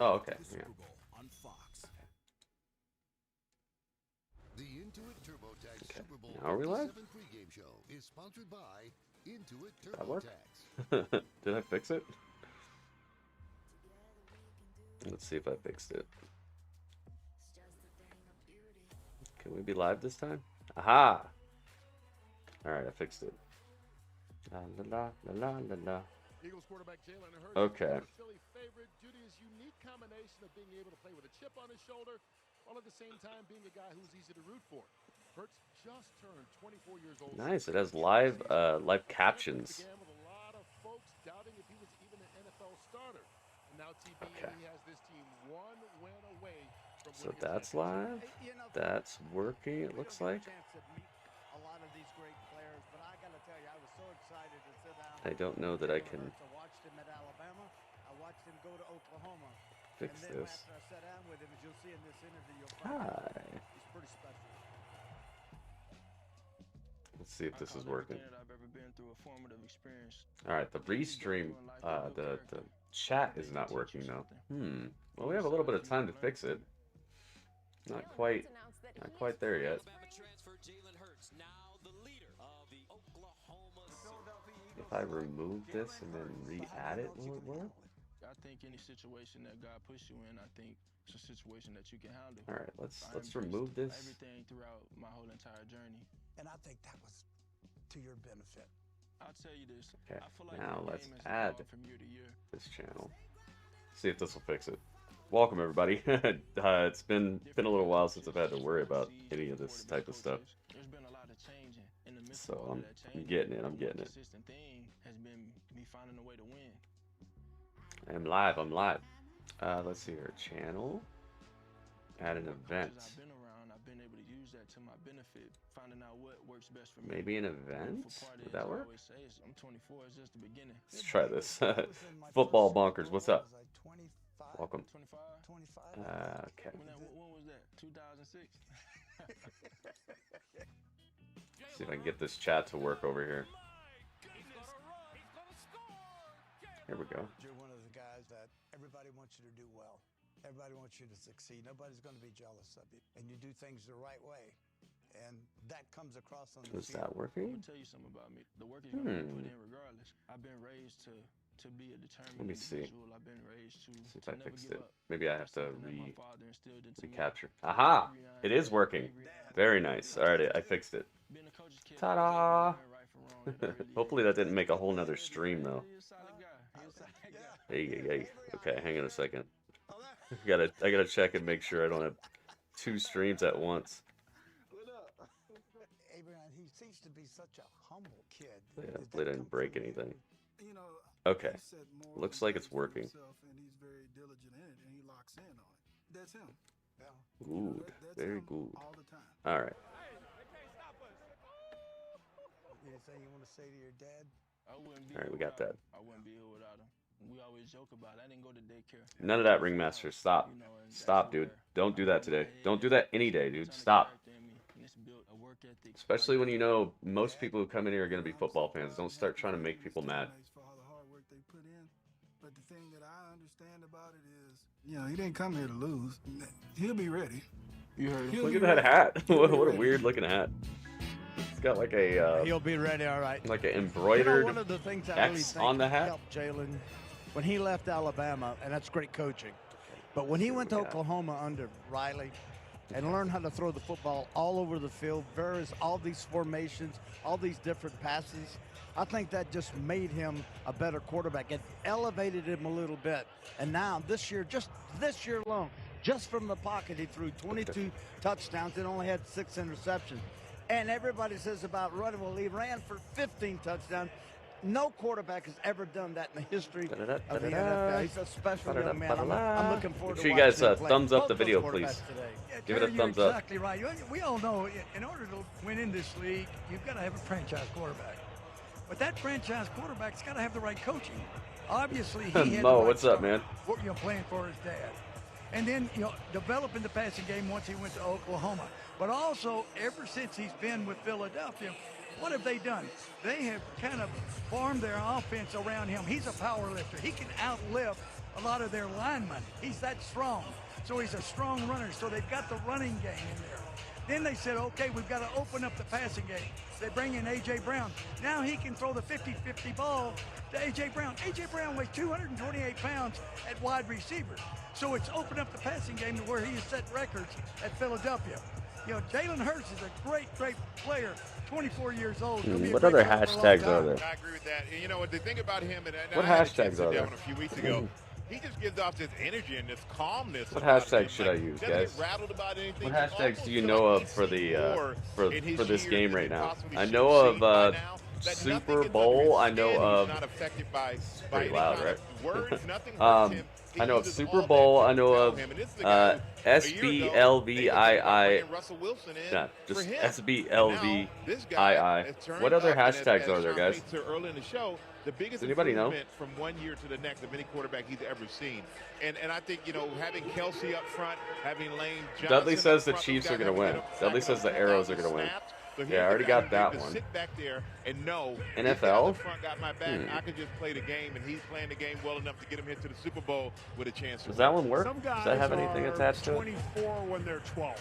Oh, okay. Yeah. The Intuit TurboTax Super Bowl Now are we live? pregame show is sponsored by Intuit That work? TurboTax. Did I fix it? Let's see if I fixed it. Can we be live this time? Aha! Alright, I fixed it. La la la la la la. Eagles quarterback Jalen Hurts. Okay. Philly favorite due to his unique combination of being able to play with a chip on his shoulder, while at the same time being a guy who's easy to root for. Hurts just turned 24 years old. Nice. It has live live captions. Began with a lot of folks doubting if he was even an NFL starter. And now TB, Okay. he has this team one win away from So winning a that's championship. live. That's working, it looks like. A lot of these great players, but I gotta tell you, I was so excited to sit down. I don't know that I can I watched him at Alabama. I watched him go to Oklahoma. fix and then this. after I sat down with him, as you'll see in this interview, you'll find out Hi. he's pretty special. Let's see if this is working. I've ever been through a formative experience. All right, the restream, the chat is not working though. Well, we have a little bit of time to fix it. Not quite there yet. If I remove this and then re-add it, will it work? I think any situation that God puts you in, I think it's a situation that you can handle. All right, let's remove this. Everything throughout my whole entire journey. And I think that was to your benefit. I'll tell you this. Okay, I feel like now the let's game has add evolved from year to year. this channel. See if this will fix it. Welcome everybody. It's been a little while since I've had to worry about any of this type of stuff. There's been a lot of changing. In the midst So of all I'm that changing, getting it. I'm one getting it. consistent thing has been me finding a way to win. I'm live. I'm live. Let's see here. Channel. Add an event. I've been around, I've been able to use that to my benefit, finding out what works best for me. Maybe an event? Would that work? I'm 24, it's just the beginning. Let's try this. Football bonkers. What's up? Welcome. 25? Okay. When was that? 2006? See if I can get this chat to work over here. Here we go. You're one of the guys that everybody wants you to do well. Everybody wants you to succeed. Nobody's going to be jealous of you. And you do things the right way. And that comes across on the Is field. that I'm working? gonna tell you something about me. The work is gonna be put in regardless. I've been raised to be a determined Let me see. individual. I've been raised to See if to I never fixed give it. up. Maybe I have to Something that my father instilled into me. recapture. Aha! It is working. Very nice. All right, I fixed it. Being a coach's kid, Ta-da! right from wrong, it don't really Hopefully that didn't make a whole nother stream though. He's a solid guy. He's a solid guy. Hey. Okay, hang on a second. I gotta check and make sure I don't have two streams at once. Abraham, he seems to be such a humble kid. Yeah, Did hopefully I that didn't come break from you? anything. You know, Okay. he set moral Looks like it's standards for working. himself, and he's very diligent in it, and he locks in on it. That's him. Yeah. Good. That's Very him good. all the time. All right. Anything you want to say to your dad? I wouldn't be All right, here we got without that. him. I wouldn't be here without him. We always joke about it. I didn't go to daycare. None of that, Ringmaster. Stop. You know, and that's Stop, dude. where Don't do I that grew my today. head, Don't do that any day, dude. ton of Stop. character in me, and it's built a work ethic Especially like when you know most people who come in here are going to be football fans. Don't start trying to make people mad. For all the hard work they put in. But the thing that I understand about it is, you know, he didn't come here to lose. He'll be ready. You heard him. Look at that hat. What a weird looking hat. It's got like a He'll be ready, all right. like an You know, embroidered one of the things I really X think on the hat. helped Jalen when he left Alabama, and that's great coaching. But when he went to we got. Oklahoma under Riley and learned how to throw the football all over the field, all these formations, all these different passes, I think that just made him a better quarterback. It elevated him a little bit. And now this year, just this year alone, just from the pocket, he threw 22 touchdowns and only had 6 interceptions. And everybody says about running, well, he ran for 15 touchdowns. No quarterback has ever done that in the history of the NFL. He's a special young man. I'm looking forward Make to sure you guys watching him play. thumbs up Both the those video, quarterbacks please. today. Yeah, Give it a Terry, thumbs you're up. exactly right. We all know in order to win in this league, you've got to have a franchise quarterback. But that franchise quarterback's got to have the right coaching. Obviously, he had Mo, the right what's up, start, man? playing for his dad. And then, developing the passing game once he went to Oklahoma. But also, ever since he's been with Philadelphia, what have they done? They have kind of formed their offense around him. He's a power lifter. He can outlift a lot of their linemen. He's that strong. So he's a strong runner. So they've got the running game in there. Then they said, okay, we've got to open up the passing game. They bring in A.J. Brown. Now he can throw the 50-50 ball to A.J. Brown. A.J. Brown weighs 228 pounds at wide receiver. So it's opened up the passing game to where he has set records at Philadelphia. You know, Jalen Hurts is a great, great player. 24 years old. What other hashtags are there? I agree with that. And you know what? The thing about him, and what I had a chance hashtags to are sit there? down a few weeks ago. He just gives off this energy and this calmness. What hashtags should I use, guys? What hashtags do you know of for the for this game right now? I know of Super Bowl. I know of. It's pretty loud, right? I know of Super Bowl. I know of SBLVII. Nah, just SBLVII. What other hashtags are there, guys? The biggest Does anybody know? improvement from one year to the next of any quarterback he's ever seen. And I think, you know, having Kelsey up front, having Lane Johnson. Dudley says the Chiefs are going to win. Dudley says the Arrows are going to win. Yeah, I already got that one. Sit back there and know NFL? Got my back. I could just play the game, and he's playing the game well enough to get him here to the Super Bowl with a chance. Does that one work? Some guys Does that have anything are attached to it? 24 when they're 12.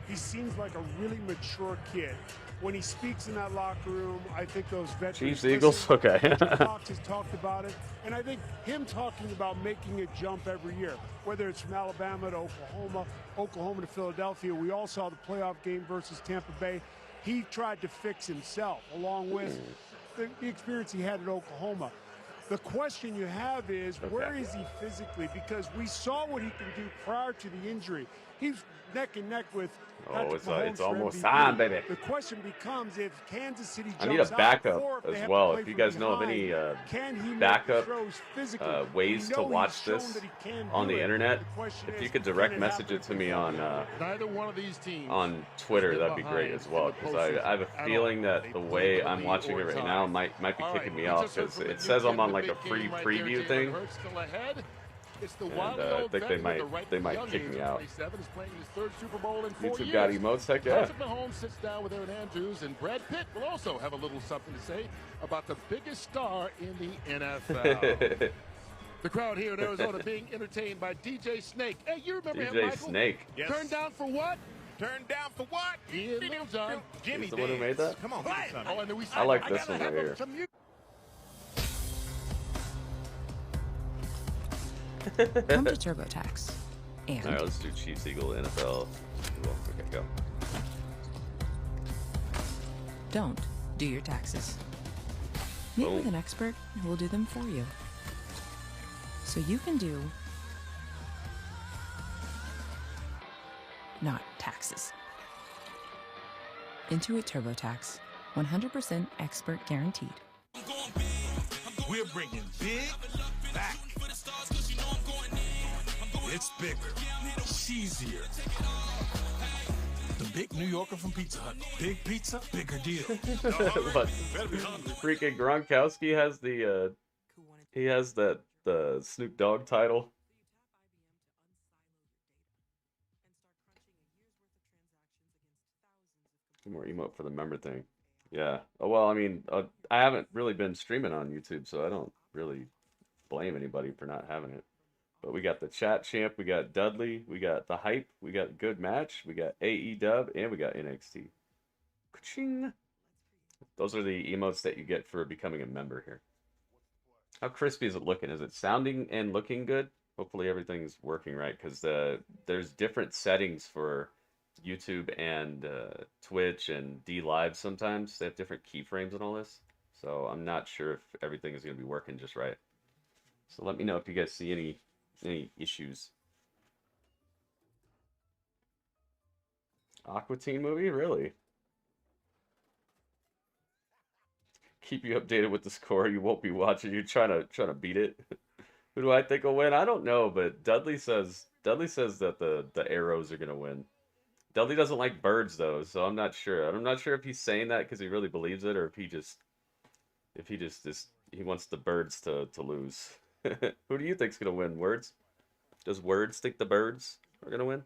He seems like a really mature kid. When he speaks in that locker room, I think those veterans. Chiefs, Eagles, okay. Fox has talked about it, and I think him talking about making a jump every year, whether it's from Alabama to Oklahoma, Oklahoma to Philadelphia. We all saw the playoff game versus Tampa Bay. He tried to fix himself, along with the experience he had at Oklahoma. The question you have is, where is he physically? Because we saw what he can do prior to the injury. He's neck and neck with Patrick Mahomes it's almost MVP. time, baby. The question becomes if Kansas City jumps I need a backup out, or if as they well. have to If you play guys from know of behind, any can he make backup the throws physically? ways We to know watch he's shown this that he can on do the it. internet, The question if you is, could can direct it message happen it to me on Neither one of these teams Twitter, that'd be great as well. Because I have a feeling that the way I'm watching it right now might be kicking me off, because it says I'm on like a free preview thing. And I think they might kick me out. YouTube got emotes, heck yeah. Patrick Mahomes sits down with Aaron Andrews, and Brad Pitt will also have a little something to say about the biggest star in the NFL. The crowd here in Arizona being entertained by DJ Snake. Hey, you remember him, DJ Michael? Snake. Yes. Turned down for what? Turned down for what? He and Lil Jon. Jimmy He's the one who made that? Come on, give me something. Oh, and then we I like this one right here. Come to TurboTax. And All right, let's do Chiefs, Eagle, NFL. Okay, go. don't do your taxes. Meet with an expert who will do them for you. So you can do not taxes. Intuit TurboTax. 100% expert guaranteed. We're bringing big back. It's bigger, cheesier. The Big New Yorker from Pizza Hut. Big pizza, bigger deal. But freaking Gronkowski has the he has the Snoop Dogg title. More emote for the member thing. Yeah. Oh, well, I mean, I haven't really been streaming on YouTube, so I don't really blame anybody for not having it. But we got the chat champ, we got Dudley, we got the hype, we got good match, we got AEW, and we got NXT. Ka-ching! Those are the emotes that you get for becoming a member here. How crispy is it looking? Is it sounding and looking good? Hopefully everything's working right, because there's different settings for YouTube and Twitch and D Live sometimes. They have different keyframes and all this. So I'm not sure if everything is going to be working just right. So let me know if you guys see any issues. Aqua Teen movie? Really? Keep you updated with the score. You won't be watching. You're trying to beat it. Who do I think will win? I don't know, but Dudley says that the Arrows are going to win. Dudley doesn't like birds though, so I'm not sure. I'm not sure if he's saying that because he really believes it, or if he just wants the birds to lose. Who do you think's gonna win? Words? Does Words think the birds are gonna win?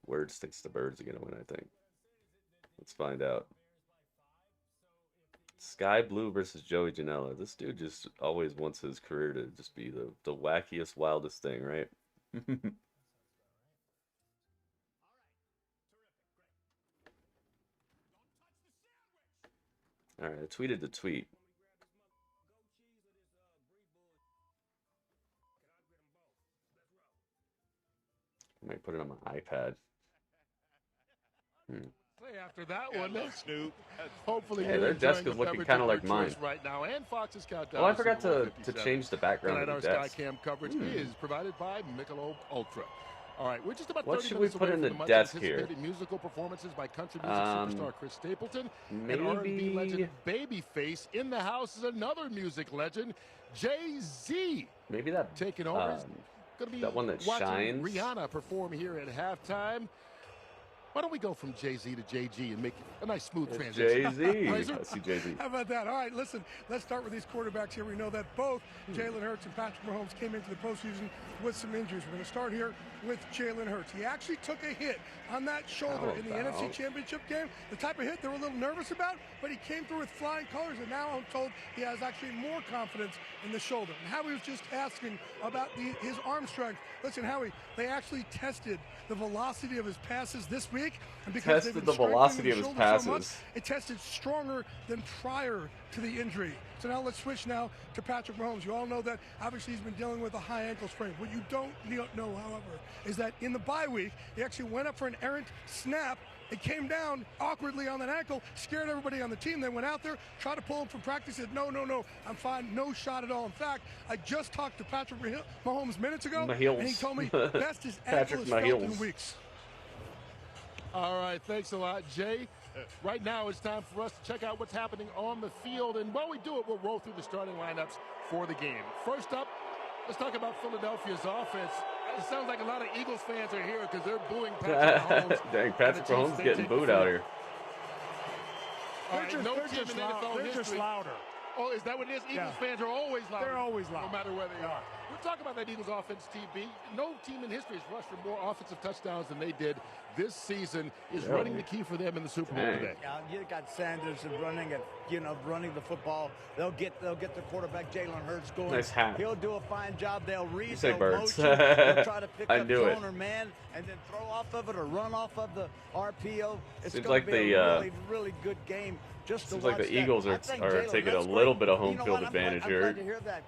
Words thinks the birds are gonna win, I think. Let's find out. Sky Blue versus Joey Janela. This dude just always wants his career to just be the wackiest, wildest thing, right? All right, I tweeted the tweet. I might put it on my iPad. After that one, Snoop. Hopefully, hey, their desk is looking kind of like mine. Right now, and Fox's countdown. Oh, I forgot to change the background of the our desk. Skycam coverage is provided by Michelob Ultra. All right, we're just about 30 what should we put in the from desk here? Musical performances by country music superstar Chris Stapleton. Maybe and R&B legend Babyface. In the house is another music legend, Jay-Z. Maybe that taking over. Going to be that one that watching shines. Rihanna perform here at halftime. Why don't we go from Jay-Z to JG and make a nice smooth transition? Jay-Z. I see Jay-Z. How about that? All right, listen, let's start with these quarterbacks here. We know that both Jalen Hurts and Patrick Mahomes came into the postseason with some injuries. We're going to start here with Jalen Hurts. He actually took a hit on that shoulder in the NFC Championship game. The type of hit they were a little nervous about, but he came through with flying colors, and now I'm told he has actually more confidence in the shoulder. And Howie was just asking about his arm strength. Listen, Howie, they actually tested the velocity of his passes this week. And because tested the velocity of his passes. So much, it tested stronger than prior to the injury. So now let's switch now to Patrick Mahomes. You all know that obviously he's been dealing with a high ankle sprain. What you don't know, however, is that in the bye week, he actually went up for an errant snap. It came down awkwardly on that ankle, scared everybody on the team. They went out there, tried to pull him from practice, said, no, I'm fine, no shot at all. In fact, I just talked to Patrick Mahomes minutes ago, and he told me best his ankle is felt in weeks. All right, thanks a lot, Jay. Right now it's time for us to check out what's happening on the field, and while we do it, we'll roll through the starting lineups for the game. First up, let's talk about Philadelphia's offense. It sounds like a lot of Eagles fans are here because they're booing Patrick Mahomes. Dang, Patrick Mahomes getting booed out here. All right, no team in NFL history. Just louder. Oh, is that what it is? Eagles fans are always loud. They're always loud. No matter where they are. We're talking about that Eagles offense, TB. No team in history has rushed for more offensive touchdowns than they did this season. Is running the key for them in the Super Bowl today. Yeah, you got Sanders and running the football. They'll get the quarterback Jalen Hurts going. Nice hat. He'll do a fine job. They'll read the motion. They'll try to pick up zone it. or man and then throw off of it or run off of the RPO. It's Seems going like to be a really, really good game. Just seems like the Eagles are taking a little bit of home field advantage here,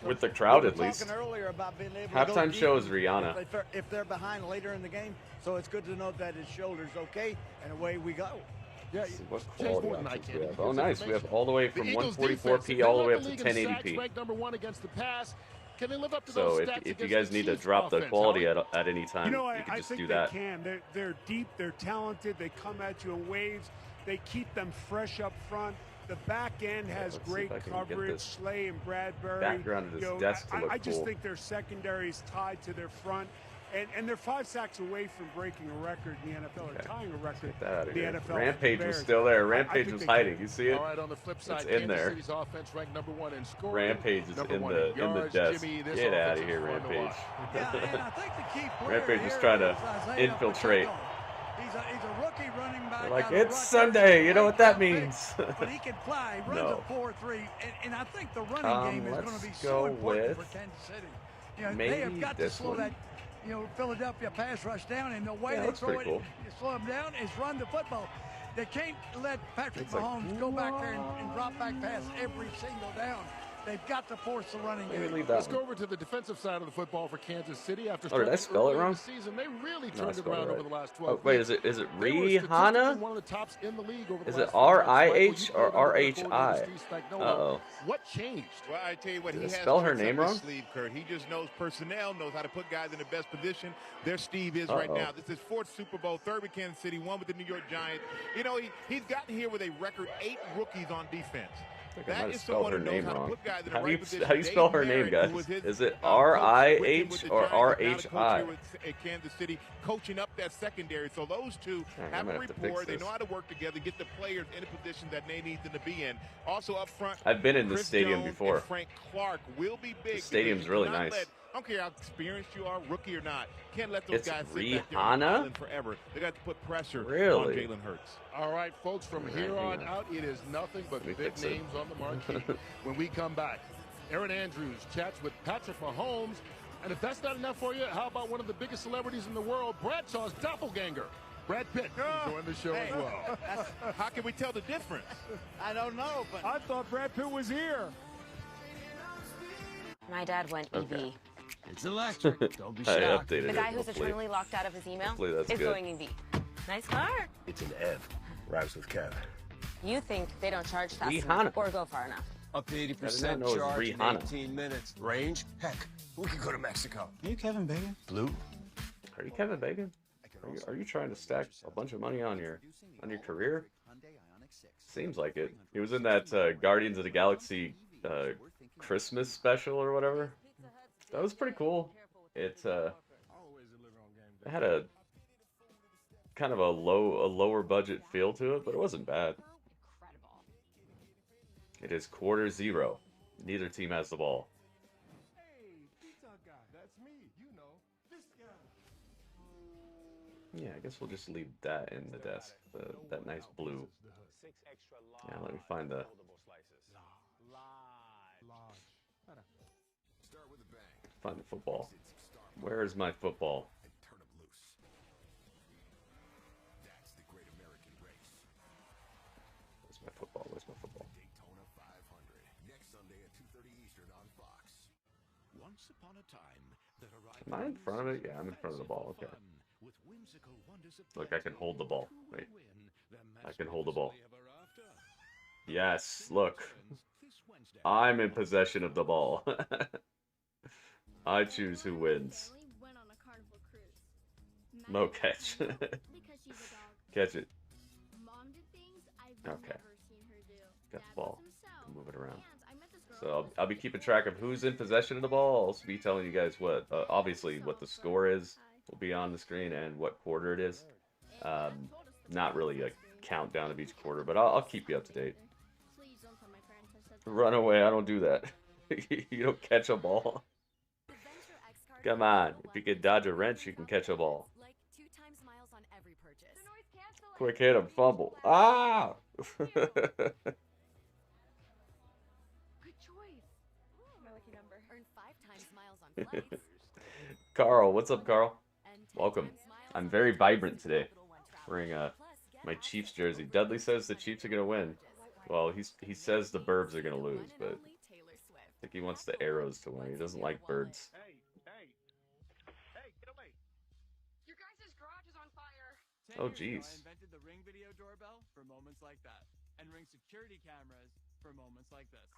with the crowd at least. Halftime show is Rihanna. If they're behind later in the game, so it's good to know that his shoulder's okay, and away we go. Yeah, what quality options we have. Oh, nice. We have all the way from 144p all the way up to 1080p. Number one against the pass. Can they live up to so those stats if you guys need to drop the quality at any time, you can just do that. I think they can. They're deep. They're talented. They come at you in waves. They keep them fresh up front. The back end has great coverage. Slay and Bradbury. Background of this desk to look I just cool. think their secondary is tied to their front. And they're 5 sacks away from breaking a record in the NFL or tying a record in the NFL. Rampage was still there. Rampage was hiding. You see it? All right, on the flip side, it's in there. City's offense ranked number 1 in scoring. Rampage is in the desk. Get out of here, Rampage. Yeah, and I think the key player Rampage was trying to infiltrate. He's a rookie running back. They're like, it's Sunday. You know what that means. But he can fly. He runs a 4.3. And I think the running game is going to be so important for Kansas City. You know, they have got to slow that Philadelphia pass rush down, and the way they throw it, slow them down, is run the football. They can't let Patrick Mahomes go back there and drop back pass every single down. They've got to force the running game. Let's go over to the defensive side of the football for Kansas City. After did I spell it wrong? Season, they really turned it around over the last 12 wait, is it Rihanna? One of the tops in the league over the is last it R-I-H or R-H-I? Uh-oh. What changed? Well, I tell you what, did he I has spell her name wrong? Sleeve, Kurt. He just knows personnel, knows how to put guys in the best position. There Steve is right now. This is 4th Super Bowl, 3rd with Kansas City, 1 with the New York Giants. You know, he's gotten here with a record 8 rookies on defense. That is someone who knows how to put guys in the right position. How do you spell her name, guys? Is it R-I-H or R-H-I? At Kansas City, coaching up that secondary. So those two have a rapport. They know how to work together, get the players in a position that they need them to be in. Also up front, I've been in this stadium before. Frank Clark will be big. The stadium's really nice. I don't care how experienced you are, rookie or not. Can't let those It's guys sit back there Rihanna? island forever. They got to put pressure on Really? Jalen Hurts. All right, folks, from All right, here on hang on. out, it is nothing but Let me big fix it. names on the marquee. When we come back, Aaron Andrews chats with Patrick Mahomes. And if that's not enough for you, how about one of the biggest celebrities in the world, Bradshaw's doppelganger, Brad Pitt, join the show as well. How can we tell the difference? I don't know, but I thought Brad Pitt was here. My dad went EV. Okay. It's electric. Don't be I shocked. updated The it. guy who's Hopefully. eternally locked out of his email Hopefully that's is good. going EV. Nice car. It's an Ev. Rhymes with Kev. You think they don't charge fast Rihanna. enough or go far enough? Up to I did 80% not know it was charge in Rihanna. 18 minutes. Range? Heck, we could go to Mexico. Are you Kevin Bacon? Blue? Are you Kevin Bacon? Are you trying to stack a bunch of money on your career? Seems like it. He was in that Guardians of the Galaxy Christmas special or whatever. That was pretty cool. It had a kind of a lower budget feel to it, but it wasn't bad. It is quarter zero. Neither team has the ball. Yeah, I guess we'll just leave that in the desk. That nice blue. Yeah, let me find the. Find the football. Where is my football? Where's my football? Where's my football? Daytona 500 next Sunday at 2:30 Eastern on Fox. Once upon a time, there Am I in front of it? Yeah, I'm in front of the ball. Okay. Look, I can hold the ball. Wait. I can hold the ball. Yes, look. I'm in possession of the ball. I choose who wins. No catch. Catch it. Okay. Got the ball. Can move it around. So I'll be keeping track of who's in possession of the ball. I'll also be telling you guys what, obviously, what the score is will be on the screen and what quarter it is. Not really a countdown of each quarter, but I'll keep you up to date. Run away, I don't do that. You don't catch a ball. Come on, if you can dodge a wrench, you can catch a ball. Quick hit him, fumble. Ah! Carl, what's up, Carl? Welcome. I'm very vibrant today. Wearing my Chiefs jersey. Dudley says the Chiefs are gonna win. Well, he says the Burbs are gonna lose, but I think he wants the Arrows to win. He doesn't like birds. Oh, jeez. I invented the Ring video doorbell for moments like that, and Ring security cameras for moments like this.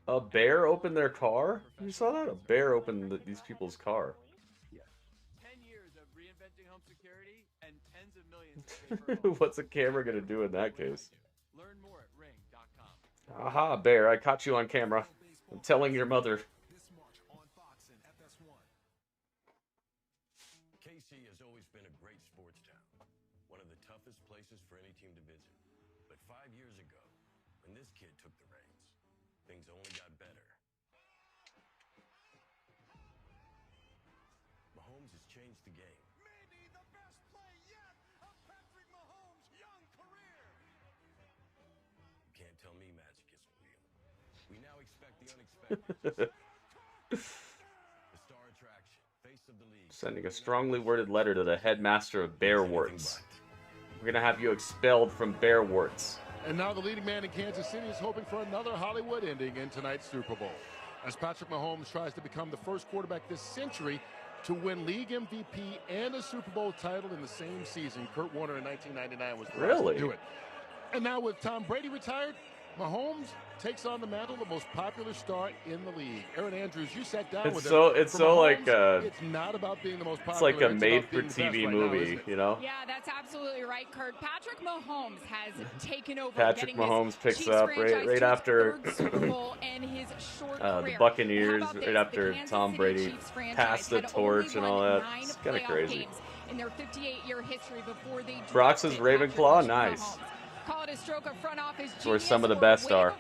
A bear opened their car? You saw that? A bear opened these people's car. 10 years of reinventing home security and tens of millions. What's a camera gonna do in that case? Learn more at ring.com. Aha, bear, I caught you on camera. I'm telling your mother. KC has always been a great sports town, one of the toughest places for any team to visit. But 5 years ago, when this kid took the reins, things only got better. Mahomes has changed the game. Maybe the best play yet of Patrick Mahomes' young career. You can't tell me magic isn't real. We now expect the unexpected. The star attraction, face of the league. Sending a strongly worded letter to the headmaster of Bearwarts. We're gonna have you expelled from Bearwarts. And now the leading man in Kansas City is hoping for another Hollywood ending in tonight's Super Bowl. As Patrick Mahomes tries to become the first quarterback this century to win league MVP and a Super Bowl title in the same season. Kurt Warner in 1999 was the last to do it. And now with Tom Brady retired, Mahomes takes on the mantle of the most popular star in the league. Aaron Andrews, you sat down with him. It's For so Mahomes, like it's not about being the most popular. it's like a about made-for-TV being the best right now, movie, isn't it? you know? Yeah, that's absolutely right, Kurt. Patrick Mahomes has taken over. Patrick Mahomes picks up right after the Buccaneers, right after Tom Brady passed the torch and all that. It's kind of crazy. In their 58-year history before they Brox's Ravenclaw, nice. Call it a stroke of front office That's where some of the best are.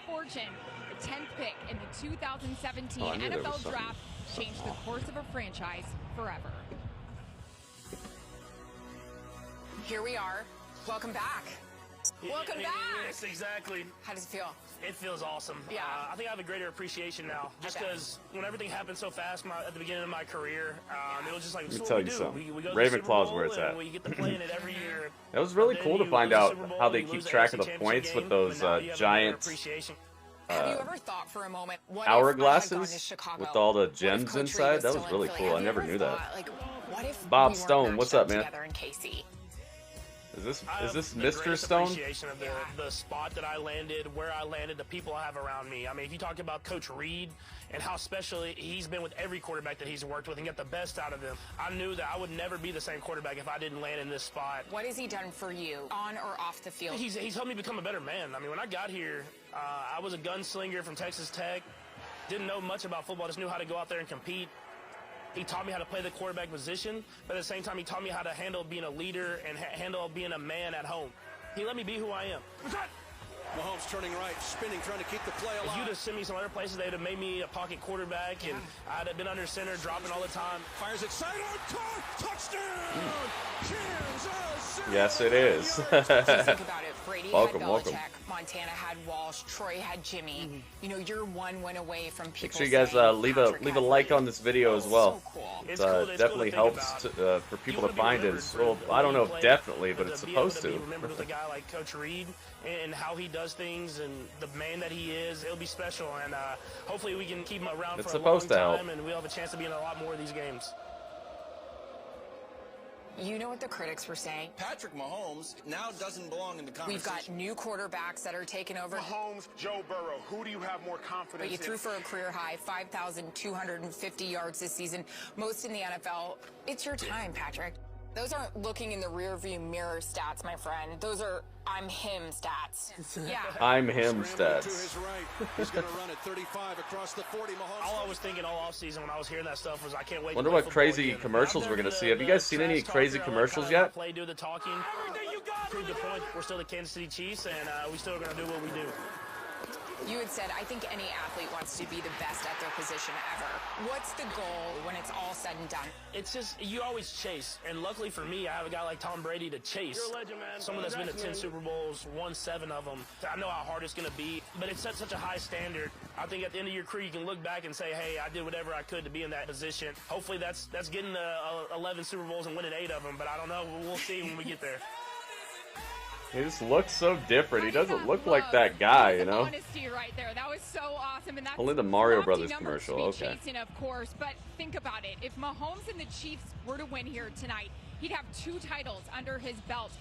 the 10th pick in the 2017 Oh, I knew there was NFL something- Draft, changed the course of a franchise forever. Here we are. Welcome back. Welcome back. Yes, exactly. How does it feel? It feels awesome. Yeah. I think I have a greater appreciation now, just because when everything happened so fast at the beginning of my career, it was just like, Let me so tell what you we do. something. We go to the Super Ravenclaw's Bowl where it's and at. we get to play in it every year. That was really But cool then to find you lose the out Super Bowl, how they you keep lose the track of AFC the Championship points with game, those but now you have a giant appreciation. Have you ever thought for a moment, what hour if I had gone to glasses Chicago? with all the What if gems Coach Reed inside? That still was in really Philly? cool. Have I you never ever knew that. thought, like, what if Bob we weren't Stone, what's matched up, man? together in KC? Is this The Mr. greatest Stone? appreciation of the spot that I landed, where I landed, the people I have around me. I mean, if you talk about Coach Reed and how special he's been with every quarterback that he's worked with and get the best out of them, I knew that I would never be the same quarterback if I didn't land in this spot. What has he done for you, on or off the field? He's helped me become a better man. I mean, when I got here, I was a gunslinger from Texas Tech. Didn't know much about football, just knew how to go out there and compete. He taught me how to play the quarterback position, but at the same time, he taught me how to handle being a leader and handle being a man at home. He let me be who I am. Mahomes turning right, spinning, trying to keep the play alive. If you'd have sent me some other places, they'd have made me a pocket quarterback, and I'd have been under center, dropping all the time. Fires it sidearm, touchdown! Kansas City! Yes, it is. Think about it. Brady Welcome, had welcome. Belichick, Montana had Walsh, Troy had Jimmy. You know, you're one win away from people. Make sure you guys saying leave Patrick a like on this video as well. It It's cool to definitely think helps about. for people You to wanna be find it. remembered for Well, the I don't way know you if play, definitely, but it's to be able supposed to. Be to. remembered with a guy like Coach Reed and how he does things and the man that he is. It'll be special, and hopefully we can keep him around It's for a long supposed to help. time, and we'll have a chance to be in a lot more of these games. You know what the critics were saying? Patrick Mahomes now doesn't belong in the We've conversation. got new quarterbacks that are taking over. Mahomes, Joe Burrow. Who do you have more confidence But you in? threw for a career high 5,250 yards this season, most in the NFL. It's your time, Patrick. Those aren't looking in the rearview mirror stats, my friend. Those are I'm him stats. Yeah. I'm him Scrambling to stats. his right. He's going to run at 35 across the 40. Mahomes. All I was thinking all offseason when I was hearing that stuff was I can't wait. Wonder to play what football crazy again. commercials I've we're never gonna been see. Have you guys seen any trash crazy talker. I commercials let yet? Play do the talking. Prove the point. We're still the Kansas City Chiefs, and we still are going to do what we do. You had said, I think any athlete wants to be the best at their position ever. What's the goal when it's all said and done? It's just, you always chase. And luckily for me, I have a guy like Tom Brady to chase. You're a legend, man. Someone that's been to 10 Congrats, man. Super Bowls, won 7 of them. I know how hard it's going to be, but it's set such a high standard. I think at the end of your career, you can look back and say, hey, I did whatever I could to be in that position. Hopefully that's getting the 11 Super Bowls and winning 8 of them, but I don't know. We'll see when we get there. He just looks so different. He doesn't look like that guy, you know? Honesty right there. That was so awesome. And that's Only the Mario lofty Brothers numbers to commercial, be okay. chasing, of course, but think about it. If Mahomes and the Chiefs were to win here tonight, he'd have 2 titles under his belt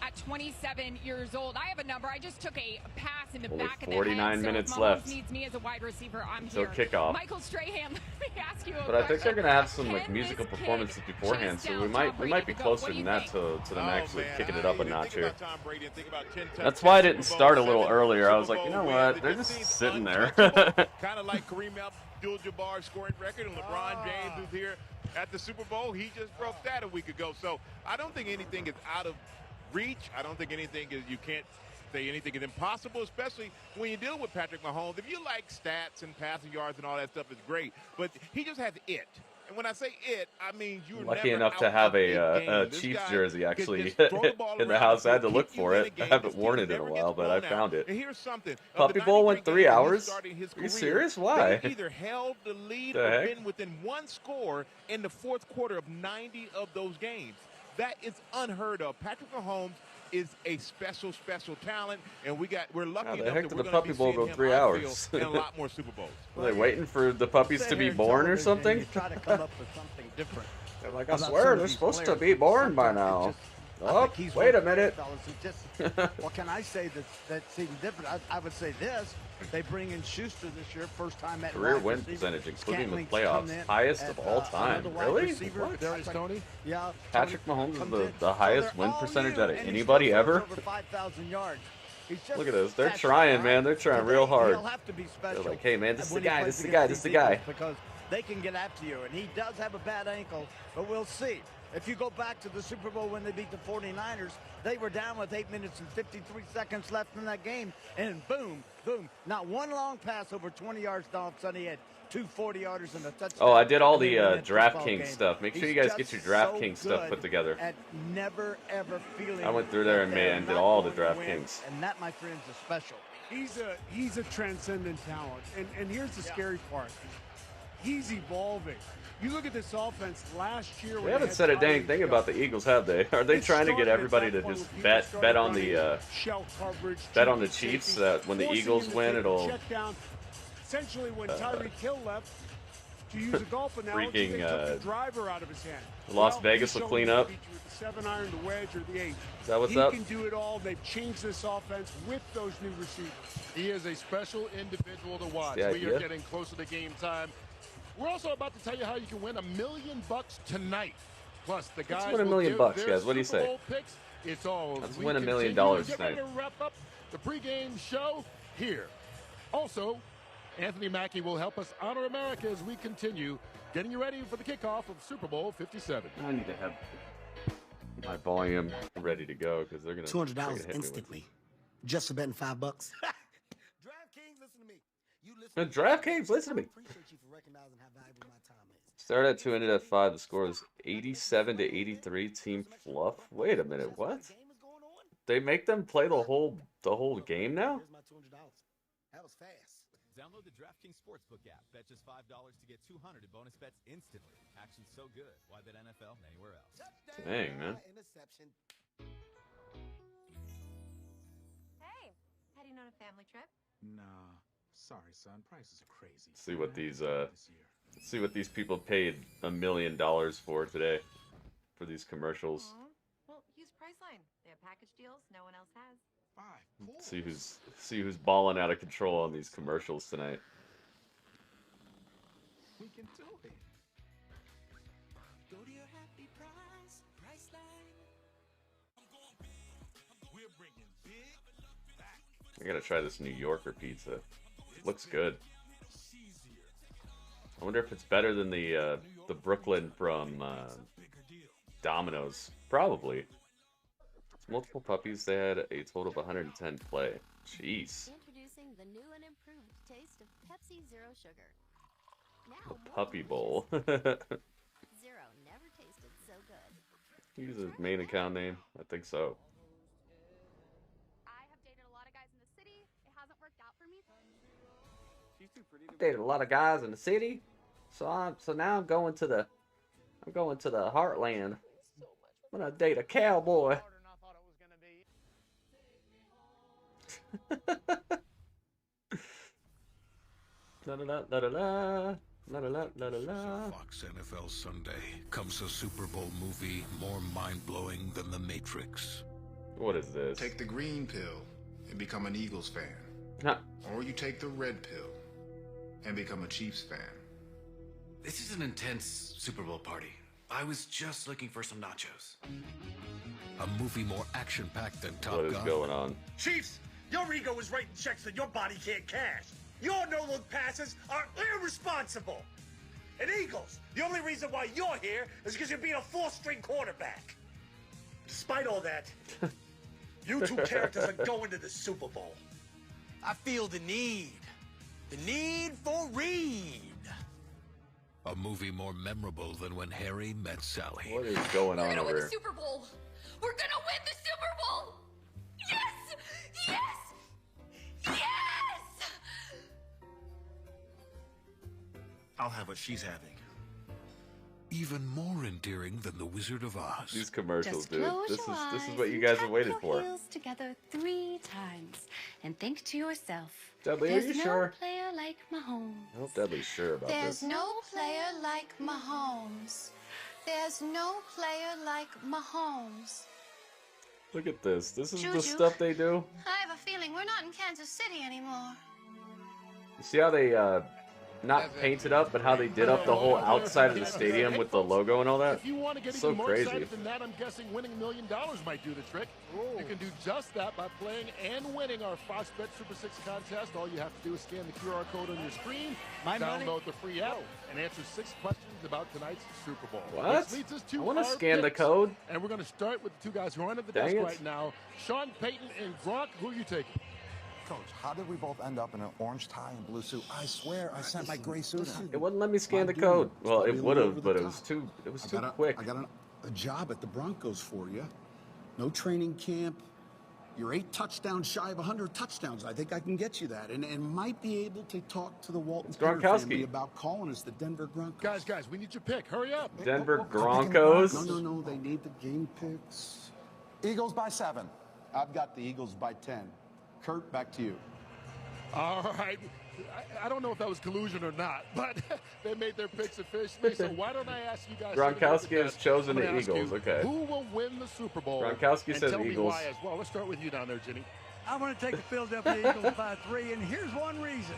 at 27 years old. I have a number. I just took a pass in the Only back of the 49 head. minutes so if Mahomes left needs me as a wide receiver, I'm until here. kickoff. Michael Strahan, let me ask you a But I think they're question. gonna have some like Can musical this kid performances beforehand, chase so down we might Tom Brady be to go? closer What do than you that think? to them actually kicking it up a notch here. Tom Brady and think about 10 That's why I didn't start a little earlier. I was like, you know what? They're just sitting there. Kind of like Kareem Abdul-Jabbar's scoring record, and LeBron James who's here at the Super Bowl. He just broke that a week ago. So I don't think anything is out of reach. I don't think anything is, you can't say anything is impossible, especially when you deal with Patrick Mahomes. If you like stats and passing yards and all that stuff, is great. But he just has it. And when I say it, I mean you're Lucky never enough to out have of a game. This Chiefs guy jersey can actually just throw the ball in the around house. the I had to field, look keep you for in it. the I game. haven't This worn team it in a never while, gets but I blown found out. it. And here's something. Of Puppy the Bowl 93 went 3 games when he hours? started his Are you career, serious? Why? They either held the lead The or heck? been within 1 score in the 4th quarter of 90 of those games. That is unheard of. Patrick Mahomes is a special talent, and we're lucky How the enough heck that did we're the going to Puppy be Bowl seeing go him 3 on the hours? field in a lot more Super Bowls. Are they waiting for the puppies Sit to be here on born or television and something? You try to come up with something different. They're like, I about swear, some of they're these supposed to players. be born by Sometimes now. it's just- I Oh, think he's wait a one of those minute. fellas who just, what can I say that's even different? I would say this. They bring in Schuster this year, first time at Career wide win receiver. percentage, including the Scantling's playoffs, come in highest at, of all time. another wide Really? receiver. What? Darius Toney? Yeah. Patrick Tony Mahomes comes is in. the So highest they're win all percentage new, out of and he anybody still throws ever. Over 5,000 yards. He's just Look at this. They're special, trying, right? man. They're trying Today, real hard. He'll have to be special. They're like, hey, man, this is the when he guy. plays This is the guy. against This is the these guy. Eagles, because they can get after you, and he does have a bad ankle, but we'll see. If you go back to the Super Bowl when they beat the 49ers, they were down with 8 minutes and 53 seconds left in that game. And boom, boom. Not one long pass over 20 yards down. All of a sudden he had 2 40-yarders and a touchdown. Oh, I did all the and then DraftKings stuff. Make sure you guys get your DraftKings stuff put together. At never, ever feeling I went through there and did all the DraftKings. And that, my friends, is special. He's a transcendent talent. And here's the scary part. He's evolving. You look at this offense last year. They haven't said a dang thing about the Eagles, have they? Are they trying to get everybody to just bet on the Chiefs that when the Eagles win, it'll essentially when Tyreek Hill left, to use a golf analogy, they took the driver out of his hand. Las Vegas will clean up. The 7-iron, the wedge, or the 8. Is that what's up? He can do it all. They've changed this offense with those new receivers. He is a special individual to watch. Yeah, We are getting closer to game time. We're also about to tell you how you can win $1 million tonight. Plus, the guys Let's win $1 million, guys. What do you say? Picks. It's all. Let's win $1 million tonight. tonight. To wrap up the pregame show here. Also, Anthony Mackie will help us honor America as we continue getting you ready for the kickoff of Super Bowl 57. I need to have my volume ready to go because they're gonna $200 instantly, just for betting $5. DraftKings, listen to me. Started at 2, ended at 5. The score was 87-83. Team fluff. Wait a minute, what? They make them play the whole game now? That was fast. Download the DraftKings Sportsbook app. Bet just $5 to get $200 in bonus bets instantly. Action's so good. Why bet NFL anywhere else? Dang, man. Interception. Hey, heading on a family trip? Nah, sorry, son. Prices are crazy. See what these people paid $1 million for today for these commercials. Well, use Priceline. They have package deals no one else has. See who's balling out of control on these commercials tonight. We can do it. Go to your happy price, Priceline. We're bringing big back. I gotta try this New Yorker pizza. Looks good. I wonder if it's better than the Brooklyn from Domino's. Probably. Multiple puppies. They had a total of 110 play. Jeez. Introducing the new and improved taste of Pepsi Zero Sugar. The puppy bowl. Zero never tasted so good. Use his main account name. I think so. I have dated a lot of guys in the city. It hasn't worked out for me. She's too pretty to Dated a lot of guys in the city, so now I'm going to the heartland. I'm gonna date a cowboy. La la la la la la la la la. Fox NFL Sunday comes a Super Bowl movie more mind-blowing than The Matrix. What is this? Take the green pill and become an Eagles fan. Huh. Or you take the red pill and become a Chiefs fan. This is an intense Super Bowl party. I was just looking for some nachos. A movie more action-packed than Top Gun. What is going on? Chiefs, your ego is writing checks that your body can't cash. Your no-look passes are irresponsible. And Eagles, the only reason why you're here is because you're being a four-string quarterback. Despite all that, you two characters are going to the Super Bowl. I feel the need for Reed. A movie more memorable than when Harry met Sally. What is going on over here? Super Bowl. We're gonna win the Super Bowl. Yes! Yes! Yes! I'll have what she's having. Even more endearing than The Wizard of Oz. These commercials, Just dude. close This your is eyes what you and guys tap have waited your for. heels together 3 times and think to yourself, Dudley, are there's you no sure? player like Mahomes. I hope Dudley's sure about There's this. no player like Mahomes. There's no player like Mahomes. Look at this. This is the Juju. stuff they do. I have a feeling we're not in Kansas City anymore. You see how they not painted up, but how they did up the whole outside of the stadium with the logo and all that? If you want to get So even more crazy. excited than that, I'm guessing winning $1 million might do the trick. You can do just that by playing and winning our Fox Bet Super 6 contest. All you have to do is scan the QR code on your screen, My money? download the free app, and answer 6 questions questions about tonight's Super Bowl. What? Which leads us I to want to our scan the picks. code. And we're going to start with the two guys who are under the Dang desk it. right now. Sean Payton and Gronk. Who are you taking? Coach, how did we both end up in an orange tie and blue suit? I swear I sent my gray suit on. It wouldn't let me scan the code. Well, it would have, but it was too quick. I got a job at the Broncos for you. No training camp. You're 8 touchdowns shy of 100 touchdowns. I think I can get you that, and might be able to talk to the Walton Peter family about calling us the Denver Broncos. Guys, we need your pick. Hurry up. Denver Broncos. No. They need the game picks. Eagles by 7. I've got the Eagles by 10. Kurt, back to you. All right. I don't know if that was collusion or not, but they made their picks officially. So why don't I ask you guys? Gronkowski has chosen the Eagles. Okay. Who will win the Super Bowl? Gronkowski and says tell Eagles. Me why as well. Let's start with you down there, Ginny. I'm going to take the Philadelphia Eagles by 3, and here's one reason.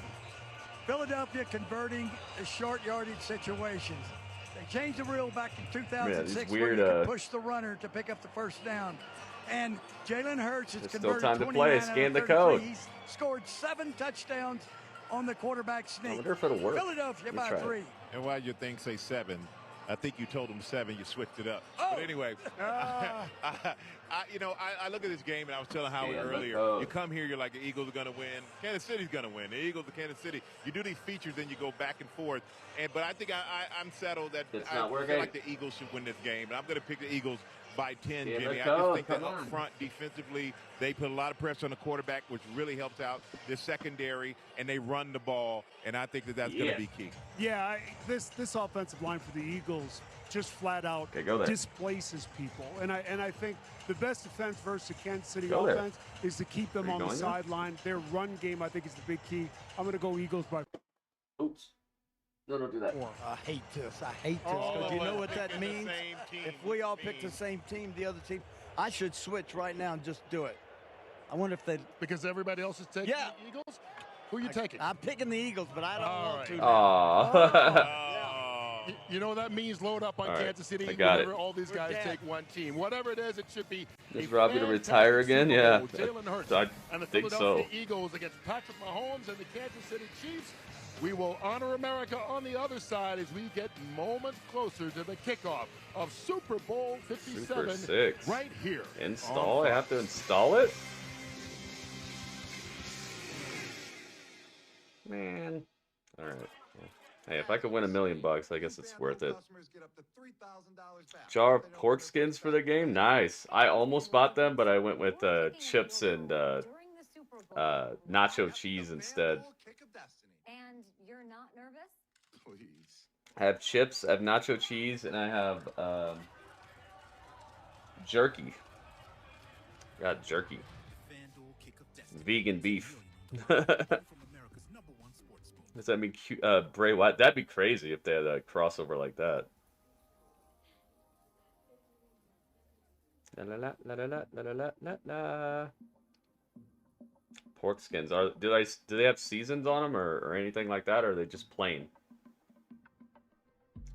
Philadelphia converting the short yardage situations. They changed the rule back in 2006 where you could push the runner to pick up the first down. And Jalen Hurts has converted 29 still time to play. Scan the code. He's scored 7 touchdowns on the quarterback sneak. I wonder if it'll work. Philadelphia by 3. And while your thing say 7, I think you told them 7. You switched it up. Oh. But anyway, I look at this game, and I was telling Howie earlier. You come here, you're like, the Eagles are going to win. Kansas City's going to win. The Eagles, the Kansas City. You do these features, then you go back and forth. But I think I'm settled that I feel like the Eagles should win this game. And I'm going to pick the Eagles by 10, Jimmy. I just think that up front defensively, they put a lot of pressure on the quarterback, which really helps out the secondary, and they run the ball, and I think that's going to be key. Yeah, this offensive line for the Eagles just flat out displaces people, and I think the best defense versus the Kansas City offense is to keep them on the sideline. Their run game, I think, is the big key. I'm going to go Eagles by. Oops. No, don't do that. I hate this. Because you know what that means? If we all pick the same team, the other team, I should switch right now and just do it. I wonder if they... Because everybody else is taking the Eagles? Who are you taking? I'm picking the Eagles, but I don't want to. You know what that means? Load up on Kansas City. I got it. All these guys take one team. Whatever it is, it should be... Is Robbie to retire again? Yeah. Jalen Hurts and the Philadelphia Eagles against Patrick Mahomes and the Kansas City Chiefs. We will honor America on the other side as we get moments closer to the kickoff of Super Bowl 57 right here. Install? I have to install it? Man. All right. Hey, if I could win $1 million, I guess it's worth it. Jar of pork skins for the game? Nice. I almost bought them, but I went with chips and nacho cheese instead. Not nervous? Please. I have chips, I have nacho cheese, and I have jerky. Got jerky. Vegan beef. Does that mean Bray Wyatt? That'd be crazy if they had a crossover like that. La la la la la la la la la. Pork skins. Do they have seasons on them or anything like that, or are they just plain?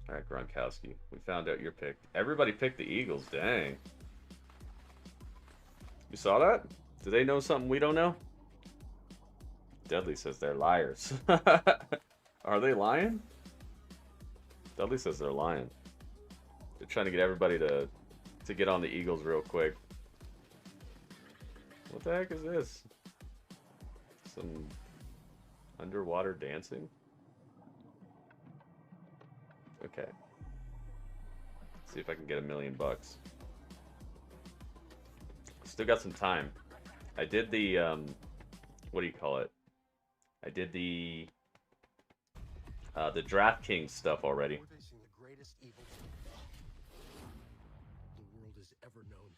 All right, Gronkowski. We found out your pick. Everybody picked the Eagles. Dang. You saw that? Do they know something we don't know? Dudley says they're liars. Are they lying? Dudley says they're lying. They're trying to get everybody to get on the Eagles real quick. What the heck is this? Some underwater dancing? Okay. Let's see if I can get $1 million. Still got some time. I did the, what do you call it? I did the DraftKings stuff already. We're facing the greatest evil the world has ever known.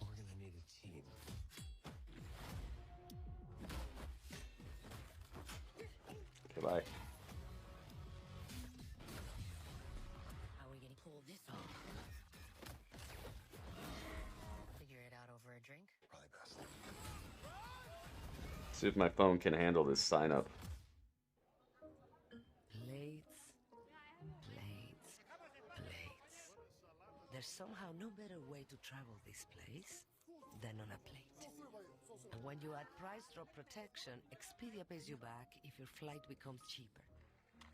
We're gonna need a team. Okay, bye. How are we gonna pull this off? Figure it out over a drink? Probably best. See if my phone can handle this sign up. Plates. There's somehow no better way to travel this place than on a plate. And when you add price drop protection, Expedia pays you back if your flight becomes cheaper.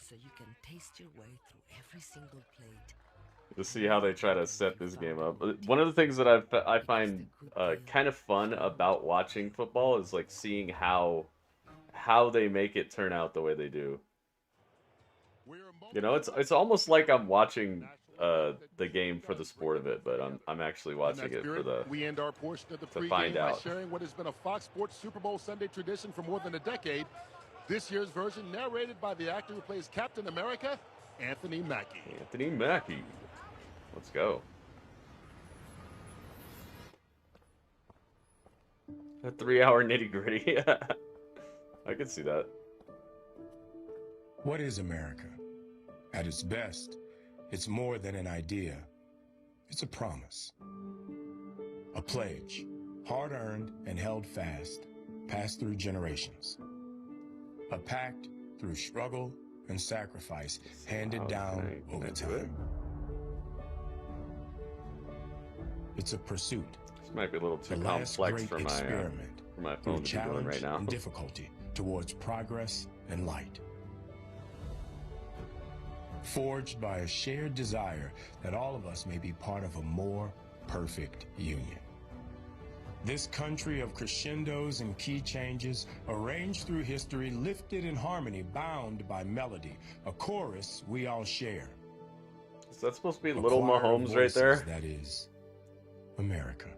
so you can taste your way through every single plate. To see how they try to set this game up. One of the things that I find kind of fun about watching football is like seeing how they make it turn out the way they do. You know, it's almost like I'm watching the game for the sport of it, but I'm actually watching it for the we end our portion of the to pregame find by out. sharing what has been a Fox Sports Super Bowl Sunday tradition for more than a decade. This year's version narrated by the actor who plays Captain America, Anthony Mackie. Anthony Mackie. Let's go. A 3-hour nitty-gritty. I can see that. What is America? At its best, it's more than an idea. It's a promise. A pledge, hard-earned and held fast, passed through generations. A pact through struggle and sacrifice, handed down over time. It's a pursuit. This might be a little too complex for my phone to be doing right now. And difficulty towards progress and light. Forged by a shared desire that all of us may be part of a more perfect union. This country of crescendos and key changes, arranged through history, lifted in harmony, bound by melody, a chorus we all share. Is that supposed to be little Mahomes right there? That is America.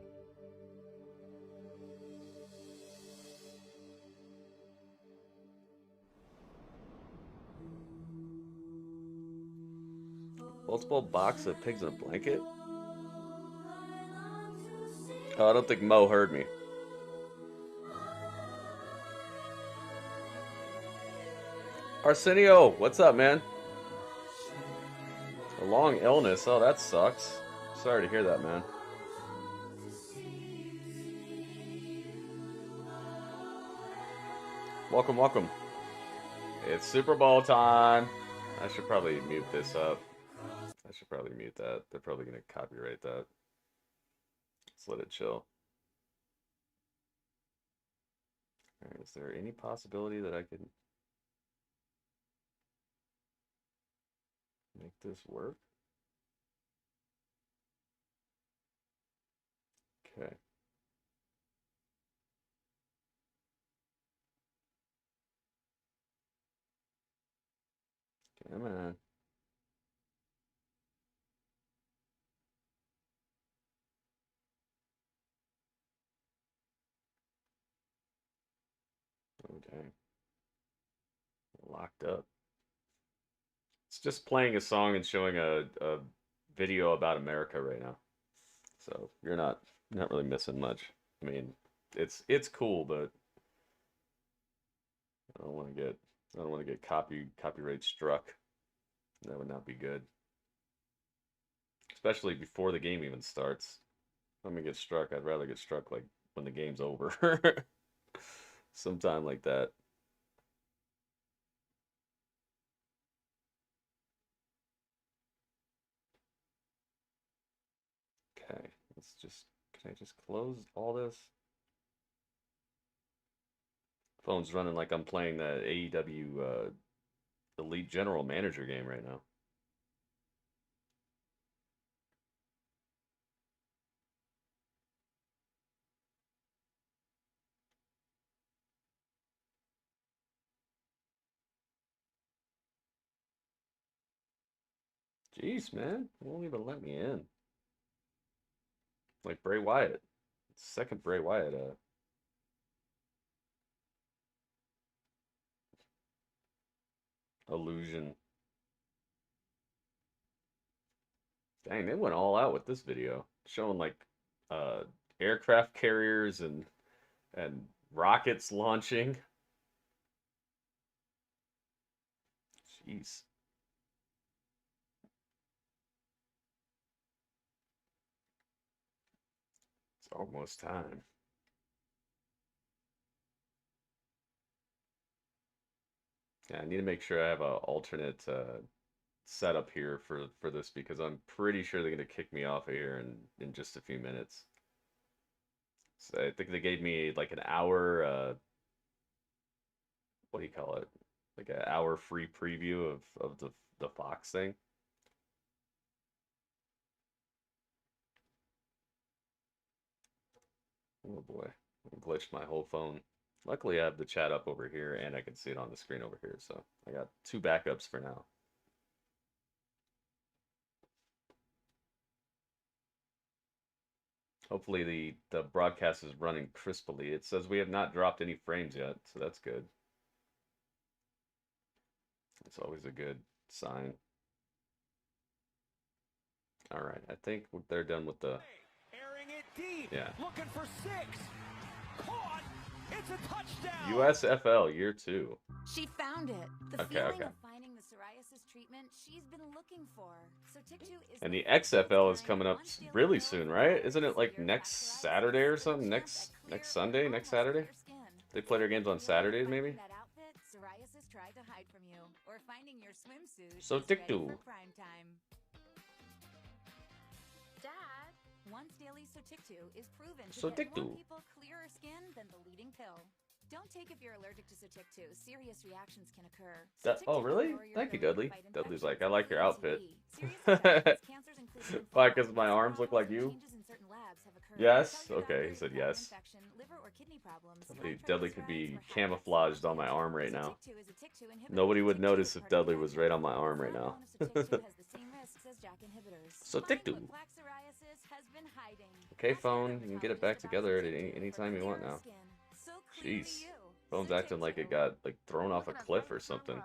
Multiple box of pigs in a blanket? Oh, I don't think Mo heard me. Arsenio, what's up, man? A long illness. Oh, that sucks. Sorry to hear that, man. Welcome, welcome. It's Super Bowl time. I should probably mute this up. I should probably mute that. They're probably going to copyright that. Let's let it chill. Alright, is there any possibility that I could make this work? Okay. Come on. Oh, dang. Locked up. It's just playing a song and showing a video about America right now. So you're not really missing much. I mean, it's cool, but I don't want to get copyright struck. That would not be good. Especially before the game even starts. If I'm gonna get struck, I'd rather get struck like when the game's over. Sometime like that. Okay, can I just close all this? Phone's running like I'm playing the AEW Elite General Manager game right now. Jeez, man. It won't even let me in. Like Bray Wyatt. Second Bray Wyatt illusion. Dang, they went all out with this video. Showing like aircraft carriers and rockets launching. Jeez. It's almost time. Yeah, I need to make sure I have an alternate setup here for this because I'm pretty sure they're going to kick me off of here in just a few minutes. So I think they gave me like an hour, what do you call it? Like an hour free preview of the Fox thing. Oh boy, I glitched my whole phone. Luckily, I have the chat up over here, and I can see it on the screen over here, so I got 2 backups for now. Hopefully the broadcast is running crisply. It says we have not dropped any frames yet, so that's good. It's always a good sign. All right, I think they're done with the... Airing it deep. Yeah. Looking for 6. Caught. It's a touchdown. USFL year 2. She found it. The Okay, feeling okay. of finding the psoriasis treatment she's been looking for. Sotyktu is And the XFL is coming up really soon, right? Isn't it like next Saturday or something? Next Sunday, next Saturday? They play their games on Saturdays, maybe? that outfit psoriasis tried to hide from you, or finding your swimsuit Sotyktu. for prime time. Dad, once daily Sotyktu is proven to get Sotyktu. more people clearer skin than the leading pill. Don't take if you're allergic to Sotyktu. Serious reactions can occur. Oh, really? Thank you, Dudley. Dudley's like, I like your outfit. Serious Why, because my arms look like you? changes in certain labs have occurred. Yes? Tell your Okay, he doctor said if you have yes. infection, liver or kidney problems, Dudley could be camouflaged on my arm right now. Sotyktu is a TYK2 inhibitor. Nobody would Sotyktu notice is if part of Dudley the was JAK right on my arm right now. Sotyktu has the same risks as JAK inhibitors. Sotyktu. Find what plaque psoriasis has been hiding. Okay, phone, you can get it back together at any time you want now. Jeez. Phone's acting like it got like thrown off a cliff or something.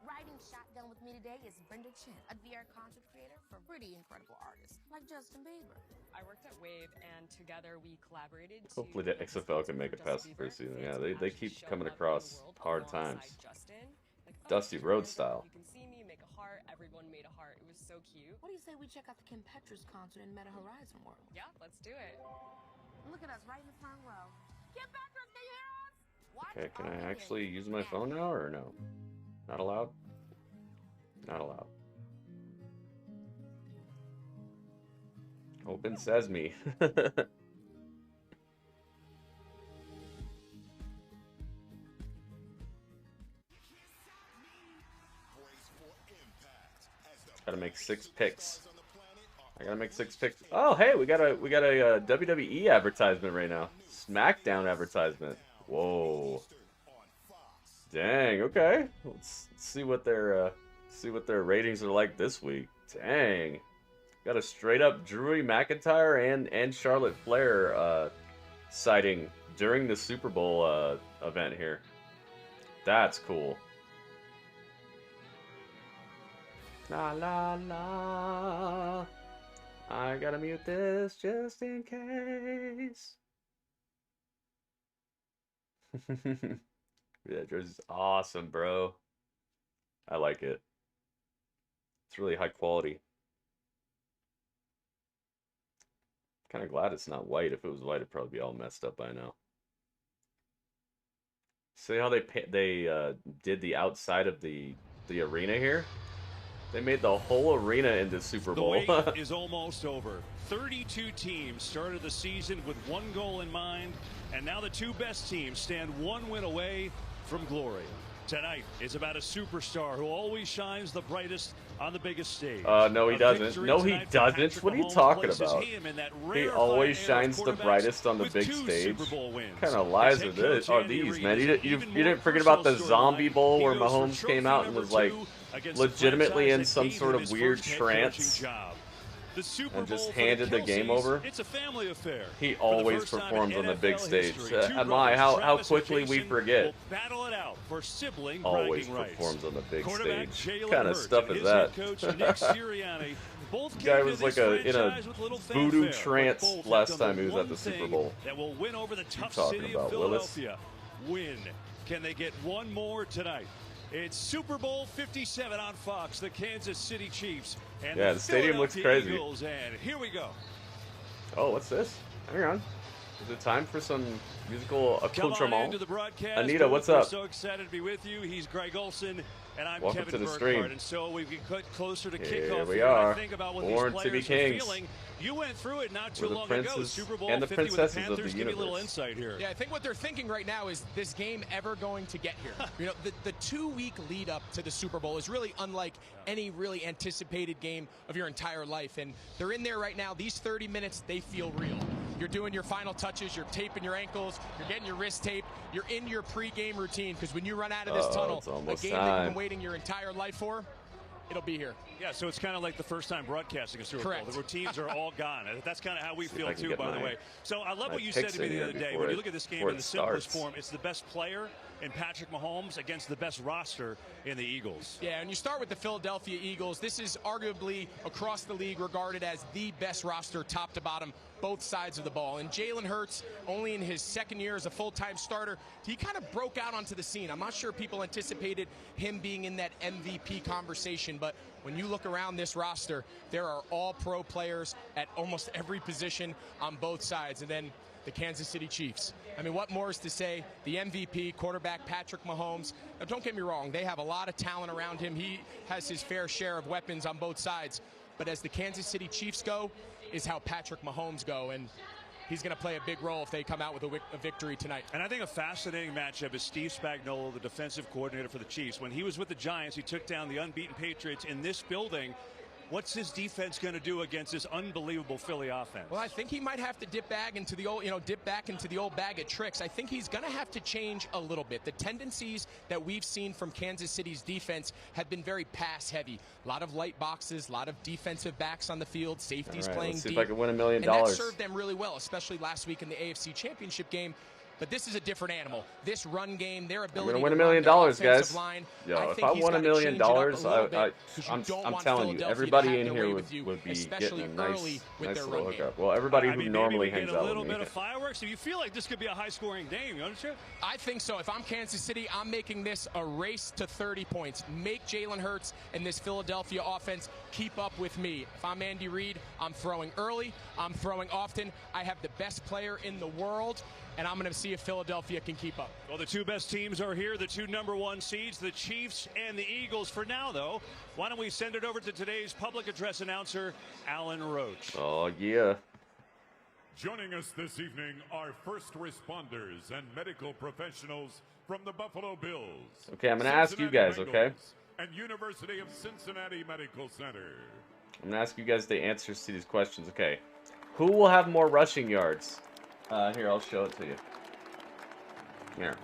Riding shotgun with me today is Brenda Chin, a VR content creator for pretty incredible artists like Justin Bieber. I worked at Wave, and together we collaborated. Hopefully the XFL can make it past the first season. Yeah, they keep coming across hard times. Dusty Road style. You can see me make a heart. Everyone made a heart. It was so cute. What do you say we check out the Kim Petras concert in Meta Horizon World? Yeah, let's do it. Look at us right in the front row. Kim Petras, can you hear us? Okay, can I actually use my phone now or no? Not allowed? Not allowed. Open Sesame. Gotta make 6 picks. I gotta make 6 picks. Oh, hey, we got a WWE advertisement right now. SmackDown advertisement. Whoa. Dang. Okay. Let's see what their ratings are like this week. Dang. Got a straight up Drew McIntyre and Charlotte Flair sighting during the Super Bowl event here. That's cool. La la la. I gotta mute this just in case. Yeah, jersey's awesome, bro. I like it. It's really high quality. Kind of glad it's not white. If it was white, it'd probably be all messed up by now. See how they did the outside of the arena here? They made the whole arena into Super Bowl. The wait is almost over. 32 teams started the season with 1 goal in mind, and now the 2 best teams stand 1 win away from glory. Tonight is about a superstar who always shines the brightest on the biggest stage. No, he doesn't. No, he doesn't. What are you talking about? He always shines the brightest on the big stage. What kind of lies are these, man? You didn't forget about the Zombie Bowl where Mahomes came out and was like legitimately in some sort of weird trance and just handed the game over. It's a family affair. He always performs on the big stage. How quickly we forget. Battle it out for sibling always performs on the big stage. What kind of stuff is that? Guy was like in a voodoo trance last time he was at the Super Bowl. That will win over the tough talking city about, of Philadelphia. Win. Can they get 1 more tonight? It's Super Bowl 57 on Fox, the Kansas City Chiefs. And yeah, the stadium looks crazy. Eagles, and here we go. Oh, what's this? Hang on. Is it time for some musical accoutrement? Anita, what's up? We're so excited to be with you. He's Greg Olson, and I'm Welcome Kevin to the Burkhardt. stream. And so we get closer to Here kickoff. we Here. are. I think about what Born these to be players are kings. feeling. You went through it not too We're the long ago. princes Super Bowl and the 50 with the princesses of the Panthers. Give me a little universe. insight here. Yeah, I think what they're thinking right now is this game ever going to get here? You know, the 2-week lead up to the Super Bowl is really unlike any really anticipated game of your entire life. And they're in there right now. These 30 minutes, they feel real. You're doing your final touches, you're taping your ankles, you're getting your wrist taped, you're in your pregame routine, because when you run out of this tunnel, a game that you've been waiting your entire life for, it'll be here. Yeah, so it's kind of like the first time broadcasting a Super Bowl. The routines are all gone. That's kind of how we feel too, by the way. So I love what you said to me the other day. When you look at this game in the simplest form, it's the best player in Patrick Mahomes against the best roster in the Eagles. Yeah, and you start with the Philadelphia Eagles. This is arguably across the league regarded as the best roster top to bottom, both sides of the ball. And Jalen Hurts, only in his second year as a full-time starter, he kind of broke out onto the scene. I'm not sure people anticipated him being in that MVP conversation, but when you look around this roster, there are all pro players at almost every position on both sides. And then the Kansas City Chiefs. I mean, what more is to say? The MVP, quarterback Patrick Mahomes. Now, don't get me wrong, they have a lot of talent around him. He has his fair share of weapons on both sides. But as the Kansas City Chiefs go, is how Patrick Mahomes go. And he's going to play a big role if they come out with a victory tonight. And I think a fascinating matchup is Steve Spagnuolo, the defensive coordinator for the Chiefs. When he was with the Giants, he took down the unbeaten Patriots in this building. What's his defense going to do against this unbelievable Philly offense? Well, I think he might have to dip back into the old bag of tricks. I think he's going to have to change a little bit. The tendencies that we've seen from Kansas City's defense have been very pass heavy. A lot of light boxes, a lot of defensive backs on the field, safeties playing let's see deep. if I can win $1 million. And that served them really well, especially last week in the AFC Championship game. But this is a different animal. This run game, their ability to win to $1 million, guys. Line, Yo, if think I he's won $1 gotta million, change it up I'm want telling you, Philadelphia everybody to have in their here way would with you, be getting especially a nice, early with nice their little run game. hookup. Well, everybody I mean, who normally maybe we hangs get a out little with me. bit of fireworks. Do you feel like this could be a high-scoring game, don't you? I think so. If I'm Kansas City, I'm making this a race to 30 points. Make Jalen Hurts and this Philadelphia offense keep up with me. If I'm Andy Reid, I'm throwing early. I'm throwing often. I have the best player in the world, and I'm going to see if Philadelphia can keep up. Well, the two best teams are here, the two #1 seeds, the Chiefs and the Eagles. For now, though, why don't we send it over to today's public address announcer, Alan Roach. Oh, yeah. Joining us this evening are first responders and medical professionals from the Buffalo Bills. Okay, I'm going to ask you guys, okay? And University of Cincinnati Medical Center. I'm going to ask you guys the answers to these questions, okay? Who will have more rushing yards? Here, I'll show it to you. Here.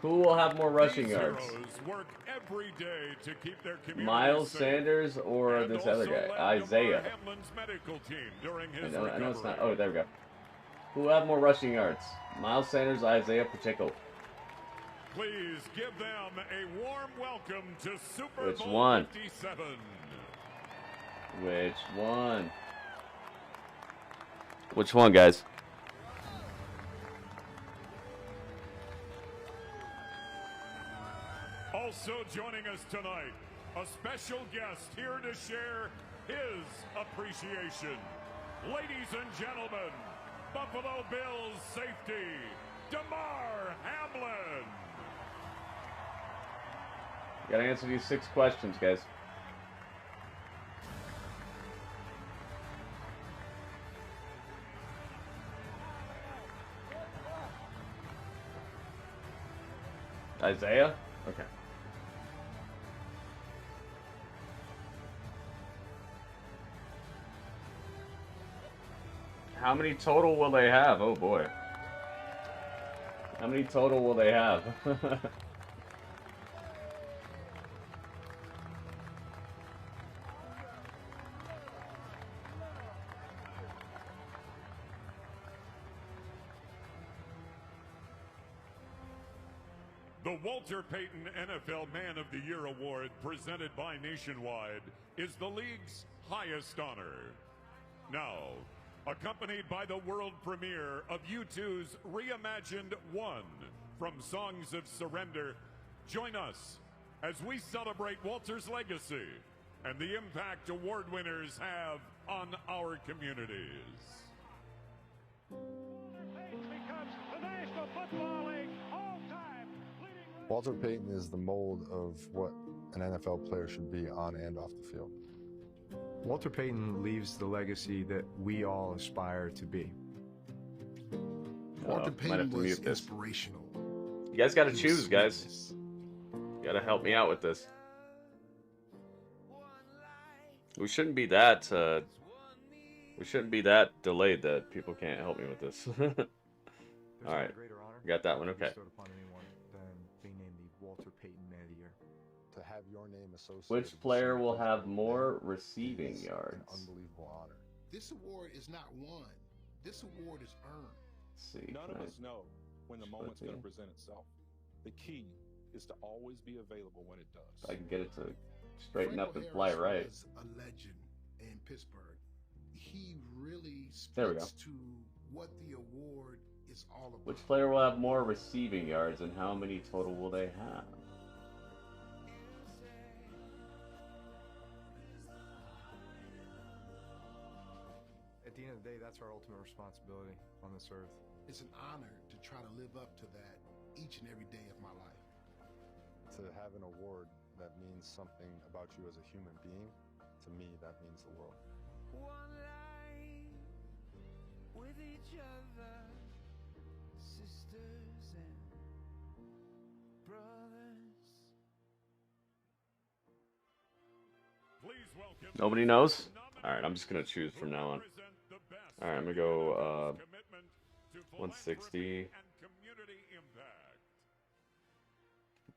Who will have more rushing yards? Work every day to keep their Miles Sanders or this other guy, Isaiah? I know it's not. Oh, there we go. Who will have more rushing yards? Miles Sanders, Isaiah Pacheco. Please give them a warm welcome to Super Which Bowl one? 57. Which one? Which one, guys? Also joining us tonight, a special guest here to share his appreciation. Ladies and gentlemen, Buffalo Bills safety, DeMar Hamlin. Gotta answer these 6 questions, guys. Isaiah? Okay. How many total will they have? Oh boy. How many total will they have? The Walter Payton NFL Man of the Year Award, presented by Nationwide, is the league's highest honor. Now, accompanied by the world premiere of U2's reimagined One from Songs of Surrender, join us as we celebrate Walter's legacy and the impact award winners have on our communities. Walter Payton is the mold of what an NFL player should be on and off the field. Walter Payton leaves the legacy that we all aspire to be. Walter might have Payton to was mute this. inspirational. You guys got to He was choose, guys. sweetness. You got to help me out with this. We shouldn't be that. We shouldn't be that delayed that people can't help me with this. All right, got that one. Okay. Bestowed upon anyone than being named the Walter Payton Man of the Year. To have your name associated Which with player some will of have these more men receiving is yards? An unbelievable honor. This award is not won. This award is earned. Let's see. None of us know when the moment's going to see. present itself. The key is to always be available when it does. If I can get it to straighten up and Franco fly Harris right. was a legend in Pittsburgh. He really There we go. speaks to what the award is all about. Which player will have more receiving yards, and how many total will they have? At the end of the day, that's our ultimate responsibility on this earth. It's an honor to try to live up to that each and every day of my life. To have an award that means something about you as a human being, to me, that means the world. One life with each other, sisters and brothers. Please welcome. Nobody knows? Alright, I'm just going to choose from now on. Alright, I'm going to go 160.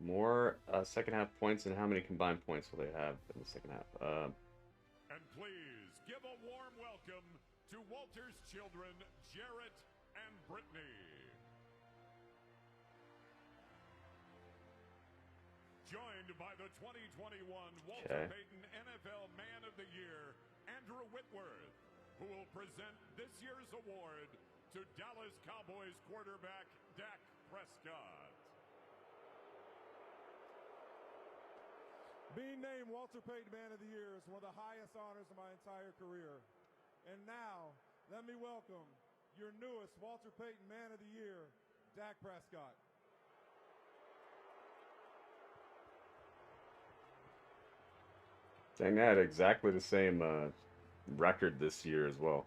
More second half points, and how many combined points will they have in the second half? And please give a warm welcome to Walter's children, Jarrett and Brittany. Joined by the 2021 Walter Payton NFL Man of the Year, Andrew Whitworth, who will present this year's award to Dallas Cowboys quarterback Dak Prescott. Being named Walter Payton Man of the Year is one of the highest honors of my entire career. And now, let me welcome your newest Walter Payton Man of the Year, Dak Prescott. Dang, I had exactly the same record this year as well.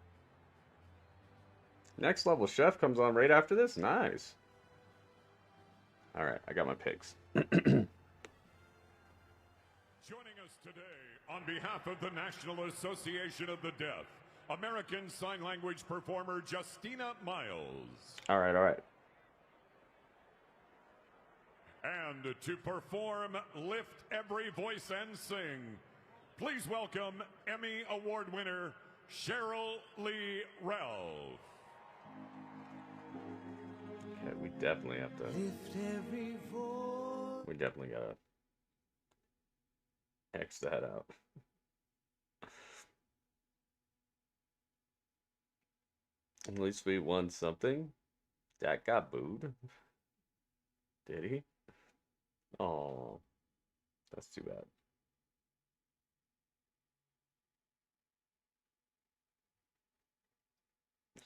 Next Level Chef comes on right after this. Nice. Alright, I got my picks. Joining us today on behalf of the National Association of the Deaf, American Sign Language performer Justina Miles. Alright, alright. And to perform Lift Every Voice and Sing, please welcome Emmy Award winner Cheryl Lee Ralph. Okay, we definitely have to. Lift every voice. We definitely gotta X that out. At least we won something. Dak got booed. Did he? Oh, that's too bad.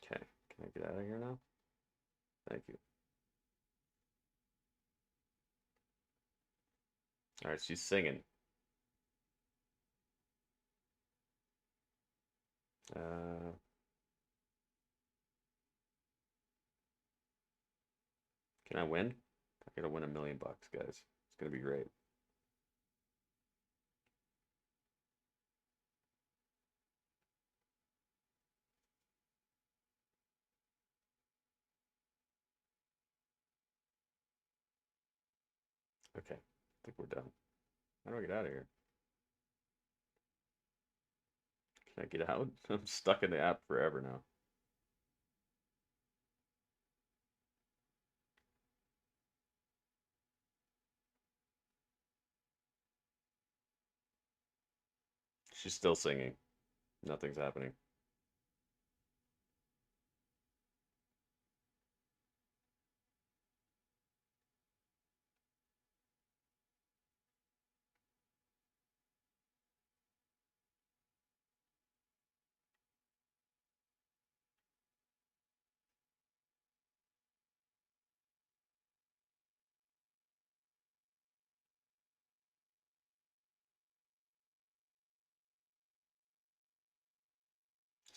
Okay, can I get out of here now? Thank you. All right, she's singing. Can I win? I gotta win $1 million, guys. It's gonna be great. Okay, I think we're done. How do I get out of here? Can I get out? I'm stuck in the app forever now. She's still singing. Nothing's happening.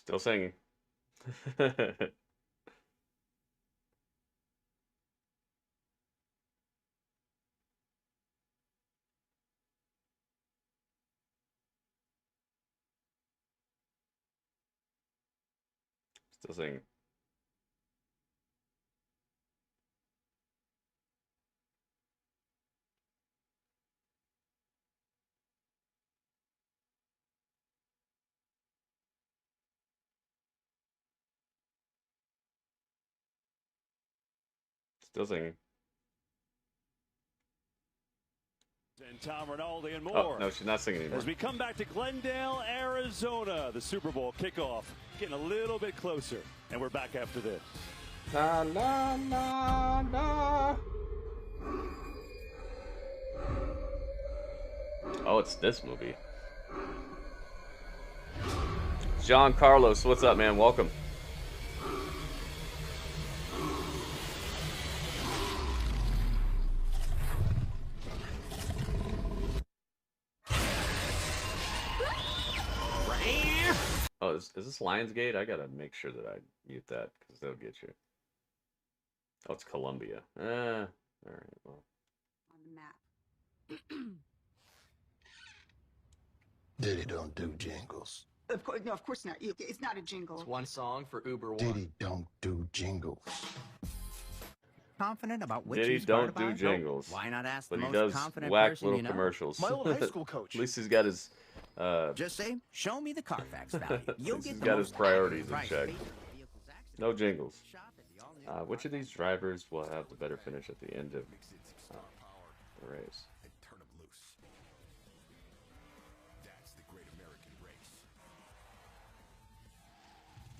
Still singing. Still singing. Still singing. And Tom Rinaldi and more. Oh, no, she's not singing anymore. As we come back to Glendale, Arizona, the Super Bowl kickoff getting a little bit closer. And we're back after this. La, la, la, la. Oh, it's this movie. John Carlos, what's up, man? Welcome. Oh, is this Lionsgate? I gotta make sure that I mute that because they'll get you. Oh, it's Columbia. All right. Well. On the map. Diddy don't do jingles. Of course, no, of course not. It's not a jingle. It's one song for Uber One. Diddy don't do jingles. Confident about which Diddy he's don't part do about? jingles. Why not ask but the he most does confident whack person little you know? commercials. My old high school coach. At least he's got his. Just say, show me the Carfax value. You'll get He's the got his most priorities in price. check. No jingles. Which of these drivers will have the better finish at the end of the race? Turn them loose. That's the Great American Race.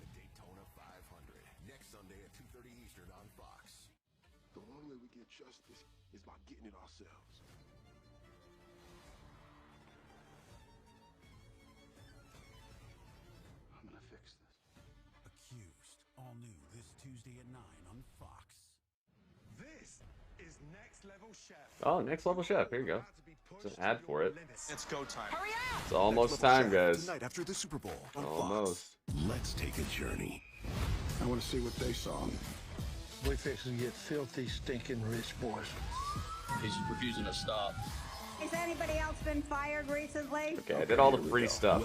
The Daytona 500. Next Sunday at 2:30 Eastern on Fox. The only way we get justice is by getting it ourselves. I'm gonna fix this. Accused. All new this Tuesday at 9 on Fox. This is Next Level Chef. Oh, Next Level Chef. Here you go. It's an ad for it. It's go time. Hurry up! It's almost time, guys. Tonight after the Super Bowl on Almost. Fox. Let's take a journey. I want to see what they saw. We fixing to get filthy, stinking rich boys. He's refusing to stop. Has anybody else been fired recently? Okay, I did all the free stuff.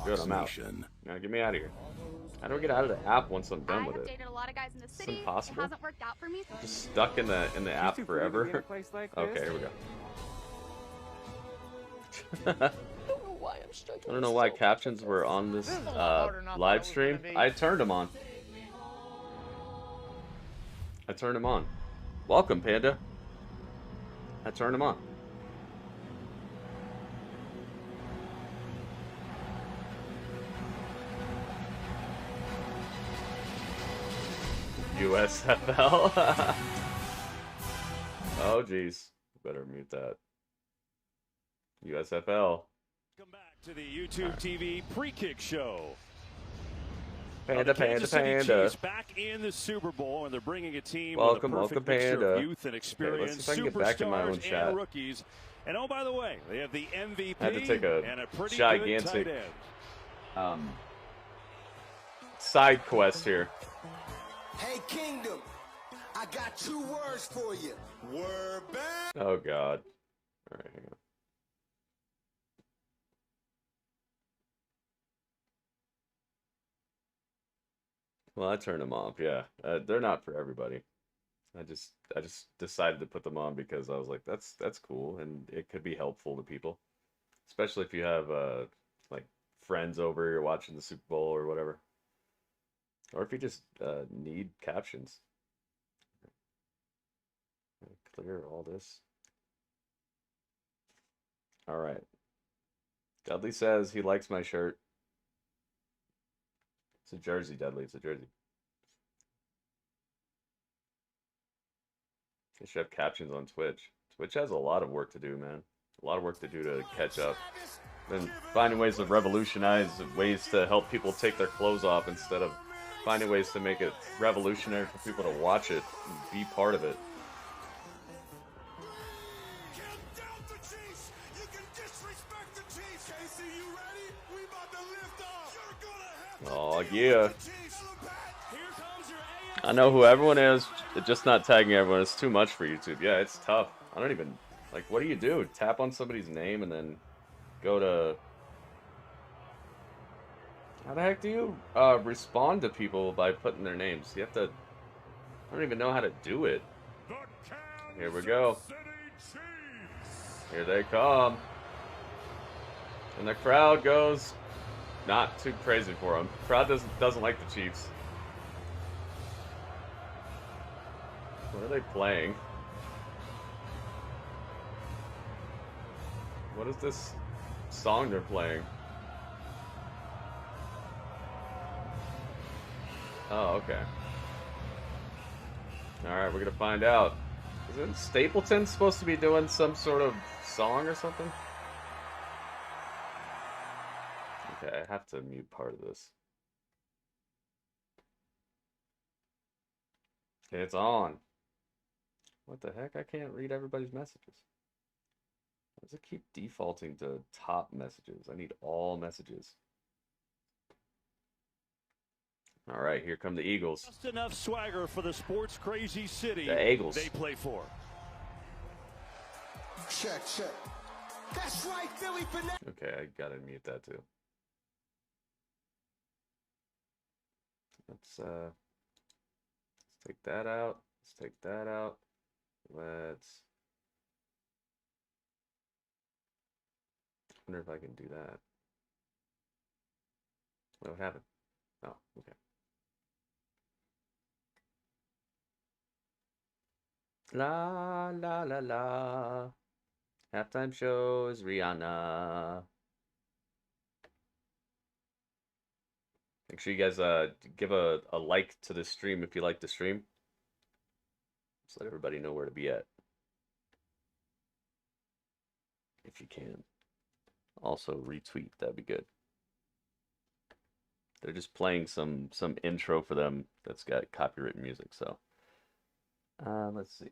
Good, I'm out. Now get me out of here. How do I get out of the app once I'm done with it? I've dated a lot of guys in the city. It's impossible. It hasn't worked out for me. Just stuck in the app forever. Okay, here we go. I don't know why captions were on this live stream. I turned them on. I turned them on. Welcome, Panda. I turned them on. USFL. Oh, jeez. Better mute that. USFL. Come back to the YouTube TV pre-kick show. Panda, Panda, Panda. Chiefs back in the Super Bowl, and they're bringing a team Welcome, with a perfect welcome, mixture Panda. of youth and experience, let's see if I can get back in my own superstars chat. and rookies. And oh, by the way, they have the MVP I had to take a and a pretty gigantic good tight end. side quest here. Hey, Kingdom, I got 2 words for you. Word back. Oh God. All right, hang on. Well, I turned them off. Yeah, they're not for everybody. I just decided to put them on because I was like, that's cool, and it could be helpful to people, especially if you have like friends over, you're watching the Super Bowl or whatever, or if you just need captions. Clear all this. All right. Dudley says he likes my shirt. It's a jersey, Dudley. It's a jersey. They should have captions on Twitch. Twitch has a lot of work to do, man. A lot of work to do to catch up. And finding ways to revolutionize, ways to help people take their clothes off instead of finding ways to make it revolutionary for people to watch it and be part of it. Oh, Oh, yeah. I know who everyone is, just not tagging everyone. It's too much for YouTube. Yeah, it's tough. I don't even... Like, what do you do? Tap on somebody's name and then go to... How the heck do you respond to people by putting their names? You have to... I don't even know how to do it. Here we go. Here they come. And the crowd goes not too crazy for them. Crowd doesn't like the Chiefs. What are they playing? What is this song they're playing? Oh, okay. Alright, we're gonna find out. Isn't Stapleton supposed to be doing some sort of song or something? Okay, I have to mute part of this. It's on. What the heck? I can't read everybody's messages. Why does it keep defaulting to top messages? I need all messages. All right, here come the Eagles. Just enough swagger for the sports crazy city the Eagles. They play for. Check. That's right, Philly finesse. Okay, I gotta mute that too. Let's take that out. Let's take that out. Let's... I wonder if I can do that. What happened? Oh, okay. La la la la. Halftime show is Rihanna. Make sure you guys give a like to the stream if you like the stream. Just let everybody know where to be at. If you can. Also retweet, that'd be good. They're just playing some intro for them that's got copyrighted music, so let's see.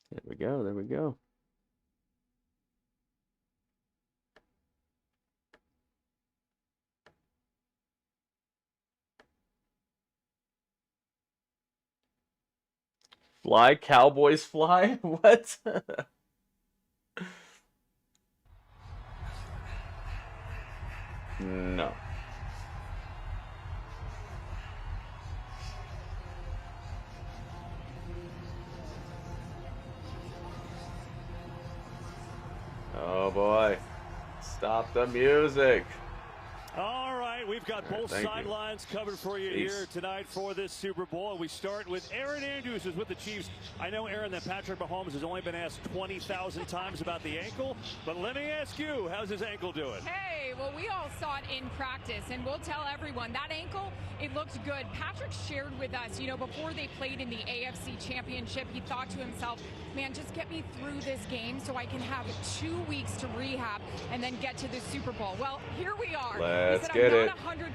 There we go, there we go. Fly, Cowboys fly? What? No. Oh boy. Stop the music. All right, we've got both Thank sidelines covered for you here tonight for this Super Bowl. We start with Aaron Andrews, who's with the Chiefs. I know, Aaron, that Patrick Mahomes has only been asked 20,000 times about the ankle, but let me ask you, how's his ankle doing? Hey, well, we all saw it in practice, and we'll tell everyone that ankle, it looked good. Patrick shared with us, you know, before they played in the AFC Championship, he thought to himself, man, just get me through this game so I can have 2 weeks to rehab and then get to the Super Bowl. Well, here we are. Let's he said, get I'm it. not 100%,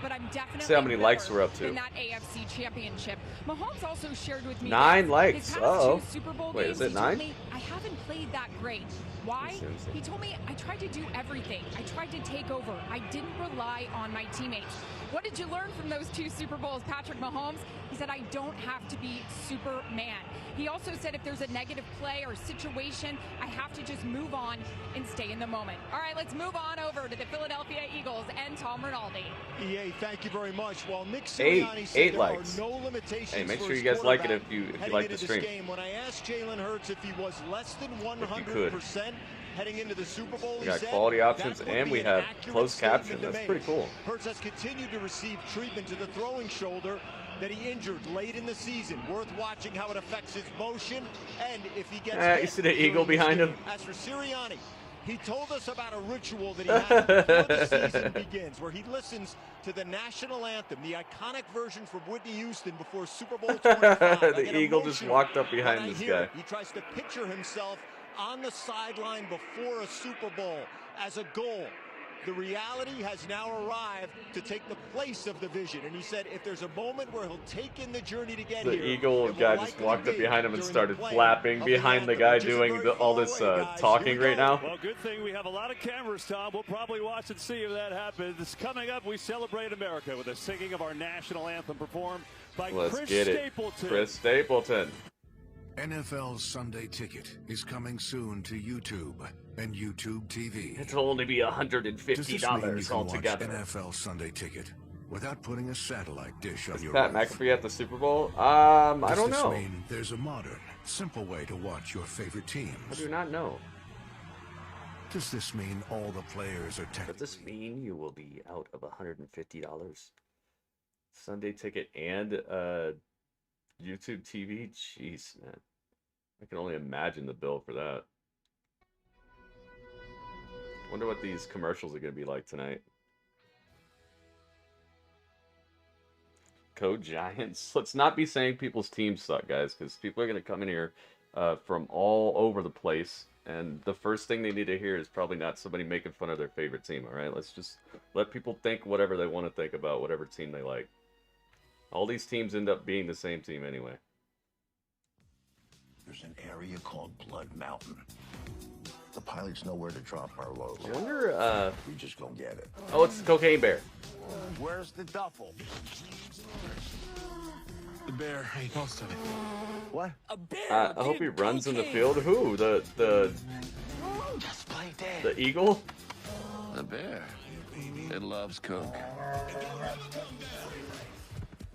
but I'm definitely See how many likes we're up to. in that AFC Championship. Mahomes also shared with me 9 likes. his past Uh-oh. 2 Super Bowl Wait, games, is it he told 9? me, I haven't played that great. Why? Seriously? He told me I tried to do everything. I tried to take over. I didn't rely on my teammates. What did you learn from those 2 Super Bowls, Patrick Mahomes? He said, I don't have to be Superman. He also said if there's a negative play or situation, I have to just move on and stay in the moment. All right, let's move on over to the Philadelphia Eagles and Tom Rinaldi. EA, thank you very much. While Nick 8 Sirianni said there likes. are no limitations Hey, make for sure his you guys like it quarterback if you heading like the into stream. this game, when I asked Jalen Hurts if he was less than could. 100% heading into the Super Bowl, We he got said, quality options that would and be we an have accurate closed caption. statement to That's make. pretty cool. Hurts has continued to receive treatment to the throwing shoulder that he injured late in the season. Worth watching how it affects his motion and if he gets hit You see the during eagle this behind game. him? As for Sirianni, He told us about a ritual that he has before the season begins, where he listens to the national anthem, the iconic version from Whitney Houston before Super Bowl 25. The Eagle just walked up behind this guy. He tries to picture himself on the sideline before a Super Bowl as a goal. The reality has now arrived to take the place of the vision. And he said if there's a moment where he'll take in the journey to get here, the Eagle guy just walked up behind him and started flapping behind the guy doing all this talking right now. Well, good thing we have a lot of cameras, Tom. We'll probably watch and see if that happens. Coming up, we celebrate America with the singing of our national anthem performed by Chris Stapleton. Chris Stapleton. NFL Sunday Ticket is coming soon to YouTube and YouTube TV. It'll only be $150 altogether. NFL Sunday Ticket without putting a satellite dish on your Pat roof. McAfee at the Super Bowl? I don't know. Does this mean there's a modern, simple way to watch your favorite teams? I do not know. Does this mean all the players are technically... Does this mean you will be out of $150? Sunday Ticket and YouTube TV? Jeez, man. I can only imagine the bill for that. Wonder what these commercials are going to be like tonight. Code Giants. Let's not be saying people's teams suck, guys, because people are going to come in here from all over the place, and the first thing they need to hear is probably not somebody making fun of their favorite team, all right? Let's just let people think whatever they want to think about whatever team they like. All these teams end up being the same team anyway. There's an area called Blood Mountain. The pilots know where to drop our load. I wonder, we just go get it. Oh, it's the Cocaine Bear. Where's the duffel? The bear ate most of it. What? A bear. I hope he runs in the field. Who? Just play dead. The eagle? The bear. It loves coke.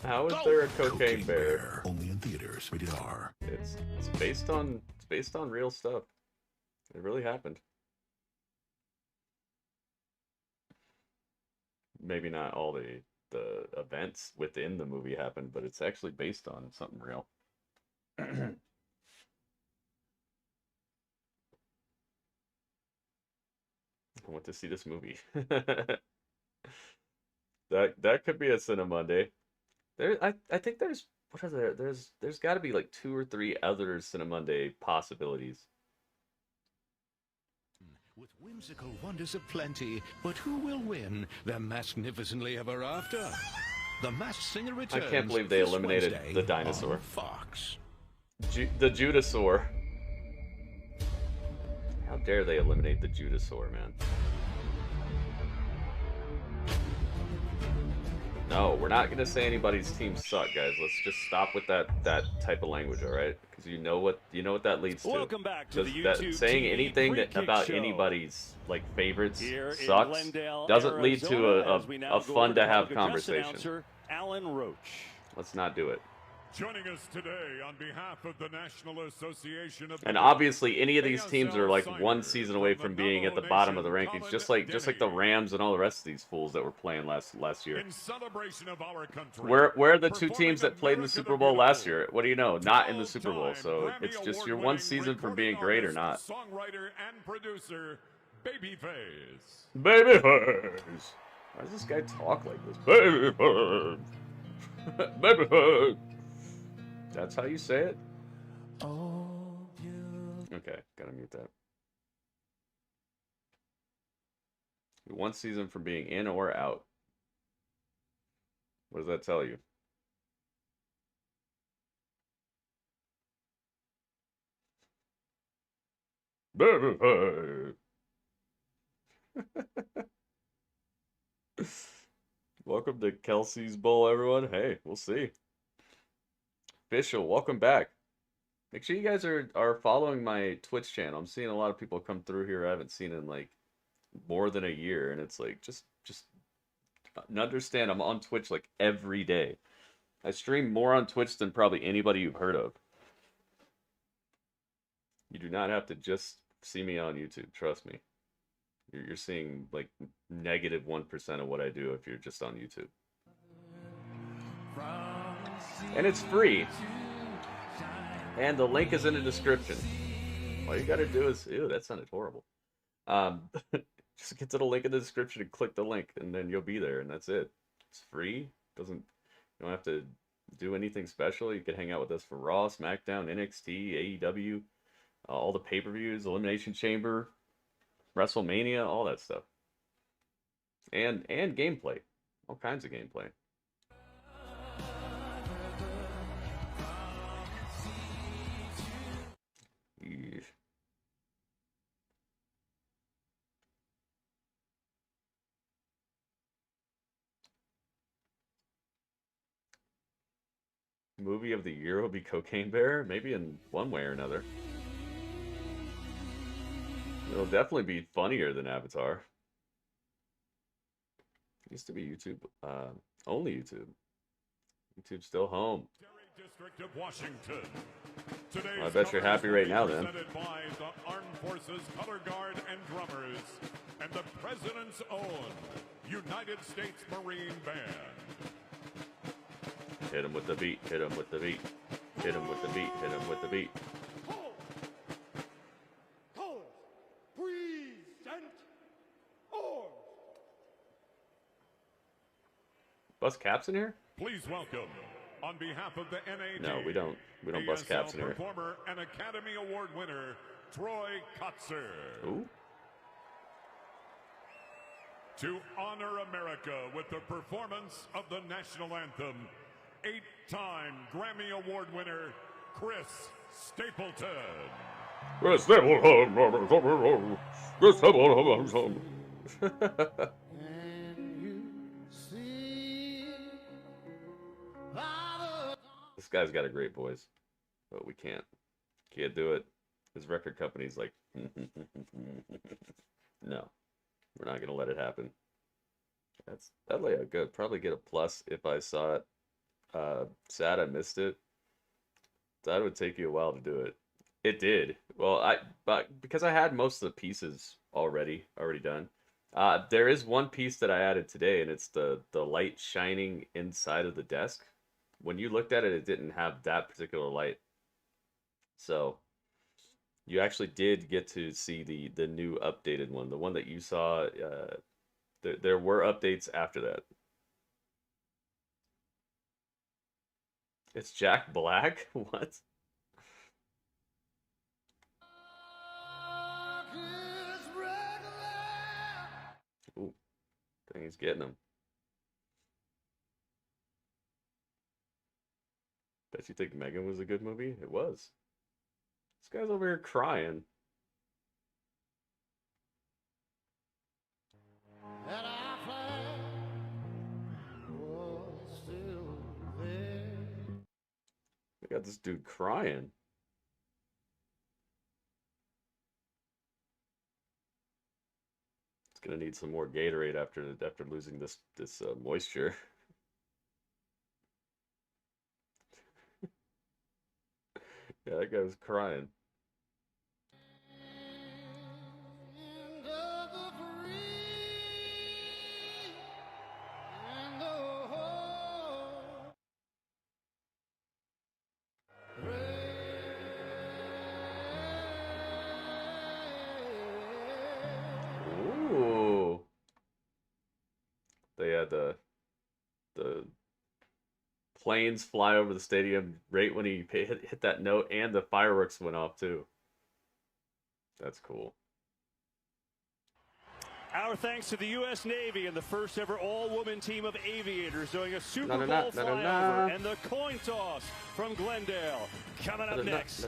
How is there a cocaine bear? Only in theaters. Rated R. It's based on real stuff. It really happened. Maybe not all the events within the movie happened, but it's actually based on something real. I want to see this movie. That could be a Cinemonday. I think there's what are there? There's got to be like 2 or 3 other Cinemonday possibilities. With whimsical wonders aplenty, but who will win the magnificently ever after? The Masked Singer returns. I can't believe they eliminated Wednesday the dinosaur. on Fox. The Judasaur. How dare they eliminate the Judasaur, man? No, we're not gonna say anybody's team suck, guys. Let's just stop with that type of language, all right? Because you know what that leads to. Welcome back to the that YouTube saying TV anything Free Kick about Show. anybody's like favorites Here in sucks Glendale, doesn't lead to Arizona, as we now a go fun over to the have public address conversation. announcer, Alan Roach. Let's not do it. Joining us today on behalf of the National Association of... And obviously, any of these teams are like one season away from being at the bottom of the rankings, just like the Rams and all the rest of these fools that were playing last year. In celebration of our country, Where are the 2 teams that played in the Super Bowl last year? What do you know? Not in the Super Bowl, so it's just your one season from being great or not. Songwriter and producer, Babyface. Babyface. Why does this guy talk like this? Babyface. Babyface. That's how you say it? Okay, gotta mute that. One season from being in or out. What does that tell you? Welcome to Kelsey's Bowl, everyone. Hey, we'll see. Official, welcome back. Make sure you guys are following my Twitch channel. I'm seeing a lot of people come through here I haven't seen in like more than a year, and it's like just understand I'm on Twitch like every day. I stream more on Twitch than probably anybody you've heard of. You do not have to just see me on YouTube, trust me. You're seeing like negative 1% of what I do if you're just on YouTube. And it's free. And the link is in the description. All you gotta do is... Ew, that sounded horrible. Just get to the link in the description and click the link, and then you'll be there, and that's it. It's free. You don't have to do anything special. You can hang out with us for Raw, SmackDown, NXT, AEW, all the pay-per-views, Elimination Chamber, WrestleMania, all that stuff. And gameplay. All kinds of gameplay. Yeesh. Movie of the year will be Cocaine Bear, maybe in one way or another. It'll definitely be funnier than Avatar. It used to be YouTube, only YouTube. YouTube's still home. District of Washington. Well, I bet you're happy right now, then. Presented by the Armed Forces Color Guard and Drummers and the President's own United States Marine Band. Hit him with the beat, hit him with the beat, hit him with the beat, hit him with the beat. Bust caps in here? Please welcome, on behalf of the NAD. No, we don't bust caps in here. Performer and Academy Award winner, Troy Kotzer. Ooh. To honor America with the performance of the national anthem, 8-time Grammy Award winner, Chris Stapleton. Chris Stapleton. Chris Stapleton. This guy's got a great voice, but we can't do it. His record company's like, no, we're not gonna let it happen. That'd like a good, probably get a plus if I saw it. Sad I missed it. That would take you a while to do it. It did. Well, but because I had most of the pieces already done. There is one piece that I added today, and it's the light shining inside of the desk. When you looked at it, it didn't have that particular light. So you actually did get to see the new updated one. The one that you saw, there were updates after that. It's Jack Black? What? Ooh, dang, he's getting him. Bet you think Megan was a good movie? It was. This guy's over here crying. We got this dude crying. It's gonna need some more Gatorade after losing this moisture. Yeah, that guy was crying. Ooh. They had the planes fly over the stadium right when he hit that note, and the fireworks went off too. That's cool. Our thanks to the U.S. Navy and the first ever all-woman team of aviators doing a Super Bowl flyover and the coin toss from Glendale. Coming up next.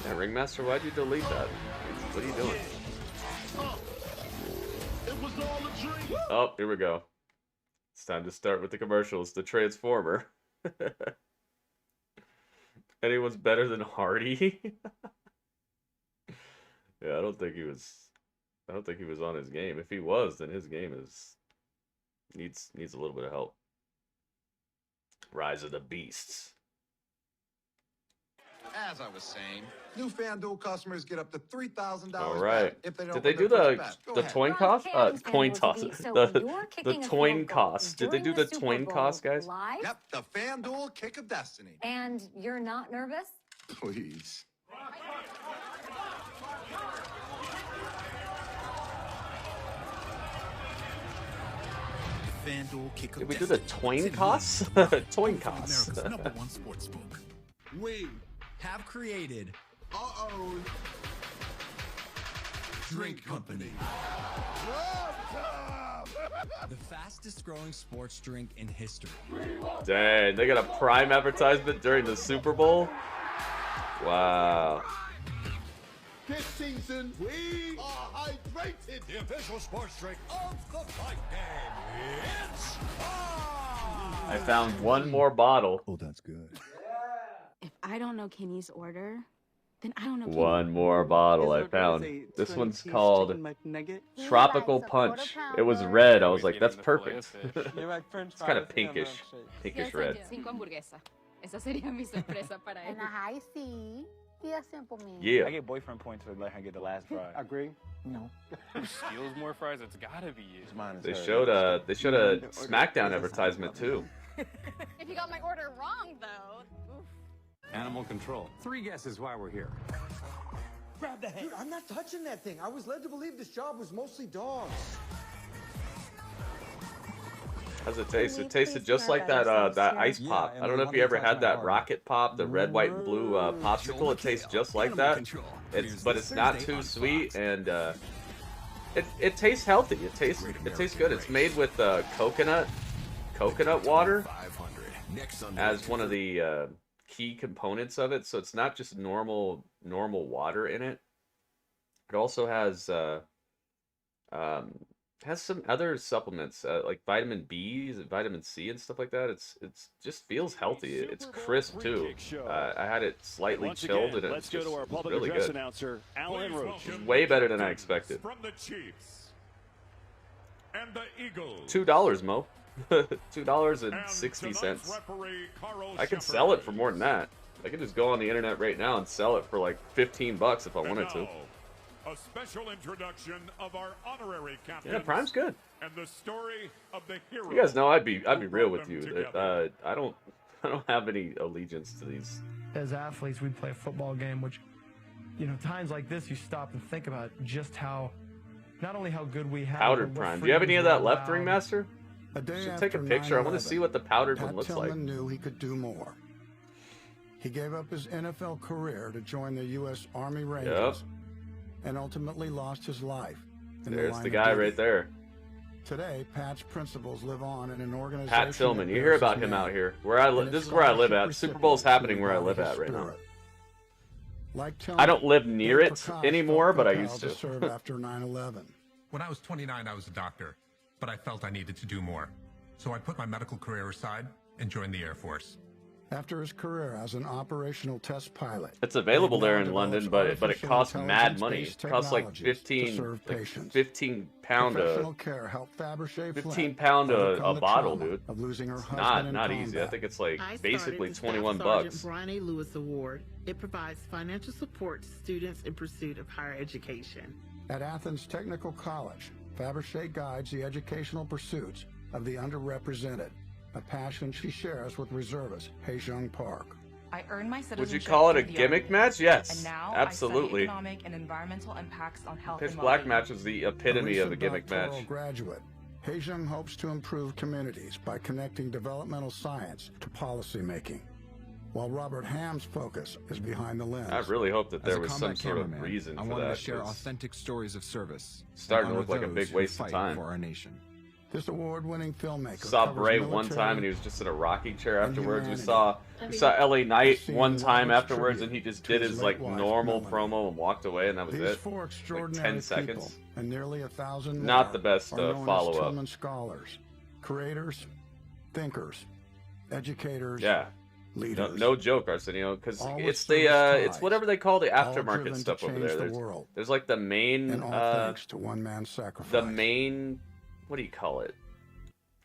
Yeah, Ringmaster, why'd you delete that? What are you doing? It was all a dream. Oh, here we go. It's time to start with the commercials. The Transformer. Anyone's better than Hardy? Yeah, I don't think he was on his game. If he was, then his game needs a little bit of help. Rise of the Beasts. As I was saying, new FanDuel customers get up to $3,000 All right. back if they don't Did they do the coin toss? Coin toss. The coin cost. Did they do the coin cost, guys? Yep, the FanDuel Kick of Destiny. And you're not nervous? Please. Did we do the Toin costs? Toin costs. America's #1 sportsbook. We have created our own drink company. The fastest growing sports drink in history. Dang, they got a Prime advertisement during the Super Bowl? Wow. This season, we are hydrated. The official sports drink of the fight game. It's I found one more bottle. Oh, that's good. If I don't know Kenny's order, then I don't know. One more bottle I found. This one's called Tropical Punch. It was red. I was like, that's perfect. It's kind of pinkish. Pinkish red. Esa sería mi sorpresa para él. Yeah. I get boyfriend points to let her get the last fry. Agree? No. Who steals more fries? It's gotta be you. They showed a SmackDown advertisement too. If you got my order wrong, though. Oof. Animal control. 3 guesses why we're here. Grab the head. Dude, I'm not touching that thing. I was led to believe this job was mostly dogs. How's it taste? It tasted just like that ice pop. I don't know if you ever had that rocket pop, the red, white, and blue popsicle. It tastes just like that. But it's not too sweet, and it tastes healthy. It tastes good. It's made with coconut water as one of the key components of it. So it's not just normal water in it. It also has some other supplements like vitamin B, vitamin C, and stuff like that. It's just feels healthy. It's crisp too. I had it slightly chilled, and it's just really good. Announcer, Alan Roach. Way better than I expected. From the Chiefs and the Eagles. $2, Mo. $2.60. I could sell it for more than that. I could just go on the internet right now and sell it for like $15 if I wanted to. A special introduction of our honorary captain. Yeah, Prime's good. And the story of the hero. You guys know I'd be real with you. I don't have any allegiance to these. As athletes, we play a football game, which, times like this, you stop and think about just how, not only how good we have. Powdered Prime. Do you have any of that left, Ringmaster? Should take a picture. I want to see what the powdered one looks like. Pat Tillman knew he could do more. He gave up his NFL career to join the U.S. Army Rangers. Yep. And ultimately lost his life. There's the guy right there. Today, Pat's principles live on in an organization. Pat Tillman, you hear about him out here. Where I live, this is where I live at. Super Bowl's happening where I live at right now. I don't live near it anymore, but I used to. Serve after 9/11. When I was 29, I was a doctor, but I felt I needed to do more. So I put my medical career aside and joined the Air Force. After his career as an operational test pilot, it's available there in London, but it costs mad money. It costs like 15 pound a bottle, dude. It's not easy. I think it's like basically $21. Brian A. Lewis Award. It provides financial support to students in pursuit of higher education. At Athens Technical College, Fabergé guides the educational pursuits of the underrepresented. A passion she shares with reservist Haejung Park. I earned my citizenship. Would you call it a gimmick match? Yes, and now absolutely. I study economic and environmental impacts on health Pitch and Black match is the epitome of a gimmick match. Graduate, Haejung hopes to improve communities by connecting developmental science to policy making. While Robert Ham's focus is behind the lens. I really hope that there was some sort of reason for that. I wanted to share authentic stories of service. Starting to look like a big waste of time. For our nation. This award-winning filmmaker saw Bray one time and he was just in a rocking chair afterwards. We saw LA Knight one time afterwards and he just did his like normal promo and walked away, and that was it. Like 10 seconds. And nearly 1,000 not the best follow-up. Scholars, creators, thinkers, educators. Yeah. No joke, Arsenio, because it's it's whatever they call the aftermarket stuff over there. There's like the main thanks to one man's sacrifice. The main, what do you call it?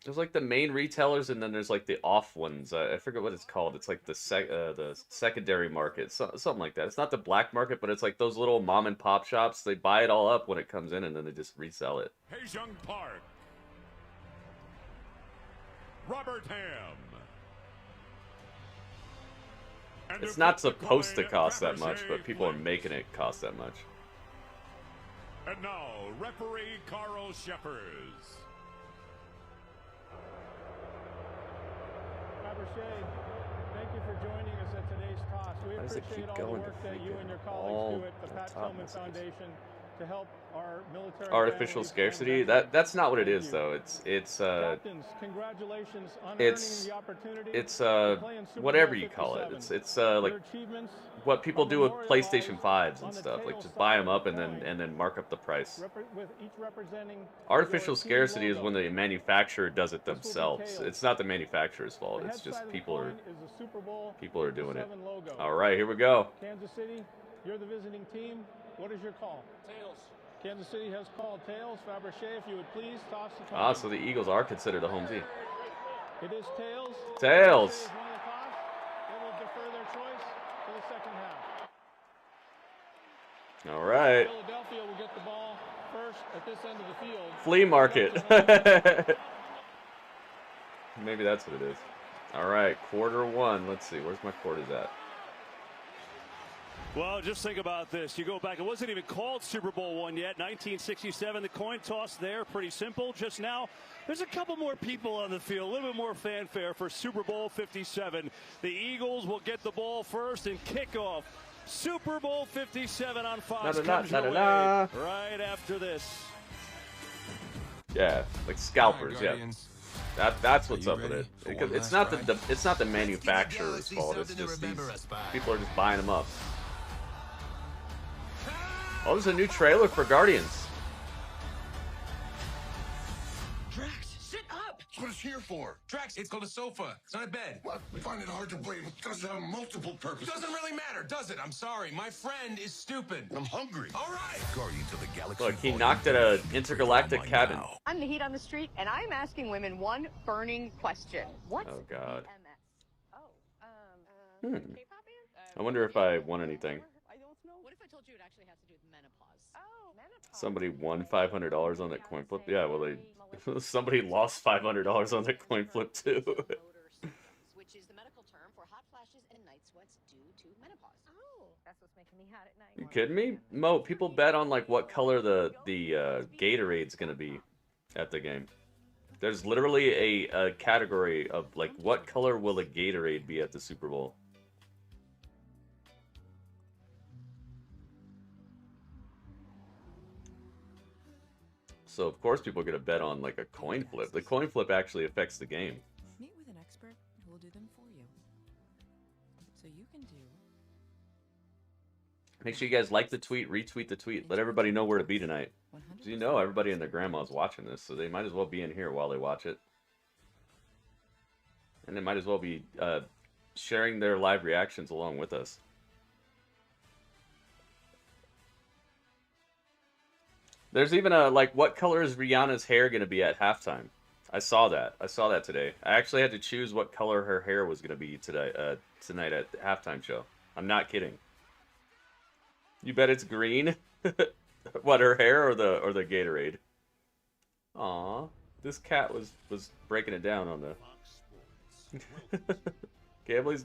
There's like the main retailers, and then there's like the off ones. I forget what it's called. It's like the secondary market, something like that. It's not the black market, but it's like those little mom and pop shops. They buy it all up when it comes in, and then they just resell it. Haejung Park, Robert Ham. It's not supposed to cost that much, but people are making it cost that much. And now, referee Carl Sheffers. Fabergé, thank you for joining us at today's toss. We appreciate all the work that you and your colleagues do at the Pat Tillman Foundation to help our military artificial scarcity. That's not what it is though. Captains, congratulations on it's earning the opportunity it's to play in Super whatever Bowl you call it. 57. It's like Your achievements what people do with PlayStation 5s on and the stuff. Like tail just buy side them of up the and then mark up the price. with each representing Artificial your team scarcity is logo. when the manufacturer does it This will be themselves. tails. It's not the manufacturer's fault. The It's head just side of the people are coin is the Super Bowl doing it. 57 logo. All right, here we go. Kansas City, you're the visiting team. What is your call? Tails. Kansas City has called tails. Fabergé, if you would please toss the coin. Ah, so the Eagles are considered the home team. It is tails. Tails. Kansas City has won the toss. They will defer their choice to the second half. All right. Philadelphia will get the ball first at this end of the field. Flea market. Maybe that's what it is. All right, quarter one. Let's see. Where's my quarters at? Well, just think about this. You go back, it wasn't even called Super Bowl I yet. 1967, the coin toss there, pretty simple. Just now, there's a couple more people on the field, a little bit more fanfare for Super Bowl 57. The Eagles will get the ball first and kick off. Super Bowl 57 on Fox comes your way right after this. Yeah, like scalpers. Yeah, that's what's up with it. Because it's not the manufacturer's fault. It's just these people are just buying them up. Oh, there's a new trailer for Guardians. Drax, sit up! That's what it's here for. Drax, it's called a sofa. It's not a bed. What? We find it hard to believe it doesn't have multiple purposes. It doesn't really matter, does it? I'm sorry. My friend is stupid. I'm hungry. All right. Guardians of the Galaxy. Look, he knocked at an intergalactic cabin. I'm the heat on the street, and I'm asking women one burning question. What's Oh God. PMS? I wonder if I won anything. What if I told you it actually has to do with menopause? Oh, menopause. Somebody won $500 on that coin flip. Yeah, well, somebody lost $500 on that coin flip too. Which is the medical term for hot flashes and night sweats due to menopause. Oh, that's what's making me hot at night. You kidding me? Mo, people bet on like what color the Gatorade's gonna be at the game. There's literally a category of like what color will a Gatorade be at the Super Bowl. So of course people are gonna bet on like a coin flip. The coin flip actually affects the game. Meet with an expert who will do them for you. So you can do. Make sure you guys like the tweet, retweet the tweet, let everybody know where to be tonight. So you know everybody and their grandma's watching this, so they might as well be in here while they watch it. And they might as well be sharing their live reactions along with us. There's even a, like, what color is Rihanna's hair going to be at halftime? I saw that. I saw that today. I actually had to choose what color her hair was going to be today, tonight at the halftime show. I'm not kidding. You bet it's green? What, her hair or the Gatorade? Aw, this cat was breaking it down on the... Gambling's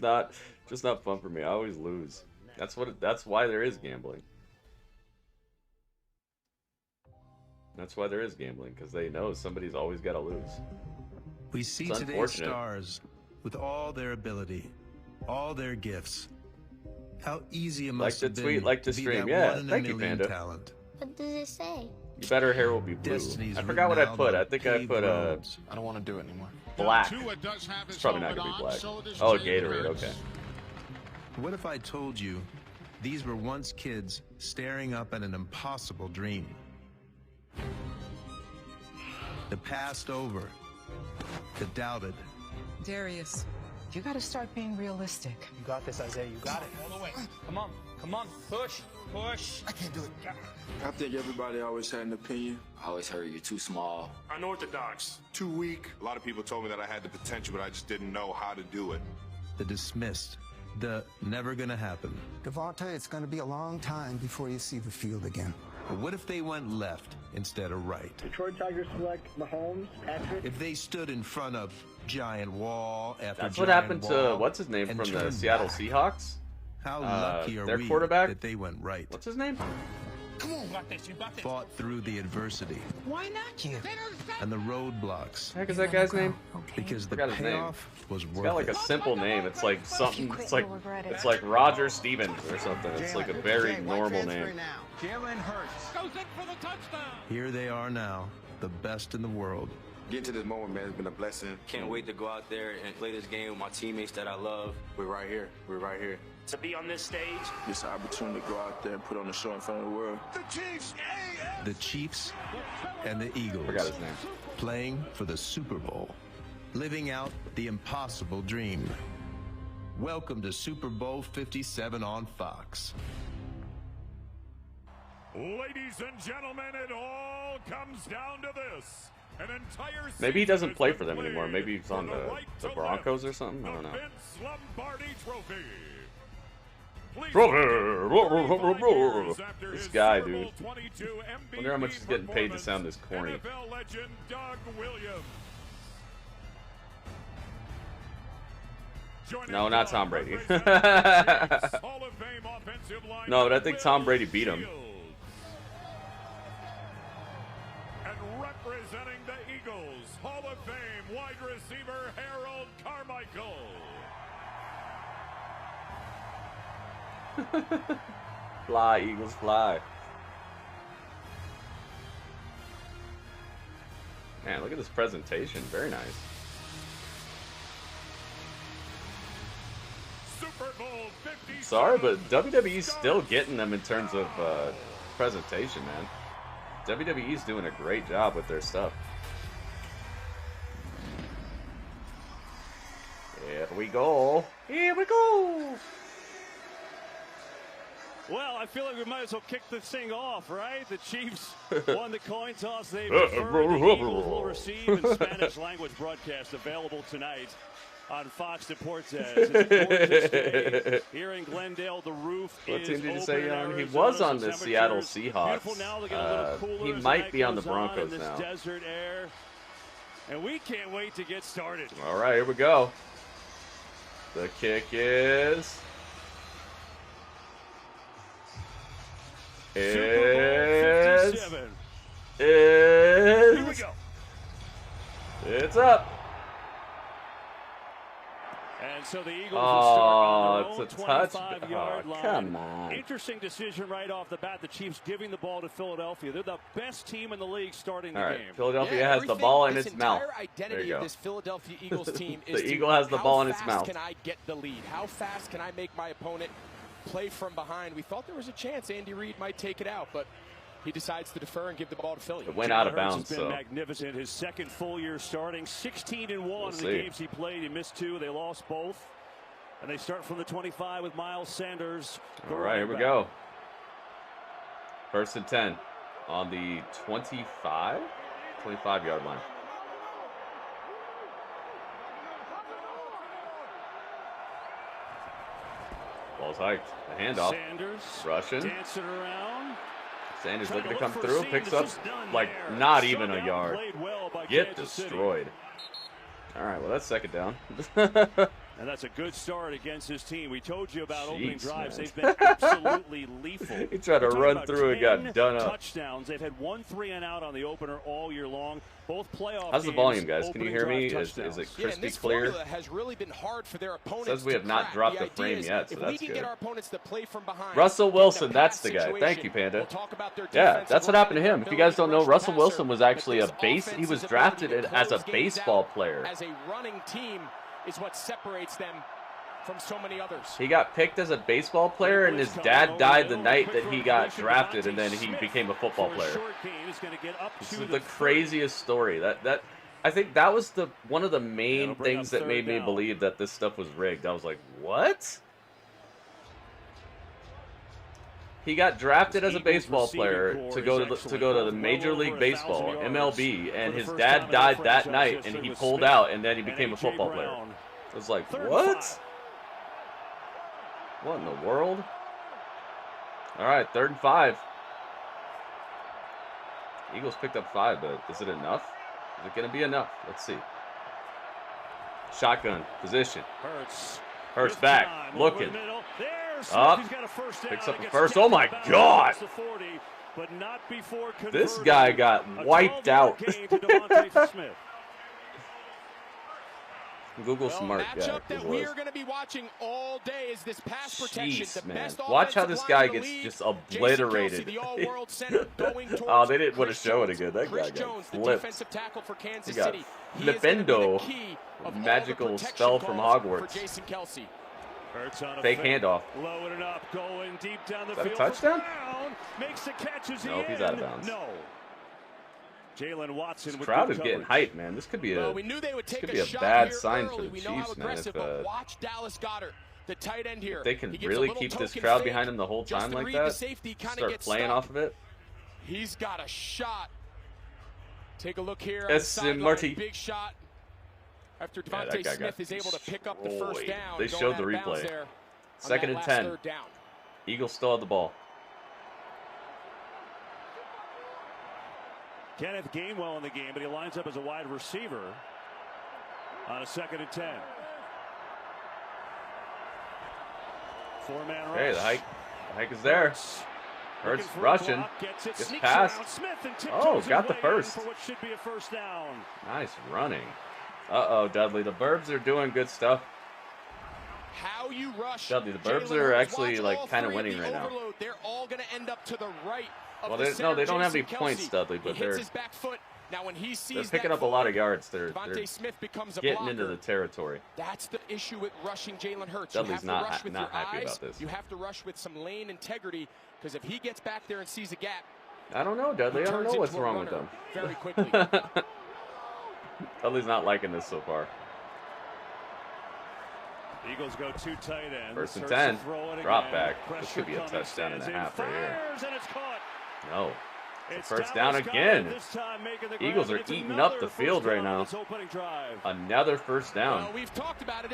just not fun for me. I always lose. That's why there is gambling. That's why there is gambling, because they know somebody's always got to lose. We see It's today's unfortunate. stars with all their ability, all their gifts. How easy it must Like have the been tweet, like to the be stream. that Yeah, one in a thank you, million Panda. talent. What does it say? You bet her hair will be blue. Destiny's I forgot what I written put. out I on think I paved put roads. I don't want to do it anymore. black. Tua does have It's his probably not helmet going to be on, black. so does Oh, Jalen Gatorade, Hurts. okay. What if I told you these were once kids staring up at an impossible dream? The passed over, the doubted. Darius, you gotta start being realistic. You got this, Isaiah. You got it. All the way. Come on. Come on. Push. Push. I can't do it. I think everybody always had an opinion. I always heard you're too small. Unorthodox. Too weak. A lot of people told me that I had the potential, but I just didn't know how to do it. The dismissed, the never gonna happen. Devontae, it's going to be a long time before you see the field again. But what if they went left instead of right? Detroit Tigers select Mahomes, Patrick. If they stood in front of giant wall after That's giant what happened to, wall what's his name, and from the turned Seattle back? Seahawks? How lucky are their we quarterback? that they went right? What's his name? Come on. You got this. You got this. Fought through the adversity. Why not you? And the roadblocks. What the heck is that guy's name? Because the Forgot his name. payoff was worth It's got like a it. simple name. It's like something. It's like Roger Stevens or something. It's like a very normal name. Jalen Hurts goes in for the touchdown. Here they are now, the best in the world. Getting to this moment, man, has been a blessing. Can't wait to go out there and play this game with my teammates that I love. We're right here. We're right here. To be on this stage. It's an opportunity to go out there and put on a show in front of the world. The Chiefs. The Chiefs and the Eagles. Forgot his name. Playing for the Super Bowl. Living out the impossible dream. Welcome to Super Bowl 57 on Fox. Ladies and gentlemen, it all comes down to this. An entire Maybe he doesn't play for them anymore. Maybe he's on the Broncos or something. I don't know. Vince Lombardi Trophy. This guy, dude. Wonder how much he's getting paid to sound this corny. NFL legend Doug Williams. No, not Tom Brady. Hall of Fame offensive line. No, but I think Tom Brady beat him. And representing the Eagles, Hall of Fame wide receiver Harold Carmichael. Fly, Eagles, fly. Man, look at this presentation. Very nice. Super Bowl 57. Sorry, but WWE's still getting them in terms of presentation, man. WWE's doing a great job with their stuff. Here we go. Here we go. Well, I feel like we might as well kick this thing off, right? The Chiefs won the coin toss. They prefer the Eagles will receive in Spanish language broadcast available tonight on Fox Deportes. It's a gorgeous day here in Glendale. The roof What is team did you open say in you're on? He Arizona, was on some the Seattle temperatures Seahawks. beautiful now. They get a little cooler He as the might night be on the goes Broncos in this now. desert air. And we can't wait to get started. All right, here we go. The kick is... Super Bowl 57. Here we go. It's up. And so the Eagles will start on their it's a own touch. 25-yard line. Come on. Interesting decision right off the bat. The Chiefs giving the ball to Philadelphia. They're the best team in the league starting the game. Philadelphia has the ball in its mouth. The entire identity of this Philadelphia Eagles team is the Eagle has the ball in its mouth. How fast can I get the lead? How fast can I make my opponent play from behind? We thought there was a chance Andy Reid might take it out, but he decides to defer and give the ball to Philly. It went out of bounds. Has been magnificent. His second full year starting, 16-1 in the games he played. He missed 2. They lost both. And they start from the 25 with Miles Sanders. All right, here we go. 1st and 10 on the 25-yard line. Ball's hiked. The handoff. Sanders Russian. dancing around. Sanders looking to come through. Picks up like not even a yard. Get destroyed. All right, well, that's 2nd down. And that's a good start against his team. We told you about opening drives. Man. They've been absolutely lethal. He tried to run through and got done up. Touchdowns. They've had 1 3-and-out on the opener all year long. Both playoff How's the games, volume, guys? Can you hear me? opening Is drive it touchdowns. crystal this clear? formula has really been hard for their opponents. Says we have not dropped the frame yet, so if that's we can good. get our opponents to play from behind, Russell Wilson, that's the guy. Thank you, Panda. Yeah, that's what happened to him. If you guys don't know, Russell Wilson was actually he was drafted as a baseball player. As a running team is what separates them from so many others. He got picked as a baseball player, and his dad died the night that he got drafted, and then he became a football player. This is the craziest story. I think that was one of the main things that made me believe that this stuff was rigged. I was like, what? He got drafted as a baseball player to go to the Major League Baseball, MLB, and his dad died that night, and he pulled out, and then he became a football player. I was like, what? What in the world? All right, 3rd and 5. Eagles picked up 5, but is it enough? Is it going to be enough? Let's see. Shotgun position. Hurts back, looking. Up. Picks up the first. Oh my God! but not before this guy got wiped out. Google Smart, matchup that we are going to be watching all day is this pass protection. Jeez, the man. best Watch how this guy gets league. just obliterated. Kelsey, the all-world center, going Oh, they didn't want to show it again. That Chris guy got Jones, flipped. the defensive tackle for Kansas He got City. flipendo. Magical spell from Hogwarts. For Jason Kelsey. Fake handoff. Low and up, going deep down the Is that a field. touchdown? Makes the catches. Nope, he's out of bounds. No. Jalen Watson. This crowd is getting hyped, man. This could be a we knew they would take a shot bad here sign early. for the we know how Chiefs, man. aggressive, but watch Dallas Goedert, the tight end here. If they can He gives really a little keep this token crowd fake. behind him the whole time Justin like Reed, that, the safety, start gets playing stuck. off of it. He's got a shot. Take a look here. Marty. Big shot. After Devontae Smith is able to pick up the first down. They showed the replay. 2nd and 10. Eagles still have the ball. Kenneth Gainwell in the game, but he lines up as a wide receiver on a 2nd and 10. 4-man rush. Hey, the hike is there. Hurts rushing. Gets past. Oh, got the first. For what should be a first down. Nice running. Uh-oh, Dudley. The Burbs are doing good stuff. How you rush. Dudley, the Burbs are actually like kind of winning right now. They're all going to end up to the right. Well, they don't have any points, Dudley, but they're his back foot. Now, when he sees picking up a lot of yards. They're Smith becomes a getting blocker. into the territory. That's the issue with rushing Jalen Hurts. Dudley's you have to rush with not your happy eyes. about this. You have to rush with some lane integrity, because if he gets back there and sees a gap, I don't know, Dudley. I don't know what's wrong with them. Very quickly. Dudley's not liking this so far. Eagles go 2 tight ends. 1st and 10. Drop back. This could be a touchdown and a half right here. No. It's a first down again. Eagles are eating up the field right now. Another first down. Well, we've talked about it.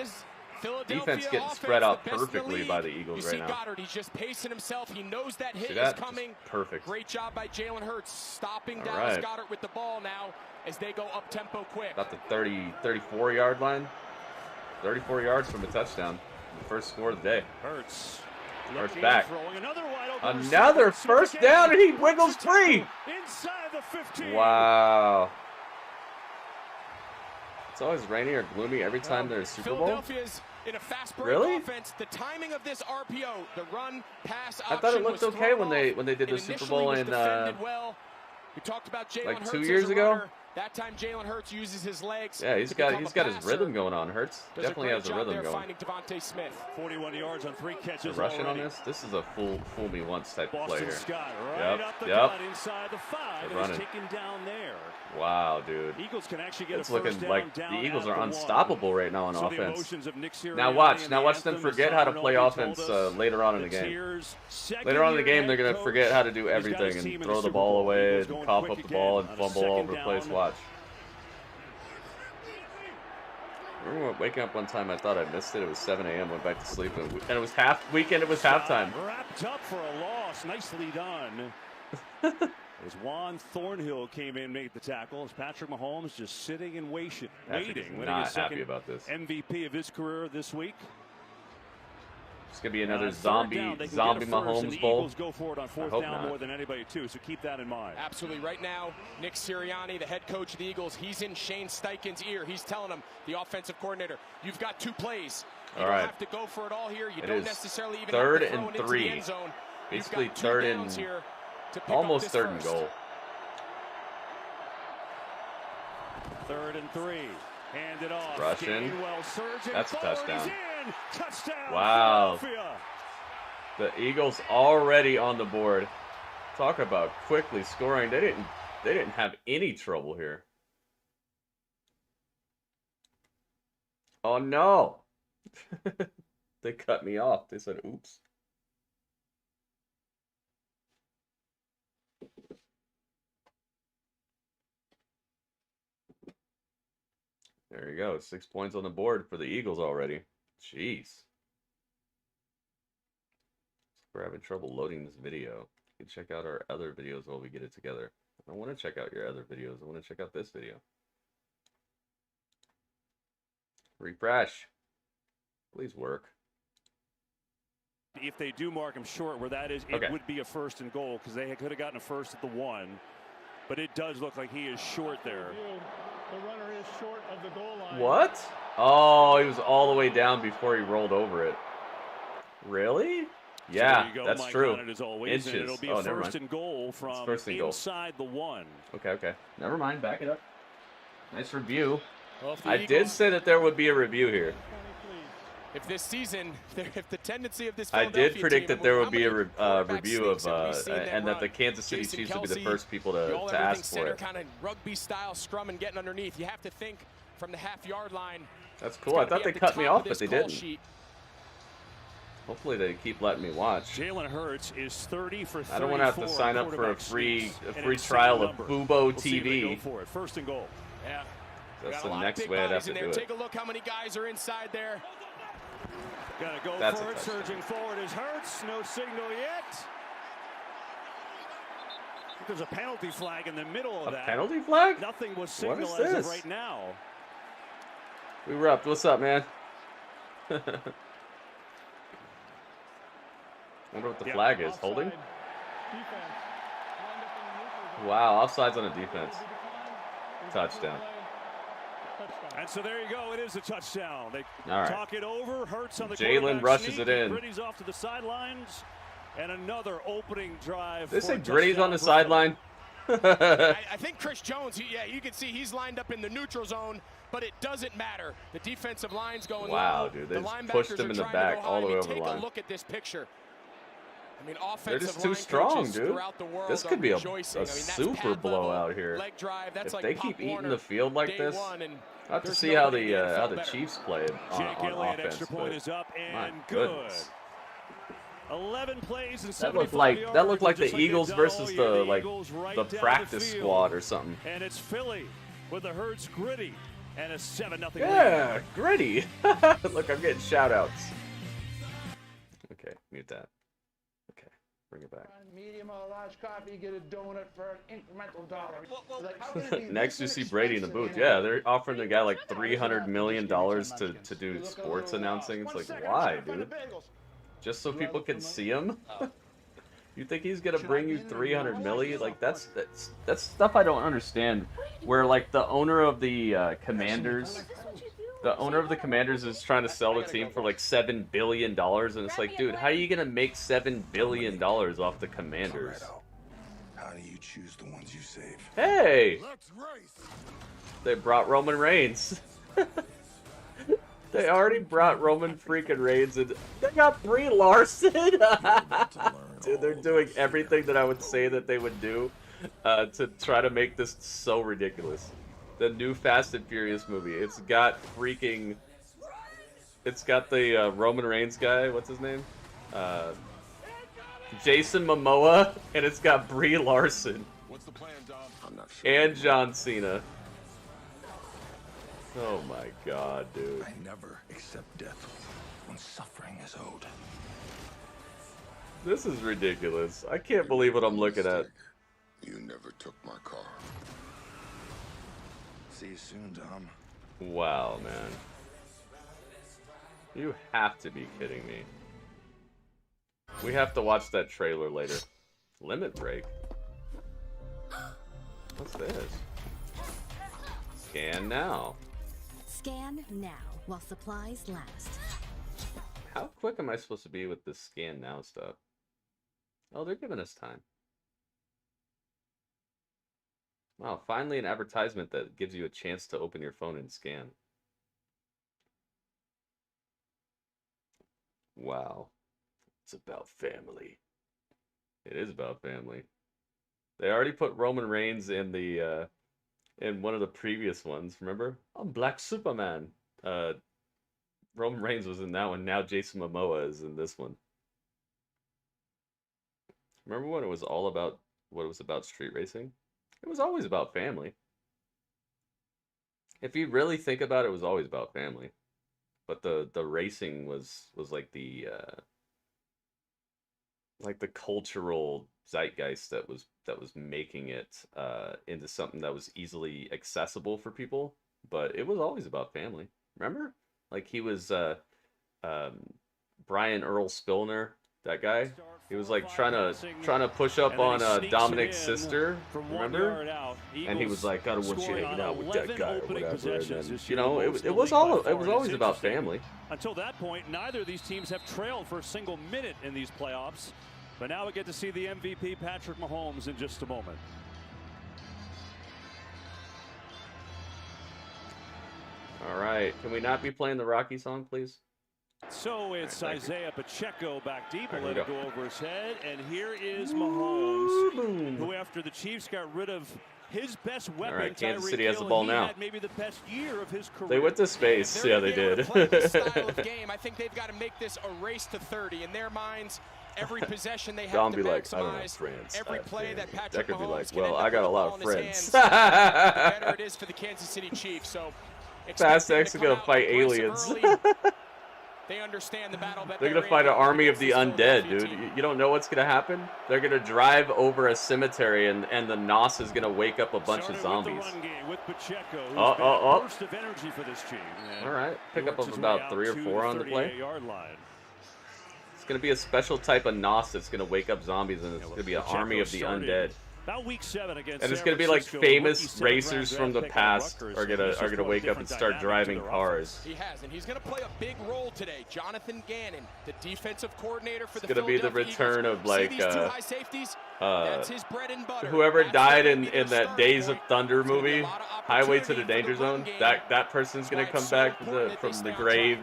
Defense getting spread out perfectly by the Eagles right now. Goddard, he's just pacing himself. He knows that hit is coming. Perfect. Great job by Jalen Hurts stopping Dallas Goedert with the ball now as they go up tempo quick. About the 34-yard line. 34 yards from a touchdown. The first score of the day. Hurts back. Another first down, and he wiggles free. Inside the 15. Wow. It's always rainy or gloomy every time there's Super Bowl. Philadelphia's in a fast break offense. The timing of this RPO, the run pass option, I thought it looked okay when they did the Super Bowl in we talked about Jalen like Hurts 2 years ago. Runner. That time Jalen Hurts uses his legs. Yeah, he's got his rhythm going on. Hurts definitely has a rhythm going. Finding Devontae Smith. 41 yards on 3 catches. Rushing on this. This is a fool me once type of play here. Scott, up the yep. gut inside the 5. Running. Taken down there. Wow, dude. Eagles can actually get it's looking like the Eagles are unstoppable right now on offense. Now watch them forget how to play offense later on in the game. Later on in the game, they're gonna forget how to do everything and throw the ball away and cough up the ball and fumble all over the place. Watch. I remember waking up one time, I thought I missed it. It was 7 a.m. Went back to sleep, and it was weekend. It was halftime. Wrapped up for a loss. Nicely done. As Juan Thornhill came in, made the tackle. As Patrick Mahomes just sitting and waiting. Not happy about this. MVP of his career this week. It's gonna be another zombie Mahomes bowl. Eagles go for it on 4th down more than anybody too. So keep that in mind. Absolutely. Right now, Nick Sirianni, the head coach of the Eagles, he's in Shane Steichen's ear. He's telling him, the offensive coordinator, you've got 2 plays. You don't have to go for it all here. You don't necessarily even have to throw it into the end zone. Basically, third and almost 3rd and goal. 3rd and 3. Hand it off. Rushing. That's a touchdown. Touchdown. Wow. The Eagles already on the board. Talk about quickly scoring. They didn't have any trouble here. Oh no. They cut me off. They said oops. There you go. 6 points on the board for the Eagles already. Jeez. We're having trouble loading this video. You can check out our other videos while we get it together. I don't want to check out your other videos. I want to check out this video. Refresh. Please work. if they do mark him short, where that is, it would be a 1st and goal because they could have gotten a 1st at the 1. But it does look like he is short there. The runner is short of the goal line. What? Oh, he was all the way down before he rolled over it. Really? Yeah, so that's Mike true. As always, Inches. And it'll be a 1st and goal from inside the 1. Okay. Never mind. Back it up. Nice review. Well, I did say that there would be a review here. If this season, if the tendency of this I did predict that there would be a review of, and that the run? Kansas City Jason Chiefs would be the Kelce, first people to all ask for it. Kind of rugby style scrum and getting underneath. You have to think from the half-yard line. That's cool. I thought they cut me off, but they didn't. Hopefully they keep letting me watch. Jalen Hurts is 30 for 34. I don't want to have to sign up for a free trial of Fubo TV. Go for it. 1st and goal. Yeah. That's the next way I'd have to do it. Take a look how many guys are inside there. Gotta go for it. Surging forward is Hurts. No signal yet. There's a penalty flag in the middle of that. Penalty flag? Nothing was signaled as of right now. We wrapped. What's up, man? Wonder what the flag is. Holding? Wow, offsides on a defense. Touchdown. And so there you go. It is a touchdown. They All right. talk it over. Hurts on the Jalen rushes it in. Gritty's off to the sidelines. And another opening drive. They say Gritty's on the sideline. I think Chris Jones, you can see he's lined up in the neutral zone, but it doesn't matter. The defensive line's going wow, low. Dude, they the just linebackers pushed him in the back all the way over the line. Take a look at this picture. I mean, they're offensive just too strong, dude. This could be a super blowout here. If they keep eating the field like this, I have to see how the Chiefs play on offense. Extra point is up and my good. goodness. 11 plays and that looked like the Eagles versus the practice squad or something. And it's Philly with the Hurts Gritty and a 7-0 lead. Yeah, Gritty. Look, I'm getting shout-outs. Okay, mute that. Okay, bring it back. Medium or large coffee, get a donut for an incremental $1. Next, you see Brady in the booth. Yeah, they're offering the guy like $300 million to do sports announcing. It's like, why, dude? Just so people can see him? You think he's gonna bring you $300 million? Like that's stuff I don't understand. Where like the owner of the Commanders, is trying to sell the team for like $7 billion, and it's like, dude, how are you gonna make $7 billion off the Commanders? How do you choose the ones you save? Hey, they brought Roman Reigns. They already brought Roman freaking Reigns, and they got Brie Larson. Dude, they're doing everything that I would say that they would do to try to make this so ridiculous. The new Fast and Furious movie. It's got the Roman Reigns guy. What's his name? Jason Momoa, and it's got Brie Larson. What's the plan, Dom? I'm not sure. And John Cena. Oh my god, dude. I never accept death when suffering is owed. This is ridiculous. I can't believe what I'm looking at. You never took my car. See you soon, Dom. Wow, man. You have to be kidding me. We have to watch that trailer later. Limit break? What's this? Scan now. Scan now while supplies last. How quick am I supposed to be with this scan now stuff? Oh, they're giving us time. Wow, finally an advertisement that gives you a chance to open your phone and scan. Wow. It's about family. It is about family. They already put Roman Reigns in the in one of the previous ones, remember? I'm Black Superman. Roman Reigns was in that one. Now Jason Momoa is in this one. Remember when it was all about what it was about street racing? It was always about family. If you really think about it, it was always about family. But the racing was like the cultural zeitgeist that was making it into something that was easily accessible for people. But it was always about family. Remember? Like he was Brian Earl Spillner That guy. He was like trying to push up on Dominic's sister, remember? And he was like, "I don't want you hanging out with that guy or whatever." And then, you know, it was always about family. Until that point, neither of these teams have trailed for a single minute in these playoffs. But now we get to see the MVP, Patrick Mahomes, in just a moment. All right, can we not be playing the Rocky song, please? So it's Isaiah Pacheco back deep and let it go over his head. And here is Mahomes, who after the Chiefs got rid of his best weapon, all right, Kansas City has the ball now. Maybe the best year of his career. They went to space. Yeah, they did. Style of game. I think they've got to make this a race to 30. In their minds, every possession they have to be like, maximize. I don't have friends. Every play that Patrick could be like, Mahomes well, I got a lot of friends. The better it is for the Kansas City Chiefs. So Fast X is going to fight aliens. They understand the battle that they're going to fight an army of the undead, dude. You don't know what's going to happen? They're going to drive over a cemetery and the NOS is going to wake up a bunch of zombies. Burst of energy for this team. All right. Pick up of about 3 or 4 on the play. It's going to be a special type of NOS that's going to wake up zombies, and it's going to be an army of the undead. About week 7 against and it's going to be like famous racers from the past are gonna wake up and start driving cars. He has, and he's going to play a big role today. Jonathan Gannon, the defensive coordinator for the It's going to be the return of like that's his bread and butter. whoever died in that Days of Thunder movie, Highway to the Danger Zone. That person's going to come back from the grave.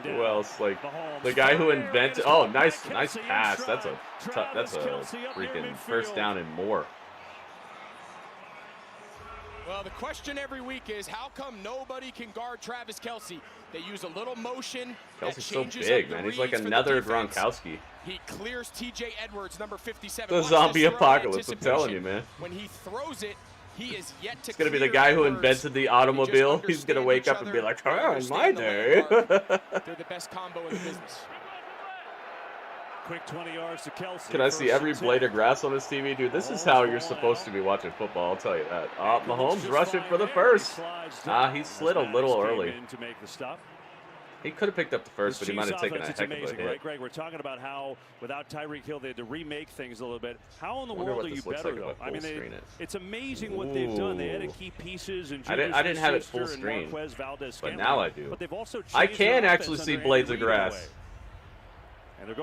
Who else? Like the guy who invented. Oh, nice pass. That's a freaking first down and more. Well, the question every week is how come nobody can guard Travis Kelce? They use a little motion. Kelce's so big, man. He's like another Gronkowski. He clears T.J. Edwards, number 57. The zombie apocalypse. I'm telling you, man. When he throws it, he is yet to. It's gonna be the guy who invented the automobile. He's gonna wake up and be like, "Oh, in my day." They're the best combo in the business. Quick 20 yards to Kelce. Can I see every blade of grass on this TV, dude? This is how you're supposed to be watching football. I'll tell you that. Mahomes rushing for the first. He slid a little early. To make the stop. He could have picked up the first, but he might have taken a heck of a hit. Right, Greg? We're talking about how without Tyreek Hill they had to remake things a little bit. How in the world are you better though? I mean, it's amazing what they've done. They had to keep pieces and I didn't have it full screen, but now I do. But they've also I can actually see blades of grass.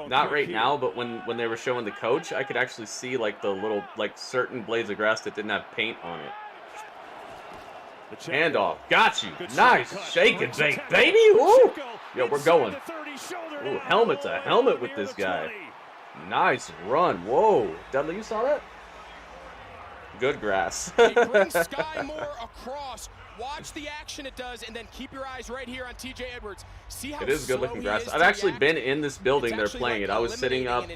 Not right now, but when they were showing the coach, I could actually see like the little certain blades of grass that didn't have paint on it. Handoff. Got you. Nice. Shake and bake, baby. Ooh. Yo, we're going. Ooh, helmet to helmet with this guy. Nice run. Whoa. Dudley, you saw that? Good grass. He brings Sky Moore across. Watch the action it does, and then keep your eyes right here on T.J. Edwards. See how it is good looking grass. I've actually been in this building. They're playing it. I was sitting up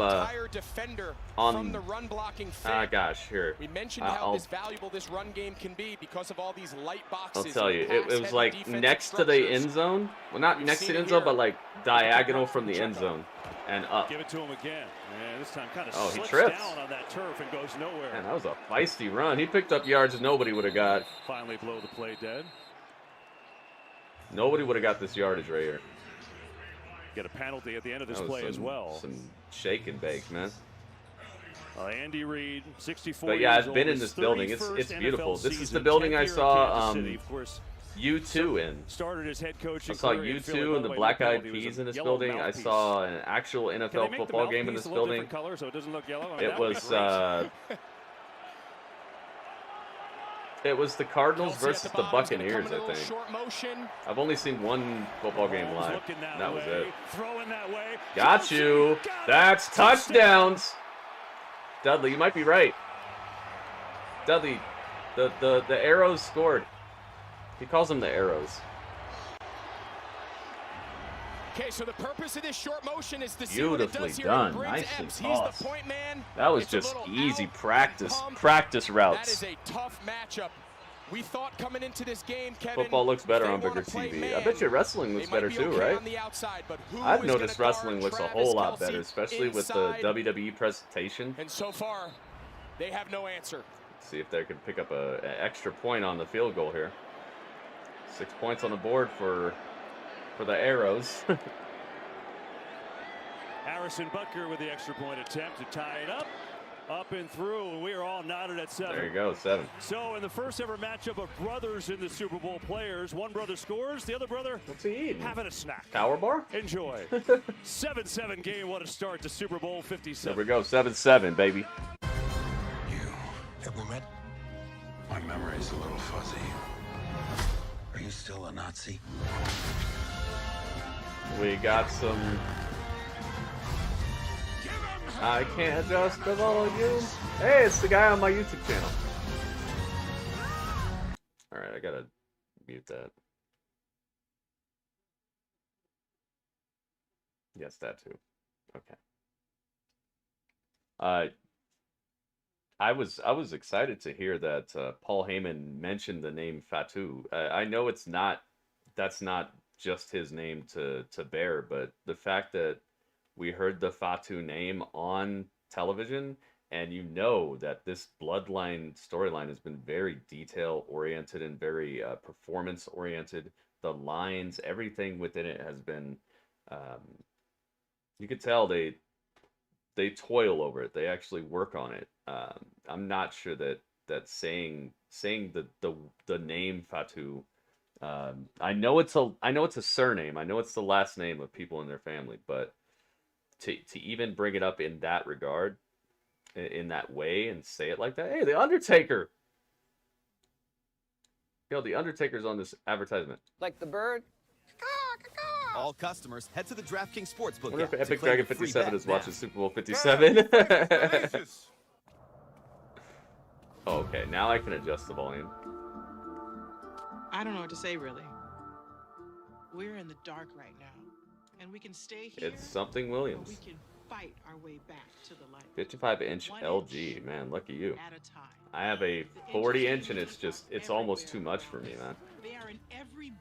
on the run blocking. Gosh, here. We mentioned how valuable this run game can be because of all these light boxes. I'll tell you, it was like next to the end zone. Well, not next to the end zone, but like diagonal from the end zone and up. Give it to him again. Yeah, this time kind of he trips down on that turf and goes nowhere. Man, that was a feisty run. He picked up yards nobody would have got. Finally blow the play dead. Nobody would have got this yardage right here. Get a penalty at the end of this play as well. Some shake and bake, man. Andy Reid, 64 But yeah, years I've been old, in this building. It's beautiful. NFL This is the building I saw U2 in. Started his head coaching I saw U2 and the Black Eyed Peas in this building. I saw an actual NFL football game in this building. Color so it doesn't look yellow? It was it was the Cardinals versus the Buccaneers, I think. I've only seen one football game live. And that was it. Got you. That's touchdowns. Dudley, you might be right. Dudley, the arrows scored. He calls them the arrows. Okay, so the purpose of this short motion is to see what it does here. Beautifully done. Nicely tossed. He's the point man. That was just easy practice routes. That is a tough matchup. We thought coming into this game, Kevin, football looks better on bigger TV. I bet you wrestling looks better too, right? I've noticed wrestling looks a whole lot better, especially with the WWE presentation. And so far, they have no answer. Let's see if they can pick up an extra point on the field goal here. 6 points on the board for the arrows. Harrison Butker with the extra point attempt to tie it up. Up and through, and we are all knotted at 7. There you go, 7. So in the first ever matchup of brothers in the Super Bowl players, one brother scores, the other brother what's he eating? Having a snack. Power bar? Enjoy. 7-7 game, what a start to Super Bowl 57. There we go, 7-7, baby. Have we met? My memory's a little fuzzy. Are you still a Nazi? We got some... I can't adjust the volume. Hey, it's the guy on my YouTube channel. Alright, I gotta mute that. Yes, that too. Okay. I was excited to hear that Paul Heyman mentioned the name Fatu. I know that's not just his name to bear, but the fact that we heard the Fatu name on television, and you know that this bloodline storyline has been very detail-oriented and very performance-oriented. The lines, everything within it has been... you could tell they toil over it. They actually work on it. I'm not sure that saying the name Fatu... I know it's a surname. I know it's the last name of people in their family, but... To even bring it up in that regard, in that way, and say it like that. Hey, the Undertaker! Yo, the Undertaker's on this advertisement. Like the bird? All customers, head to the DraftKings Sportsbook. I wonder if app Epic to claim Dragon your free 57 bet is now. watching Super Bowl 57. Oh, okay, now I can adjust the volume. I don't know what to say, really. We're in the dark right now. And we can stay here. It's something Williams. We can fight our way back to the light. 55-inch LG, man, lucky you. I have a 40-inch, and it's almost too much for me, man.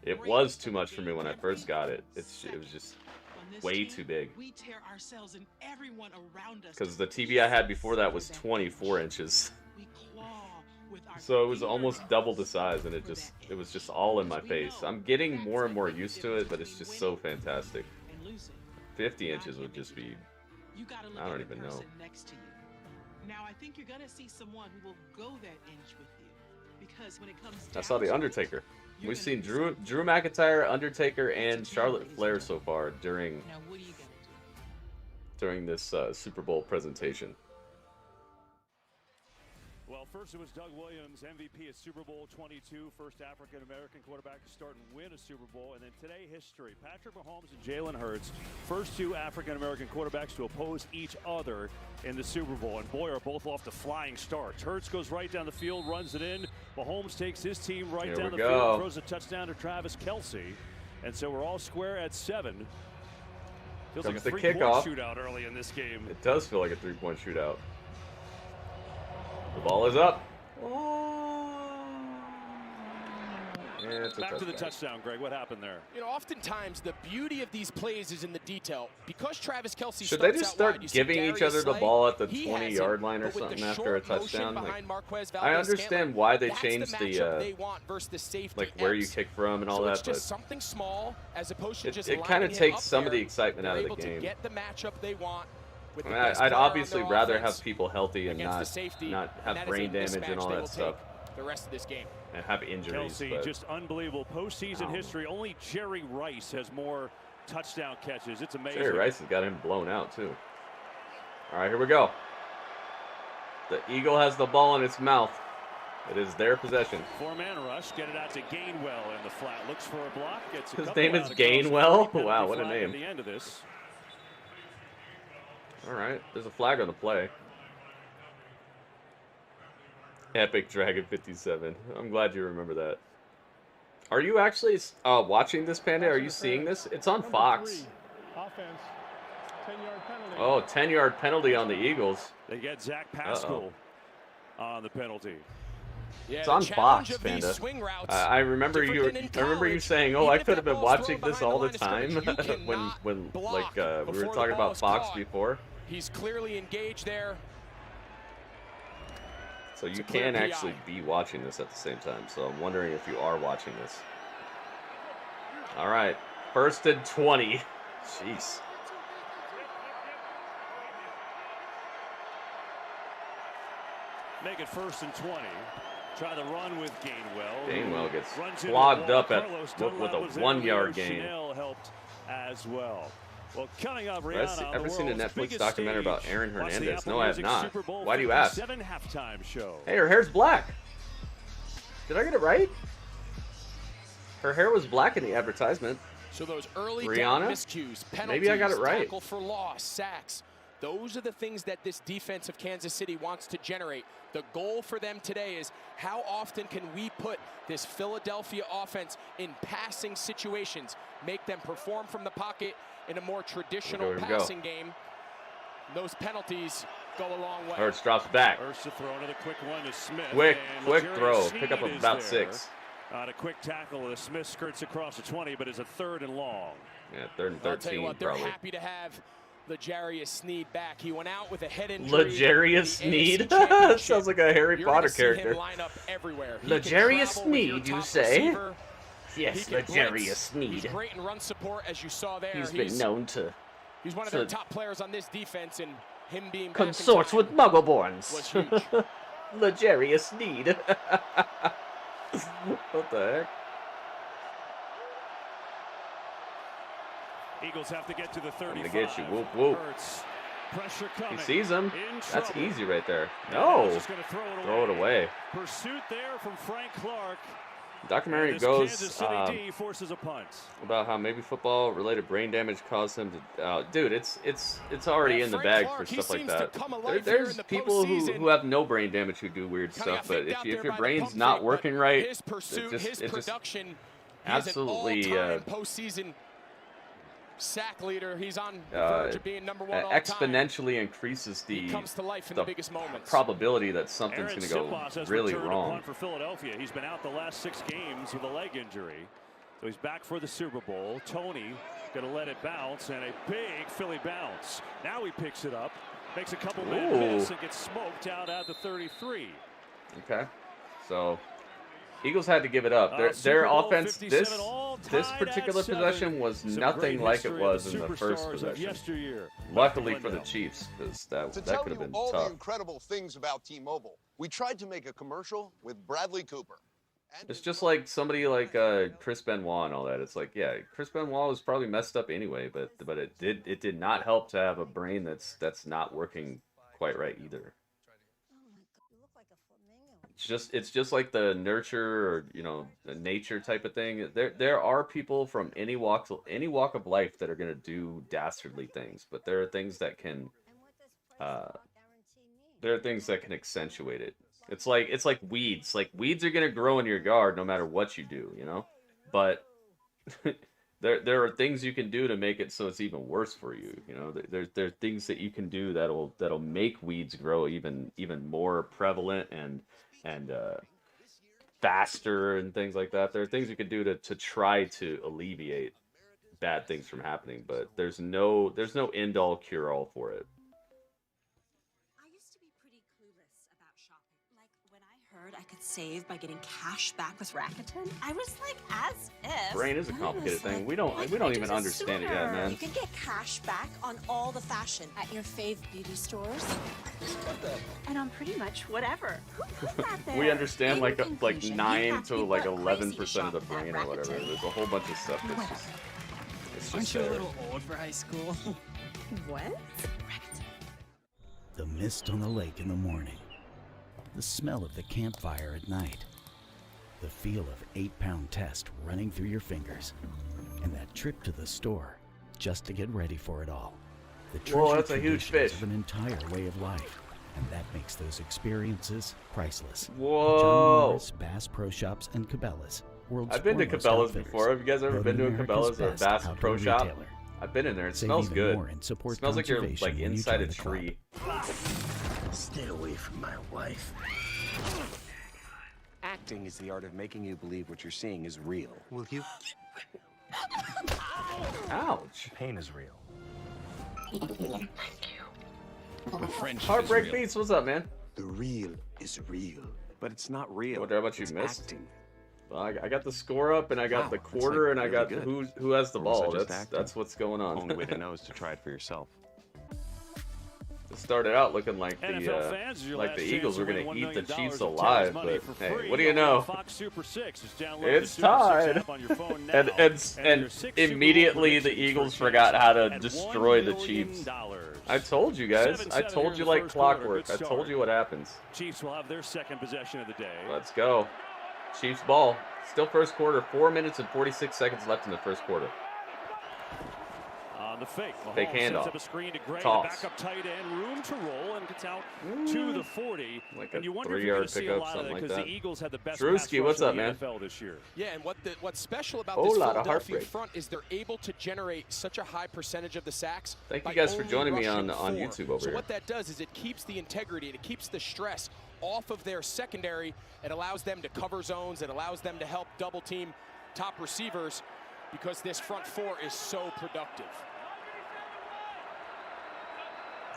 It was too much for me when I first got it. It was just way too big. Because the TV I had before that was 24 inches. So it was almost double the size, and it was just all in my face. I'm getting more and more used to it, but it's just so fantastic. 50 inches would just be, I don't even know. Now I think you're gonna see someone who will go that inch with you, because when it comes I saw the Undertaker. We've seen Drew McIntyre, Undertaker, and Charlotte Flair so far during this Super Bowl presentation. Well, first it was Doug Williams, MVP at Super Bowl 22, first African-American quarterback to start and win a Super Bowl. And then today, history. Patrick Mahomes and Jalen Hurts, first 2 African-American quarterbacks to oppose each other in the Super Bowl. And boy, are both off to flying starts. Hurts goes right down the field, runs it in. Mahomes takes his team right down the field, throws a touchdown to Travis Kelce. And so we're all square at 7. Feels like a 3-point shootout early in this game. It does feel like a 3-point shootout. The ball is up. Yeah, Back to the touchdown, Greg. What happened there? You know, oftentimes the beauty of these plays is in the detail. Because Travis Kelce should they just start giving each other the ball at the 20-yard line or something after a touchdown? Like, I understand why they changed the like where you kick from and all that, but something small as opposed to just it kind of takes some of the excitement out of the game. Get the matchup they want. I mean, I'd obviously rather have people healthy and not have brain damage and all that stuff. The rest of this game. And have injuries. Kelce, just unbelievable postseason history. Only Jerry Rice has more touchdown catches. It's amazing. Jerry Rice has got him blown out too. All right, here we go. The Eagle has the ball in its mouth. It is their possession. 4-man rush. Get it out to Gainwell in the flat. Looks for a block. Gets a His name is Gainwell? Wow, what a name. At the end of this. All right, there's a flag on the play. Epic Dragon 57. I'm glad you remember that. Are you actually watching this, Panda? Are you seeing this? It's on Fox. Offense. 10-yard penalty. Oh, 10-yard penalty on the Eagles. They get Zach Pascal on the penalty. Yeah, it's on Fox, Panda. I remember you saying, "Oh, I could have been watching this all the time." when like we were talking about Fox before. He's clearly engaged there. So you can actually be watching this at the same time. So I'm wondering if you are watching this. All right, 1st and 20. Jeez. make it 1st and 20. Try the run with Gainwell. Gainwell gets clogged up with a 1-yard gain. Chanel helped as well. Well, coming up, Rihanna, ever seen a Netflix documentary about Aaron Hernandez? No, I have not. Bowl Why do you ask? Halftime show. Hey, her hair's black. Did I get it right? Her hair was black in the advertisement. So those early Rihanna? miscues, penalties, maybe I got it right. Tackle for loss, sacks. Those are the things that this defense of Kansas City wants to generate. The goal for them today is how often can we put this Philadelphia offense in passing situations, make them perform from the pocket in a more traditional passing game. Those penalties go a long way. Hurts drops back. First to throw another quick one to Smith. Quick throw. Pick up about 6. On a quick tackle, the Smith skirts across the 20, but is a 3rd and long. Yeah, 3rd and 13. I'll tell you what, they're probably happy to have L'Jarius Sneed back. He went out with a head injury. L'Jarius Sneed? Sounds like a Harry Potter character. L'Jarius Sneed, you say? Yes, L'Jarius Sneed. He's great in run support, as you saw there. He's been known to. He's one of their top players on this defense, and him being consorts with Muggleborns. Was huge. L'Jarius Sneed. What the heck? Eagles have to get to the 35. I'm gonna get you. Whoop, whoop. Pressure coming. He sees him. That's easy right there. No. Throw it away. Pursuit there from Frank Clark. Documentary goes forces a punt. About how maybe football-related brain damage caused him to. Dude, it's already in the bag for stuff like that. There's people who have no brain damage who do weird stuff, but if your brain's not working right, his pursuit, his production, absolutely postseason sack leader. He's on the verge of being number 1 all exponentially increases the biggest moments. Probability that something's going to go really wrong. For Philadelphia, he's been out the last 6 games with a leg injury, so he's back for the Super Bowl. Tony going to let it bounce, and a big Philly bounce. Now he picks it up, makes a couple men miss, and gets smoked out at the 33. Okay, so Eagles had to give it up. Their offense, this particular possession was nothing like it was in the first possession. Luckily for the Chiefs, because that could have been all tough. the incredible things about T-Mobile, we tried to make a commercial with Bradley Cooper. It's just like somebody like Chris Benoit and all that. It's like, yeah, Chris Benoit was probably messed up anyway, but it did not help to have a brain that's not working quite right either. It's just like the nurture or the nature type of thing. There are people from any walk of life that are going to do dastardly things, but there are things that can accentuate it. It's like weeds. Like weeds are going to grow in your yard no matter what you do, But there are things you can do to make it so it's even worse for you. There are things that you can do that'll make weeds grow even more prevalent and faster and things like that. There are things you can do to try to alleviate bad things from happening, but there's no end-all cure-all for it. I used to be pretty clueless about shopping. Like when I heard I could save by getting cash back with Rakuten, I was like, as if. Brain is a complicated thing. We don't even understand it yet, man. You can get cash back on all the fashion at your fave beauty stores. And on pretty much whatever. Who put that there? We understand like 9 to like 11% of the brain or whatever. There's a whole bunch of stuff that's just. Aren't you a little old for high school? What? The mist on the lake in the morning. The smell of the campfire at night. The feel of 8-pound test running through your fingers. And that trip to the store just to get ready for it all. The Whoa, that's a huge fish. Of an entire way of life. And that makes those experiences priceless. Whoa. John Morris, Bass Pro Shops, and Cabela's. I've been to Cabela's before. Have you guys ever been to a Cabela's or a Bass Pro Shop? I've been in there. It smells good. It smells like you're like inside a tree. Stay away from my wife. Acting is the art of making you believe what you're seeing is real. Will you? Ouch. Pain is real. Thank you. Heartbreak Beats, what's up, man? The real is real. But it's not real. What about you missed? Acting. Well, I got the score up, and I got the quarter, and I got who has the ball. That's what's going on. Only way to know is to try it for yourself. It started out looking like the Eagles were going to eat the Chiefs alive, but hey, what do you know? It's tied. and immediately the Eagles forgot how to destroy the Chiefs. I told you guys. I told you like clockwork. I told you what happens. Chiefs will have their second possession of the day. Let's go. Chiefs ball. Still first quarter. 4 minutes and 46 seconds left in the first quarter. On the fake. Fake Mahomes sets handoff. up a screen to Gray, Toss. the backup tight end, room to roll, and gets out to the 40. Like and a you wonder if you're going 3-yard to see a pickup, lot of something that like because that. the Eagles had the best Drewski, pass rush what's in up, the man? NFL this year. Yeah, and what's special about this lot of Philadelphia heartbreak. front is they're able to generate such a high percentage of the sacks. Thank you by guys for only joining me rushing on 4. YouTube over so here. what that does is it keeps the integrity and it keeps the stress off of their secondary. It allows them to cover zones. It allows them to help double team top receivers because this front 4 is so productive.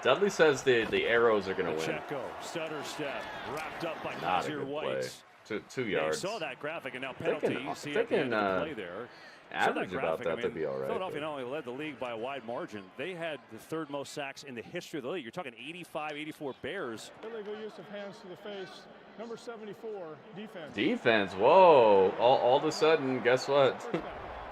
Dudley says the Arrows are going to win. Pacheco, stutter step, wrapped up by Not a Kaiser good White. play. 2 Yeah, yards. you saw that graphic, and now They can- penalty. You see they at the end can, of the play there. average So about graphic, that, they'd be all right, Philadelphia but- not only led the league by a wide margin, they had the 3rd most sacks in the history of the league. You're talking 85, 84 Bears. Illegal use of hands to the face. Number 74, defense. Defense. Whoa. All of a sudden, guess what?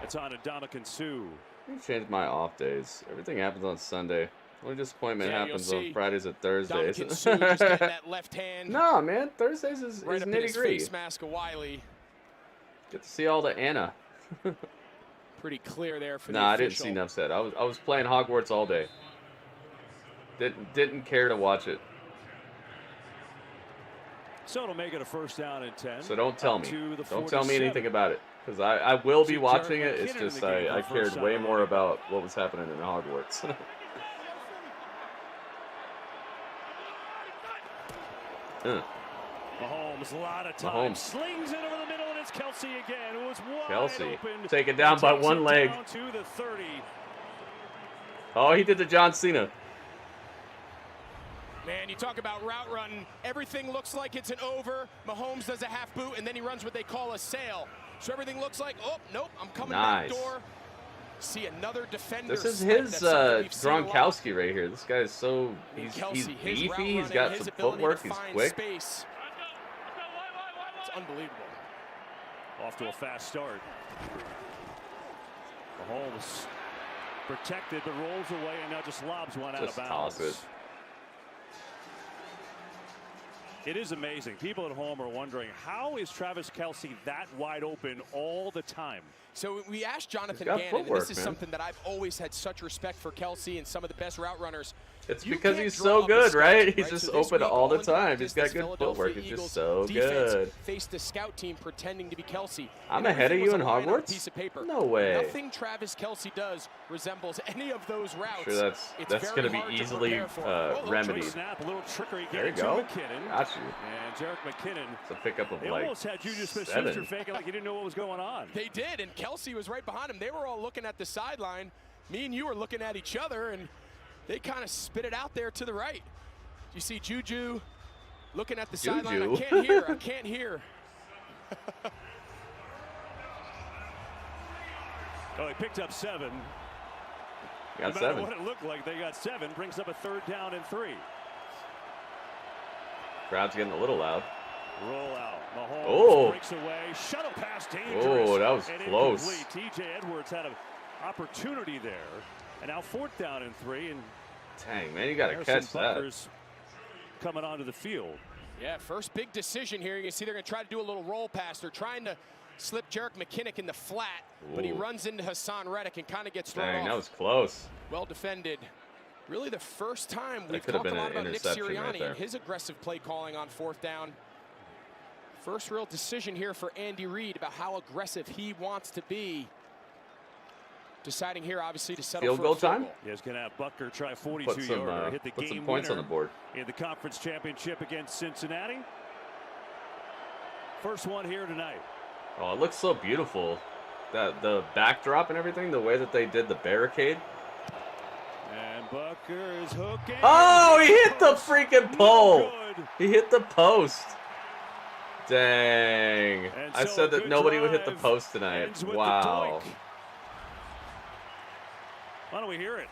It's on to Dominican Sue. I changed my off days. Everything happens on Sunday. Only disappointment Yeah, happens you'll on see Fridays and Thursdays. Dominican Sue just getting that left hand. Nah, man. Thursdays is right up in nitty his gritty. face mask of Wiley. Get to see all the Anna. Pretty clear there for Nah, I the didn't official. see enough said. I was playing Hogwarts all day. Didn't care to watch it. So it'll make it a 1st down and 10. So don't tell Up me. to the Don't tell me 47. anything about it. Because I will be See watching Jared it. It's McKinnon in just the game I for the cared first way time. more about what was happening in Hogwarts. Mahomes, a lot of time. Mahomes. Slings it over the middle, and it's Kelsey again. It was wide Kelsey. open. Taken down by Takes one it leg. down to the 30. Oh, he did the John Cena. Man, you talk about route running. Everything looks like it's an over. Mahomes does a half boot, and then he runs what they call a sail. So everything looks like, oh, nope, I'm coming Nice. back door. See another defender. This is slip. his That's something we've seen a lot. Gronkowski right here. This guy is so he's Kelsey, his route beefy. He's running, got his some ability to footwork. He's find quick. Space. It's unbelievable. Off to a fast start. Mahomes protected, but rolls away, and now just lobs one out of Just bounds. toss it. It is amazing. People at home are wondering, how is Travis Kelsey that wide open all the time? So we asked Jonathan got Gannon, and footwork, this is man. something that I've always had such respect for Kelsey and some of the best route runners. It's You because can't he's draw so up a good, schedule, right? He's right? just So this open week, all the all in time. practice, He's got this good Philadelphia footwork. He's Eagles just so defense good. faced the scout team pretending to be Kelsey. I'm And ahead of everything you was in a line on a Hogwarts? piece of paper. No way. Nothing Travis Kelsey does resembles any of those routes. Sure, It's that's very going to hard be to easily prepare for. remedied. Snap, a little trickery. There you Get it go. to McKinnon. Got you. And Jarek McKinnon. It's a pickup of They like almost had Juju Smith-Schuster 7. faking like he didn't know what was going on. They did, and Kelsey was right behind him. They were all looking at the sideline. Me and you were looking at each other, and they kind of spit it out there to the right. You see Juju looking at the sideline. I can't hear. I can't hear. Oh, he picked up 7. Got no matter 7. what it looked like, they got 7. Brings up a 3rd down and 3. Crowd's getting a little loud. Roll out. Mahomes Oh. breaks away. Shuttle pass dangerous. Oh, that was and close. incomplete. TJ Edwards had an opportunity there. And now 4th down and 3. And Dang, man, you got to Harrison catch that. Butler's coming onto the field. Yeah, first big decision here. You can see they're going to try to do a little roll pass. They're trying to slip Jarek McKinnon in the flat, but he Ooh. runs into Hassan Reddick and kind of gets thrown Dang, off. that was close. Well defended. Really the first time we've could have talked a been lot an about Nick interception right Sirianni there. and his aggressive play calling on 4th down. First real decision here for Andy Reid about how aggressive he wants to be. Deciding here, obviously, to settle Field for goal a field time? goal. Yeah, he's going to have Butker try a Put 42-yarder. Hit the some game points on winner the board. in the conference championship against Cincinnati. First one here tonight. Oh, it looks so beautiful. The backdrop and everything, the way that they did the barricade. And Butker is hooking. Oh, he hit the freaking pole. He hit the post. Dang. And I so said a that good nobody would hit the drive post tonight. ends with the Wow. doink. Why don't we hear it?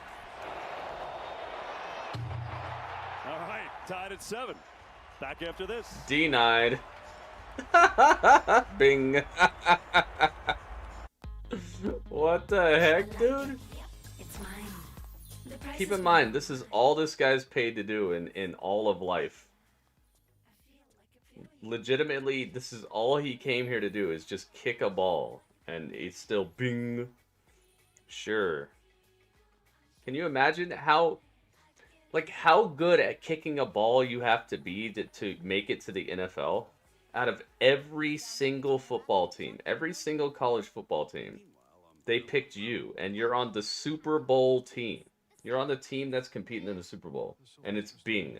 Tied at 7. Back after this. Denied. Bing. What the heck, dude? Keep in mind, this is all this guy's paid to do in all of life. Legitimately, this is all he came here to do, is just kick a ball. And it's still bing. Sure. Can you imagine how good at kicking a ball you have to be to make it to the NFL? Out of every single football team, every single college football team, they picked you, and you're on the Super Bowl team. You're on the team that's competing in the Super Bowl, and it's Bing.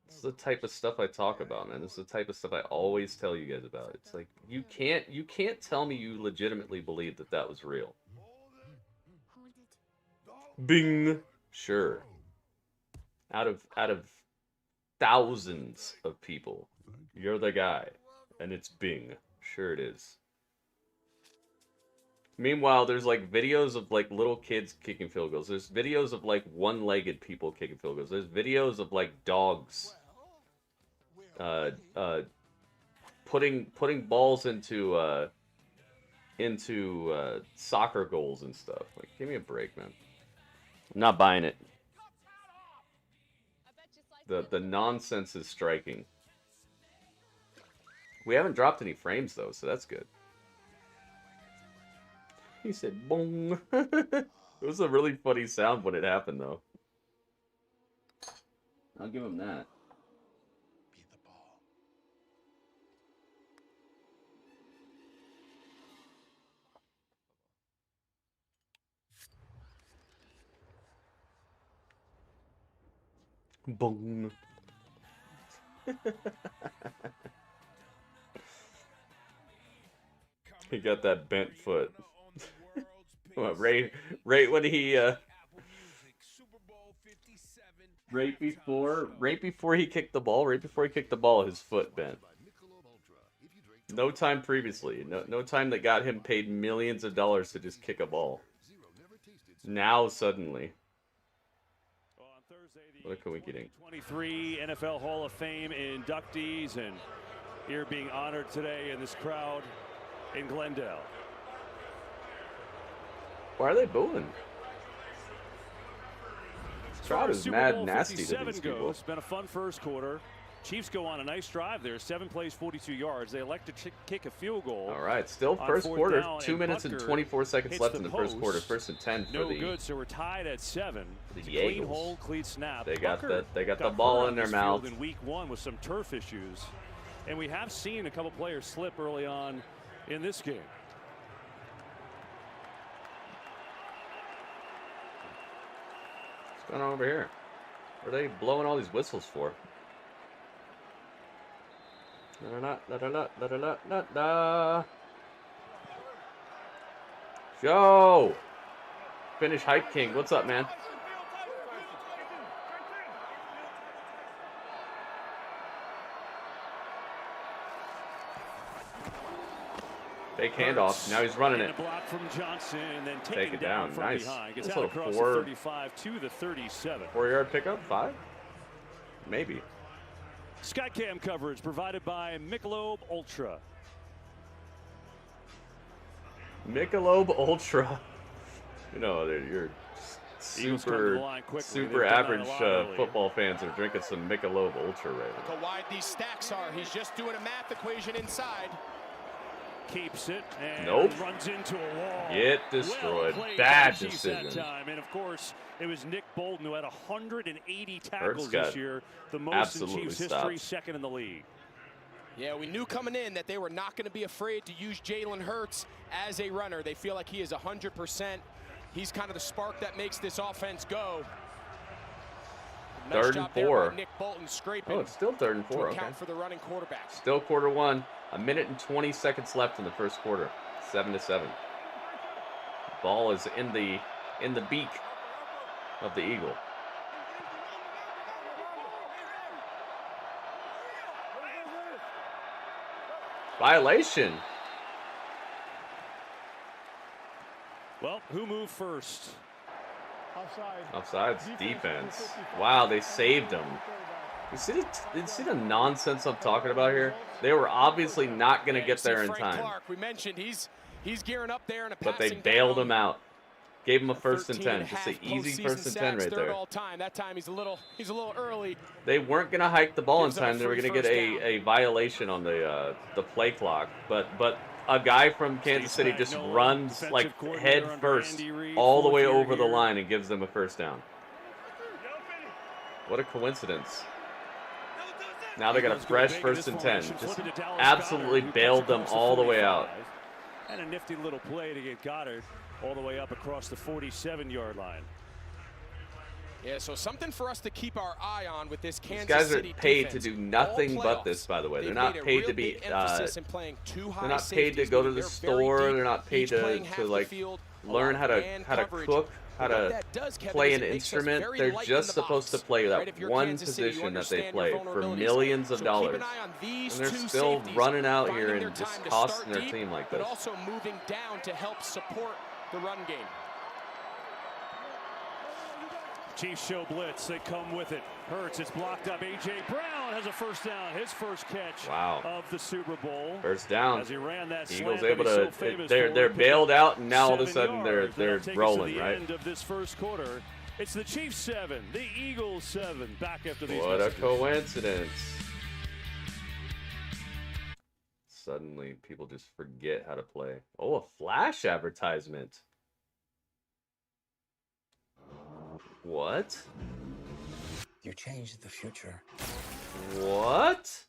This is the type of stuff I talk about, man. This is the type of stuff I always tell you guys about. It's like, you can't tell me you legitimately believe that that was real. Bing. Sure. Out of thousands of people, you're the guy, and it's Bing. Sure it is. Meanwhile, there's like videos of like little kids kicking field goals. There's videos of like one-legged people kicking field goals. There's videos of like dogs putting balls into soccer goals and stuff. Like, give me a break, man. I'm not buying it. The nonsense is striking. We haven't dropped any frames though, so that's good. He said boom. It was a really funny sound when it happened though. I'll give him that. Be the ball. Boom. He got that bent foot. Well, right when he right before he kicked the ball, his foot bent. No time previously. No time that got him paid millions of dollars to just kick a ball. Now suddenly. What a coinky-dink. 23 NFL Hall of Fame inductees, and here being honored today in this crowd in Glendale. Why are they booing? This crowd is mad nasty to these people. It's been a fun first quarter. Chiefs go on a nice drive there. 7 plays, 42 yards. They elect to kick a field goal. All right, still first quarter. 2 minutes and 24 seconds left in the first quarter. 1st and 10 for the. No good. So we're tied at 7. The clean hold, clean snap. They got the ball in their mouth. In week 1 with some turf issues, and we have seen a couple players slip early on in this game. What's going on over here? What are they blowing all these whistles for? Joe! Finish Hype King. What's up, man? Fake handoff. Now he's running it. Block from Johnson, and then take it down. Nice. Gets out across the 35 to the 37. 4-yard pickup? 5? Maybe. Skycam coverage provided by Michelob Ultra. Michelob Ultra. You know, you're super average football fans are drinking some Michelob Ultra right now. Look how wide these stacks are. He's just doing a math equation inside. Keeps it and runs into a wall. Get destroyed. Bad decision. Time. And of course, it was Nick Bolton who had 180 tackles this year, the most in Chiefs history, second in the league. Yeah, we knew coming in that they were not going to be afraid to use Jalen Hurts as a runner. They feel like he is 100%. He's kind of the spark that makes this offense go. Nice 3rd and 4. Nick Bolton scraping. Oh, it's still 3rd and 4. Account for the running quarterback. Still quarter 1. 1 minute and 20 seconds left in the first quarter. 7-7. Ball is in the beak of the Eagle. Violation. Well, who moved first? Offsides defense. Wow, they saved him. You see the nonsense I'm talking about here? They were obviously not going to get there in time. Clark, we mentioned he's gearing up there and but they bailed him out. Gave him a 1st and 10. Just an easy 1st and 10 right there. All time. That time he's a little early. They weren't going to hike the ball in time. They were going to get a violation on the play clock. But a guy from Kansas City just runs like head first all the way over the line and gives them a 1st down. What a coincidence. Now they got a fresh 1st and 10. Just absolutely bailed them all the way out. And a nifty little play to get Goddard all the way up across the 47-yard line. Yeah, so something for us to keep our eye on with this Kansas These guys are City paid defense. to do nothing but this, by the way. They're not paid to be. They're not paid to go to the store. They're not paid to like learn how to cook, how to play an instrument. They're just supposed to play that one position that they play for millions of dollars, and they're still running out here and just costing their team like this. But also moving down to help support the run game. Chiefs show blitz. They come with it. Hurts. It's blocked up. A.J. Brown has a 1st down. His first catch of the Super Bowl. 1st down. As he ran that Eagles able to. They're bailed out, and now all of a sudden they're rolling, right? End of this first quarter. It's the Chiefs 7, the Eagles 7. Back after these. What a coincidence! Suddenly, people just forget how to play. Oh, a flash advertisement. What? You changed the future. What?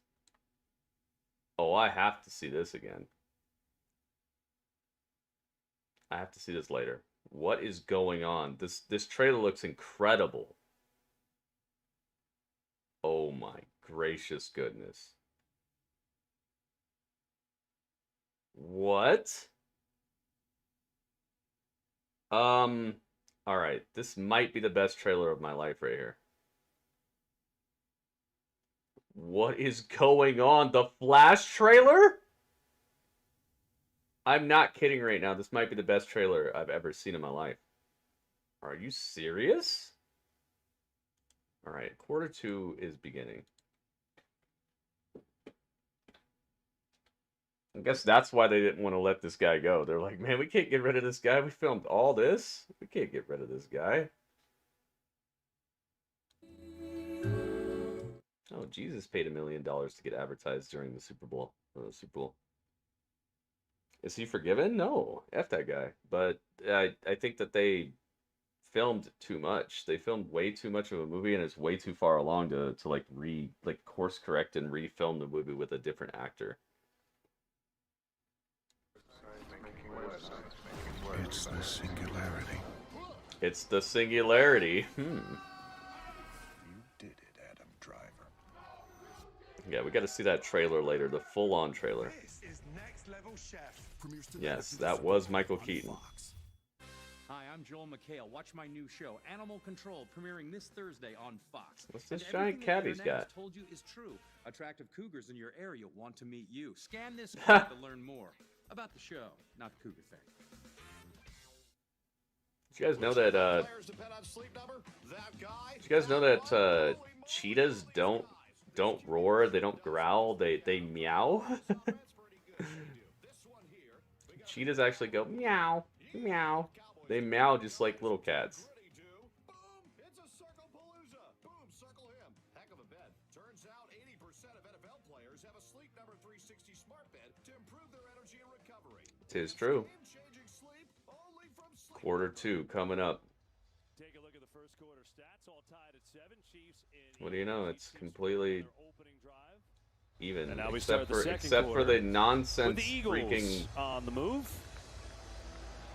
Oh, I have to see this again. I have to see this later. What is going on? This trailer looks incredible. Oh my gracious goodness. What? All right, this might be the best trailer of my life right here. What is going on? The Flash trailer? I'm not kidding right now. This might be the best trailer I've ever seen in my life. Are you serious? All right, quarter 2 is beginning. I guess that's why they didn't want to let this guy go. They're like, man, we can't get rid of this guy. We filmed all this. We can't get rid of this guy. Oh, Jesus paid $1 million to get advertised during the Super Bowl. Is he forgiven? No. F that guy. But I think that they filmed too much. They filmed way too much of a movie, and it's way too far along to like course correct and refilm the movie with a different actor. It's the singularity. It's the singularity. You did it, Adam Driver. Yeah, we got to see that trailer later, the full-on trailer. Yes, that was Michael Keaton. Hi, I'm Joel McHale. Watch my new show, Animal Control, premiering this Thursday on Fox. What's this giant cat he's got? Told you is true. Attractive cougars in your area want to meet you. Scan this code to learn more about the show, not the cougar thing. Did you guys know that? Did you guys know that cheetahs don't roar? They don't growl. They meow. Cheetahs actually go meow, meow. They meow just like little cats. Tis true. Quarter 2 coming up. Take a look at the first quarter stats, all tied at 7. Chiefs in. What do you know? It's completely even, except for the nonsense freaking on the move.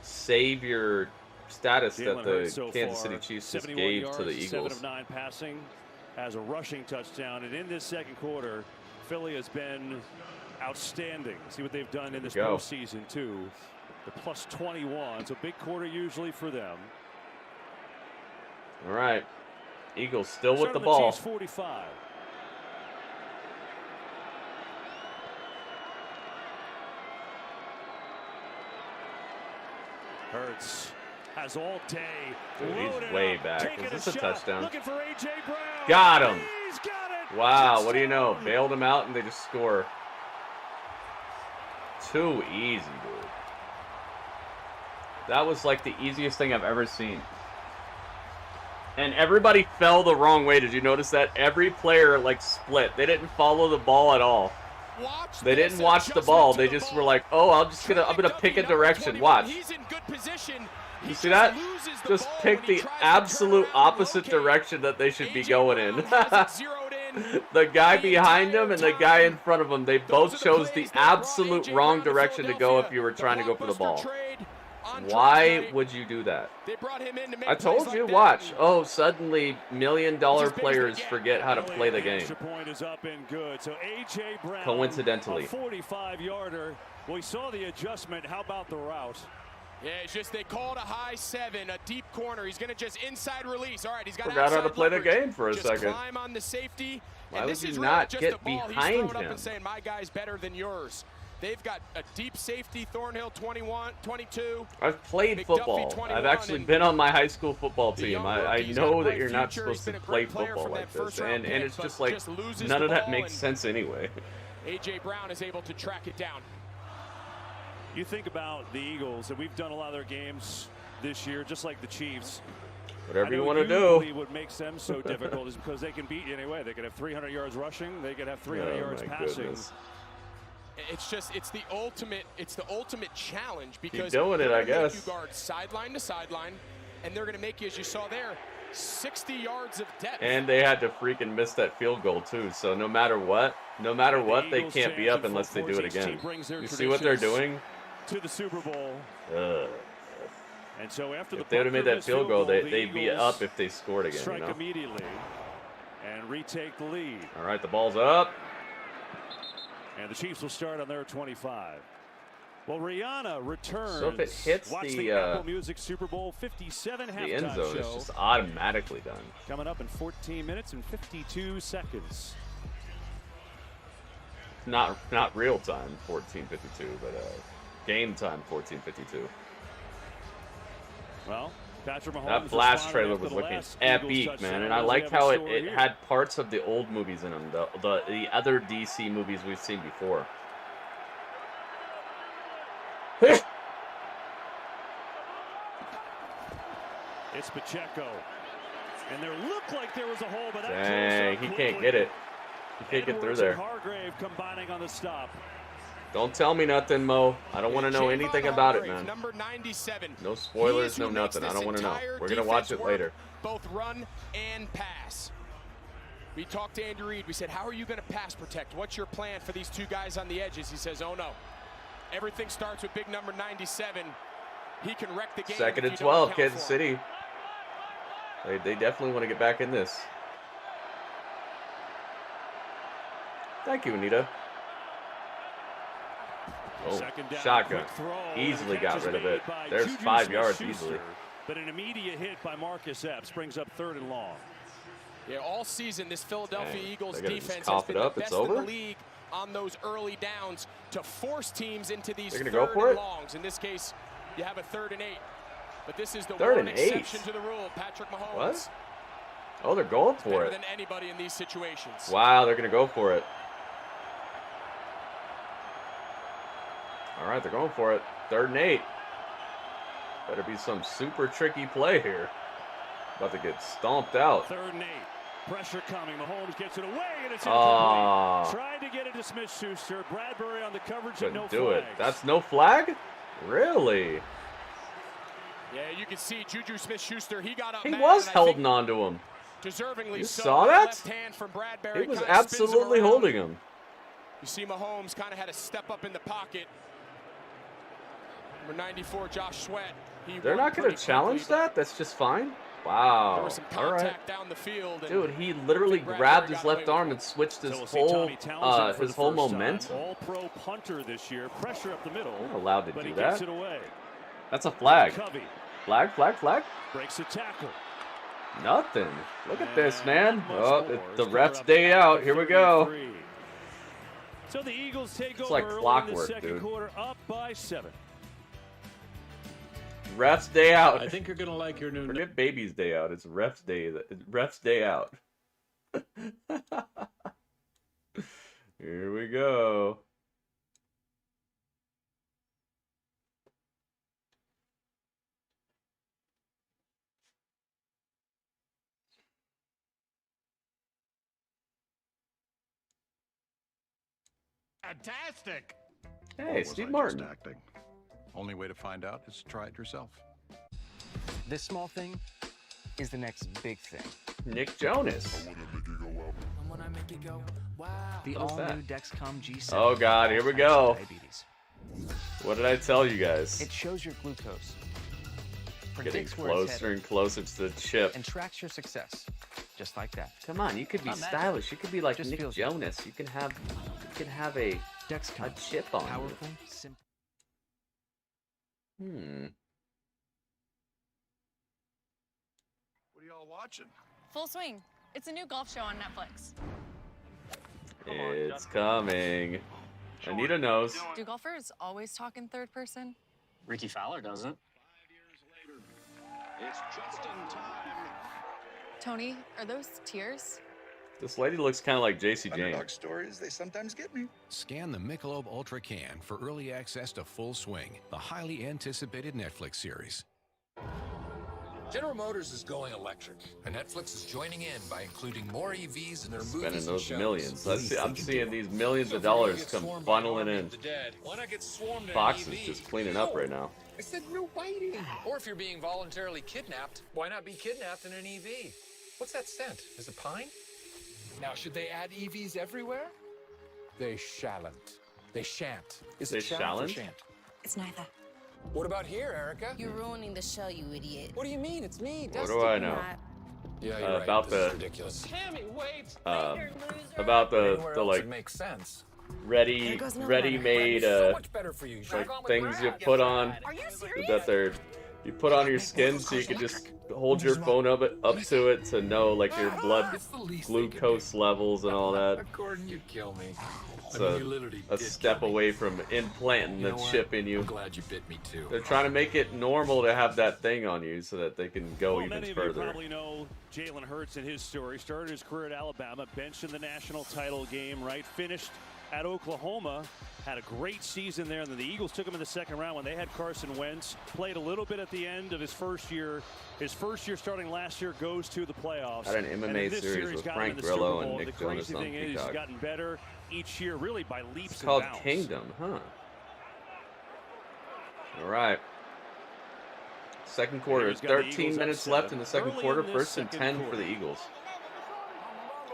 Savior status that the Kansas City Chiefs just gave yards, to the Eagles. 7 of 9 passing, has a rushing touchdown, and in this second quarter, Philly has been outstanding. See what they've done in this postseason too. The plus 21. It's a big quarter usually for them. All right, Eagles still with the ball. Chiefs 45. Hurts has all day. Dude, he's way back. Is this a touchdown? Looking for AJ Brown. Got him. He's got it. Wow, what do you know? Bailed him out and they just score. Too easy, dude. That was like the easiest thing I've ever seen. And everybody fell the wrong way. Did you notice that? Every player like split. They didn't follow the ball at all. They didn't watch the ball. They just were like, "Oh, I'm gonna pick a direction." Watch. You see that? Just pick the absolute opposite direction that they should be going in. The guy behind him and the guy in front of him, they both chose the absolute wrong direction to go if you were trying to go for the ball. Why would you do that? I told you, watch. Oh, suddenly $1 million players forget how to play the game. Coincidentally. 45-yarder. We saw the adjustment. How about the route? Yeah, it's just they called a high 7, a deep corner. He's going to just inside release. All right, he's got forgot how to play the game for a second. Climb on the safety. Why would you not get behind him? Up and saying, my guy's better than yours. They've got a deep safety, Thornhill 21, 22. I've played football. I've actually been on my high school football team. I know that you're not supposed to play football like this. And it's just like, none of that makes sense anyway. A.J. Brown is able to track it down. You think about the Eagles, and we've done a lot of their games this year, just like the Chiefs. Whatever you want to do. What makes them so difficult is because they can beat you anyway. They could have 300 yards rushing. They could have 300 yards passing. Goodness. It's the ultimate challenge because keep doing it, I guess. You guard sideline to sideline, and they're going to make you, as you saw there, 60 yards of depth. And they had to freaking miss that field goal too. So no matter what, they can't be up unless they do it again. You see what they're doing? To the Super Bowl. And so after if they would have made that field goal, they'd be up if they scored again. Strike you know? Immediately and retake the lead. All right, the ball's up. And the Chiefs will start on their 25. Well, Rihanna returns. So if it hits Watch the Apple Music Super Bowl 57 halftime end zone, show. it's just automatically done. Coming up in 14 minutes and 52 seconds. Not real time 14:52, but game time 14:52. Well, Patrick Mahomes. That Flash trailer was looking epic, man, and I liked how it had parts of the old movies in them, the other DC movies we've seen before. It's Pacheco, and there looked like there was a hole, but dang, he can't get it. He can't get through there. Hargrave combining on the stop. Don't tell me nothing, Mo. I don't want to know anything about it, man. Number 97. No spoilers, no nothing. I don't want to know. We're going to watch it later. Both run and pass. We talked to Andy Reid. We said, how are you going to pass protect? What's your plan for these two guys on the edges? He says, oh, no. Everything starts with big number 97. He can wreck the game. 2nd and 12, Kansas City. They definitely want to get back in this. Thank you, Anita. Oh, shotgun. Easily got rid of it. There's 5 yards easily. But an immediate hit by Marcus Epps brings up 3rd and long. Yeah, all season this Philadelphia Eagles defense has been the best in the league on those early downs to force teams into these 3rd and longs. In this case, you have a 3rd and 8. But this is the one exception to the rule. Patrick Mahomes. What? Oh, they're going for it. Better than anybody in these situations. Wow, they're going to go for it. All right, they're going for it. 3rd and 8. Better be some super tricky play here. About to get stomped out. 3rd and 8. Pressure coming. Mahomes gets it away, and it's incomplete. Tried to get it to Smith-Schuster. Bradbury on the coverage and no flags. Do it. That's no flag? Really? Yeah, you can see Juju Smith-Schuster. He got up. He was holding on to him. Deservingly you so. saw that? Left hand from Bradbury. He was absolutely holding him. You see Mahomes kind of had to step up in the pocket. Number 94, Josh Sweat. They're not going to challenge that? That's just fine? Wow. There was some contact down the field. Dude, he literally grabbed his left arm and switched his whole momentum. All-pro punter this year. Pressure up the middle. You're not allowed to do that. Gets it away. That's a flag. Flag, flag, flag. Breaks a tackle. Nothing. Look at this, man. Oh, the ref's day out. Here we go. So the Eagles take it's over like clockwork, in the second dude. quarter, up by 7. Ref's day out. I think you're gonna like your new. Forget baby's day out. It's ref's day. It's ref's day out. Here we go. Fantastic. Hey, Steve Martin. Acting. Only way to find out is to try it yourself. This small thing is the next big thing. Nick Jonas. The all-new Dexcom G7. Oh God, here we go. Diabetes. What did I tell you guys? It shows your glucose. Getting closer and closer to the chip. And tracks your success, just like that. Come on, you could be stylish. You could be like Nick Jonas. You can have a chip on. Powerful, simple. What are y'all watching? Full Swing. It's a new golf show on Netflix. It's coming. Anita knows. Do golfers always talk in third person? Ricky Fowler doesn't. It's just in time. Tony, are those tears? This lady looks kind of like JC Jane. Underdog stories, they sometimes get me. Scan the Michelob Ultra can for early access to Full Swing, the highly anticipated Netflix series. General Motors is going electric, and Netflix is joining in by including more EVs in their movies Spending and those shows. millions. I'm seeing these millions of dollars come funneling in. Why not get swarmed in Fox an is EV? just cleaning up right now. I said no biting. Or if you're being voluntarily kidnapped, why not be kidnapped in an EV? What's that scent? Is it pine? Now, should they add EVs everywhere? They shan't. They shan't. Is it shan't or shan't? It's neither. What about here, Erica? You're ruining the show, you idiot. What do you mean? It's me, What do I know? Yeah, you're About right. This is the ridiculous. Tammy, wait. about the like makes sense. ready-made So much better for you. like things you put on that you put on your skin so you can just hold your phone up to it to know like your blood glucose levels and all that. Gordon, you kill me. So a step away from implanting the chip in you. I'm glad you bit me too. They're trying to make it normal to have that thing on you so that they can go even many further. Of you probably know Jalen Hurts and his story. Started his career at Alabama, benched in the national title game, right? Finished at Oklahoma, had a great season there, and then the Eagles took him in the second round when they had Carson Wentz. Played a little bit at the end of his first year. His first year starting last year goes to the playoffs. Had an MMA series with Frank Grillo and Nick Jonas on Peacock. The crazy thing is he's gotten better each year, really by leaps it's and called bounds. Kingdom, huh? All right. Second quarter. 13 minutes left in the second quarter. First and 10 for the Eagles.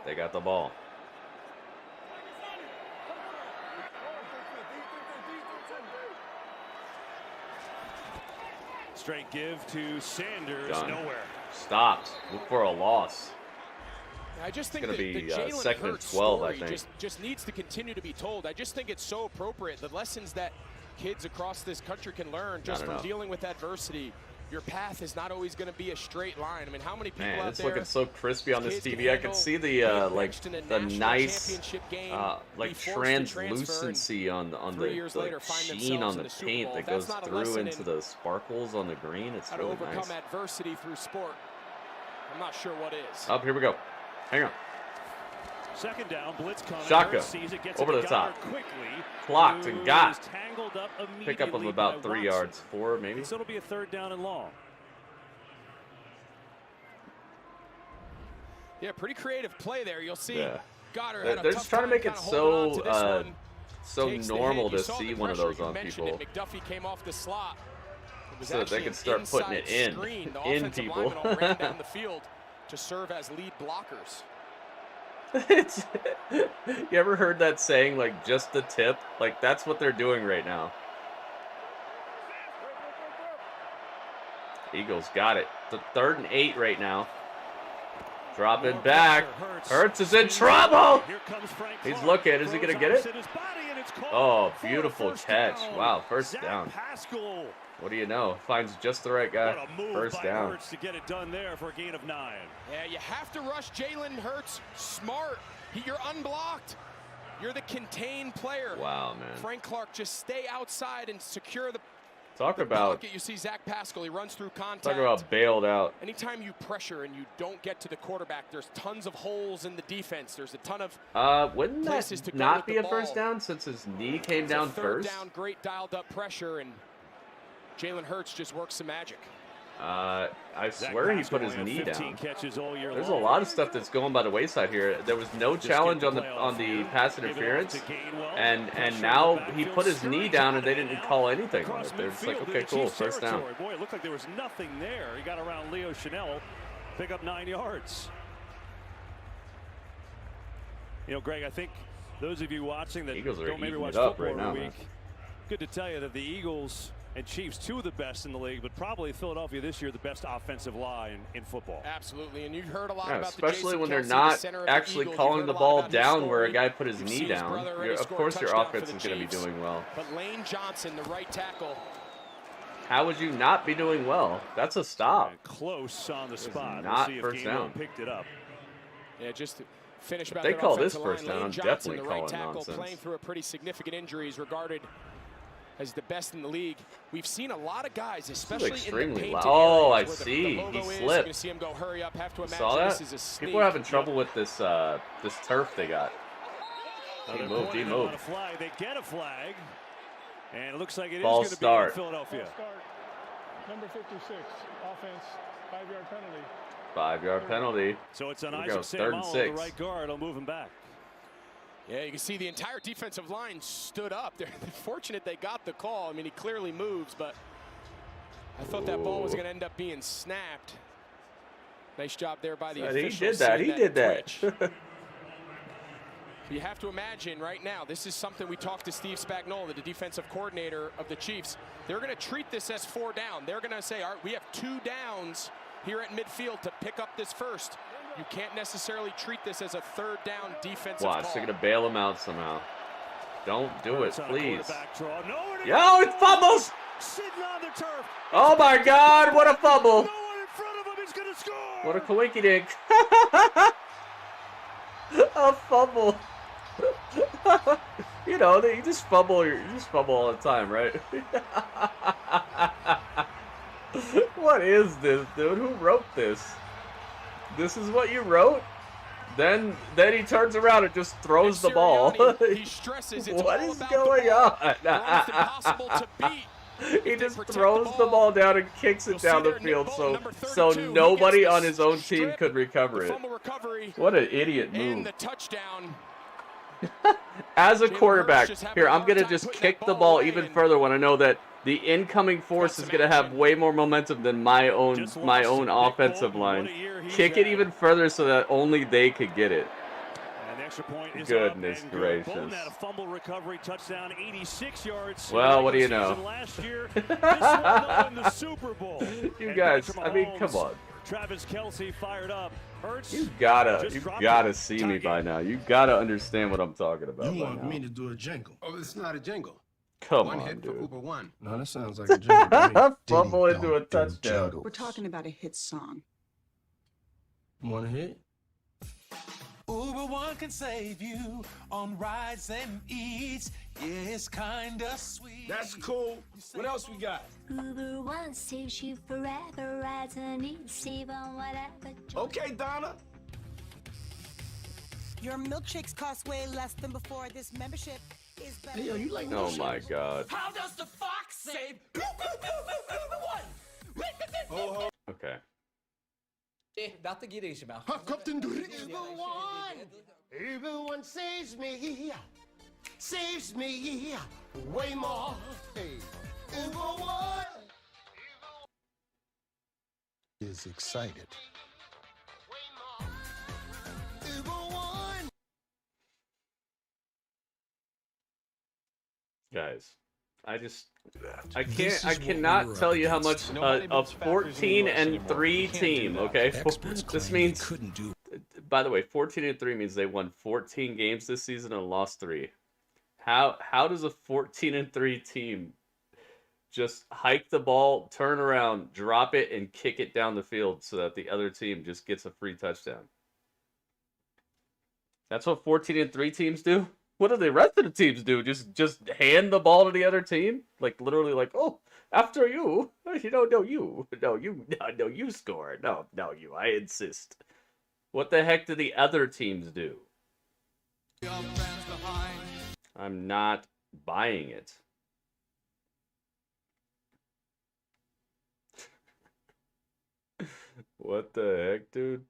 They got the ball. Straight give to Sanders. Done. Nowhere. Stopped. Look for a loss. I just think it's going to be Jalen second and Hurts 12, I story think. just needs to continue to be told. I just think it's so appropriate. The lessons that kids across this country can learn just from dealing with adversity. Your path is not always going to be a straight line. I mean, how many people Man, out it's there? looking so crispy on this TV. I can see the like the nice like translucency on the sheen on the paint that goes through into the sparkles on the green. It's how to really overcome nice. adversity through sport. I'm not sure what is. Up, here we go. Hang on. Second down, blitz coming. Shotgun. Gets Over it the to top. Goddard quickly. Clocked and got. Tangled up Pick up of immediately about by 3 Watson. yards. 4 maybe. So it'll be a third down and long. Yeah, pretty creative play there. You'll see. Yeah. Goddard had a They're tough just trying to time make it kinda holding on to this so one. so Takes the normal hit. You to saw see the one of pressure. those You on mentioned people. it. McDuffie came off the slot. It was So that they actually can an start putting it inside in. screen. The In offensive people. linemen all ran down the field to serve as lead blockers. You ever heard that saying, like, just the tip? Like, that's what they're doing right now. Eagles got it. It's a 3rd and 8 right now. Dropping back. Hurts is in trouble. He's looking. Is he going to get it? Oh, beautiful catch. Wow, first down. What do you know? Finds just the right guy. First down. Hurts to get it done there for a gain of 9. Yeah, you have to rush Jalen Hurts smart. You're unblocked. You're the contained player. Wow, man. Frank Clark, just stay outside and secure the Talk about you see Zach Pascal, he runs through contact. Talk about bailed out. Anytime you pressure and you don't get to the quarterback, there's tons of holes in the defense. There's a ton of wouldn't places that to not go be with a the first ball. down since his knee came down third first? down, great dialed up pressure, and Jalen Hurts just works some magic. I swear he put his knee down. Catches all year There's a long. lot of stuff that's going by the wayside here. There was no challenge on the pass interference, and now he put his knee down and they didn't call anything on it. They're just like, okay, cool, first down. Boy, it looked like there was nothing there. He got around Leo Chanel, pick up 9 yards. You know, Greg, I think those of you watching that Eagles are don't maybe eating watch it up football right now, every man. week, good to tell you that the Eagles and Chiefs, two of the best in the league, but probably Philadelphia this year, the best offensive line in football. Absolutely, and you've heard a lot Yeah, about especially when they're the not center of the actually Eagles. calling You've the heard a lot ball about his down where a story. guy put his You've knee seen his down. brother already Of score a course your touchdown offense for is the going to be Chiefs. doing well. But Lane Johnson, the right tackle. How would you not be doing well? That's a stop. And close on the spot. Not We'll see if first Gainwell down. picked it up. Yeah, just to finish about they that call this offensive first line, down, Lane I'm Johnson, definitely the right calling tackle, nonsense. playing through a pretty significant injury, is regarded as the best in the league. We've seen a lot of guys, especially extremely in the painted loud. Oh, I areas where see. the logo He is. slipped. You're gonna see him go hurry up. Have to You imagine saw that? this is a sneak. People are having trouble with this this turf they got. He moved. He moved. A flag. They get a flag, and it looks like it Ball is going to be start. in Philadelphia. Start. Number 56, offense, 5-yard penalty. 5-yard penalty. So it's on Here we Isaac go, third and Samala, the 6. right guard. I'll move him back. Yeah, you can see the entire defensive line stood up. They're fortunate they got the call. I mean, he clearly moves, but I thought that ball was going to end up being snapped. Nice job there by the officials. He did that. He did that. You have to imagine right now, this is something we talked to Steve Spagnuolo, the defensive coordinator of the Chiefs. They're going to treat this as 4 down. They're going to say, all right, we have 2 downs here at midfield to pick up this first. You can't necessarily treat this as a 3rd down defensive Watch, call. they're going to bail him out somehow. Don't do it, It's on a please. quarterback draw. Nowhere to Yo, go. it fumbles! Sitting on the turf. Oh my God, what a fumble! No one in front of him is going to score. What a coinky dink. A fumble. You know, you just fumble all the time, right? What is this, dude? Who wrote this? This is what you wrote? Then he turns around and just throws the ball. He stresses it's What all is about going the ball. on? Almost impossible to beat. He just throws the ball down and kicks it down the field, so nobody on his own team could recover it. What an idiot move! And the touchdown. As a quarterback, here I'm gonna just kick the ball even further when I know that the incoming force is gonna have way more momentum than my own offensive line. Kick it even further so that only they could get it. Goodness gracious. A fumble recovery touchdown, 86 yards. Well, what do you know? Last year, this one though in the Super Bowl. You And guys, Patrick I mean, Mahomes, come on. Travis Kelce fired up. Hurts. You gotta see me by now. You gotta understand what I'm talking about. You by want now. me to do a jingle? Oh, it's not a jingle. Come One on, hit for dude. Uber One. No, that sounds like a jingle to me. Fumble into a touchdown. We're talking about a hit song. One hit? Uber One can save you on rides and eats. Yeah, it's kinda sweet. That's cool. What else we got? Uber One saves you forever, rides and eats, save on whatever. Okay, Donna. Your milkshakes cost way less than before. This membership is better. Hey, yo, you like Oh my God. How does the fox save Uber One? Okay. Dette gidder jeg ikke mer. Captain Uber One saves me. Saves me way more. Hey, Uber One is excited. Uber One. Guys, I cannot tell you how much a 14-3 team, okay? This means, by the way, 14-3 means they won 14 games this season and lost 3. How does a 14-3 team just hike the ball, turn around, drop it, and kick it down the field so that the other team just gets a free touchdown? That's what 14-3 teams do? What do the rest of the teams do? Just hand the ball to the other team? Like literally like, oh, after you. You don't know you. No, you score. No, you. I insist. What the heck do the other teams do? I'm not buying it. What the heck, dude?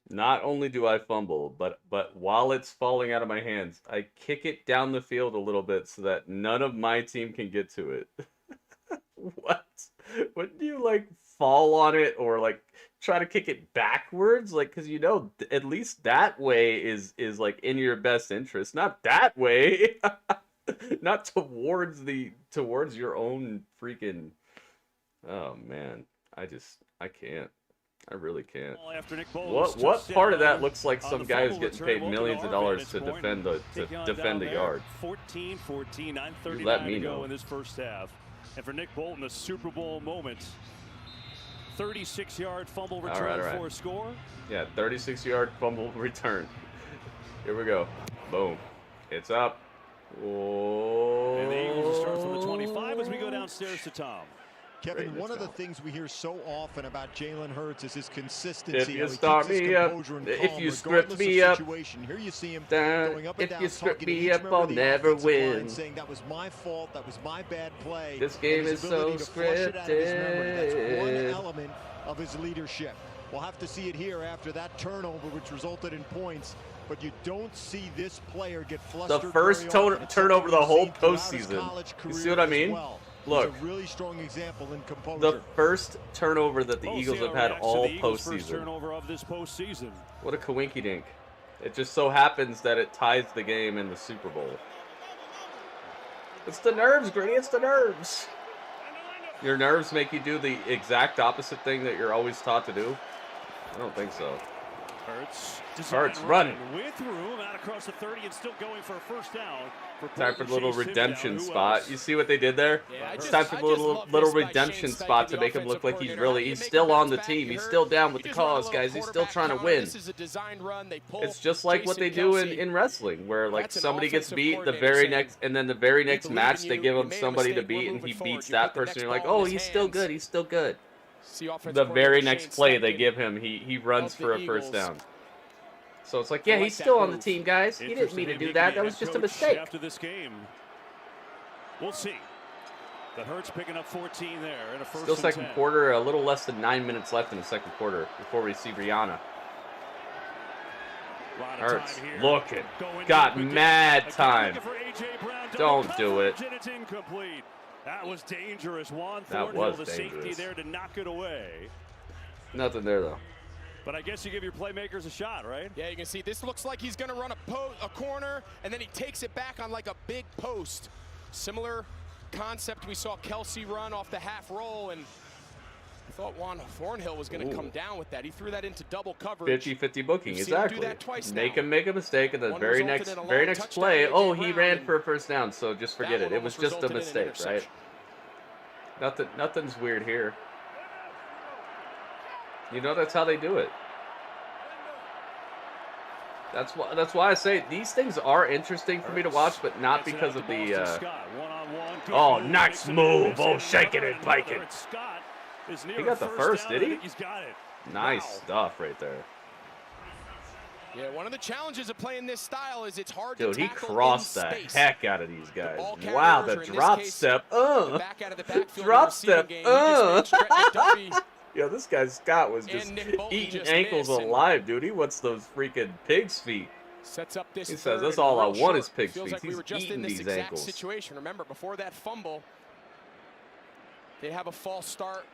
Not only do I fumble, but while it's falling out of my hands, I kick it down the field a little bit so that none of my team can get to it. What? Wouldn't you like fall on it or like try to kick it backwards? Like, cause you know, at least that way is like in your best interest. Not that way. Not towards your own freaking. Oh man, I can't. I really can't. What part of that looks like some guy who's getting paid millions of dollars to defend the yard? 14-14, 9:39 Let me to go know. in this first half. And for Nick Bolton, a Super Bowl moment. 36-yard fumble return for a score. Yeah, 36-yard fumble return. Here we go. Boom. It's up. Whoa. And the Eagles will start from the 25 as we go downstairs to Tom. Kevin, one of the things we hear so often about Jalen Hurts is his consistency. If you start me up, if you strip me up, here you see him down, going up and if down, you strip talking to me each up, member I'll of the never offensive line, win. saying that was my fault, that was my bad play. This game and his is so ability to flush it out of his memory. That's one scripted. element of his leadership. We'll have to see it here after that turnover, which resulted in points. But you don't see this player get flustered. The first turnover the whole postseason. You see what I mean? Look, a really strong example in composure. The first turnover that the Eagles have had all postseason. Turnover of this postseason. What a coinky dink. It just so happens that it ties the game in the Super Bowl. It's the nerves, Gritty. It's the nerves. Your nerves make you do the exact opposite thing that you're always taught to do? I don't think so. Hurts running. With room out across the 30 and still going for a first down. Time for the little redemption spot. You see what they did there? It's time for the little redemption spot to make him look like he's still on the team. He's still down with the cause, guys. He's still trying to win. It's just like what they do in wrestling, where like somebody gets beat the very next match they give him somebody to beat and he beats that person. You're like, oh, he's still good. He's still good. The very next play they give him, he runs for a first down. So it's like, yeah, he's still on the team, guys. He didn't mean to do that. That was just a mistake. After this game, we'll see. The Hurts picking up 14 there in a first. Still second quarter, a little less than 9 minutes left in the second quarter before we see Rihanna. Hurts looking, got mad time. Don't do it. It's incomplete. That was dangerous. Juan That Thornhill, was the dangerous. safety there to knock it away. Nothing there though. But I guess you give your playmakers a shot, right? Yeah, you can see this looks like he's going to run a corner, and then he takes it back on like a big post. Similar concept we saw Kelsey run off the half roll, and I thought Juan Thornhill was going to come down with that. He threw that into double coverage. 50-50 booking, We've seen him do exactly. that twice Make now. him make a mistake, and the One very resulted next in a long touchdown play, to oh, A.J. he Brown, ran and for a first down. So just forget that it. one It was almost just a resulted in an mistake, right? interception. Nothing's weird here. You know that's how they do it. That's why I say these things are interesting for me to watch, but not because of the. Oh, nice move! Oh, shaking and biking. He got the first, did he? Nice stuff right there. Yeah, one of the challenges of playing this style is it's hard Dude, to he tackle crossed in the space. heck out of these guys. ball Wow, carriers, the or in this drop case, step. the back out of the backfield in the Drop receiving step. game. He just made Trent McDuffie Yo, this guy Scott was just Nick Bolton eating just ankles missed, and alive, dude. He wants those freaking pig's feet. Sets up this He says, third that's and all I real want short. is pig's Feels feet. like we He's were just in eating this these exact ankles. situation. Remember, before that fumble, they have a false start.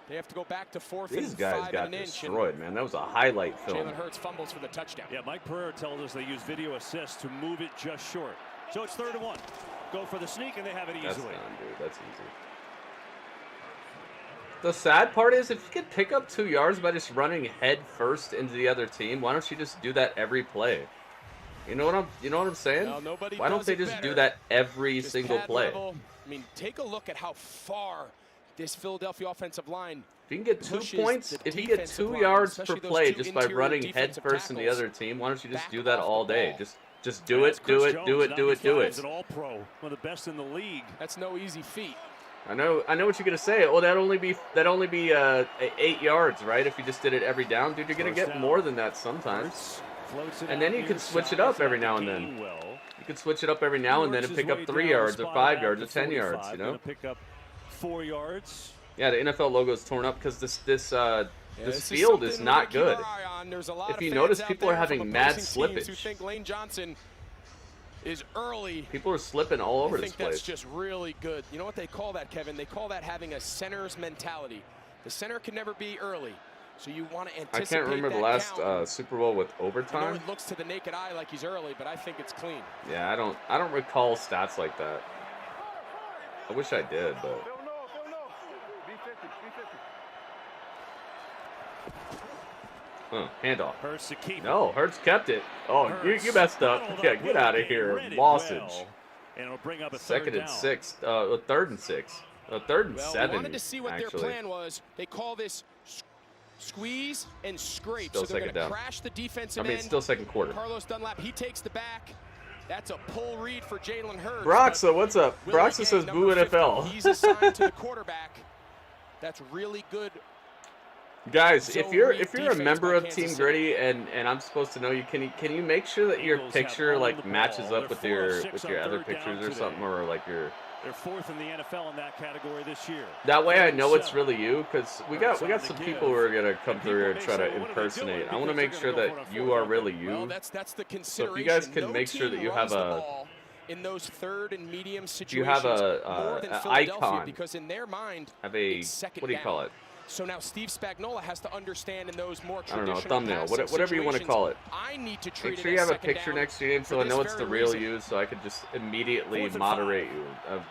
They have to go back to fourth These and guys 5 got and an inch. destroyed, man. That was a highlight film. Jalen Hurts fumbles for the touchdown. Yeah, Mike Pereira tells us they use video assist to move it just short. So it's 3rd and 1. Go for the sneak, and they have it easily. That's done, dude. That's easy. The sad part is, if you could pick up 2 yards by just running head first into the other team, why don't you just do that every play? You know what I'm saying? Well, nobody why don't does they it just better. do that every Just single pad play? level. I mean, take a look at how far this Philadelphia offensive line. If you can get 2 points, if you get 2 yards per play just by running head first in the other team, why don't you just do that all day? Just do it, do it, do it, do it, do it. An all-pro, one of the best in the league. That's no easy feat. I know what you're gonna say. Well, that'd only be 8 yards, right? If you just did it every down, dude, you're gonna get more than that sometimes. And then you can switch it up every now and then. You can switch it up every now and then and pick up 3 yards or 5 yards or 10 yards. You know. Pick up 4 yards. Yeah, the NFL logo is torn up because this field is not good. If you notice, people are having mad slippage. Who think Lane Johnson is early. People are slipping all over this place. I think that's just really good. You know what they call that, Kevin? They call that having a center's mentality. The center can never be early, so you want to anticipate. I can't remember the last Super Bowl with overtime. I know it looks to the naked eye like he's early, but I think it's clean. Yeah, I don't recall stats like that. I wish I did, but. Handoff. Hurts to keep no, Hurts kept it. Oh, you messed up. Yeah, get out of here. Lossage. Well. And it'll bring up a second and 6. Third and 6. Third and 7. We wanted to see what their plan was. They call this squeeze and scrape. Still so they're going to crash the defensive end. it's still second quarter. Carlos Dunlap, he takes the back. That's a pull read for Jalen Hurts. Broxa, what's up? Broxa says boo NFL. He's assigned to the quarterback. That's really good. Guys, if you're a member of Team Gritty and I'm supposed to know you, can you make sure that your picture like matches up with your other pictures or something, or like your. They're 4th in the NFL in that category this year. That way I know it's really you, because we got some people who are gonna come through here and try to impersonate. I want to make sure that you are really you. Well, that's the consideration. So if you guys can make sure that you have in those third and medium situations, you have an icon, because in their mind, have a it's second what do you call it? So now Steve Spagnuolo has to understand in those more I don't know, traditional thumbnail, whatever you want to call it. I need to treat Make sure you have a picture next to your name so I know it's the real you, so I could just immediately moderate you,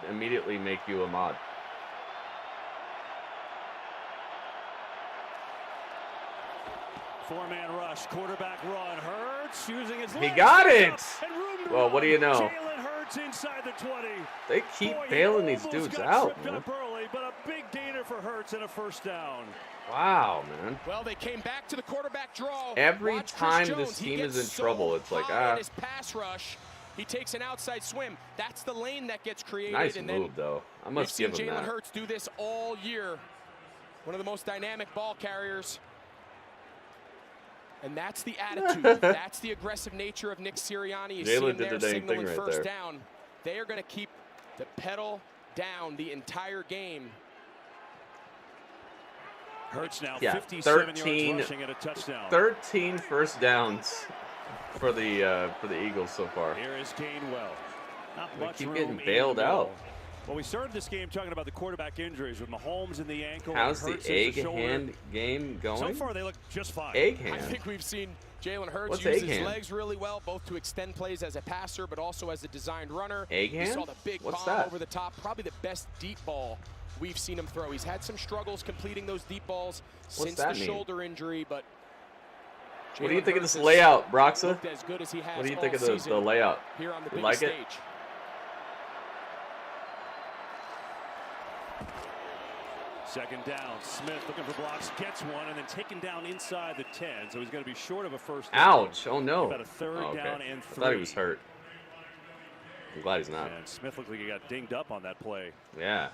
immediately make you a mod. Four-man rush, quarterback run. Hurts using his He got it! Well, what do you know? Jalen Hurts inside the 20. They keep bailing these dudes out, man. Up early, but a big gainer for Hurts and a first down. Wow, man. Well, they came back to the quarterback draw. Every time this team is in trouble, it's like, his pass rush. He takes an outside swim. That's the lane that gets created. Nice and move, though. I must give him that. Jalen Hurts do this all year. One of the most dynamic ball carriers. And that's the attitude. That's the aggressive nature of Nick Sirianni. You see him there signaling first down. They are going to keep the pedal down the entire game. Hurts now 57 yards rushing and a touchdown. 13 first downs for the Eagles so far. Here is Gainwell. Not much keep room getting bailed out. Well, we started this game talking about the quarterback injuries with Mahomes in the ankle. How's the egg hand game going? So far, they look just fine. Egg hand. I think we've seen Jalen Hurts use his legs really well, both to extend plays as a passer, but also as a designed runner. Egg hand? We saw the big bomb over the top, probably the best deep ball we've seen him throw. He's had some struggles completing those deep balls since the shoulder injury, but what do you think of this layout, Broxa? As good as he has what do you think of the layout? Here on the you big like stage. it? Second down, Smith looking for blocks, gets one, and then taken down inside the 10, so he's going to be short of a first down. Ouch, oh no. About a third down and 3. I thought he was hurt. I'm glad he's not. And Smith looked like he got dinged up on that play. Yeah.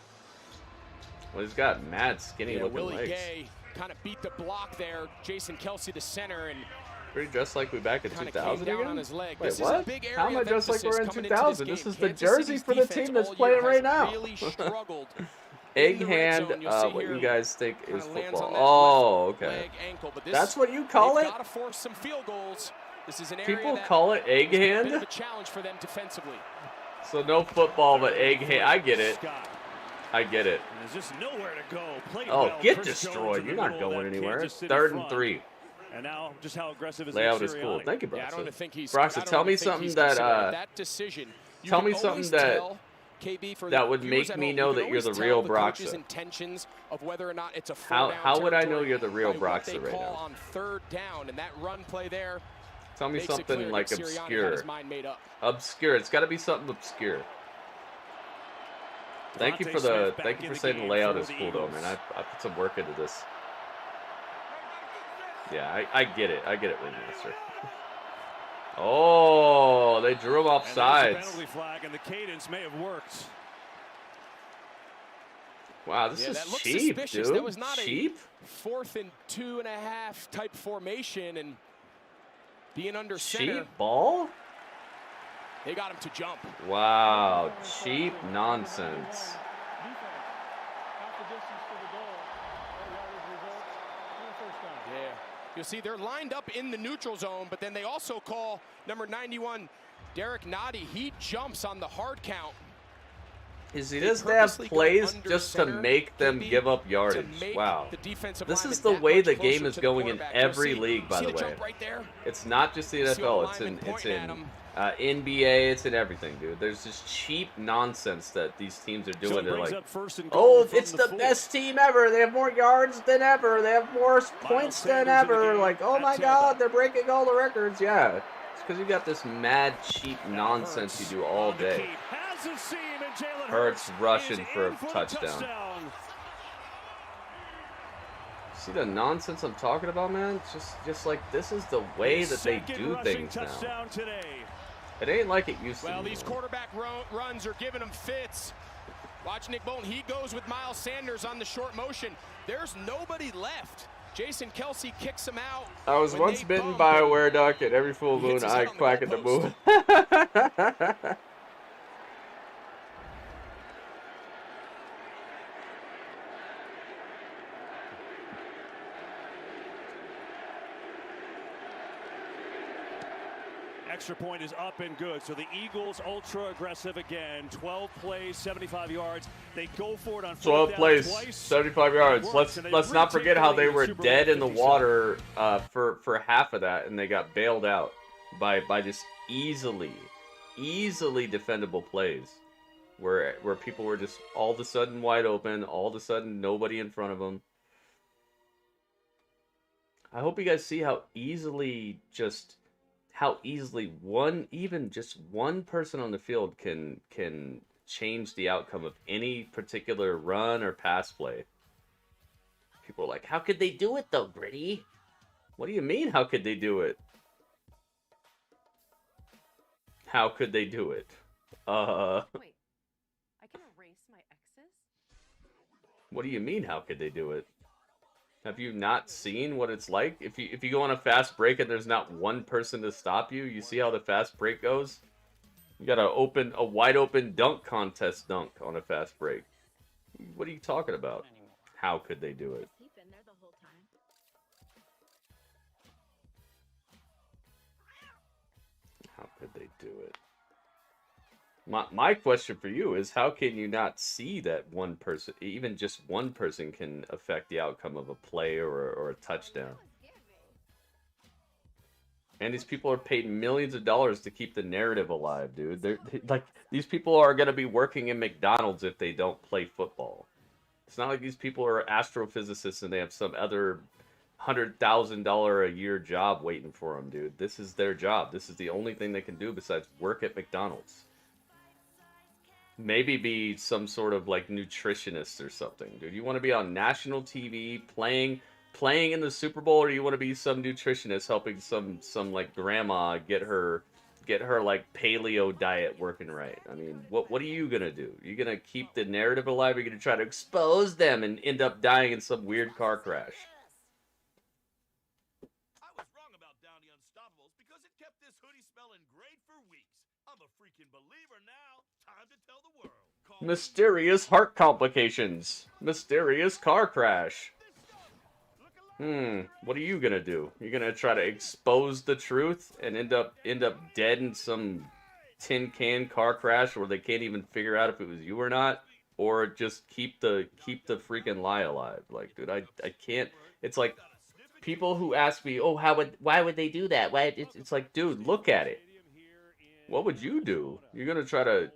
Well, he's got mad skinny looking Willie legs. Gay kind of beat the block there. Jason Kelsey, the center, and pretty dressed like we back in 2000 again? On his leg. Wait, this what? Is a big area How am I dressed like we're in 2000? This is the jersey for the team that's playing right now. Really struggled. Egg hand, what you guys think is football? Oh, okay. Ankle, but that's what you call it? Got to force some field goals. This is an area People call it egg hand? A bit of a challenge for them defensively. So no football, but egg hand. I get it. I get it. There's just nowhere to go. Oh, get destroyed. You're not going anywhere. It's 3rd and 3. And now, just how aggressive is layout is cool. Thank you, Broxa. Yeah, I don't think he's. Broxa, tell me something that decision. Tell me something that would make me know that you're the real Broxa. Intentions of whether or not it's a how would I know you're the real Broxa right now? On 3rd down, and that run play there. Tell me something like obscure. Obscure. It's got to be something obscure. Thank you for saying the layout is cool though, man. I put some work into this. Yeah, I get it. I get it, Ringmaster. Oh, they drew him off sides. Penalty flag, and the cadence may have worked. Wow, this is cheap, dude. That was not cheap. A 4th and 2.5 type formation, and being under center. Cheap ball. They got him to jump. Wow, cheap nonsense. Yeah, you'll see they're lined up in the neutral zone, but then they also call number 91, Derek Noddy. He jumps on the hard count. Is he just have plays just to make them give up yardage? Wow. This is the way the game is going in every league, by the way. It's not just the NFL. It's in NBA. It's in everything, dude. There's this cheap nonsense that these teams are doing. They're like, oh, it's the best team ever. They have more yards than ever. They have more points than ever. Like, oh my God, they're breaking all the records. Yeah, it's because you got this mad cheap nonsense you do all day. Hurts rushing for a touchdown. See the nonsense I'm talking about, man? It's just like this is the way that they do things now. It ain't like it used to be. Well, these quarterback runs are giving him fits. Watch Nick Bolton. He goes with Miles Sanders on the short motion. There's nobody left. Jason Kelsey kicks him out. I was once bitten by a were-duck, and every full moon I quack at the moon. Extra point is up and good. So the Eagles ultra aggressive again. 12 plays, 75 yards. They go for it on 12 plays, 75 yards. Let's not forget how they were dead in the water for half of that, and they got bailed out by just easily defendable plays, where people were just all of a sudden wide open, all of a sudden nobody in front of them. I hope you guys see how easily even just one person on the field can change the outcome of any particular run or pass play. People are like, how could they do it though, Gritty? What do you mean, how could they do it? How could they do it? Wait, I can erase my exes? What do you mean, how could they do it? Have you not seen what it's like? If you go on a fast break and there's not one person to stop you, you see how the fast break goes? You got a wide open dunk contest dunk on a fast break. What are you talking about? How could they do it? How could they do it? My question for you is, how can you not see that one person, even just one person, can affect the outcome of a play or a touchdown? And these people are paid millions of dollars to keep the narrative alive, dude. They're like, these people are going to be working in McDonald's if they don't play football. It's not like these people are astrophysicists and they have some other $100,000 a year job waiting for them, dude. This is their job. This is the only thing they can do besides work at McDonald's. Maybe be some sort of like nutritionist or something, dude. You want to be on national TV playing in the Super Bowl, or you want to be some nutritionist helping some like grandma get her like paleo diet working right? I mean, what are you gonna do? You gonna keep the narrative alive? Or are you gonna try to expose them and end up dying in some weird car crash? I was wrong about Downey Unstoppables because it kept this hoodie smelling great for weeks. I'm a freaking believer now. Time to tell the world. Mysterious heart complications. Mysterious car crash. What are you gonna do? You're gonna try to expose the truth and end up dead in some tin can car crash where they can't even figure out if it was you or not, or just keep the freaking lie alive? Like, dude, I can't. It's like people who ask me, oh, why would they do that? Why? It's like, dude, look at it. What would you do? You're gonna try to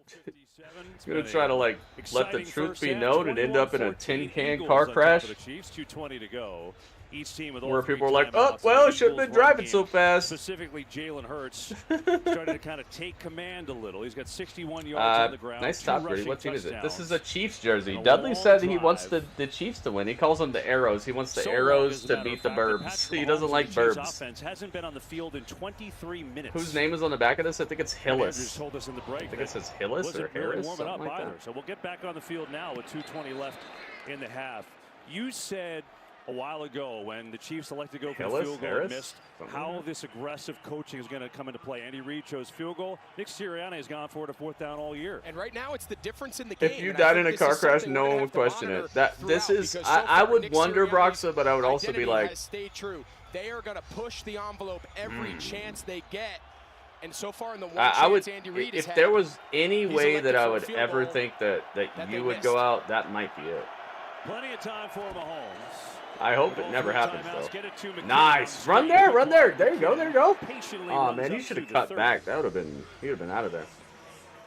like let the truth be known and end up in a tin can car crash? The Chiefs, 2:20 to go. Each team with all Where three people are like, timeouts oh, well, and shouldn't have been equals one driving so game. fast. Specifically, Jalen Hurts starting to kind of take command a little. He's got 61 yards on the ground. Nice 2 top, Brady. rushing What team is it? This is touchdowns. a Chiefs jersey. And a Dudley long said he wants drive. the Chiefs to win. He calls them the Arrows. He wants the So long, Arrows as a to matter of beat the fact, that Burbs. Patrick He doesn't Mahomes like and the Chiefs Burbs. offense hasn't been on the field in 23 minutes. Whose name is on the back of this? I think it's Andrews Hillis. told us in the break. I think it says Hillis or wasn't Harris, really warming up something like either. that. So we'll get back on the field now with 2:20 left in the half. You said a while ago when the Chiefs elected to go for the Hillis, field goal Harris? and missed Something how like that. this aggressive coaching is going to come into play. Andy Reid chose field goal. Nick Sirianni has gone for it a 4th down all year. And right now, it's the difference in the game. If you and I died think in a this car is crash, something no we're one gonna would have to question monitor it. This throughout, is, because so I far, would Nick wonder, Sirianni's Broxa, but I would also be identity like, has stayed true. They are going to push the envelope every chance they get. And so far in the one I would, chance Andy Reid has if had, there was any he's way elected that I for a would field ever goal think that that they you would missed. go out, that might be it. Plenty of time for Mahomes. I hope it All never three happens, timeouts. though. Get it to McKinnon. Nice. Run there, run there. There you go, there you go. Patiently Oh, runs man, he up should to have the cut 30. back. That would have been, he would have been out of there.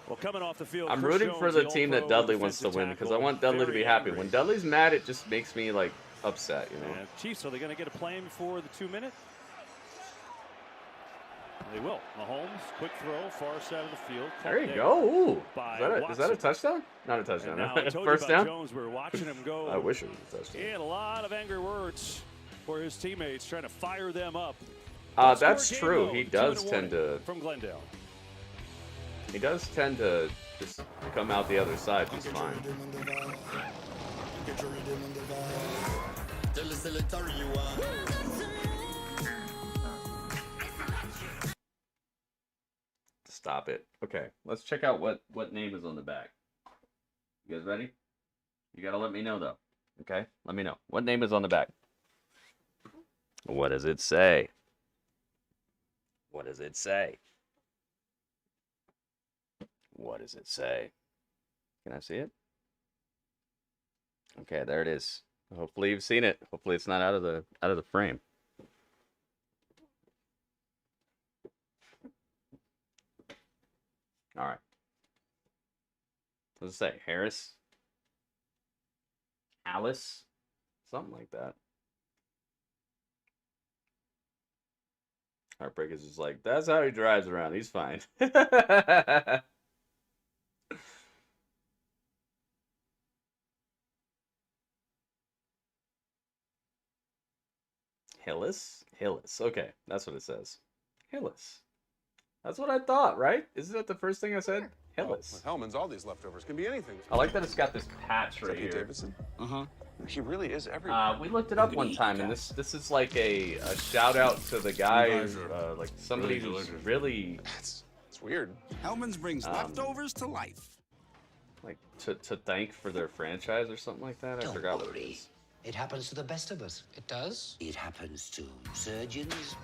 Well, coming off the field, I'm Chris rooting for Jones, the the team that All-Pro Dudley wants to defensive win because I tackle, want Dudley to very be happy. angry. When Dudley's mad, it just makes me, like, upset, you know? And Chiefs, are they going to get a play before the 2-minute? They will. Mahomes, quick throw, far side of the field. There you go. Ooh. By Is that a Watson. touchdown? Not a And touchdown. now I told First you about down? Jones. We were watching him go. I wish it was a touchdown. He had a lot of angry words for his teammates, trying to fire them up. That's Game true. mode, He 2-minute does tend warning to. from Glendale. He does tend to just come out the other side just fine. Stop it. Okay, let's check out what name is on the back. You guys ready? You gotta let me know though. Okay, let me know. What name is on the back? What does it say? What does it say? What does it say? Can I see it? Okay, there it is. Hopefully you've seen it. Hopefully it's not out of the frame. All right. What does it say? Harris? Alice? Something like that. Heartbreakers is like, that's how he drives around. He's fine. Hillis? Hillis. Okay, that's what it says. Hillis. That's what I thought, right? Isn't that the first thing I said? Hillis. With Hellman's, all these leftovers can be anything. I like that it's got this patch right here. Davidson? He really is everywhere. We looked it up one time, and this is like a shout out to the guy, like somebody who's really. It's weird. Hellman's brings leftovers to life. Like to thank for their franchise or something like that. I forgot what it is. It happens to the best of us. It does? It happens to surgeons,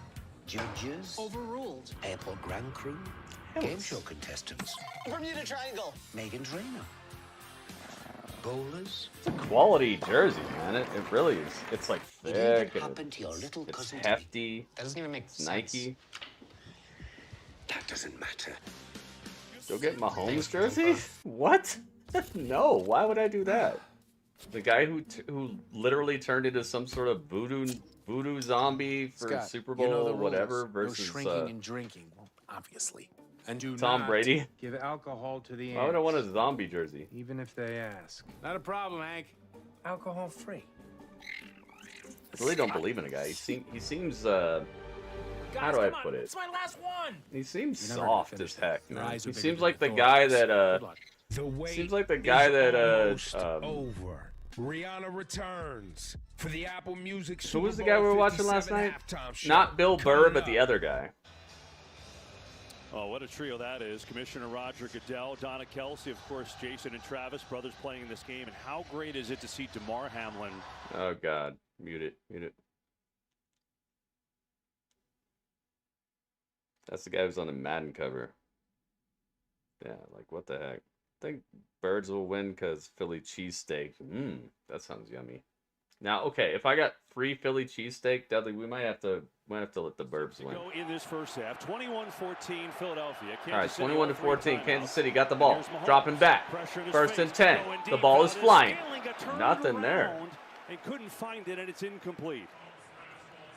judges. Overruled. Airport ground crew. Game show contestants. Bermuda Triangle. Megan Trainor. Bowlers. It's a quality jersey, man. It really is. It's like It thick. even And happened to your little it's cousin. hefty. That doesn't even make It's Nike. That doesn't matter. Go get Mahomes jersey? What? No. Why would I do that? The guy who literally turned into some sort of voodoo zombie for Scott, Super Bowl, you know the whatever, rules. versus no shrinking and drinking, obviously. And do Tom not Brady. give alcohol to the Why would I ants, want a zombie jersey? even if they ask. Not a problem, Hank. Alcohol free. I really don't believe in a guy. He seems how do I put it? It's my last one. He seems You're never soft gonna as heck. Your Man. eyes He are bigger seems than like the your guy thoughts. that Good luck. The wait seems like the guy that over. Rihanna returns for the Apple Music Super who was the guy we were watching last 57 night? halftime show. Not Bill Burr, Coming but the up. other guy. Oh, what a trio that is. Commissioner Roger Goodell, Donna Kelsey, of course, Jason and Travis, brothers playing in this game. And how great is it to see DeMar Hamlin? Oh God, mute it, mute it. That's the guy who's on the Madden cover. Yeah, like what the heck? I think Birds will win because Philly cheesesteak. That sounds yummy. Now, okay, if I got free Philly cheesesteak, Dudley, we might have to let the Burbs win. Go in this first half, 21-14 Philadelphia. All right, Kansas City 21 to all three 14. timeouts. Kansas City got the ball, Here's Mahomes. dropping back. Pressure in his First face. and 10. Going The deep, ball is found it. flying. Scaling got turned Nothing there. around And couldn't find it, and it's incomplete.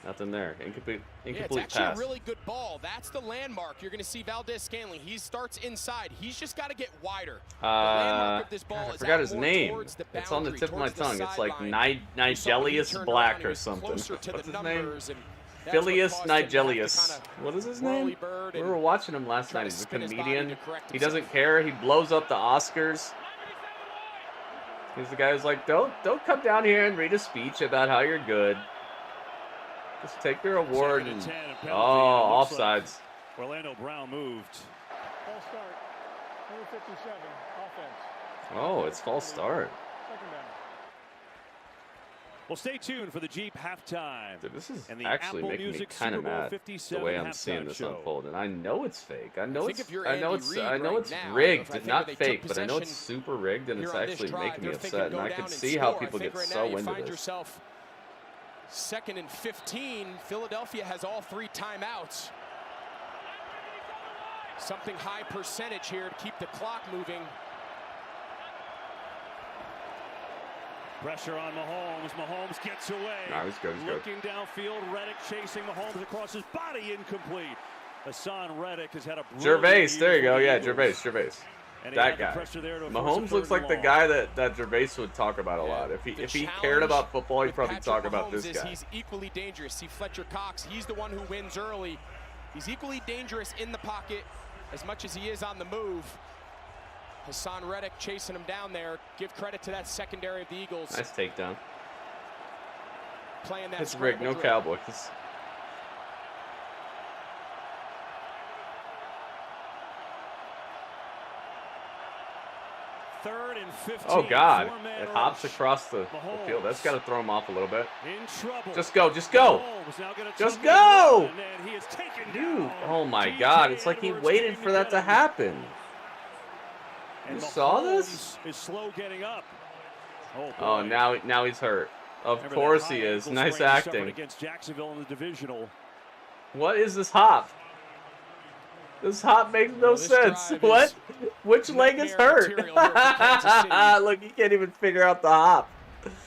Nothing there. Incomplete It's actually pass. a really good ball. That's the landmark. You're going to see Valdez-Scantling. He starts inside. He's just got to get wider. The landmark of this ball I is forgot out his more name. towards the It's on the boundary, tip of my towards the tongue. It's like sideline. Nigelius Black or something. What's his name? Phileas Nigelius. What is his name? We were watching him last night. He's a comedian. He doesn't care. He blows up the Oscars. He's the guy who's like, don't come down here and read a speech about how you're good. Just take your award and offsides. Orlando Brown moved. False start. Number 57, offense. Oh, it's false start. Second down. Well, stay tuned for the Jeep halftime. Dude, this is and the actually Apple making me Music kind of Super Bowl mad 57 the way I'm seeing this show. unfold, and I know it's fake. I know think it's if you're I know Andy it's Reid I know right it's now, rigged, if I think not they took fake, but I know it's possession super rigged, and here it's on this actually drive, making me they're thinking upset. And go I down can and see how score. people I think get right so now you into find this. yourself 2nd and 15. Philadelphia has all 3 timeouts. Something high percentage here to keep the clock moving. Pressure on Mahomes. Mahomes gets away. Nah, he's good. He's good. Looking downfield, Reddick chasing Mahomes across his body, incomplete. Hassan Reddick has had a Gervais, there you go. Yeah, Gervais. Gervais. That guy. Mahomes looks like the guy that Gervais would talk about a lot. If he cared about football, he'd probably talk about this guy. He's equally dangerous. See Fletcher Cox, he's the one who wins early. He's equally dangerous in the pocket as much as he is on the move. Hassan Reddick chasing him down there. Give credit to that secondary of the Eagles. Nice takedown. Playing that It's rigged, no Cowboys. Third and 15. Oh God! It hops across the field. That's got to throw him off a little bit. In trouble. Just go! Just go! Just go! Dude! Oh my God! It's like he waited for that to happen. You saw this? Is slow getting up. Oh, now he's hurt. Of course he is. Nice acting. Against Jacksonville in the divisional. What is this hop? This hop makes no sense. What? Which leg is hurt? Look, you can't even figure out the hop.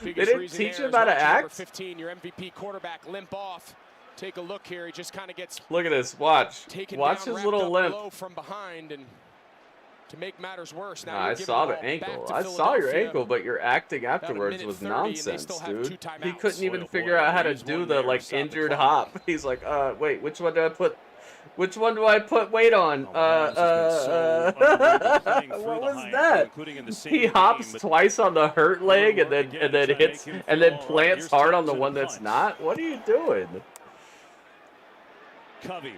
They didn't teach him how to act. 15, your MVP quarterback limp off. Take a look here. He just kind of gets. Look at this. Watch. Watch his little limp. From behind, and to make matters worse, now I saw the ankle. I saw your ankle, but your acting afterwards was nonsense, dude. He couldn't even figure out how to do the injured hop. He's like, wait, which one do I put? Which one do I put weight on? What was that? He hops twice on the hurt leg and then plants hard on the one that's not. What are you doing? Covey.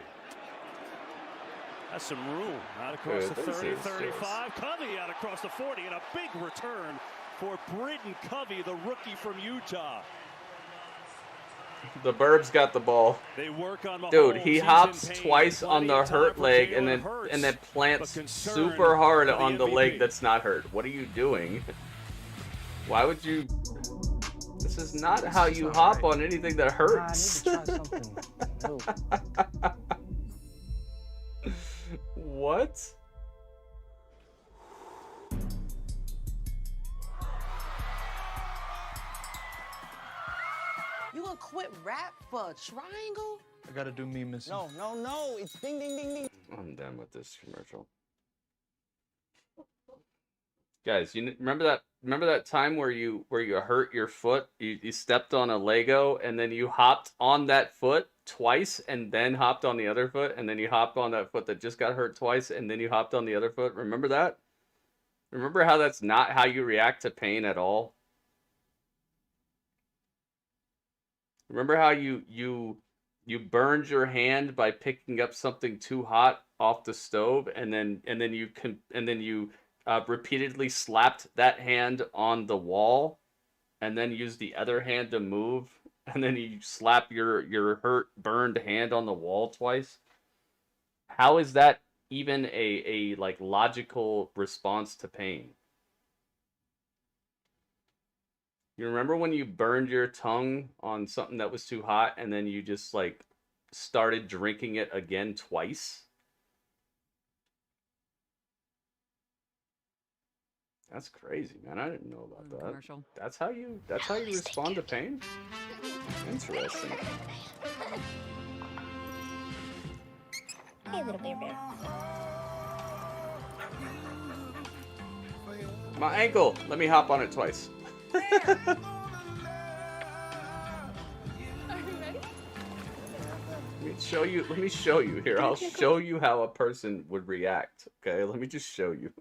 That's some room out across the 30, 35. Covey out across the 40, and a big return for Britton Covey, the rookie from Utah. The Burbs got the ball. They work on Mahomes. Dude, he hops twice on the hurt leg and then plants super hard on the leg that's not hurt. What are you doing? Why would you? This is not how you hop on anything that hurts. What? You gonna quit rap for a triangle? I gotta do me, Missy. No. It's ding, ding, ding, ding. I'm done with this commercial. Guys, you remember that time where you hurt your foot? You stepped on a Lego and then you hopped on that foot twice and then hopped on the other foot, and then you hopped on that foot that just got hurt twice and then you hopped on the other foot. Remember that? Remember how that's not how you react to pain at all? Remember how you burned your hand by picking up something too hot off the stove, and then you repeatedly slapped that hand on the wall, and then used the other hand to move, and then you slap your hurt burned hand on the wall twice. How is that even a logical response to pain? You remember when you burned your tongue on something that was too hot and then you just started drinking it again twice? That's crazy, man. I didn't know about that. That's how you respond to pain? Interesting. Hey, little bear bear. My ankle. Let me hop on it twice. Are you ready? Let me show you here. I'll show you how a person would react. Okay, let me just show you.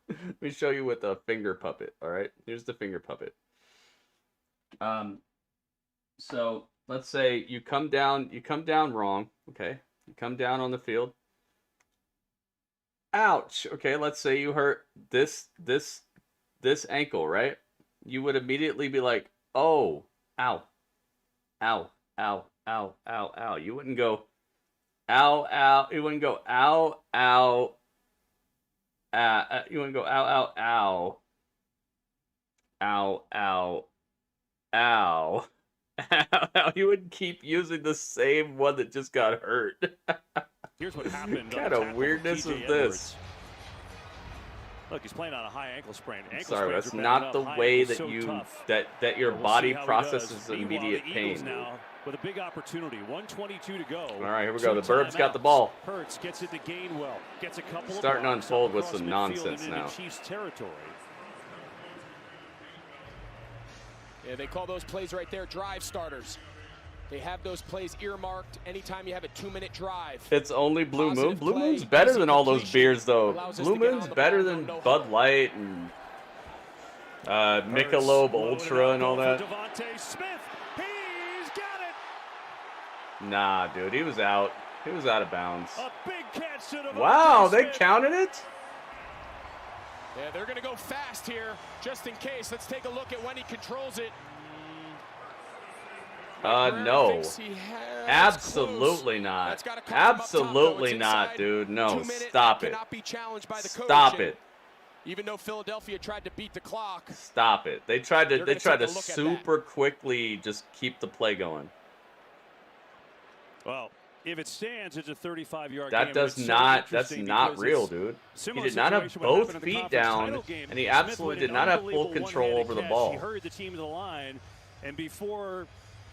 Let me show you with a finger puppet. All right, here's the finger puppet. So let's say you come down wrong. Okay, you come down on the field. Ouch. Okay, let's say you hurt this ankle, right? You would immediately be like, oh, ow, ow, ow, ow, ow, ow. You wouldn't go, ow, ow. You wouldn't go, ow, ow. You wouldn't go, ow, ow, ow, ow, ow, ow. You would keep using the same one that just got hurt. Here's what happened. What kind of weirdness is this? Look, he's playing on a high ankle sprain. Sorry, that's not the way that you that your body processes immediate pain. Now with a big opportunity, 1:22 to go. All right, here we go. The Burbs got the ball. Hurts gets it to Gainwell. Gets a couple. Starting to unfold with some nonsense now. Chiefs territory. Yeah, they call those plays right there drive starters. They have those plays earmarked anytime you have a 2-minute drive. It's only Blue Moon. Blue Moon's better than all those beers, though. Blue Moon's better than Bud Light and Michelob Ultra and all that. Nah, dude, he was out. He was out of bounds. Wow, they counted it? Yeah, they're going to go fast here, just in case. Let's take a look at when he controls it. No. Absolutely not. Absolutely not, dude. No, stop it. Stop it. Even though Philadelphia tried to beat the clock. Stop it. They tried to super quickly just keep the play going. Well, if it stands, it's a 35-yard game. That's not real, dude. He did not have both feet down, and he absolutely did not have full control over the ball. He hurried the team to the line, and before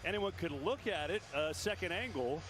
anyone could look at it, second angle,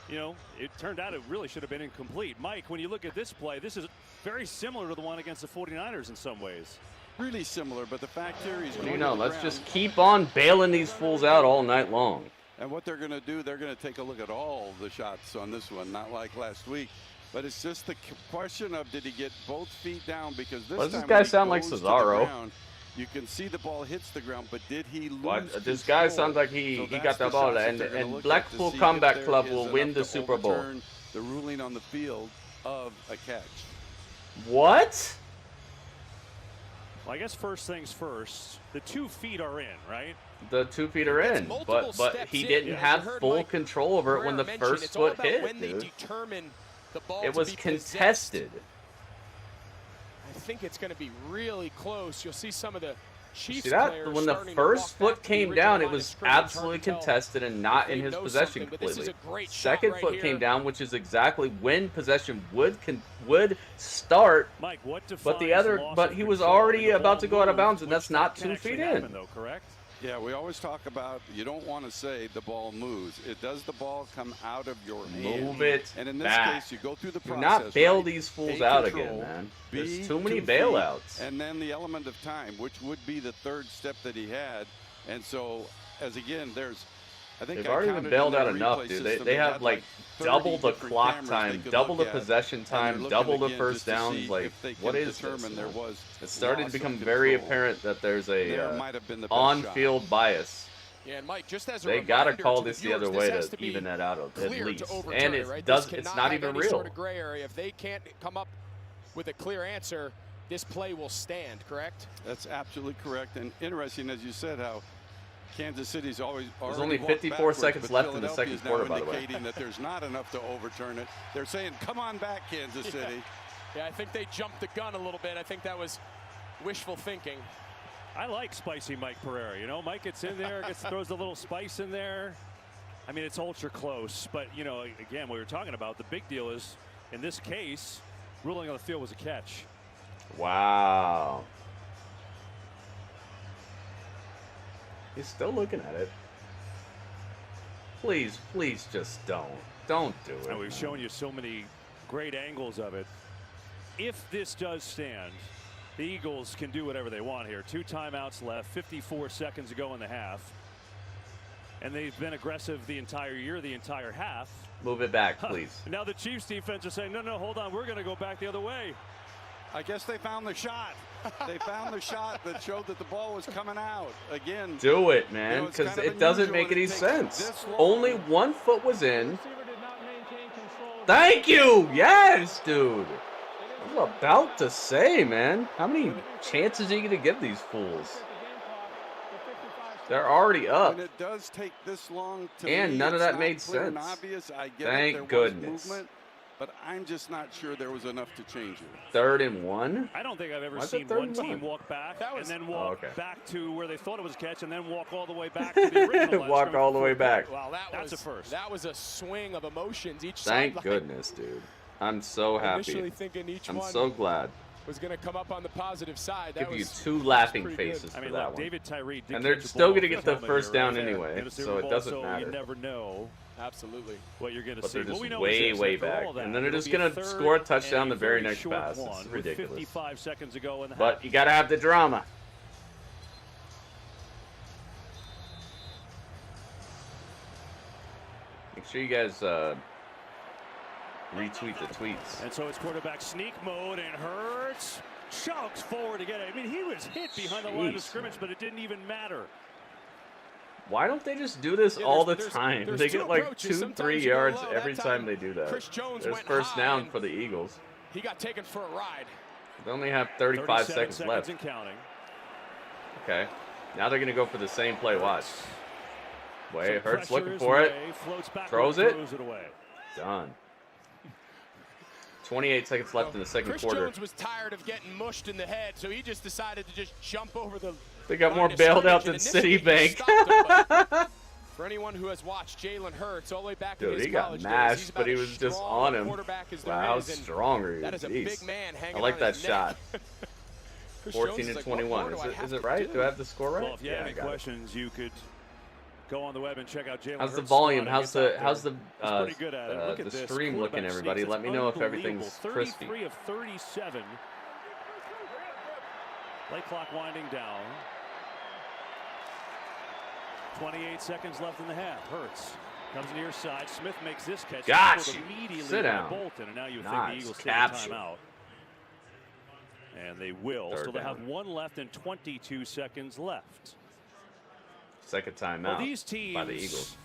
you know, it turned out it really should have been incomplete. Mike, when you look at this play, this is very similar to the one against the 49ers in some ways. Really similar, but the fact here is, you know, let's just keep on bailing these fools out all night long. And what they're going to do, they're going to take a look at all the shots on this one, not like last week. But it's just the question of, did he get both feet down? Because this does this guy sound like Cesaro? Ground, you can see the ball hits the ground, but did he lose This guy sounds like he got the ball, and Blackpool Combat Club will win the Super Bowl. The ruling on the field of a catch. What? Well, I guess first things first, the 2 feet are in, right? The 2 feet are in, but he didn't have full control over it when the first foot hit, dude. It was contested. I think it's going to be really close. You'll see some of the Chiefs See that? players When the first foot came down, it was absolutely contested and not in his possession completely. Second foot came down, which is exactly when possession would start. Mike, but he was already about to go out of bounds, and that's not 2 feet in. Though, correct? Yeah, we always talk about, you don't want to say the ball moves. Does the ball come out of your hand? Move it And in this back. case, you go through the process. Do not bail right? these fools A, out control, again, man. B, There's too many 2 bailouts. feet, and then the element of time, which would be the third step that he had. And so, as again, I think they've already been bailed out enough, dude. They have like double the clock time, double the possession time, double the first downs. Like, what is this? It's starting to become very apparent that there's a on-field bias. Yeah, and Mike, just as a they gotta call to this the the other viewers, way this to even that out at least. And it right? does. It's not even real. Sort of gray area. If they can't come up with a clear answer, this play will stand. Correct? That's absolutely correct. And interesting, as you said, how Kansas City's always there's only 54 seconds left in the second quarter, by the way. Indicating that there's not enough to overturn it. They're saying, "Come on back, Kansas City." Yeah, I think they jumped the gun a little bit. I think that was wishful thinking. I like spicy Mike Pereira. You know, Mike gets in there, throws a little spice in there. I mean, it's ultra close, but you know, again, we were talking about the big deal is in this case, ruling on the field was a catch. Wow. He's still looking at it. Please, please just don't. Don't do it. And we've shown you so many great angles of it. If this does stand, the Eagles can do whatever they want here. 2 timeouts left, 54 seconds to go in the half. And they've been aggressive the entire year, the entire half. Move it back, please. Now the Chiefs defense is saying, no, no, hold on. We're going to go back the other way. I guess they found the shot. They found the shot that showed that the ball was coming out. Again. Do it, man, because it doesn't make any sense. Only 1 foot was in. Thank you. Yes, dude. I was about to say, man. How many chances are you going to give these fools? They're already up. And it does take this long to and none of that made sense. Obvious. I get Thank there goodness. Was movement, but I'm just not sure there was enough to change it. 3rd and 1? I don't think I've ever seen one team walk back and then walk back to where they thought it was a catch and then walk all the way back to the original line. Walk all the way back. Wow, that's a first. That was a swing of emotions each Thank side. goodness, dude. I'm so happy. Initially thinking each I'm one so glad. Was going to come up on the positive side. Give you 2 laughing faces for that one. David Tyree and they're still going to get the first down anyway, so it doesn't matter. You never know. Absolutely. What you're going to but see. they're just way back. And then they're just going to score a touchdown the very next pass. It's ridiculous. 55 seconds to go in the but you got to have the drama. Make sure you guys retweet the tweets. And so it's quarterback sneak mode, and Hurts chokes forward to get it. I mean, he was hit behind the line of scrimmage, but it didn't even matter. Why don't they just do this all the time? They get like 2-3 yards every time they do that. There's first down for the Eagles. He got taken for a ride. They only have 35 seconds left. And counting. Okay. Now they're going to go for the same play. Watch. Wait, Hurts looking for it. Throws it. Done. 28 seconds left in the second quarter. Jones was tired of getting mushed in the head, so he just decided to just jump over the. They got more bailed out than Citibank. For anyone who has watched Jalen Hurts all the way back in Dude, his he got college mashed, days, but he was just on him. Wow, how strong are you? That is a big man hanging I like on that his shot. neck. 14 and 21. Is it right? Do I have the score right? Well, if you have any questions, you could go on the web and check out Jalen How's the Hurts' volume? squad. How's the this. stream looking, everybody? Let me know if everything's crispy. 33 of 37. Play clock winding down. 28 seconds left in the half. Hurts comes near side. Smith makes this catch. Got you. Immediately Sit down. Bolton, and now you think the Eagles take a timeout. And they will. Third so they down. have 1 left and 22 seconds left. Second timeout Well, these teams, by the Eagles.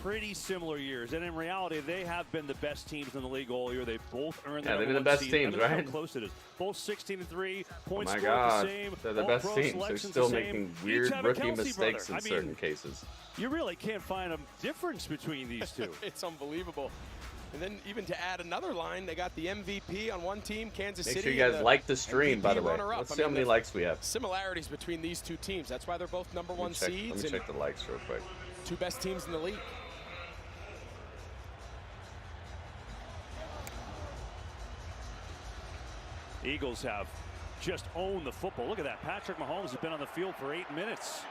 Pretty similar years, and in reality, they have been the best teams in the league all year. They both earned. Yeah, they've been the best teams, right? How close it is. Both 16-3. Points oh my scored God, the same. they're the all best pro teams. They're selections still the making same. weird Each have a rookie Kelsey mistakes brother. in certain cases. You really can't find a difference between these two. It's unbelievable. And then even to add another line, they got the MVP on one team, Kansas City. Make sure you guys like the stream, by the way. Let's see how many likes we have. Similarities between these two teams. That's why they're both number one seeds. Let me check the likes real quick. 2 best teams in the league. Eagles have just owned the football. Look at that. Patrick Mahomes has been on the field for 8 minutes.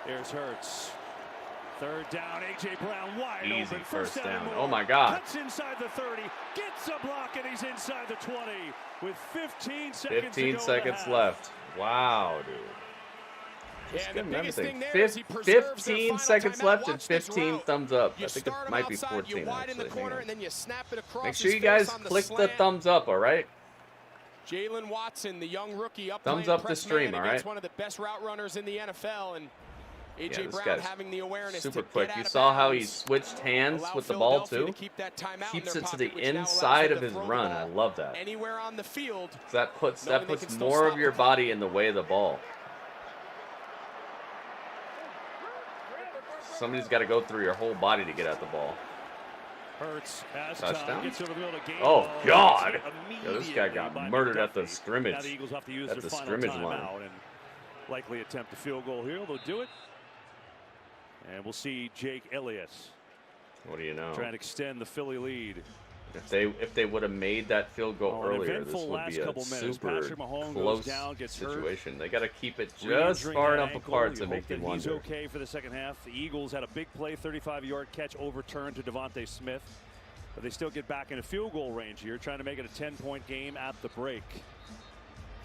There's Hurts. 3rd down. A.J. Brown wide Easy open. first down. and Oh, my God. Cuts inside the 30. Gets a block, and he's inside the 20 with 15 seconds 15 seconds left. Wow, dude. Just give him everything. There is 15 seconds left and 15 thumbs up. You I think it might be 14, in the actually. corner, and then you snap it across Make sure you guys click the thumbs up, all right? Jalen Watson, the young rookie, thumbs up the stream, all right? One of the best route runners in the NFL, and A.J. this Brown guy's having the awareness super to quick. get You out of saw how he bounds, switched hands allow with the ball Philadelphia too. to keep that timeout Keeps in it their to the pocket, which now allows inside them of to his throw the run. ball I love that. Anywhere on the field. That puts knowing they can still more of stop your the clock. body in the way of the ball. Somebody's got to go through your whole body to get at the ball. Hurts as Touchdown? gets over the middle of the game. Oh, God. Immediately Yo, this guy got by murdered at the McDuffie. scrimmage. Now the Eagles have to use At their the final scrimmage timeout line. and likely attempt a field goal here. They'll do it. And we'll see Jake Elliott What do you know? trying to extend the Philly lead. If they would have made that field goal earlier, this would be a super close situation. They got to keep it just far enough apart to make you wonder. He's okay for the second half. The Eagles had a big play, 35-yard catch overturned to Devontae Smith, but they still get back into field goal range here, trying to make it a 10-point game at the break.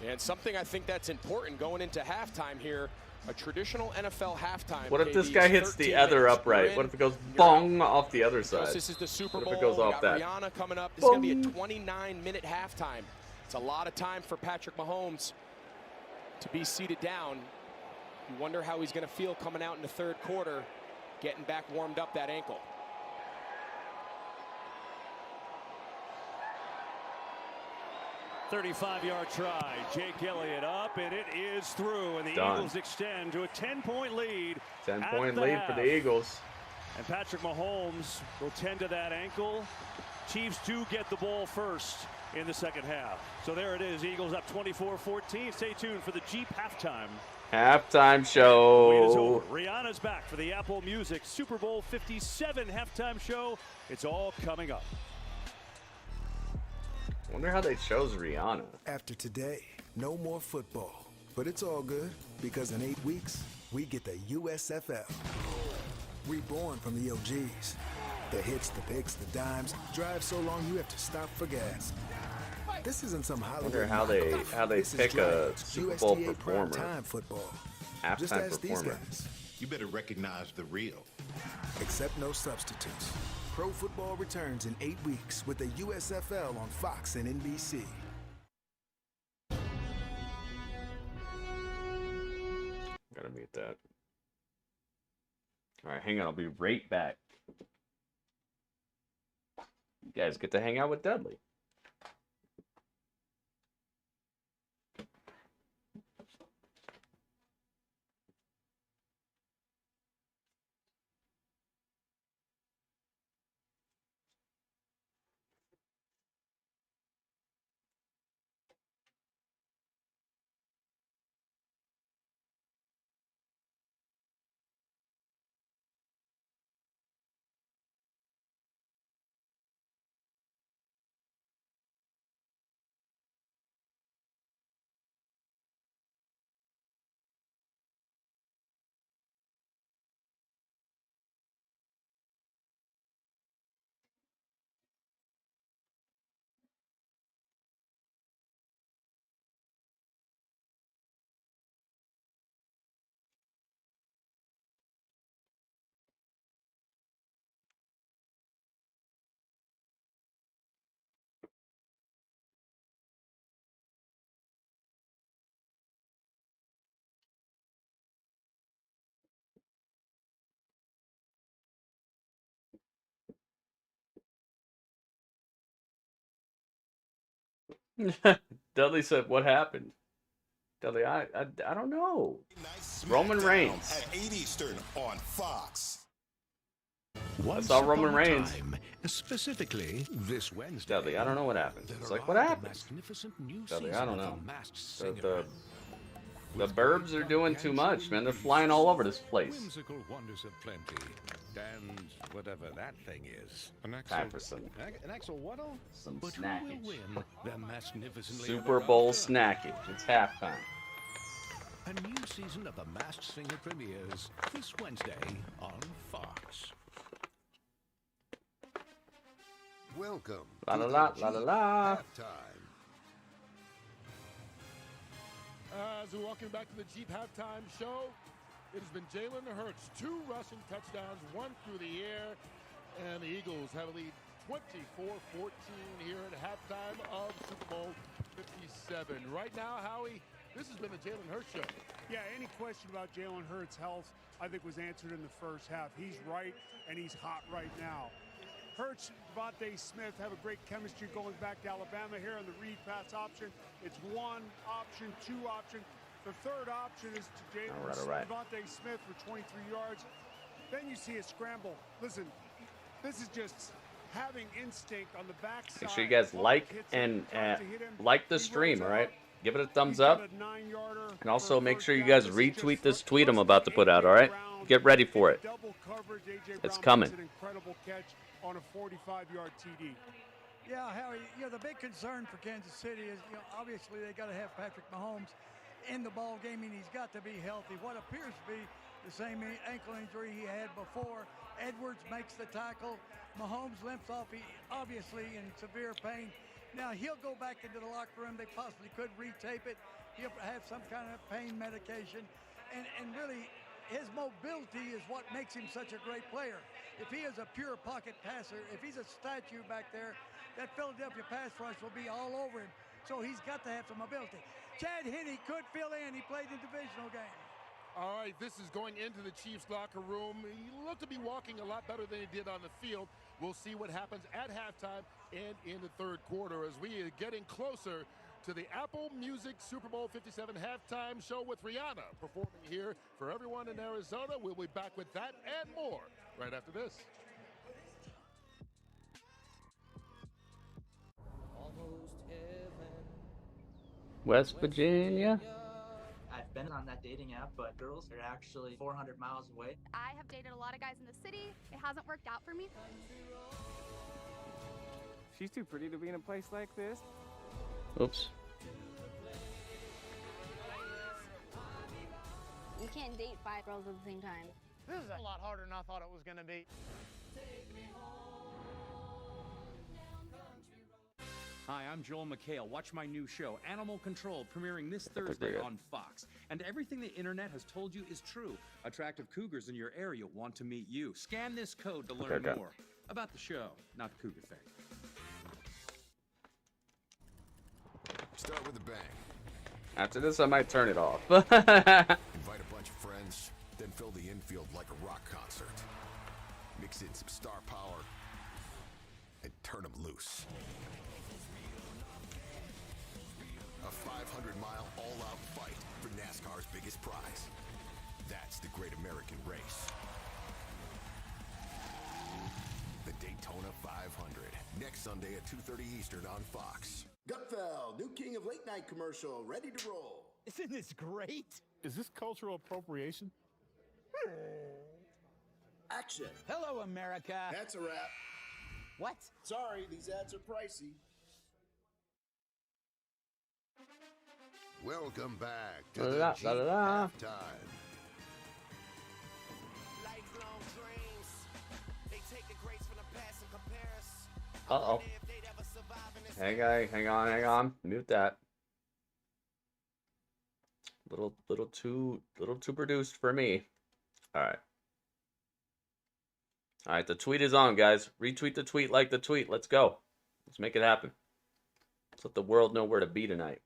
And something I think that's important going into halftime here. A traditional NFL halftime. What if this guy hits the other upright? What if it goes bong off the other side? This is the Super Bowl. What if it goes off that? Rihanna coming up. This is going to be a 29-minute halftime. It's a lot of time for Patrick Mahomes to be seated down. You wonder how he's going to feel coming out in the third quarter, getting back warmed up that ankle. .35-yard try. Jake Elliott up, and it is through. And the Eagles extend to a 10-point lead. 10-point lead for the Eagles. And Patrick Mahomes will tend to that ankle. Chiefs do get the ball first in the second half. So there it is. Eagles up 24-14. Stay tuned for the Jeep halftime. Halftime show. Wait is over. Rihanna's back for the Apple Music Super Bowl 57 halftime show. It's all coming up. I wonder how they chose Rihanna. After today, no more football. But it's all good, because in 8 weeks, we get the USFL. Reborn from the OGs. The hits, the picks, the dimes, drive so long you have to stop for gas. This isn't some Hollywood. I wonder how they pick a Super Bowl performer. Time football. Just Halftime ask these performer. guys. You better recognize the real. Except no substitutes. Pro football returns in 8 weeks with the USFL on Fox and NBC. Gotta mute that. All right, hang on. I'll be right back. You guys get to hang out with Dudley. Dudley said, "What happened?" Dudley, I don't know. Roman Reigns. At 8 Eastern on Fox. I saw Roman Reigns. Specifically this Wednesday. Dudley, I don't know what happened. It's like, what happened? Dudley, I don't know. The Burbs are doing too much, man. They're flying all over this place. Whimsical wonders of plenty. And whatever that thing is. Time for some snackage. Super Bowl snackage. It's halftime. A new season of The Masked Singer premieres this Wednesday on Fox. Welcome. La la la la la la. Halftime. As we're walking back to the Jeep halftime show, it has been Jalen Hurts, 2 rushing touchdowns, 1 through the air, and the Eagles have a lead 24-14 here at halftime of Super Bowl 57. Right now, Howie, this has been the Jalen Hurts show. Yeah, any question about Jalen Hurts' health, I think, was answered in the first half. He's right, and he's hot right now. Hurts and Devontae Smith have a great chemistry going back to Alabama here on the read pass option. It's 1 option, 2 option. The third option is to Devontae Smith for 23 yards. Then you see a scramble. Listen, this is just having instinct on the backside. Make sure you guys like and like the stream, all right? Give it a thumbs up. And also make sure you guys retweet this tweet I'm about to put out, all right? Get ready for it. It's coming. An incredible catch on a 45-yard TD. Yeah, Howie, the big concern for Kansas City is, obviously they got to have Patrick Mahomes in the ball game, and he's got to be healthy. What appears to be the same ankle injury he had before. Edwards makes the tackle. Mahomes limps off, obviously in severe pain. Now, he'll go back into the locker room. They possibly could retape it. He'll have some kind of pain medication. And really, his mobility is what makes him such a great player. If he is a pure pocket passer, if he's a statue back there, that Philadelphia pass rush will be all over him. So he's got to have some mobility. Chad Henne could fill in. He played in divisional games. All right, this is going into the Chiefs locker room. He looked to be walking a lot better than he did on the field. We'll see what happens at halftime and in the third quarter as we are getting closer to the Apple Music Super Bowl 57 halftime show with Rihanna performing here for everyone in Arizona. We'll be back with that and more right after this. West Virginia. I've been on that dating app, but girls are actually 400 miles away. I have dated a lot of guys in the city. It hasn't worked out for me. She's too pretty to be in a place like this. Oops. You can't date 5 girls at the same time. This is a lot harder than I thought it was going to be. Hi, I'm Joel McHale. Watch my new show, Animal Control, premiering this Thursday on Fox. And everything the internet has told you is true. Attractive cougars in your area want to meet you. Scan this code to learn more about the show, not the cougar thing. Start with a bang. After this, I might turn it off. Invite a bunch of friends, then fill the infield like a rock concert. Mix in some star power and turn them loose. A 500-mile all-out fight for NASCAR's biggest prize. That's the Great American Race. The Daytona 500, next Sunday at 2:30 Eastern on Fox. Gutfeld, new king of late night commercial, ready to roll. Isn't this great? Is this cultural appropriation? Action. Hello, America. That's a wrap. What? Sorry, these ads are pricey. Welcome back to the Jeep halftime. Lifelong dreams. They take the grace from the past and compare us. Uh-oh. Hang on. Mute that. Little too produced for me. All right, the tweet is on, guys. Retweet the tweet, like the tweet. Let's go. Let's make it happen. Let's let the world know where to be tonight.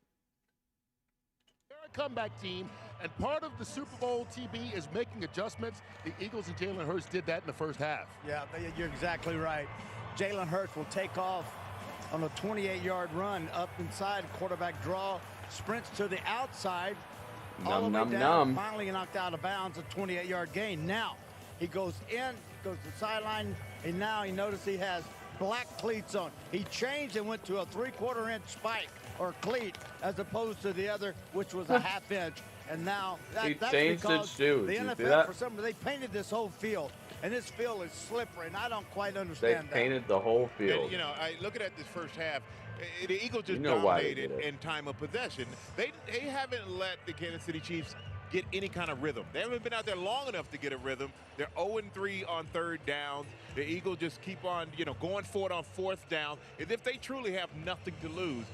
They're a comeback team, and part of the Super Bowl TV is making adjustments. The Eagles and Jalen Hurts did that in the first half. Yeah, you're exactly right. Jalen Hurts will take off on a 28-yard run up inside, quarterback draw, sprints to the outside, all the way down, finally knocked out of bounds, a 28-yard gain. Now, he goes in, goes to the sideline, and now he noticed he has black cleats on. He changed and went to a 3/4 inch spike or cleat as opposed to the other, which was a half inch. And now that's because the NFL, for some reason, they painted this whole field. And this field is slippery, and I don't quite understand that. They painted the whole field. And, looking at this first half, the Eagles just dominated in time of possession. They haven't let the Kansas City Chiefs get any kind of rhythm. They haven't been out there long enough to get a rhythm. They're 0-3 on third downs. The Eagles just keep on, going for it on fourth down, as if they truly have nothing to lose.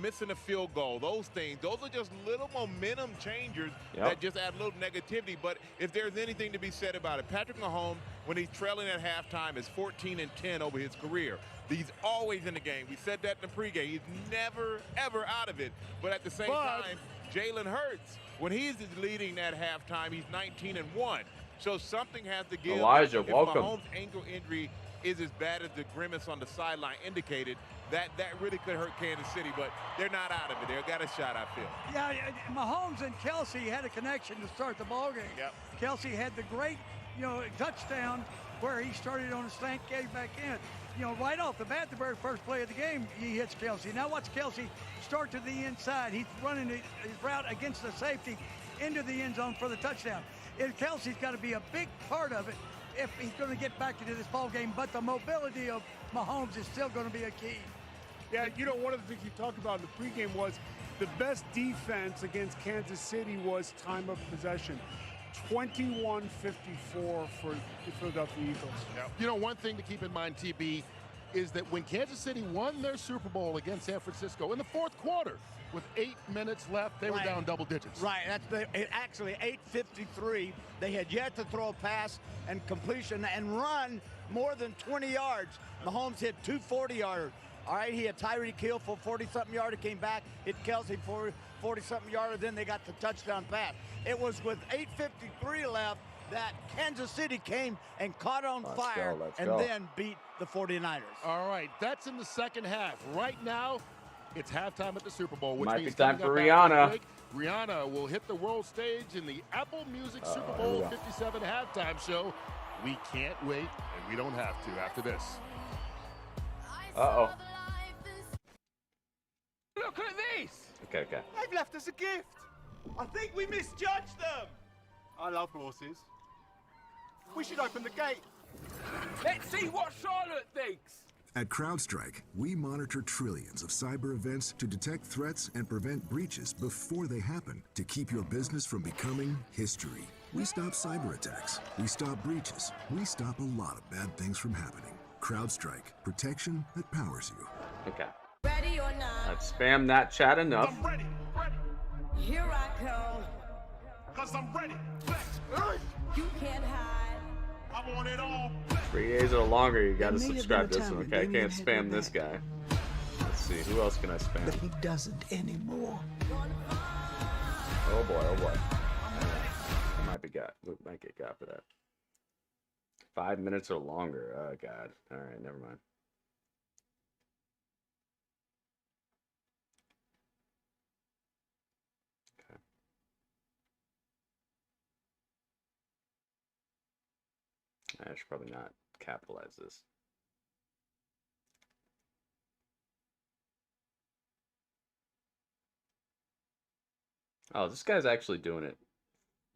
Missing a field goal, those things, those are just little momentum changers that just add a little negativity. But if there's anything to be said about it, Patrick Mahomes, when he's trailing at halftime, is 14-10 over his career. He's always in the game. We said that in the pregame. He's never, ever out of it. But at the same time, Jalen Hurts, when he's leading at halftime, he's 19-1. So something has to give. Elijah, if welcome. Mahomes' ankle injury is as bad as the grimace on the sideline indicated, that really could hurt Kansas City, but they're not out of it. They've got a shot, I feel. Yeah, Mahomes and Kelsey had a connection to start the ballgame. Yep. Kelsey had the great, touchdown where he started on a slant, gave back in. Right off the bat, the very first play of the game, he hits Kelsey. Now watch Kelsey start to the inside. He's running his route against the safety into the end zone for the touchdown. Kelsey's got to be a big part of it if he's going to get back into this ball game. But the mobility of Mahomes is still going to be a key. Yeah, you know, one of the things you talked about in the pregame was the best defense against Kansas City was time of possession. 21-54 for the Philadelphia Eagles. Yep. You know, one thing to keep in mind, TB, is that when Kansas City won their Super Bowl against San Francisco in the fourth quarter, with 8 minutes left, they were down double digits. Right. Actually, 8:53. They had yet to throw a pass and completion and run more than 20 yards. Mahomes hit 2 40-yarders. All right, he had Tyreek Hill for 40-something yarder, came back, hit Kelsey for 40-something yarder, then they got the touchdown pass. It was with 8:53 left that Kansas City came and caught on fire and then beat the 49ers. All right, that's in the second half. Right now, it's halftime at the Super Bowl, which Might means be time coming for up after Rihanna. the break, Rihanna will hit the world stage in the Apple Music Super Bowl 57 halftime show. We can't wait, and we don't have to after this. Uh-oh. Look at this! Okay. They've left us a gift. I think we misjudged them. I love horses. We should open the gate. Let's see what Charlotte thinks. At CrowdStrike, we monitor trillions of cyber events to detect threats and prevent breaches before they happen, to keep your business from becoming history. We stop cyber attacks. We stop breaches. We stop a lot of bad things from happening. CrowdStrike, protection that powers you. Okay. Ready or not? Let's spam that chat enough. I'm ready. Here I come. Cause I'm ready. You can't hide. I want it all. 3 days or longer, you gotta subscribe to this one, okay? I can't spam this guy. Let's see, who else can I spam? But he doesn't anymore. Oh boy. We might get got for that. 5 minutes or longer. Oh god. Alright, never mind. Okay. I should probably not capitalize this. Oh, this guy's actually doing it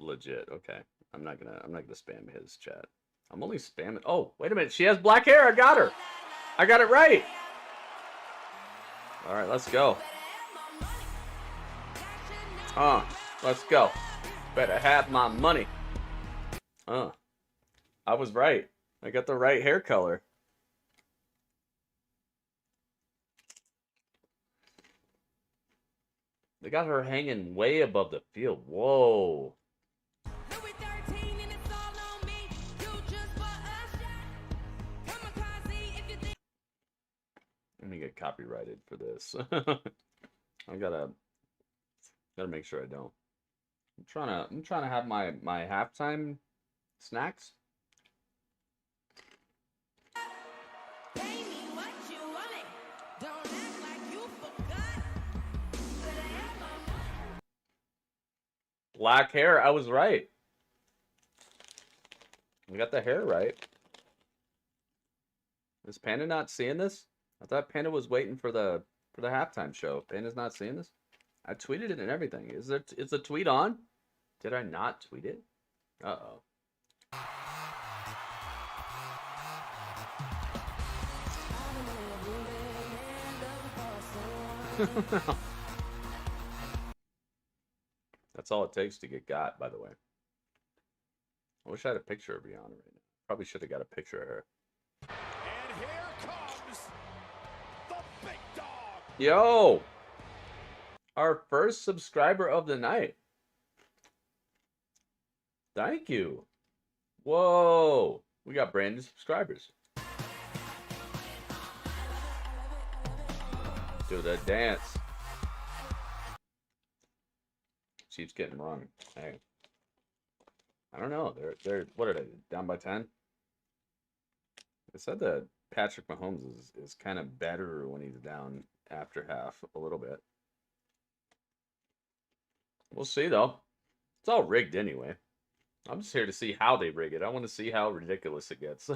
legit. Okay. I'm not gonna spam his chat. I'm only spamming. Oh, wait a minute. She has black hair. I got her. I got it right. All right, let's go. Let's go. Better have my money. I was right. I got the right hair color. They got her hanging way above the field. Whoa. I'm gonna get copyrighted for this. I gotta make sure I don't. I'm trying to have my halftime snacks. Black hair, I was right. I got the hair right. Is Panda not seeing this? I thought Panda was waiting for the halftime show. Panda's not seeing this? I tweeted it and everything. Is the tweet on? Did I not tweet it? Uh-oh. That's all it takes to get got, by the way. I wish I had a picture of Rihanna right now. Probably should have got a picture of her. And here comes the big dog. Yo! Our first subscriber of the night. Thank you. Whoa! We got brand new subscribers. Do the dance. Chiefs getting wrong. Hey. I don't know. They're what are they? Down by 10? They said that Patrick Mahomes is kind of better when he's down after half a little bit. We'll see though. It's all rigged anyway. I'm just here to see how they rig it. I want to see how ridiculous it gets.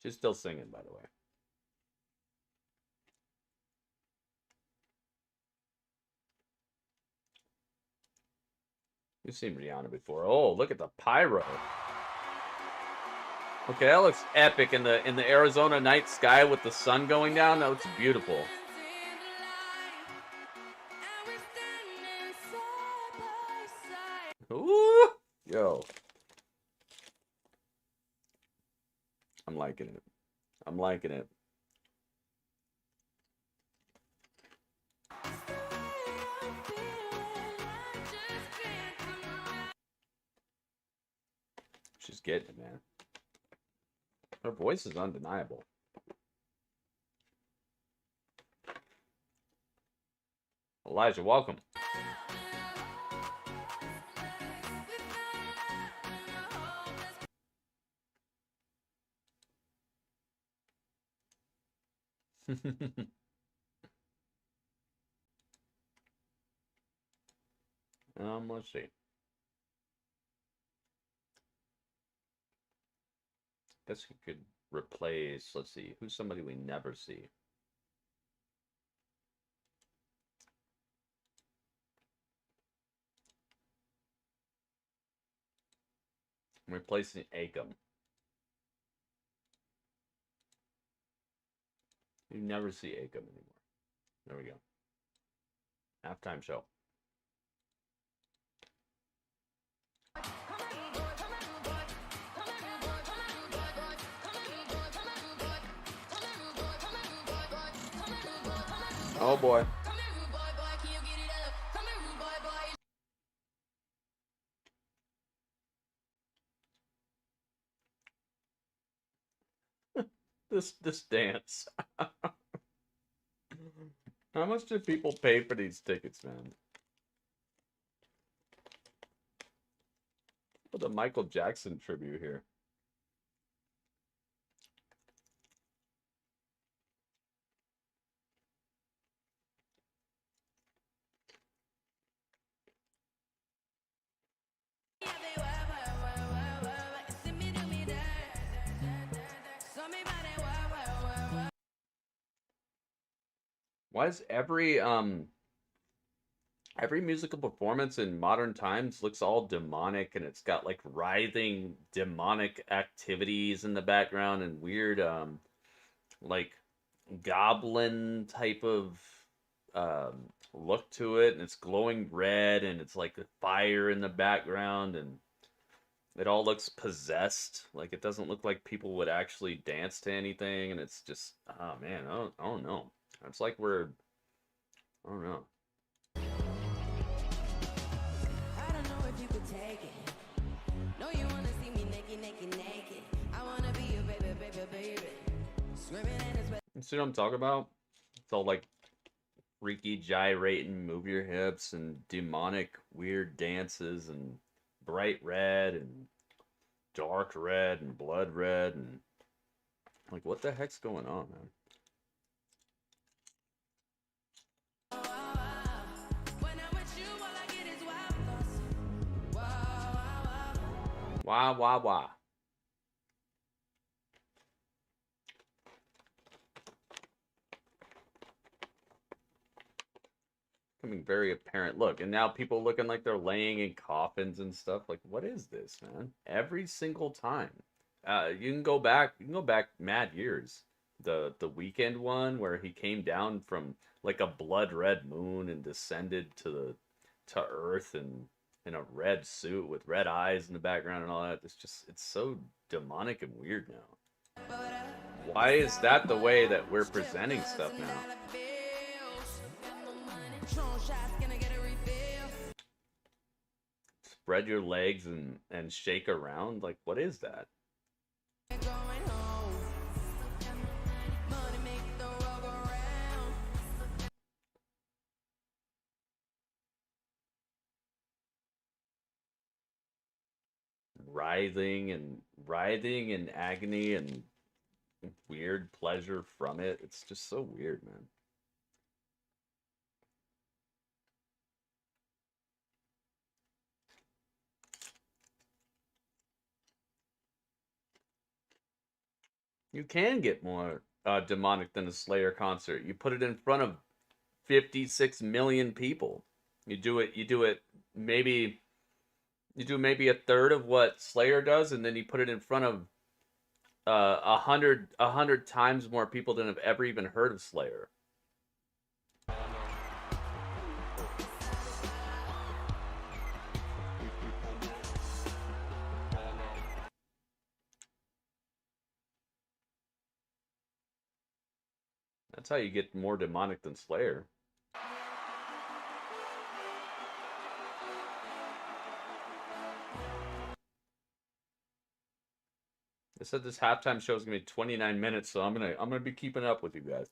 She's still singing, by the way. We've seen Rihanna before. Oh, look at the pyro. Okay, that looks epic in the Arizona night sky with the sun going down. That looks beautiful. Ooh, yo. I'm liking it. I'm liking it. She's getting it, man. Her voice is undeniable. Elijah, welcome. Let's see. Guess we could replace, let's see, who's somebody we never see? I'm replacing Akam. You never see Akam anymore. There we go. Halftime show. Oh boy. This dance. How much did people pay for these tickets, man? Put the Michael Jackson tribute here. Why is every musical performance in modern times looks all demonic, and it's got like writhing demonic activities in the background and weird like goblin type of look to it, and it's glowing red, and it's like the fire in the background, and it all looks possessed. Like it doesn't look like people would actually dance to anything, and it's just, oh man, I don't know. It's like we're, I don't know. I don't know if you could take it. No, you wanna see me naked, naked, naked. I wanna be a baby, baby, baby. Screaming in his bed. You see what I'm talking about? It's all like freaky gyrating, move your hips, and demonic weird dances, and bright red, and dark red, and blood red, and like, what the heck's going on, man? Wah, wah, wah. Becoming very apparent. Look, and now people looking like they're laying in coffins and stuff. Like, what is this, man? Every single time. You can go back mad years. The Weekend one where he came down from like a blood red moon and descended to Earth and in a red suit with red eyes in the background and all that. It's so demonic and weird now. Why is that the way that we're presenting stuff now? Spread your legs and shake around? Like, what is that? Writhing and agony and weird pleasure from it. It's just so weird, man. You can get more demonic than a Slayer concert. You put it in front of 56 million people. You do it maybe You do maybe a third of what Slayer does, and then you put it in front of 100 times more people than have ever even heard of Slayer. That's how you get more demonic than Slayer. They said this halftime show is gonna be 29 minutes, so I'm gonna be keeping up with you guys.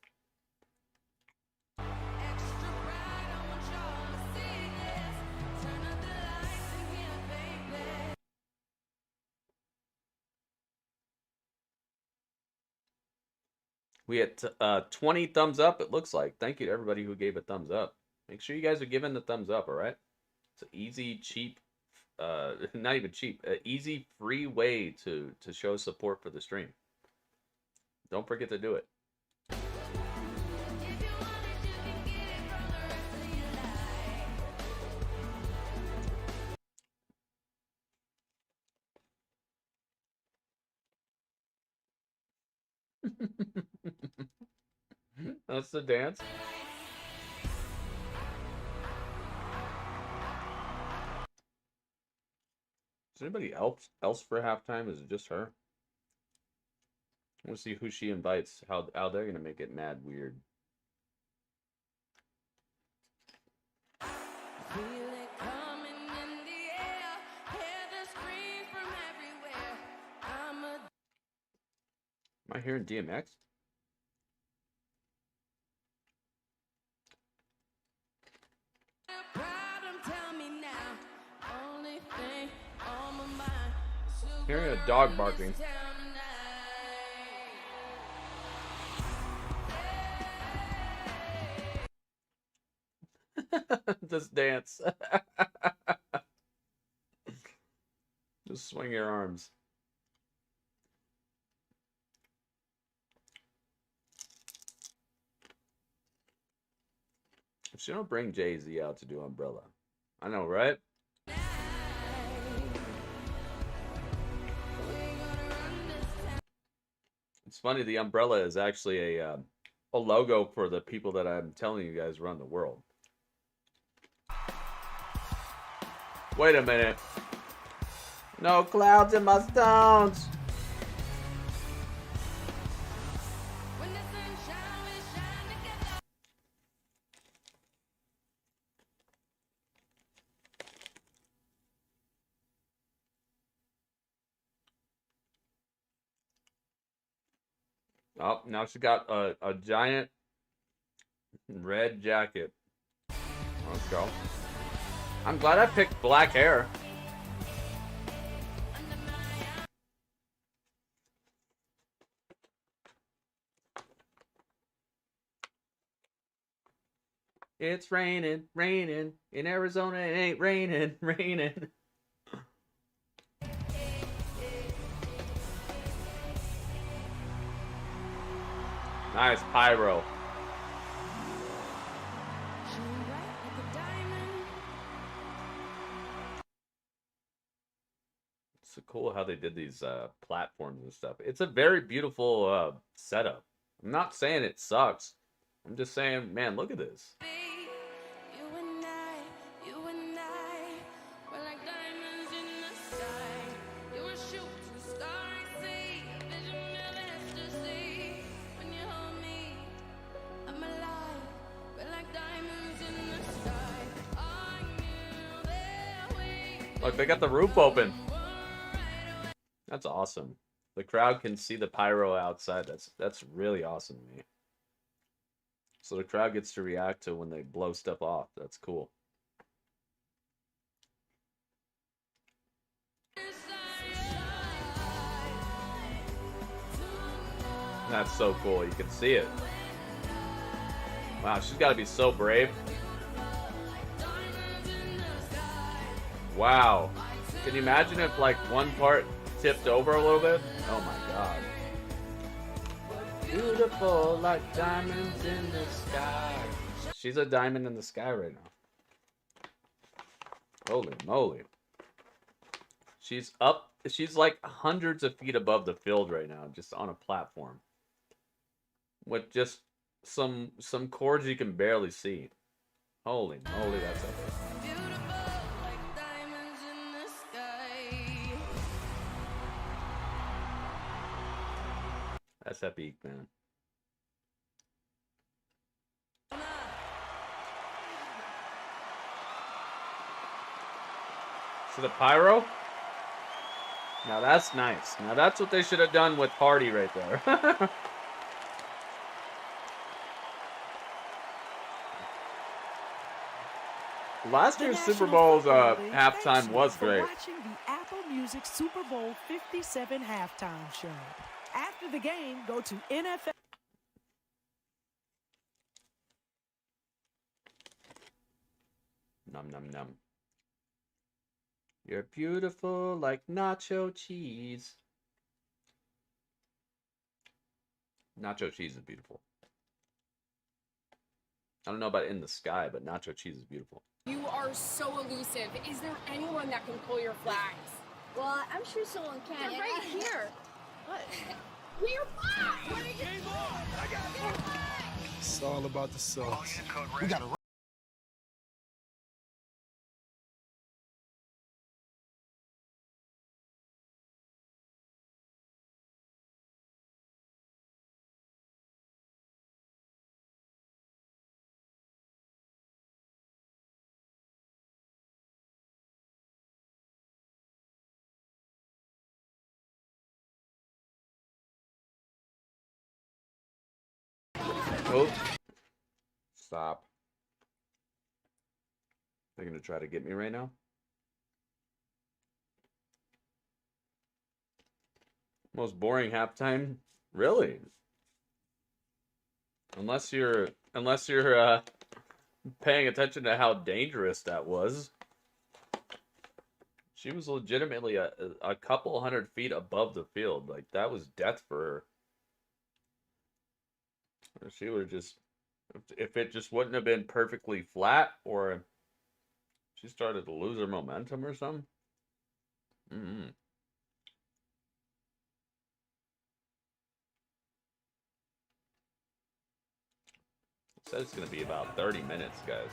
We had 20 thumbs up, it looks like. Thank you to everybody who gave a thumbs up. Make sure you guys are giving the thumbs up, all right? It's an easy, cheap, not even cheap, an easy, free way to show support for the stream. Don't forget to do it. That's the dance. Is anybody else for halftime? Is it just her? I want to see who she invites. How they're gonna make it mad weird. Feel it coming in the air. Hear the scream from everywhere. Am I hearing DMX? Hearing a dog barking. Just dance. Just swing your arms. She don't bring Jay-Z out to do Umbrella. I know, right? It's funny, the umbrella is actually a logo for the people that I'm telling you guys run the world. Wait a minute. No clouds in my stones. Oh, now she got a giant red jacket. Let's go. I'm glad I picked black hair. It's raining, raining. In Arizona, it ain't raining, raining. Nice pyro. It's so cool how they did these platforms and stuff. It's a very beautiful setup. I'm not saying it sucks. I'm just saying, man, look at this. Look, they got the roof open. That's awesome. The crowd can see the pyro outside. That's really awesome to me. So the crowd gets to react to when they blow stuff off. That's cool. That's so cool. You can see it. Wow, she's got to be so brave. Wow. Can you imagine if like one part tipped over a little bit? Oh my god. Beautiful like diamonds in the sky. She's a diamond in the sky right now. Holy moly. She's up. She's like hundreds of feet above the field right now, just on a platform. With just some cords you can barely see. Holy moly, that's epic. That's epic, man. So the pyro? Now that's nice. Now that's what they should have done with Hardy right there. Last year's Super Bowl's halftime was great. Watching the Apple Music Super Bowl 57 halftime show. After the game, go to NFL. Num num num. You're beautiful like nacho cheese. Nacho cheese is beautiful. I don't know about in the sky, but nacho cheese is beautiful. You are so elusive. Is there anyone that can pull your flags? Well, I'm sure someone can. They're right here. What? We're back! It's all about the sauce. We got a Oh. Stop. They're gonna try to get me right now. Most boring halftime? Really? Unless you're paying attention to how dangerous that was. She was legitimately a couple hundred feet above the field. Like, that was death for her. Or she would have just, if it just wouldn't have been perfectly flat, or she started to lose her momentum or something. It says it's going to be about 30 minutes, guys.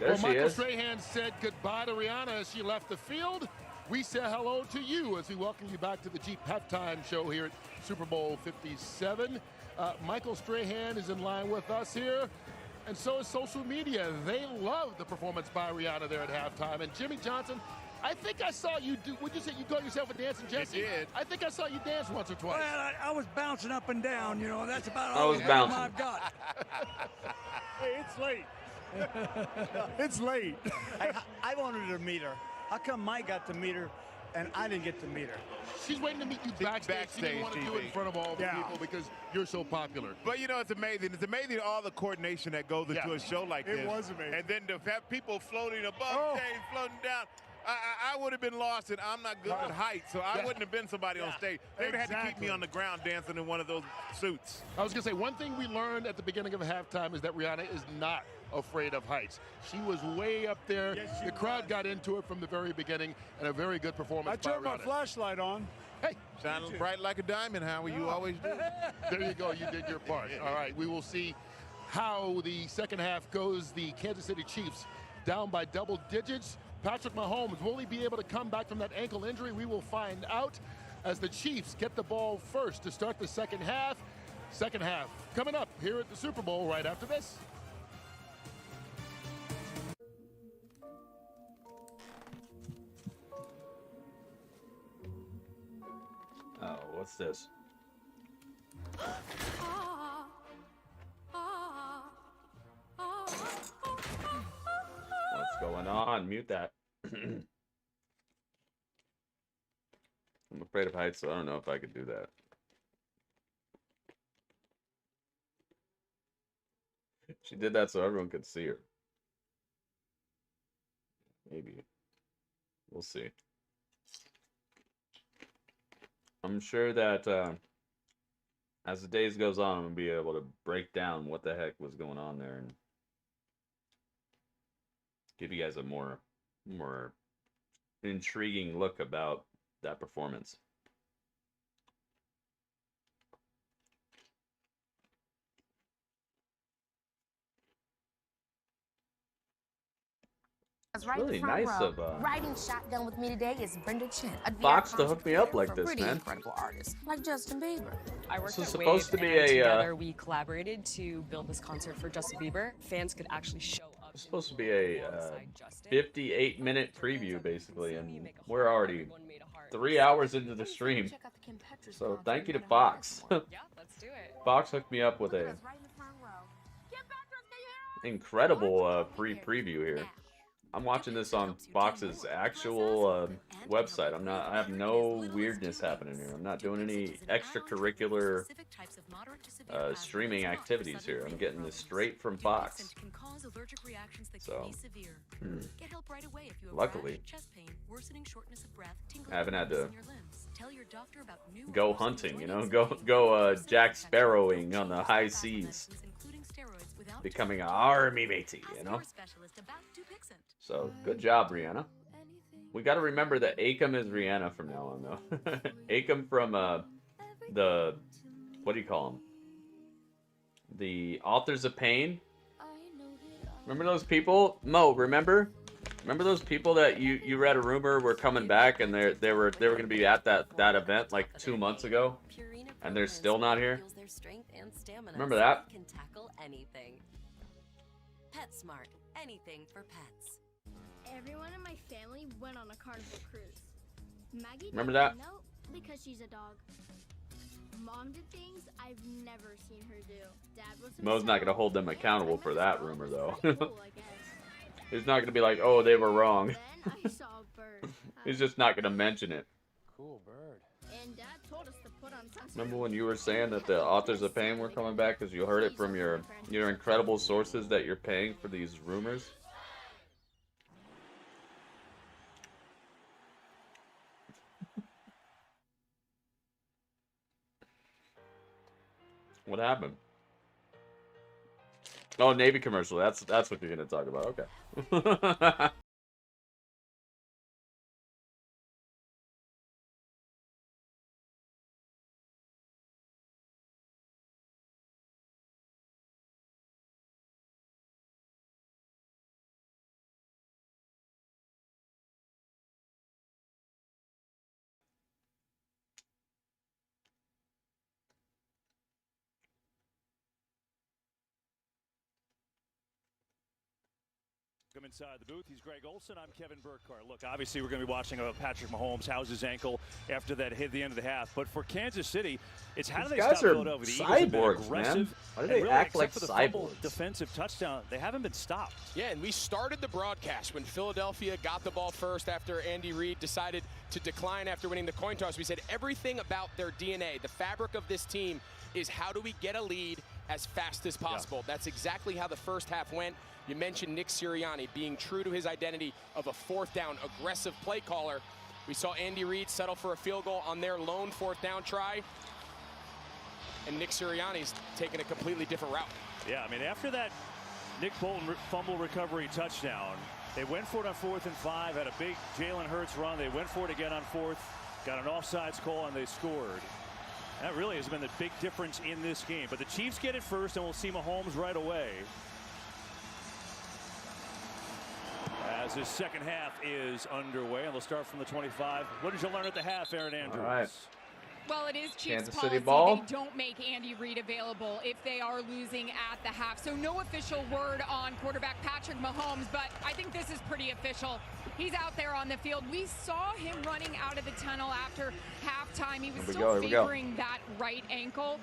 There she Michael is. Strahan said goodbye to Rihanna as she left the field. We say hello to you as we welcome you back to the Jeep halftime show here at Super Bowl 57. Michael Strahan is in line with us here, and so is social media. They love the performance by Rihanna there at halftime. And Jimmy Johnson, I think I saw you do, would you say you call yourself a dancing Jesse? You did. I think I saw you dance once or twice. Well, I was bouncing up and down, you know, that's about I all was the bouncing. I've got. Hey, it's late. It's late. I wanted to meet her. How come Mike got to meet her and I didn't get to meet her? She's waiting to meet you backstage. She didn't want to do it in front of all the people because you're so popular. But you know, it's amazing. It's amazing all the coordination that goes into a show like this. It was amazing. And then to have people floating above stage, floating down. I would have been lost, and I'm not good with height, so I wouldn't have been somebody on stage. They would have had to keep me on the ground dancing in one of those suits. I was going to say, one thing we learned at the beginning of halftime is that Rihanna is not afraid of heights. She was way up there. The crowd got into it from the very beginning, and a very good performance I by turned my Rihanna. flashlight on. Hey, shining bright like a diamond, Howie. You always do. There you go. You did your part. All right, we will see how the second half goes. The Kansas City Chiefs down by double digits. Patrick Mahomes, will he be able to come back from that ankle injury? We will find out as the Chiefs get the ball first to start the second half. Second half coming up here at the Super Bowl right after this. Oh, what's this? What's going on? Mute that. I'm afraid of heights, so I don't know if I could do that. She did that so everyone could see her. Maybe. We'll see. I'm sure that as the days goes on, I'm going to be able to break down what the heck was going on there and give you guys a more intriguing look about that performance. It's really nice of riding shotgun with me today is Brenda Chen, a Fox to hook me up like this, pretty man. incredible artists like Justin Bieber. I worked This is at supposed Wave, to be and a, together we collaborated to build this concert for Justin Bieber. Fans could actually show up. It's supposed to be a 58-minute preview, basically, and we're already 3 hours into the stream. So thank you to Fox. Yeah, let's do it. Fox hooked me up with a incredible preview here. I'm watching this on Fox's actual website. I have no weirdness happening here. I'm not doing any extracurricular streaming activities here. I'm getting this straight from Fox. So, luckily, I haven't had to go hunting, you know, go Jack Sparrowing on the high seas, becoming an army matey, you know. So, good job, Rihanna. We got to remember that Akam is Rihanna from now on, though. Akam from the, what do you call him? The Authors of Pain. Remember those people? Mo, remember? Remember those people that you read a rumor were coming back and they were going to be at that event like 2 months ago, and they're still not here? Remember that? Can tackle anything. PetSmart, anything for pets. Everyone in my family went on a carnival cruise. Maggie Remember that? No, because she's a dog. Mom did things I've never seen her do. Dad was Mo's not going to hold them accountable for that rumor, though. He's not going to be like, oh, they were wrong. Then I saw a bird. He's just not going to mention it. Cool bird. And Dad told us to put on sunscreen. Remember when you were saying that the Authors of Pain were coming back because you heard it from your incredible sources that you're paying for these rumors? What happened? Oh, Navy commercial. That's what you're gonna talk about. Okay. Come inside the booth. He's Greg Olson. I'm Kevin Burkhardt. Look, obviously we're going to be watching Patrick Mahomes. How's his ankle after that hit at the end of the half? But for Kansas City, it's how do they stop Philadelphia? The Eagles have been aggressive. Why do they act like for the cyborgs? Defensive touchdown. They haven't been stopped. Yeah, and we started the broadcast when Philadelphia got the ball first after Andy Reid decided to decline after winning the coin toss. We said everything about their DNA, the fabric of this team, is how do we get a lead as fast as possible. Yeah. That's exactly how the first half went. You mentioned Nick Sirianni being true to his identity of a fourth down aggressive play caller. We saw Andy Reid settle for a field goal on their lone fourth down try. And Nick Sirianni's taking a completely different route. Yeah, I mean, after that Nick Bolton fumble recovery touchdown, they went for it on 4th and 5, had a big Jalen Hurts run. They went for it again on 4th, got an offsides call, and they scored. That really has been the big difference in this game. But the Chiefs get it first, and we'll see Mahomes right away. As this second half is underway, and they'll start from the 25. What did you learn at the half, Aaron Andrews? All right. Well, it is Chiefs Kansas policy. City ball. They don't make Andy Reid available if they are losing at the half. So no official word on quarterback Patrick Mahomes, but I think this is pretty official. He's out there on the field. We saw him running out of the tunnel after halftime. He was still favoring that right ankle.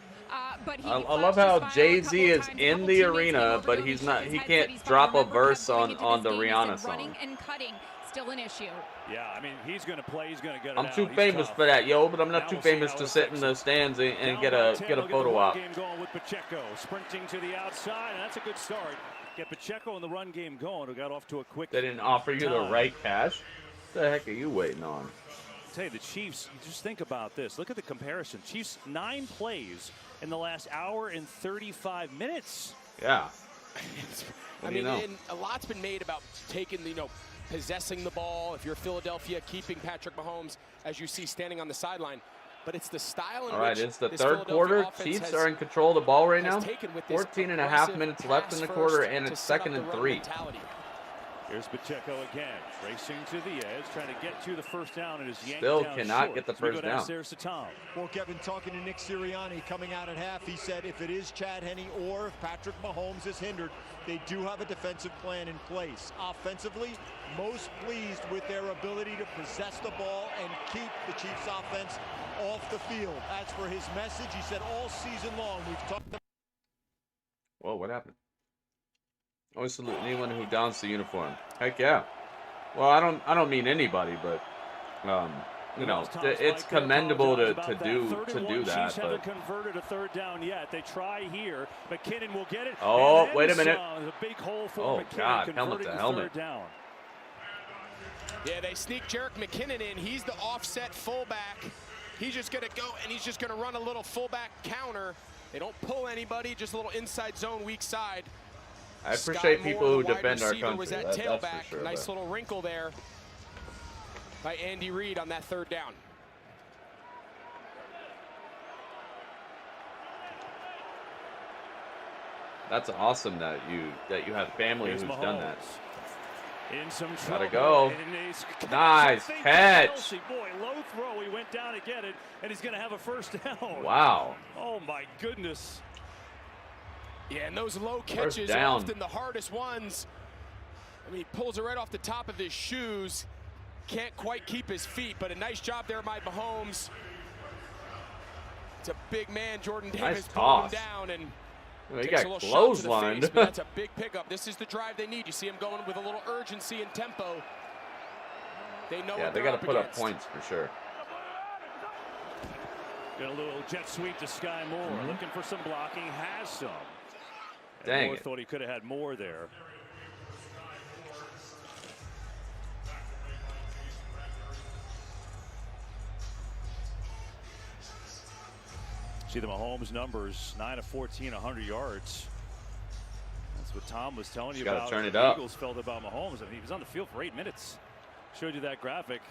But he I love how Jay-Z is in the arena, but he's not. He can't drop a verse on the Rihanna song. Running and cutting, still an issue. Yeah, I mean, he's going to play. He's going to get it I'm out. too famous for that, yo, but I'm not too famous to sit in the stands and get a photo op. Game going with Pacheco, sprinting to the outside, and that's a good start. Get Pacheco in the run game going. We got off to a quick. They didn't offer you the right cash. What the heck are you waiting on? I tell you, the Chiefs. Just think about this. Look at the comparison. Chiefs 9 plays in the last hour and 35 minutes. Yeah. I mean, and a lot's been made about taking possessing the ball, if you're Philadelphia, keeping Patrick Mahomes, as you see standing on the sideline. But it's the style in All right, which it's the this third Philadelphia quarter. offense Chiefs has- are in control of the ball right has now. taken with this 14.5 minutes left in the quarter, pass and first it's to set up 2nd the and run 3. mentality. Here's Pacheco again, racing to the edge, trying to get to the first down, and is yanked Still down cannot short. get the So we go first down. downstairs to Tom. Well, Kevin, talking to Nick Sirianni coming out at half, he said if it is Chad Henne or if Patrick Mahomes is hindered, they do have a defensive plan in place. Offensively, most pleased with their ability to possess the ball and keep the Chiefs offense off the field. As for his message, he said all season long, we've talked about. Whoa, what happened? Always salute anyone who dons the uniform. Heck yeah. Well, I don't mean anybody, but you know, it's commendable to do that. Chiefs haven't But converted a third down yet. They try here. McKinnon will get it. oh, and wait a minute. there's a big hole for Oh McKinnon, God, helmet to converting the helmet. third down. Yeah, they sneak Jerick McKinnon in. He's the offset fullback. He's just going to go, and he's just going to run a little fullback counter. They don't pull anybody, just a little inside zone, weak side. I appreciate people who defend our country. Was that That's tailback. for sure. Nice But little wrinkle there by Andy Reid on that third down. that's awesome that you have family Here's who's Mahomes. done that. In some trouble. Gotta go. And he's- Nice Think catch. Kelsey, boy, low throw. He went down to get it, and he's going to have a first down. Wow. Oh, my goodness. Yeah, and those low First catches are down. often the hardest ones. I mean, he pulls it right off the top of his shoes. Can't quite keep his feet, but a nice job there by Mahomes. It's a big man, Jordan Davis, Nice pulling him toss. down and Well, he takes got a little shot to the clotheslined. face, but that's a big pickup. This is the drive they need. You see him going with a little urgency and tempo. They know Yeah, what they they're got to put up against. points for sure. Got a little jet sweep to Sky Moore. Looking for some blocking. Has some. And Dang Moore it. thought he could have had more there. See the Mahomes numbers, 9 of 14, 100 yards. That's what Tom was telling you Just gotta about. turn it the up. Eagles felt about Mahomes. I mean, he was on the field for 8 minutes. Showed you that graphic.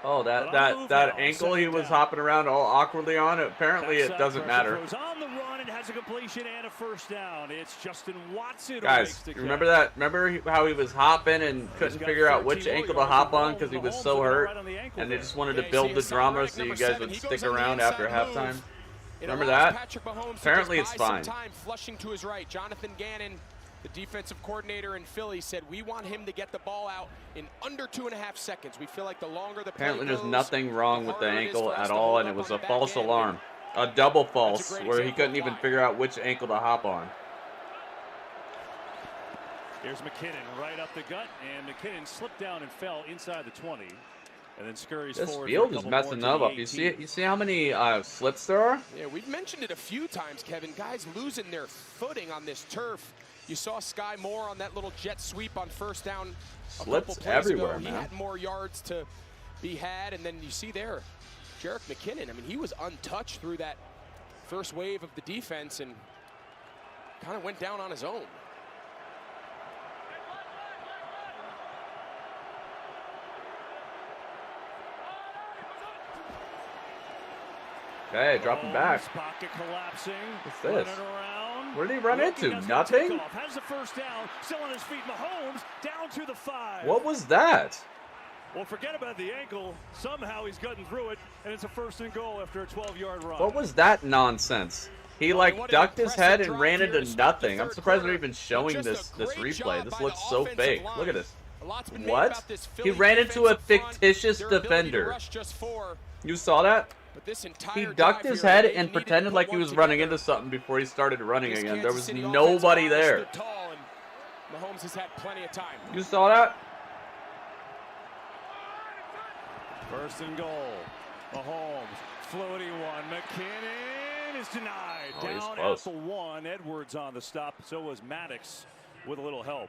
Oh, But on the that move that now, ankle he second was down. hopping around all awkwardly on. Apparently, it Backside doesn't pressure matter. throws on the run and has a completion and a first down. It's Justin Watson who Guys, makes the you remember catch. that? Remember how he was hopping and couldn't got figure out 13 which more ankle to yards hop than on because he was Mahomes so looking hurt, right on the ankle and they there. just wanted Yeah, to you build see the Hassan drama Reddick, so you number guys 7. would He stick goes on the around after inside halftime. move. It Remember allows that? Patrick Mahomes Apparently to it's just buy fine. some time flushing to his right. Jonathan Gannon, the defensive coordinator in Philly, said we want him to get the ball out in under 2.5 seconds. We feel like the longer the play Apparently, there's goes, nothing wrong with the harder it is ankle for us at to all, hold and it up was on a the back false end. alarm, a double That's a false, great where he example couldn't of even why. figure out which ankle to hop on. Here's McKinnon right up the gut, and McKinnon slipped down and fell inside the 20, and then scurries This forward. field for a is couple messing more to up. the You 18. see how many slips there are? Yeah, we've mentioned it a few times, Kevin. Guys losing their footing on this turf. You saw Sky Moore on that little jet sweep on first down a couple Slips plays everywhere, ago. He man. had more yards to be had, and then you see there, Jerick McKinnon. I mean, he was untouched through that first wave of the defense and kind of went down on his own. Okay, dropping back. Pocket collapsing. What's this? Running around. What did he run Looking, into? has got Nothing? takeoff, has the first down. Still on his feet. Mahomes down to the 5. What was that? Well, forget about the ankle. Somehow he's gotten through it, and it's a 1st and goal after a 12-yard run. What was that nonsense? He like ducked his head and ran into nothing. I'm surprised they're even showing this replay. This looks so fake. Look at this. What? He ran into a fictitious defender. You saw that? He ducked his head and pretended like he was running into something before he started running again. There was nobody there. Mahomes has had plenty of time. You saw that? 1st and goal. Mahomes, floating one. McKinnon is denied. Oh, he's Down close. at the 1. Edwards on the stop. So was Maddox with a little help.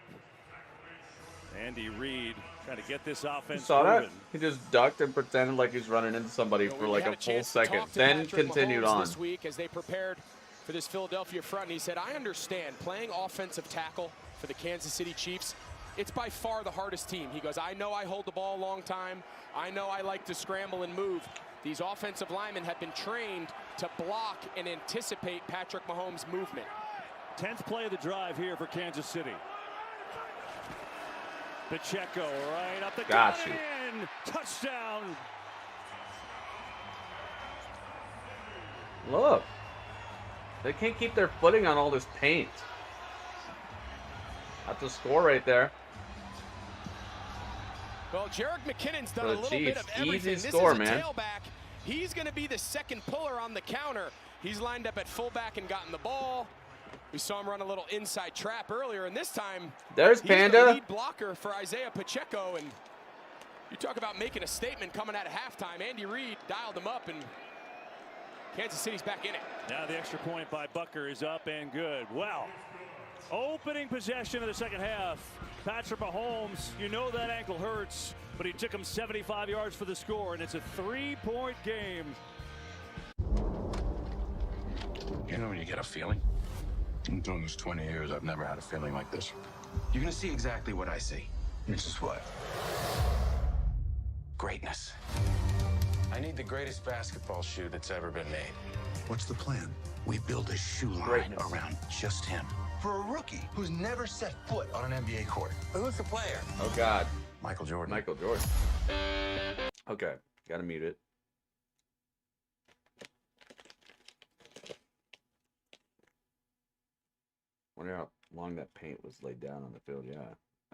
Andy Reid trying to get this You offense saw that? moving. He just ducked and pretended like he was running into somebody for like a full second, then continued on. This week as they prepared for for this Philadelphia front, and he said, I understand playing offensive tackle for the Kansas City Chiefs it's by far the hardest team. He goes, I know I hold the ball a long time. I know I like to scramble and move. These offensive linemen have been trained to block and anticipate Patrick Mahomes' movement. 10th play of the drive here for Kansas City. Pacheco right up the gut and touchdown. Look. They can't keep their footing on all this paint. That's the score right there. Well, Jerick McKinnon's done a little bit of everything. Easy score, this is a man. tailback. He's going to be the second puller on the counter. He's lined up at fullback and gotten the ball. We saw him run a little inside trap earlier, and this time there's Panda. He's the lead blocker for Isaiah Pacheco. And you talk about making a statement coming out of halftime. Andy Reid dialed him up, and Kansas City's back in it. Now the extra point by Bucker is up and good. Well, opening possession of the second half. Patrick Mahomes, you know that ankle hurts, but he took him 75 yards for the score, and it's a 3-point game. You know when you get a feeling? I'm doing this 20 years. I've never had a feeling like this. You're gonna see exactly what I see. This is what? Greatness. I need the greatest basketball shoe that's ever been made. What's the plan? We build a shoe line around just him. For a rookie who's never set foot on an NBA court. Who's the player? Oh, God. Michael Jordan. Michael Jordan. Okay. Gotta mute it. Wonder how long that paint was laid down on the field. Yeah.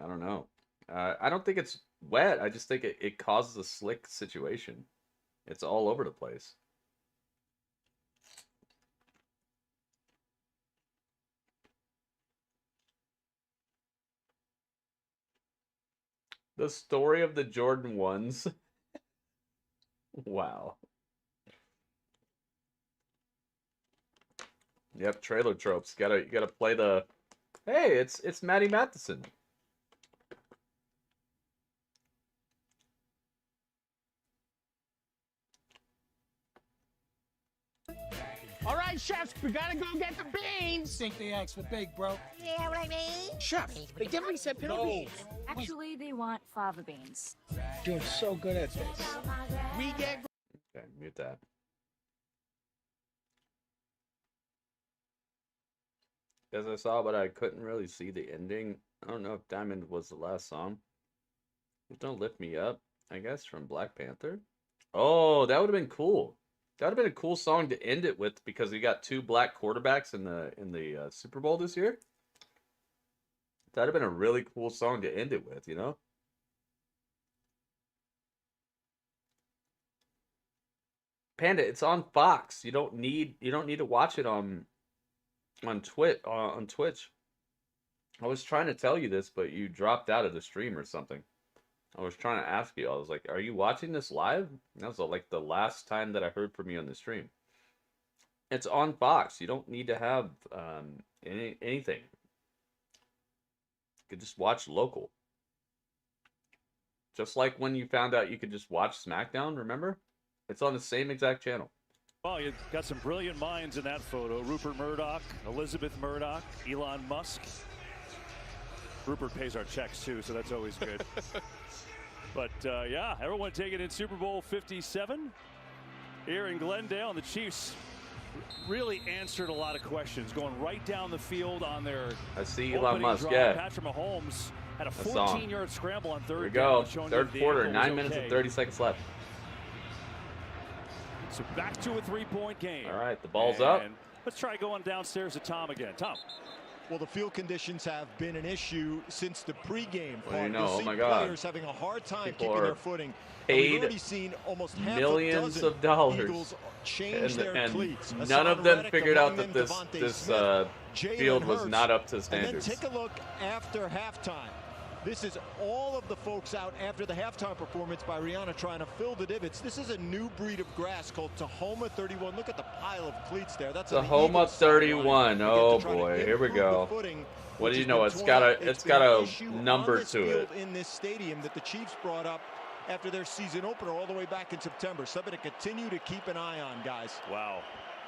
I don't know. I don't think it's wet. I just think it causes a slick situation. It's all over the place. The story of the Jordan 1s. Wow. Yep, trailer tropes. You gotta play the. Hey, it's Matty Matheson. All right, chefs, we gotta go get the beans. Think the eggs were big, bro. Yeah, what I mean? Chef, they definitely said pinto beans. Actually, they want fava beans. You're so good at this. We get. Okay, mute that. As I saw, but I couldn't really see the ending. I don't know if Diamond was the last song. Don't Lift Me Up, I guess, from Black Panther. Oh, that would have been cool. That would have been a cool song to end it with because we got 2 black quarterbacks in the Super Bowl this year. That would have been a really cool song to end it with, you know? Panda, it's on Fox. You don't need to watch it on Twitch. I was trying to tell you this, but you dropped out of the stream or something. I was trying to ask you. I was like, "Are you watching this live?" And that was like the last time that I heard from you on the stream. It's on Fox. You don't need to have anything. You could just watch local. Just like when you found out you could just watch SmackDown. Remember? It's on the same exact channel. Well, you've got some brilliant minds in that photo. Rupert Murdoch, Elizabeth Murdoch, Elon Musk. Rupert pays our checks too, so that's always good. But yeah, everyone taking in Super Bowl 57 here in Glendale. And the Chiefs really answered a lot of questions, going right down the field on their. I see Elon Musk, yeah. Patrick Mahomes had a 14-yard scramble on third down. Here we go, third quarter, 9 minutes and 30 seconds left. So back to a 3-point game. All right, the ball's up. Let's try going downstairs to Tom again. Tom. Well, the field conditions have been an issue since the pregame part. Well, you know, You'll see oh my God. players having a hard time People keeping their footing. Paid we've already seen almost half millions a of dollars, Eagles change their cleats. None of them figured out that this field was not up to standards. And then take a look after halftime. This is all of the folks out after the halftime performance by Rihanna trying to fill the divots. This is a new breed of grass called Tahoma 31. Look at the pile of cleats there. That's Tahoma 31. Oh boy, here we go. What do you know? It's got a number to it. In this stadium that the Chiefs brought up after their season opener all the way back in September. Something to continue to keep an eye on, guys. Wow.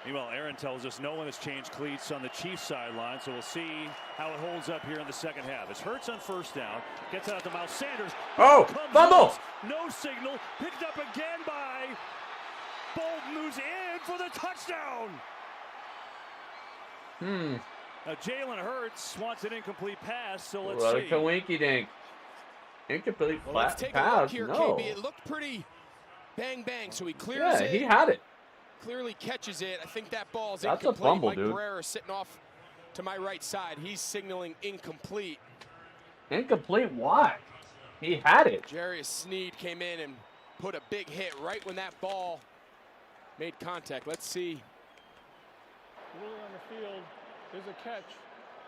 Meanwhile, Aaron tells us no one has changed cleats on the Chiefs sideline, so we'll see how it holds up here in the second half. As Hurts on first down, gets out to Miles Sanders. Oh, fumble! No signal, picked up again by Bolton, who's in for the touchdown. Now Jalen Hurts wants an incomplete pass, so let's see. What a winky dink. Incomplete Let's take a pass. look here, No. KB. It looked pretty bang bang, so he clears it. Yeah, he had it. Clearly catches it. I think that ball's That's incomplete. a fumble, Mike dude. Pereira sitting off to my right side. He's signaling incomplete. Incomplete? Why? He had it. Jarius Sneed came in and put a big hit right when that ball made contact. Let's see. Really on the field. There's a catch.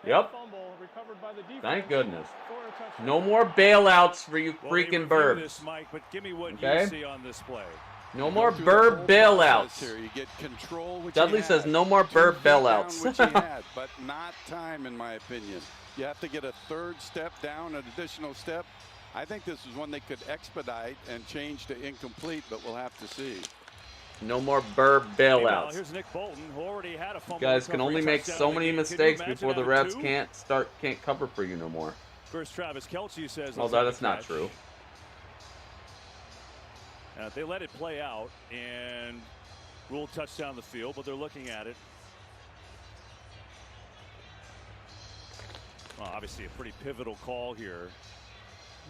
Yep. Fumble recovered by the defense. Thank goodness. For a touchdown. No more bailouts for you Well, freaking they review burbs. this, Mike, but give me what Okay. you see on this play. No more burb bailouts. Here. You get control, which Dudley he says had. no more 2 burb feet down, bailouts. which he had, but not time, in my opinion. You have to get a third step down, an additional step. I think this is one they could expedite and change to incomplete, but we'll have to see. No more burb Meanwhile, bailouts. here's Nick Bolton, who already had a fumble. You guys can recovery only make touchdown so in the many game. Can you mistakes imagine before the having refs two? can't cover for you no more. First, Travis Kelce says. Well, let's have that is a not catch. true. They let it play out and ruled touchdown the field, but they're looking at it. Well, obviously a pretty pivotal call here.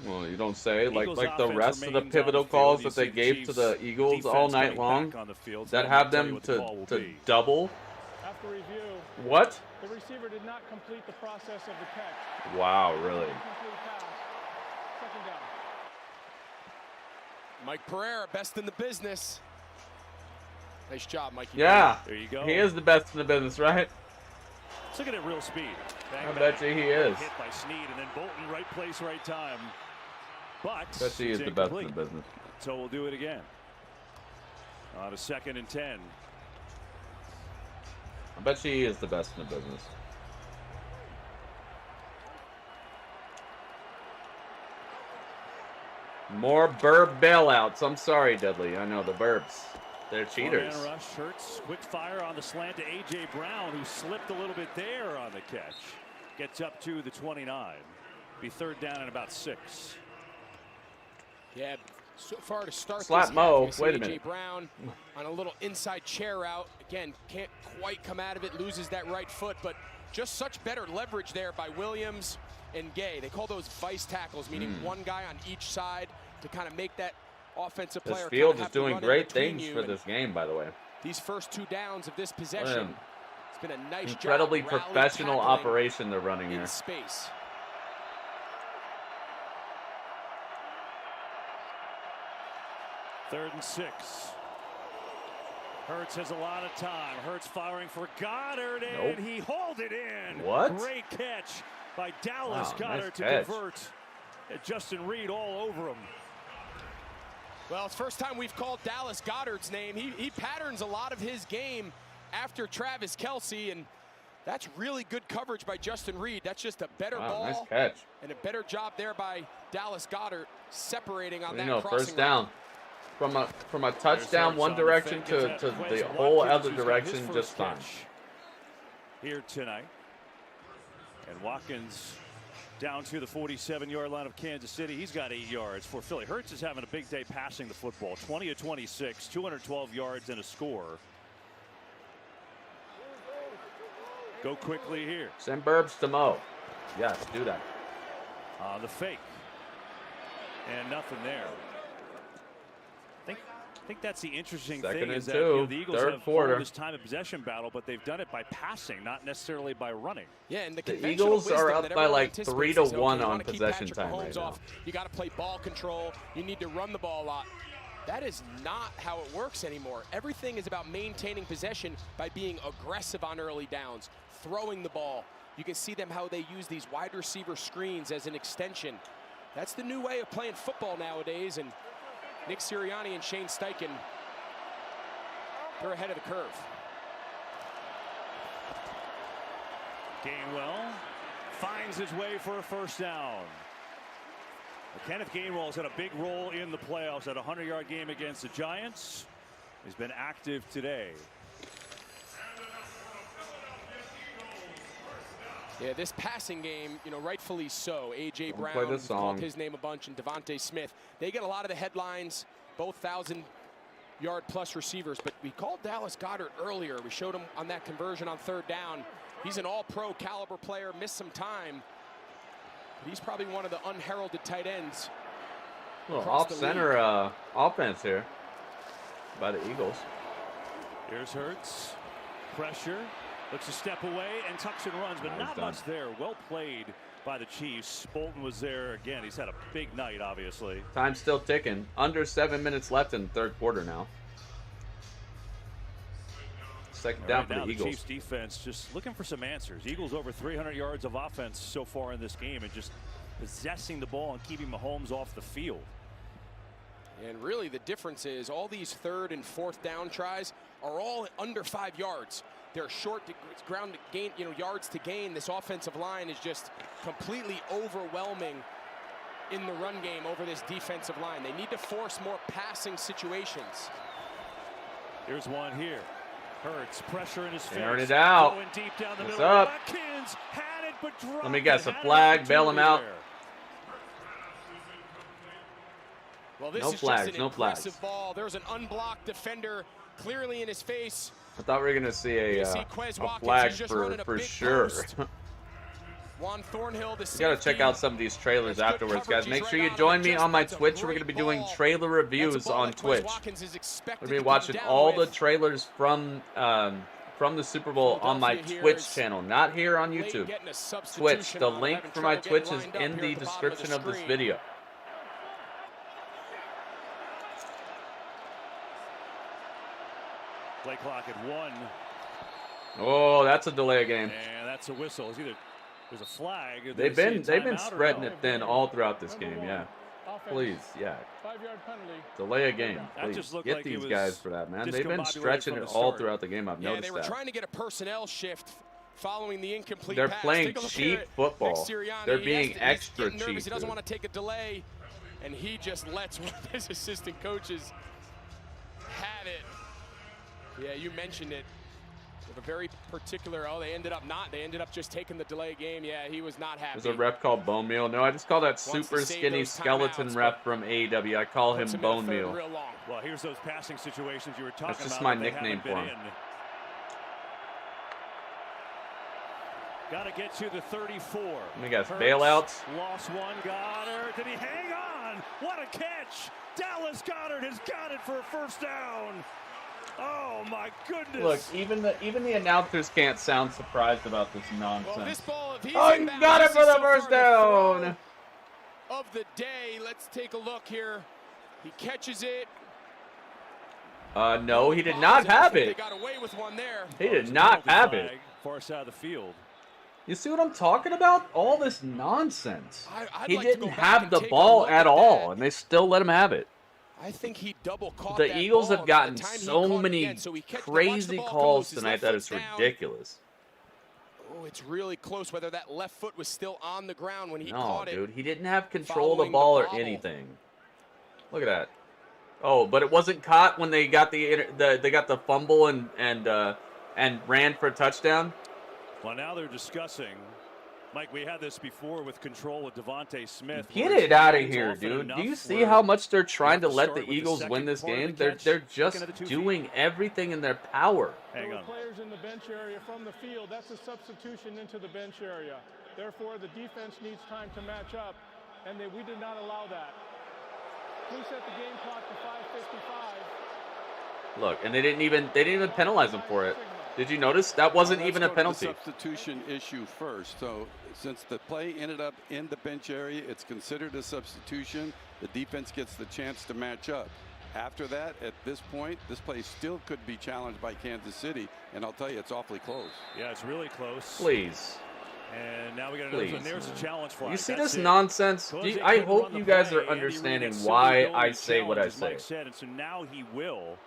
Well, you don't say. Eagles Like the offense rest of the remains on pivotal the field. calls You that they see the gave to Chiefs the Eagles all defense night coming long back on the field, so that that have might tell you them what the call will to be. double. After review, What? the receiver did not complete the process of the catch. Wow, really? Incomplete pass. Second down. Mike Pereira, best in the business. Nice job, Mikey. Yeah. There you go. He is the best in the business, right? Let's look at it real speed. Bang, I bang. bet you he is. Hit by Sneed, and then Bolton, right place, right time. But Bet you he is it's the best in the incomplete. business. So we'll do it again. On a 2nd and 10. I bet you he is the best in the business. More burb bailouts. I'm sorry, Dudley. I know the burbs. They're cheaters. Four-man rush. Hurts, quick fire on the slant to A.J. Brown, who slipped a little bit there on the catch. Gets up to the 29. Be 3rd down and about 6. Yeah, so far to start Slap this Mo. half, you Wait a see minute. A.J. Brown on a little inside chair route. Again, can't quite come out of it, loses that right foot, but just such better leverage there by Williams and Gay. They call those vice tackles, meaning one guy on each side to kind of make that offensive player. This field kinda is have to doing run in great between things you, for and this game, by the way. These first 2 downs of this possession, it's been a nice Incredibly job rally professional tackling operation they're running in here. space. Third and 6. Hurts has a lot of time. Hurts firing for Goddard, and Nope. he hauled it in. What? Great catch by Dallas Wow, Goddard nice to catch. convert. Justin Reed all over him. Well, it's first time we've called Dallas Goddard's name. He patterns a lot of his game after Travis Kelce, and that's really good coverage by Justin Reed. That's just a better ball. Nice catch. And a better job there by Dallas Goddard separating on You that know, crossing first down. From a touchdown one direction to the whole other direction, just fine. Here tonight. And Watkins down to the 47-yard line of Kansas City. He's got 8 yards for Philly. Hurts is having a big day passing the football. 20 of 26, 212 yards and a score. Go quickly here. Send burbs to Mo. Yes, do that. The fake. And nothing there. I think that's the interesting Second thing and is that 2, the Eagles third have quarter. all this time of possession battle, but they've done it by passing, not necessarily by running. Yeah, and the Eagles are wisdom up that by everyone like anticipates 3 to is, okay, 1 you on wanna keep possession Patrick time Mahomes right now. off. You got to play ball control. You need to run the ball a lot. That is not how it works anymore. Everything is about maintaining possession by being aggressive on early downs, throwing the ball. You can see them how they use these wide receiver screens as an extension. That's the new way of playing football nowadays, and Nick Sirianni and Shane Steichen, they're ahead of the curve. Gainwell finds his way for a first down. Kenneth Gainwell has had a big role in the playoffs at a 100-yard game against the Giants. He's been active today. Yeah, this passing game, you know, rightfully so. A.J. Brown, we've called his name a bunch, and Devontae Smith. They get a lot of the headlines, both 1,000-yard-plus receivers. But we called Dallas Goedert earlier. We showed him on that conversion on 3rd down. He's an all-pro caliber player, missed some time. But he's probably one of the unheralded tight ends. Well, off-center offense here by the Eagles. Here's Hurts. Pressure. Looks to step away and tucks and runs, but not much there. Well played by the Chiefs. Bolton was there again. He's had a big night, obviously. Time's still ticking. Under 7 minutes left in the 3rd quarter now. Second down for the Eagles. The Chiefs defense just looking for some answers. Eagles over 300 yards of offense so far in this game and just possessing the ball and keeping Mahomes off the field. And really the difference is all these 3rd and 4th down tries are all under 5 yards. They're short ground to gain, you know, yards to gain. This offensive line is just completely overwhelming in the run game over this defensive line. They need to force more passing situations. Here's one here. Hurts, pressure in his face. Airing it out. Going deep down the What's middle. up? Watkins had it, but dropped Let me guess, a it. flag, bail him out. Well, this No is flags, just an no impressive flags. Ball. There's an unblocked defender clearly in his face. I thought we were going to see a flag for sure. Juan Thornhill, the You got to check out some of these trailers afterwards, guys. Make sure you join me on my Twitch. We're going to be doing trailer reviews on Twitch. We're going to be watching all the trailers from the Super Bowl on my Twitch channel, not here on YouTube. Twitch. The link for my Twitch is in the description of this video. Play clock at 1. Oh, that's a delay of game. And that's a whistle. It's either there's a flag. Or They've been spreading it thin all throughout this game. Yeah. Please, yeah. 5-yard penalty. Delay a game. Please get these guys for that, man. They've been stretching it all throughout the game. I've noticed they were that. trying to get a personnel shift following the incomplete They're pass. playing cheap football. They're being extra cheap. He doesn't want to take a delay, and he just lets one of his assistant coaches have it. Yeah, you mentioned it. With a very particular, they ended up just taking the delay game. Yeah, he was not happy. There's a rep called Bone Meal. No, I just call that super skinny skeleton rep from AEW. I call him Bone Meal. Well, here's those passing situations you were talking about. That's just my nickname for him. Got to get to the 34. Let me guess, bailouts. Lost one. Goddard. Did he hang on? What a catch! Dallas Goedert has got it for a 1st down. Oh my goodness! Look, even the announcers can't sound surprised about this nonsense. Well, this ball, if he's you got it for the 1st down. Of the day, let's take a look here. He catches it. No, he did not have it. They got away with one there. He did not have it. Far side of the field. You see what I'm talking about? All this nonsense. He didn't have the ball at all, and they still let him have it. I think he double caught The that Eagles ball have gotten the time he so caught many again, so he crazy calls tonight that it's ridiculous. Oh, it's really close whether that left foot was still on the ground when he caught it. No, dude, he didn't have control of the ball or anything. Look at that. Oh, but it wasn't caught when they got the fumble and ran for a touchdown. Well, now they're discussing. Mike, we had this before with control with Devontae Smith. Get it out of here, dude. Do you see how much they're trying to let the Eagles win this game? They're just doing everything in their power. There were players in the bench area from the field. That's a substitution into the bench area. Therefore, the defense needs time to match up, and we did not allow that. Please set the game clock to 5:55. Look, and they didn't even penalize him for it. Did you notice? That wasn't even a penalty. Let's go to the substitution issue first. So since the play ended up in the bench area, it's considered a substitution. The defense gets the chance to match up. After that, at this point, this play still could be challenged by Kansas City, and I'll tell you, it's awfully close. Yeah, it's really close. Please. And now we got another one. There's a challenge flag. You see this nonsense? I hope you guys are understanding why I say what I say. And so now he will.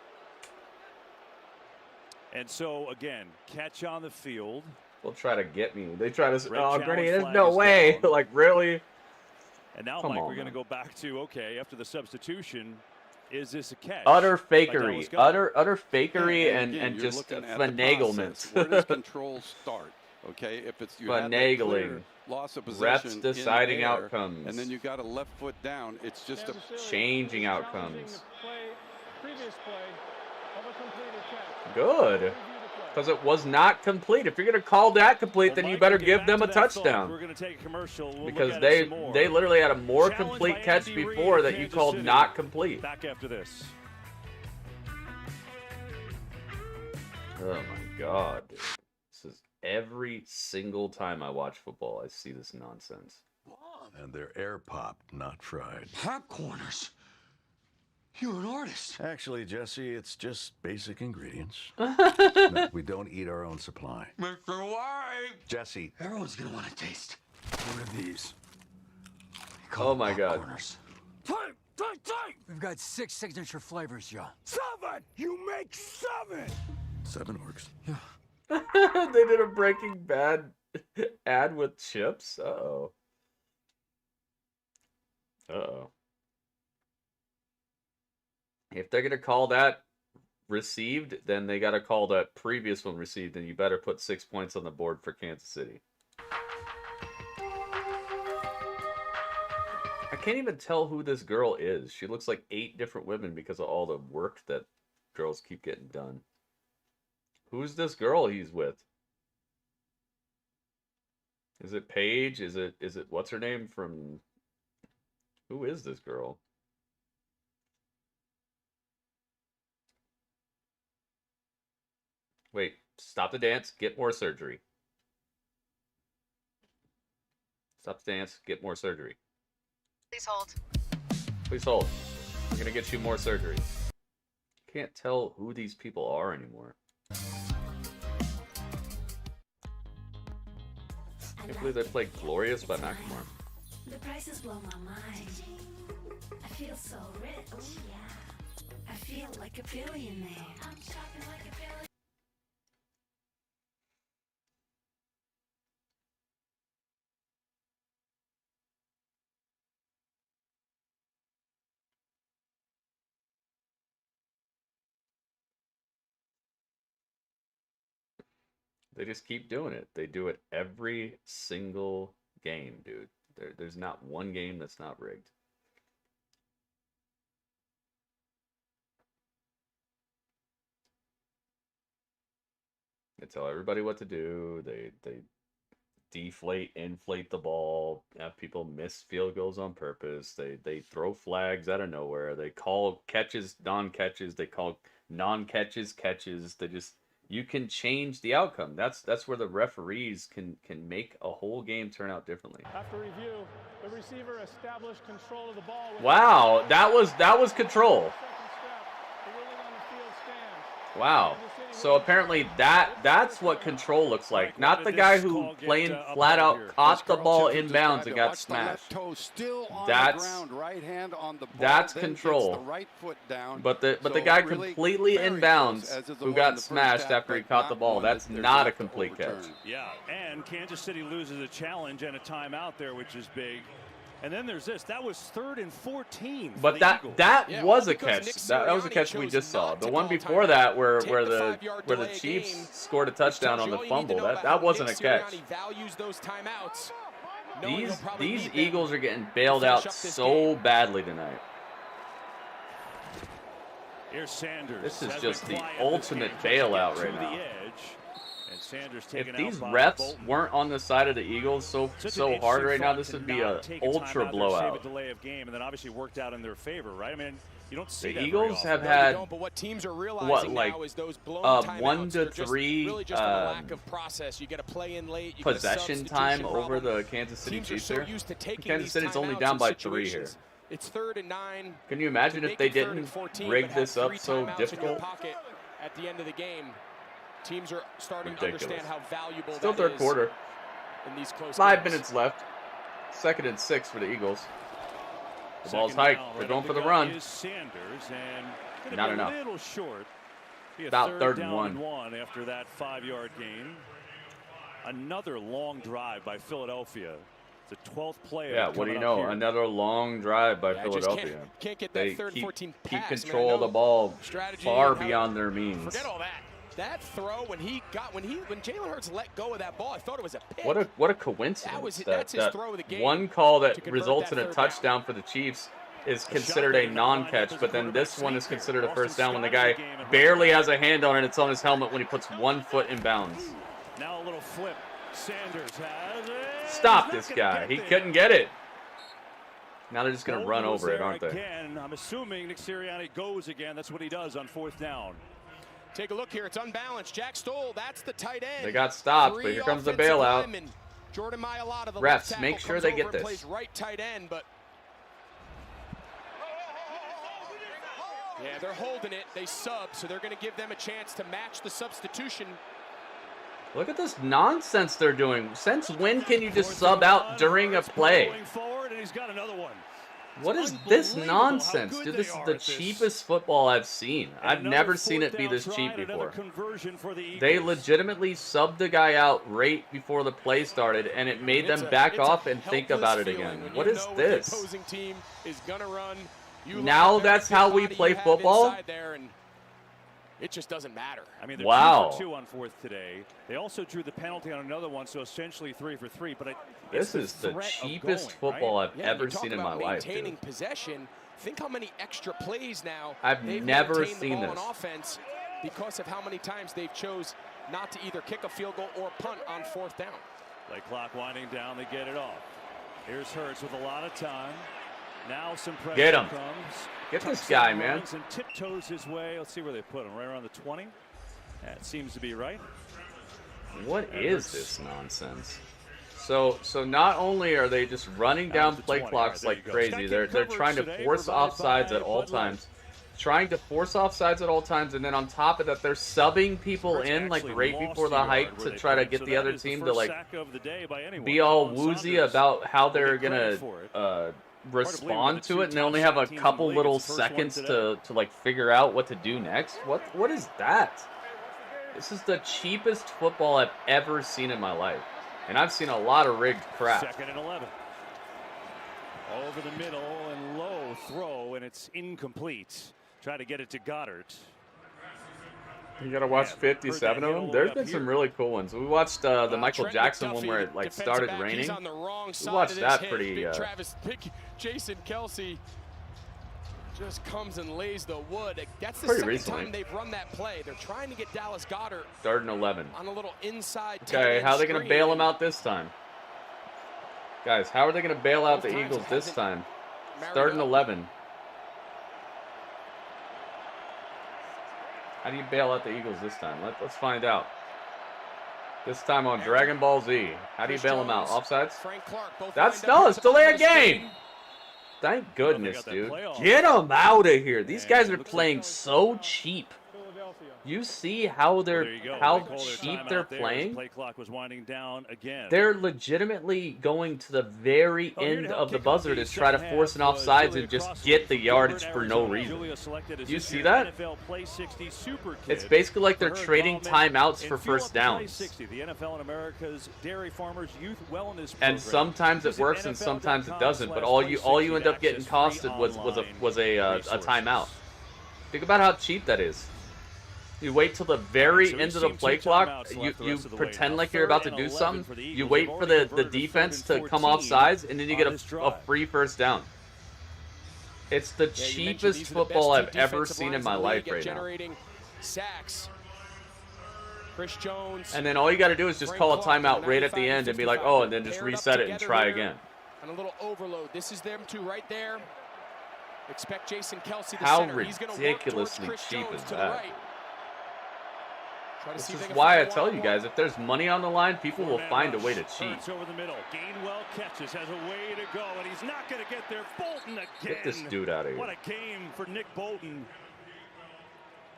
And so, again, catch on the field. They'll try to get me. They try to... Oh, Granny, there's no way. Like, really? And now, Mike, we're going to go back to, okay, after the substitution, is this a catch? Utter fakery. Utter fakery and just finaglement. Where does control start? Okay, if it's you have that Finagling. clear loss of possession, Refs deciding in the air, outcomes. and then you got a left foot down. It's just a changing outcomes. Previous play of a completed catch. Good. Because it was not complete. If you're going to call that complete, then you better give them a touchdown. We're going to take a commercial. We'll because they literally had a more complete catch before that you called not complete. Back after this. Oh my God, dude. This is every single time I watch football, I see this nonsense. And they're air popped, not fried. Popcorners. You're an artist. Actually, Jesse, it's just basic ingredients. No, we don't eat our own supply. Mr. White. Jesse. Everyone's gonna want to taste. What are these? Oh my God. We've got 6 signature flavors, Joe. 7! You make 7! 7 works. Yeah. They did a Breaking Bad ad with chips. Uh-oh. Uh-oh. If they're going to call that received, then they got to call that previous one received, and you better put 6 points on the board for Kansas City. I can't even tell who this girl is. She looks like 8 different women because of all the work that girls keep getting done. Who's this girl he's with? Is it Paige? Is it what's her name from... Who is this girl? Wait, stop the dance, get more surgery. Stop the dance, get more surgery. Please hold. Please hold. I'm gonna get you more surgery. Can't tell who these people are anymore. I can't believe they played Glorious by Macklemore. The prices blow my mind. I feel so rich. Oh yeah. I feel like a billionaire. I'm shopping like a billionaire. They just keep doing it. They do it every single game, dude. There's not one game that's not rigged. They tell everybody what to do. They deflate, inflate the ball, have people miss field goals on purpose. They throw flags out of nowhere. They call catches non-catches. They call non-catches catches. They just... You can change the outcome. That's where the referees can make a whole game turn out differently. After review, the receiver established control of the ball. Wow, that was control. Wow. So apparently that's what control looks like. Not the guy who plain flat out caught the ball inbounds and got smashed. That's control. But the guy completely inbounds who got smashed after he caught the ball, that's not a complete catch. Yeah, and Kansas City loses a challenge and a timeout there, which is big. And then there's this. That was 3rd and 14. But that was a catch. That was a catch we just saw. The one before that, where the Chiefs scored a touchdown on the fumble, that wasn't a catch. These Eagles are getting bailed out so badly tonight. Here's Sanders. This is just the ultimate bailout right now. If these refs weren't on the side of the Eagles so hard right now, this would be an ultra blowout. Delay of game, and then obviously worked out in their favor, right? I mean, you don't see the Eagles have had what teams are realizing now is those blown 1 to 3 really just a lack of process. You get a play in late, you possession time over the Kansas City Chiefs here. Kansas City's only down by 3 here. It's 3rd and 9. Can you imagine if they didn't rig this up so difficult? At the end of the game. Teams are starting to understand how valuable Still that is 3rd quarter. In these close 5 games. minutes left. 2nd and 6 for the Eagles. The ball's hiked. They're going for the run. Sanders and not enough. A little short. About 3rd and 1 after that 5-yard gain. Another long drive by Philadelphia. It's the 12th play. Yeah, what do you know? Another long drive by Philadelphia. Can't get that they 3rd and 14 pass. keep control of the ball far beyond their means. Forget all that. That throw when Jalen Hurts let go of that ball, I thought it was a pick. What a coincidence. That's his throw of the game. One call that results in a touchdown for the Chiefs is considered a non-catch, but then this one is considered a first down when the guy barely has a hand on it. It's on his helmet when he puts 1 foot in bounds. Now a little flip. Sanders has it. Stop this guy. He couldn't get it. Now they're just going to run over it, aren't they? Again, I'm assuming Nick Sirianni goes again. That's what he does on 4th down. Take a look here. It's unbalanced. Jack Stoll, that's the tight end. They got stopped, but here comes the bailout. Linemen. Jordan Mailata, the refs, make sure they get this. Plays right tight end, but yeah, they're holding it. They sub, so they're going to give them a chance to match the substitution. Look at this nonsense they're doing. Since when can you just sub out during a play? Forward, and he's got another one. What is this nonsense? Dude, this is the cheapest football I've seen. I've never seen it be this cheap before. They legitimately subbed the guy out right before the play started, and it made them back off and think about it again. What is this? Now that's how we play football? It just doesn't matter. I mean, they're 2 for 2 on 4th today. They also drew the penalty on another one, so essentially 3 for 3. But this is the cheapest football I've ever seen in my life. Maintaining possession. Think how many extra plays now I've never seen this on offense because of how many times they've chose not to either kick a field goal or punt on 4th down. Play clock winding down, they get it off. Here's Hurts with a lot of time. Now some pressure. Get him. Comes. Get this guy, man. And tiptoes his way. Let's see where they put him. Right around the 20. That seems to be right. What is this nonsense? So not only are they just running down play clocks like crazy, they're trying to force offsides at all times. And then on top of that, they're subbing people in like right before the hike to try to get the other team to like be all woozy about how they're gonna respond to it, and they only have a couple little seconds to like figure out what to do next. What is that? This is the cheapest football I've ever seen in my life, and I've seen a lot of rigged crap. 2nd and 11. Over the middle and low throw, and it's incomplete. Try to get it to Goddard. You gotta watch 57 of them. There's been some really cool ones. We watched the Michael Jackson one where it like started raining. We watched that pretty. Jason Kelce just comes and lays the wood. That's the Pretty second recently. time they've run that play. They're trying to get Dallas Goedert 3rd and 11. on a little inside. Okay, how are they gonna bail him out this time? Guys, how are they gonna bail out the Eagles this time? 3rd and 11. How do you bail out the Eagles this time? Let's find out. This time on Dragon Ball Z. How do you bail them out? Offsides? That's it's delay a game. Thank goodness, dude. Get them out of here. These guys are playing so cheap. You see how cheap they're playing? Play clock was winding down again. They're legitimately going to the very end of the buzzer to try to force an offsides and just get the yardage for no reason. You see that? It's basically like they're trading timeouts for first downs. The NFL and America's Dairy Farmers Youth Wellness Program. And sometimes it works and sometimes it doesn't. But all you end up getting costed was a timeout. Think about how cheap that is. You wait till the very end of the play clock. You pretend like you're about to do something. You wait for the defense to come off sides, and then you get a free first down. It's the cheapest football I've ever seen in my life right now. Sacks. Chris Jones. And then all you got to do is just call a timeout right at the end and be like, oh, and then just reset it and try again. And a little overload. This is them two right there. Expect Jason Kelce the How center. He's going to work towards ridiculously Chris cheap Jones is to the that? right. This is why I tell you guys, if there's money on the line, people will find a way to cheat. Over the middle. Gainwell catches, has a way to go, and he's not going to get there. Bolton again. Get this dude out of here. What a game for Nick Bolton.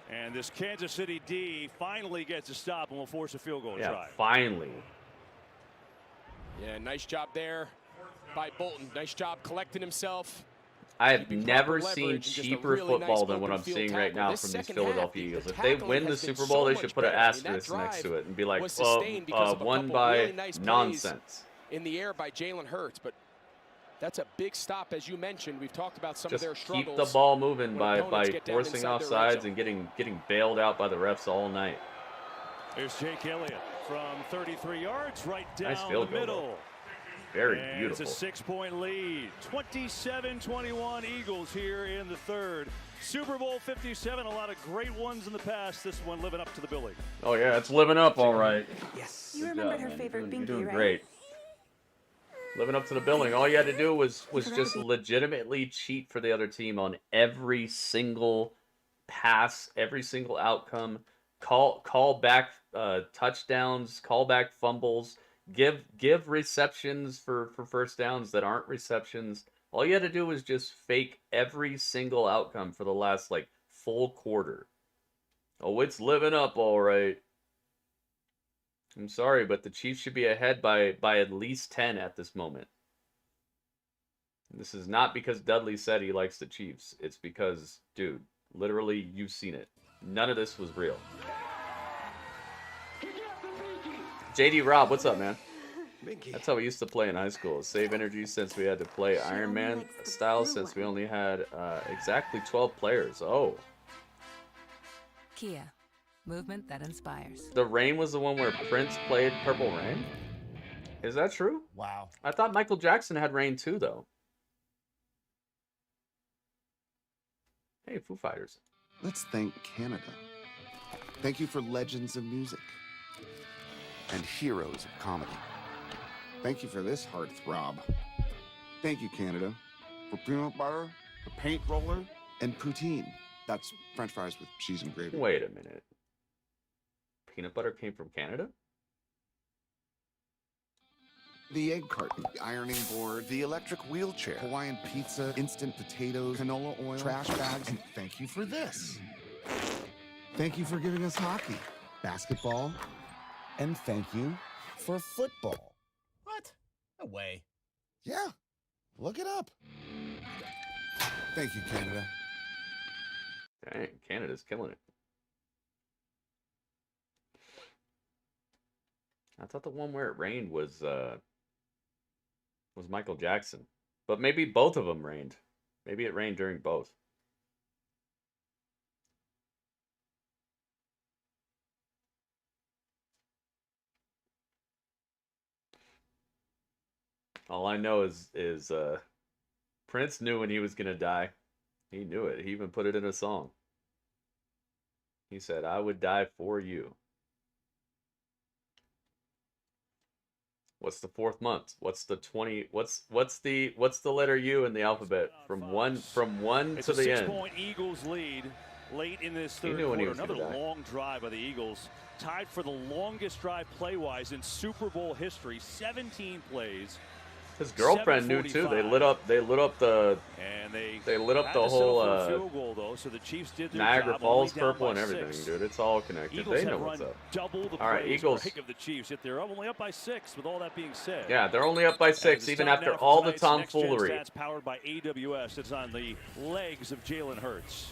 And this Kansas City D finally gets a stop and will force a field goal try. Yeah, finally. Yeah, nice job there by Bolton. Nice job collecting himself. I have never seen cheaper football than what I'm seeing right now from these Philadelphia Eagles. If they win the Super Bowl, they should put an asterisk next to it and be like, won by nonsense. In the air by Jalen Hurts, but that's a big stop, as you mentioned. We've talked about some of their struggles. Keep the ball moving by forcing offsides and getting bailed out by the refs all night. There's Jake Elliott from 33 yards right down Nice field the goal, middle. though. Very And beautiful. It's a 6-point lead. 27-21 Eagles here in the third. Super Bowl 57, a lot of great ones in the past. This one living up to the billing. Oh yeah, it's living up all right. Yes. Good You remembered job, her man. favorite You're binky, doing right? great. Living up to the billing. All you had to do was just legitimately cheat for the other team on every single pass, every single outcome. Call back touchdowns, call back fumbles, give receptions for first downs that aren't receptions. All you had to do was just fake every single outcome for the last like full quarter. Oh, it's living up all right. I'm sorry, but the Chiefs should be ahead by at least 10 at this moment. This is not because Dudley said he likes the Chiefs. It's because, dude, literally, you've seen it. None of this was real. JD Rob, what's up, man? That's how we used to play in high school. Save energy since we had to play Iron Man style since we only had exactly 12 players. Oh. Kia. Movement that inspires. The Rain was the one where Prince played Purple Rain? Is that true? Wow. I thought Michael Jackson had Rain too, though. Hey, Foo Fighters. Let's thank Canada. Thank you for legends of music and heroes of comedy. Thank you for this heartthrob. Thank you, Canada, for peanut butter, the paint roller, and poutine. That's French fries with cheese and gravy. Wait a minute. Peanut butter came from Canada? The egg carton, the ironing board, the electric wheelchair, Hawaiian pizza, instant potatoes, canola oil, trash bags, and thank you for this. Thank you for giving us hockey, basketball, and thank you for football. What? No way. Yeah, look it up. Thank you, Canada. Dang, Canada's killing it. I thought the one where it rained was Michael Jackson. But maybe both of them rained. Maybe it rained during both. All I know is Prince knew when he was gonna die. He knew it. He even put it in a song. He said, "I would die for you." What's the fourth month? What's the 20? What's the letter U in the alphabet from one It's to a the end? 6-point Eagles lead late in this third knew when he quarter. was Another gonna die. long drive by the Eagles, tied for the longest drive play-wise in Super Bowl history. 17 plays. His girlfriend knew too. They lit up the And they lit up had the to settle whole for a field goal, though, so the Chiefs did their Niagara job, Falls only down purple by and everything, 6. dude. It's all connected. Eagles They have know run what's up. double the All right, plays Eagles. break of the Chiefs, yet they're only up by 6. With all that being said, Yeah, they're only up by 6 And even it's after time now for all the tonight's Next Gen tomfoolery. Stats powered by AWS. It's on the legs of Jalen Hurts.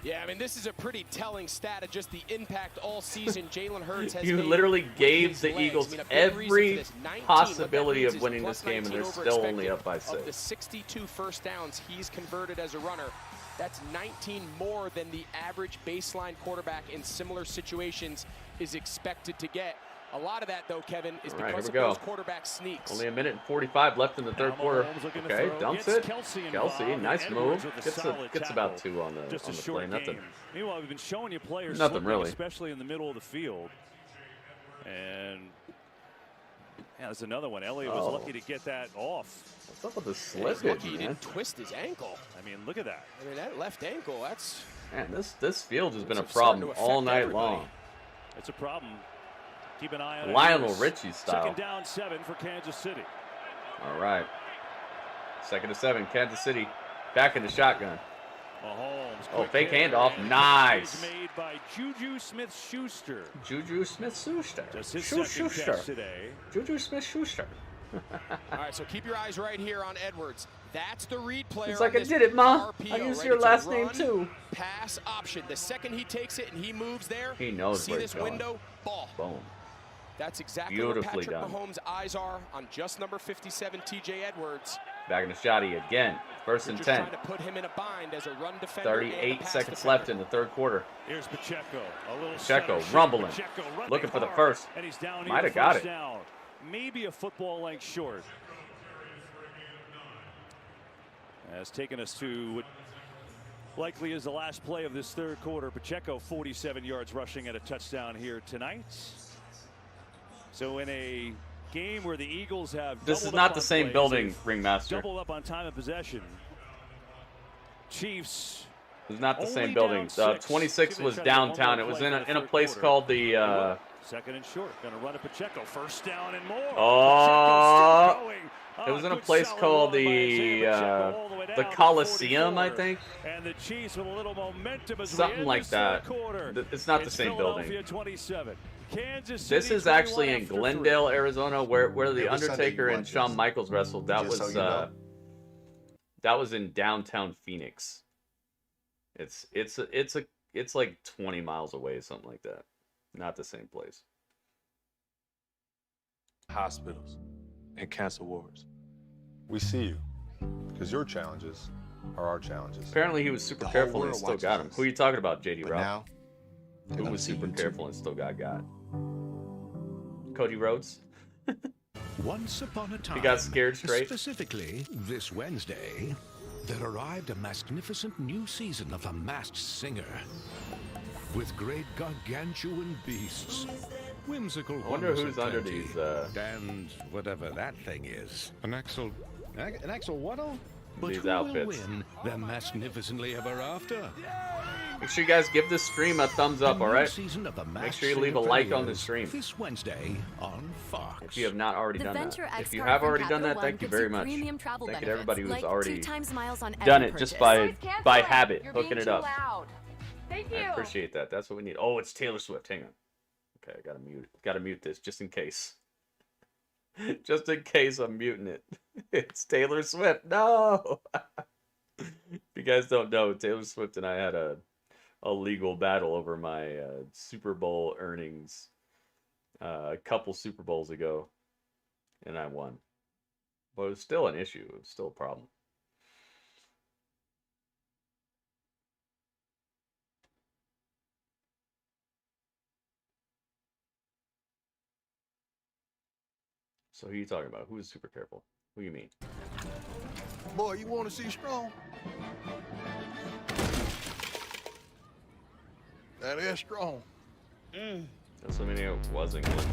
Yeah, I mean, this is a pretty telling stat of just the impact all season Jalen Hurts has You made literally with gave his the legs. Eagles I mean, a big reason for every this. 19, possibility what that of winning means this is game, and they're +19 still only over up by expected. 6. Of the 62 first downs he's converted as a runner, that's 19 more than the average baseline quarterback in similar situations is expected to get. A lot of that, though, Kevin, is All right, because here of we those go. quarterback sneaks. Only a minute and 45 left in the third quarter. Mahomes looking to Okay, throw. dumps Gets it. Kelsey involved, Kelsey, and nice Edwards move. with a solid Gets tackle. about 2 on the Just a play. short Nothing. game. Meanwhile, we've been showing you players Nothing slipping, really. especially in the middle of the field. And yeah, there's another one. Elliott was lucky to get that off. What's up with the Yeah, he's slippage, lucky he man? didn't twist his ankle. I mean, look at that. I mean, that left ankle, that's... Man, this field has been a It's starting problem to all affect night everybody. long. It's a problem. Keep an eye on it. Lionel Here's Richie style. Second down 7 for Kansas City. All right. 2nd and 7, Kansas City back in the shotgun. Mahomes. Oh, quick fake hitter, handoff. and Nice. is made by Juju Smith-Schuster. Juju Smith-Schuster. Just his second catch today. Juju Smith-Schuster. All right, so keep your eyes right here on Edwards. That's the read player. He's like, on I this did it, Ma. RPO, I used ready your to last name run, too. Pass option. The second he takes it and he moves there, He knows see where this he's going. window, ball. Boom. That's exactly Beautifully where Patrick done. Mahomes' eyes are on just number 57, TJ Edwards. Back in the shotty again. First and 10. Trying to put him in a bind as a run defender. 38 seconds left in the third quarter. Here's Pacheco. A little Pacheco center. rumbling. Pacheco Looking for the hard, first. And he's down. Might have got it. Down. Maybe a football length short. Has taken us to what likely is the last play of this third quarter. Pacheco 47 yards rushing and a touchdown here tonight. So in a game where the Eagles have this is not the same building, Ringmaster. Doubled up on time of possession. Chiefs. It's not the same building. 26 was downtown. It was in a place called the. Second and short. Going to run to Pacheco. First down and more. Oh. It was in a place called the Coliseum, I think. And the Chiefs with a little momentum as something like that. It's not the same building. 27. Kansas City, this is actually in Glendale, Arizona, where the Undertaker and Shawn Michaels wrestled. That was that was in downtown Phoenix. It's like 20 miles away, something like that. Not the same place. Hospitals and cancer wards. We see you because your challenges are our challenges. Apparently he was super careful and still got him. Who are you talking about, JD Rob? Who was super careful and still got? Cody Rhodes? Once upon a time, he got scared straight. Specifically, this Wednesday, there arrived a magnificent new season of The Masked Singer. With great gargantuan beasts, whimsical I wonder who's under these, and whatever that thing is. An axolotl? But these who outfits. will win the magnificently ever after? Make sure you guys give this stream a thumbs up, alright? Make sure you leave a like on the stream. This Wednesday on Fox. If you have not already done that. If you have already done that, thank you very much. Thank you to everybody who's already done it just by habit, hooking it up. Thank you. I appreciate that. That's what we need. Oh, it's Taylor Swift. Hang on. Okay, I gotta mute this just in case. Just in case I'm muting it. It's Taylor Swift. No. If you guys don't know, Taylor Swift and I had a legal battle over my Super Bowl earnings a couple Super Bowls ago, and I won. But it was still an issue. It was still a problem. So who are you talking about? Who is super careful? Who you mean? Boy, you want to see strong? That is strong. That's what I mean. It wasn't good.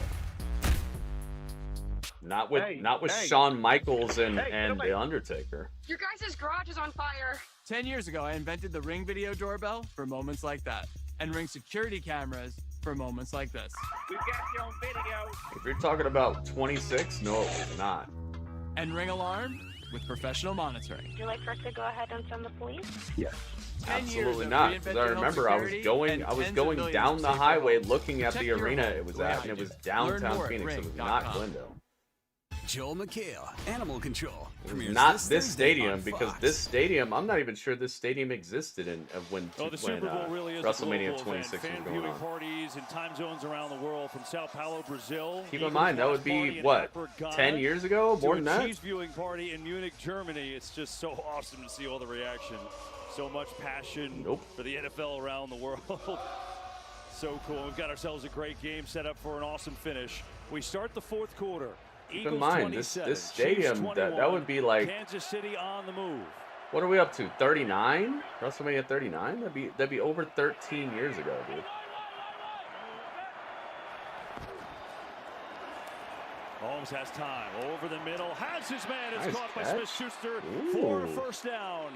Not with Shawn Michaels and The Undertaker. Your guys' garage is on fire. 10 years ago, I invented the Ring video doorbell for moments like that, and Ring security cameras for moments like this. We've got you on video. If you're talking about 26, no, it's not. And Ring alarm with professional monitoring. Would you like for us to go ahead and send the police? Yes. Absolutely not. Because I remember I was going down the highway looking at the arena it was at, and it was downtown Phoenix. It was not Glendale. Joel McHale, Animal Control. Not this stadium, because this stadium, I'm not even sure this stadium existed when the Super Bowl really is WrestleMania 26 was going on. Parties in time zones around the world, from Sao Paulo, Brazil. Keep in mind, that would be, what, 10 years ago? More than that? Chiefs viewing party in Munich, Germany. It's just so awesome to see all the reaction. So much passion for the NFL around the world. So cool. We've got ourselves a great game set up for an awesome finish. We start the fourth quarter. Keep in mind, this stadium, that would be like Kansas City on the move. What are we up to? 39? WrestleMania 39? That'd be over 13 years ago, dude. Mahomes has time over the middle. Has his man. It's Nice caught by catch. Smith-Schuster Ooh. for a first down.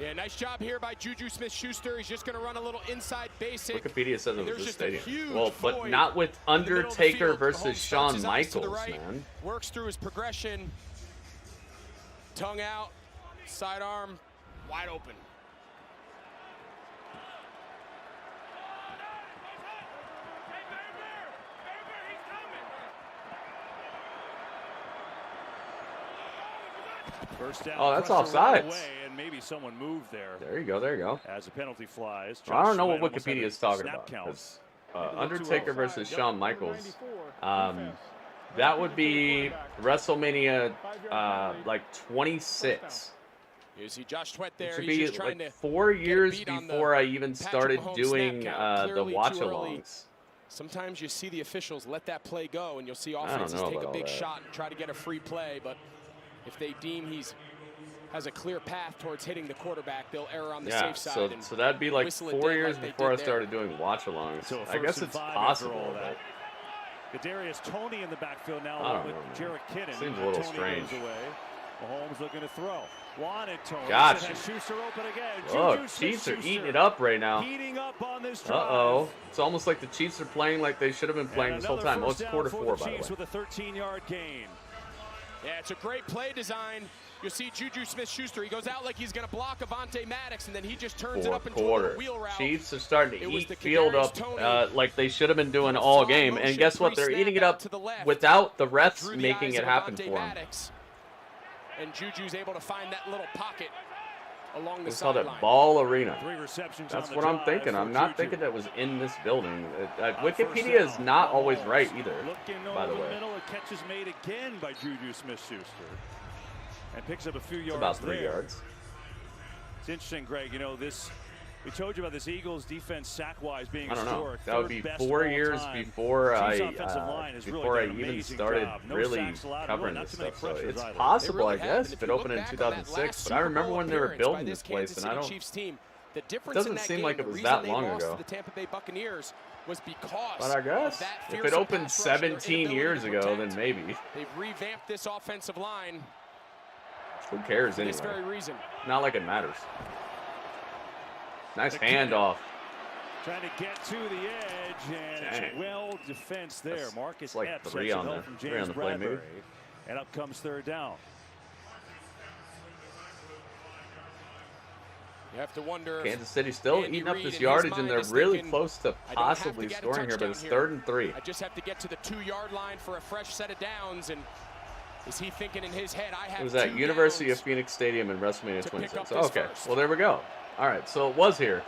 Yeah, nice job here by Juju Smith-Schuster. He's just going to run a little inside basic. Wikipedia says it was this stadium. Well, but not with Undertaker versus Shawn Michaels, man. Works through his progression. Tongue out, sidearm, wide open. First down, Oh, that's pressure right offsides. away, and maybe someone moved there. There you go, there you go. As a penalty flies. Well, I don't know what Josh Sweat Wikipedia is almost talking had a about. snap count. 'Cause, Undertaker versus Shawn Michaels. That would be WrestleMania like 26. You see Josh Sweat there. It should He's be just trying like to 4 get a years beat on the before I even Patrick started Mahomes doing snap count. the Clearly watch too early. alongs. Sometimes you see the officials let that play go, and you'll see don't offenses know take about a all big that. shot and try to get a free play. But if they deem has a clear path towards hitting the quarterback, they'll err on the Yeah, safe side. so that'd be like whistle it 4 dead years like they before I did there. started doing watch alongs. So a I guess first and it's 5 after possible. all But that. Kadarius Toney in the backfield now I along don't with know, man. Jarrett Kittten. Seems a little Toney strange. goes away. Mahomes looking to throw. Wanted Toney. Gotcha. Has Schuster open again. Look, Juju Chiefs are Smith-Schuster eating it up right now. heating up on this drive. Uh-oh. It's almost like the Chiefs are playing like they should have been playing And this whole another time. Oh, first it's down quarter for 4, the by the way. Chiefs with a 13-yard gain. Yeah, it's a great play design. You'll see Juju Smith-Schuster. He goes out like he's going to block Avonte Maddox, and then he just turns it up into a Quarter. wheel route. Chiefs are starting to It was eat the field Kadarius up Toney like they should have been doing all game. And guess what? They're eating it up to the left. without the refs Through the making eyes it of happen Avonte for them. Maddox. And Juju's able to find that little pocket along the We called it sideline. Ball Arena. 3 receptions That's on the what I'm drive thinking. for I'm not Juju. thinking that was in this building. First Wikipedia is down. not always Mahomes right either, Looking by the over the way. middle, a catch is made again by Juju Smith-Schuster. And picks up a few It's yards about 3 there. yards. It's interesting, Greg. You know, we told you about this Eagles defense sack-wise being I don't know. historic. That would be Third best 4 of all years time. before Chiefs I offensive line has really before I done an even amazing started job. No really sacks allowed, covering not this too many stuff. So pressures it's either. possible, They really I have, guess, and if if it you opened look in back on that 2006. last But I Super remember Bowl when they were appearance by building this this place, Kansas and I City don't. Chiefs team, the difference Doesn't in that seem game, like it the was reason that they long lost ago. to the Tampa Bay Buccaneers was because But I guess of that if it fearsome opened pass rush and their 17 inability years to ago, protect. then maybe. They've revamped this offensive line Who cares for this anyway? very reason. Not like it matters. Nice handoff. Trying to get to the edge, and it's Dang. well defense there. That's- Marcus it's like Epps three has on help the- from three James on the play, maybe. Bradbury. And up comes third down. You have to wonder if Kansas City still Andy eating up Reid this in his yardage, mind and they're is really thinking, close to I don't have to possibly get a scoring here, but it's touchdown 3rd and 3. I just have to get to the 2-yard line for a fresh set of downs. And is he thinking in his head, I have It was at 2 University downs of Phoenix Stadium in WrestleMania to pick 26. up this Okay, first. well there we go. All right, so it was here.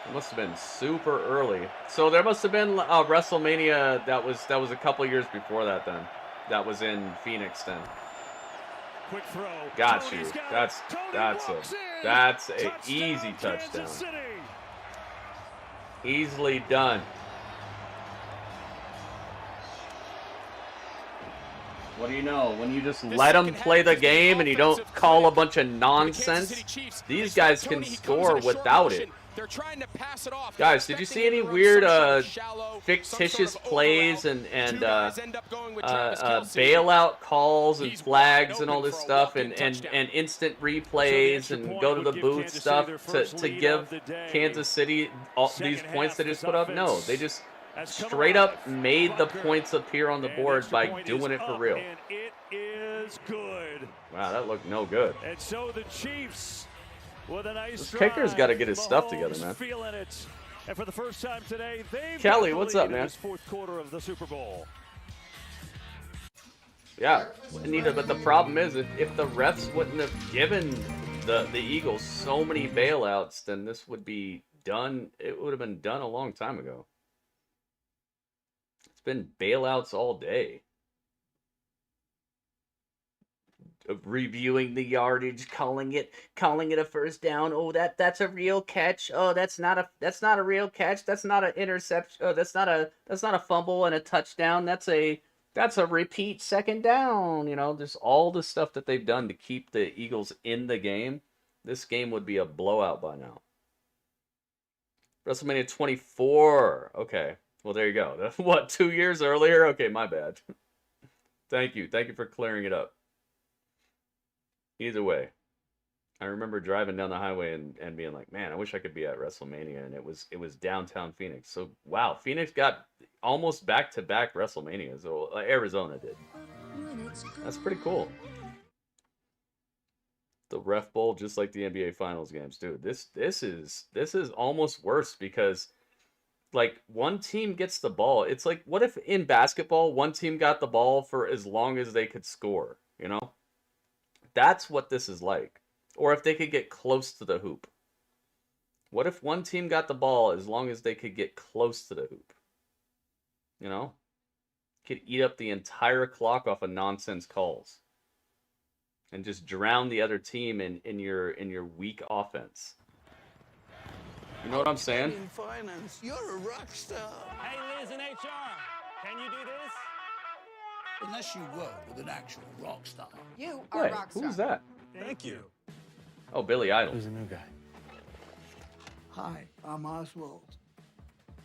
It must have been super early. So there must have been a WrestleMania that was a couple years before that. Then that was in Phoenix. Then Quick throw. got Tony's you. got That's it. Tony that's walks in. that's a easy touchdown. Kansas City. Easily done. What do you know? When you just let them play the game and you don't call a bunch of nonsense, these guys can score without it. They're trying to pass it off. Guys, did you see any weird fictitious plays and bailout calls and flags and all this stuff and instant replays and go to the booth stuff to give Kansas City all these points they just put up? No, they just straight up made the points appear on the board by doing it for real. And it is good. Wow, that looked no good. And so the Chiefs with a nice This kicker's drive. got to get his stuff Mahomes together, man. Feeling it. And for the first time today, they've Kelly, got the what's lead up, in man? this 4th quarter of the Super Bowl. Yeah, Anita, but the problem is if the refs wouldn't have given the Eagles so many bailouts, then this would be done. It would have been done a long time ago. It's been bailouts all day. Of reviewing the yardage, calling it a first down. Oh, that's a real catch. Oh, that's not a real catch. That's not an interception. Oh, that's not a fumble and a touchdown. That's a repeat 2nd down. You know, there's all the stuff that they've done to keep the Eagles in the game. This game would be a blowout by now. WrestleMania 24. Okay. Well, there you go. What, 2 years earlier? Okay, my bad. Thank you for clearing it up. Either way, I remember driving down the highway and being like, man, I wish I could be at WrestleMania, and it was downtown Phoenix. So wow, Phoenix got almost back-to-back WrestleManias. So Arizona did. That's pretty cool. The Ref Bowl, just like the NBA Finals games, dude. This is almost worse because like one team gets the ball. It's like, what if in basketball one team got the ball for as long as they could score, you know? That's what this is like. Or if they could get close to the hoop. What if one team got the ball as long as they could get close to the hoop? You know? could eat up the entire clock off of nonsense calls and just drown the other team in your weak offense. You know what I'm saying? In finance, you're a rock star. Hey, Liz in HR, can you do this? Unless you work with an actual rock star. You are Wait, a rock star. who's that? Thank you. Oh, Billy Idol. Who's the new guy? Hi, I'm Oswald.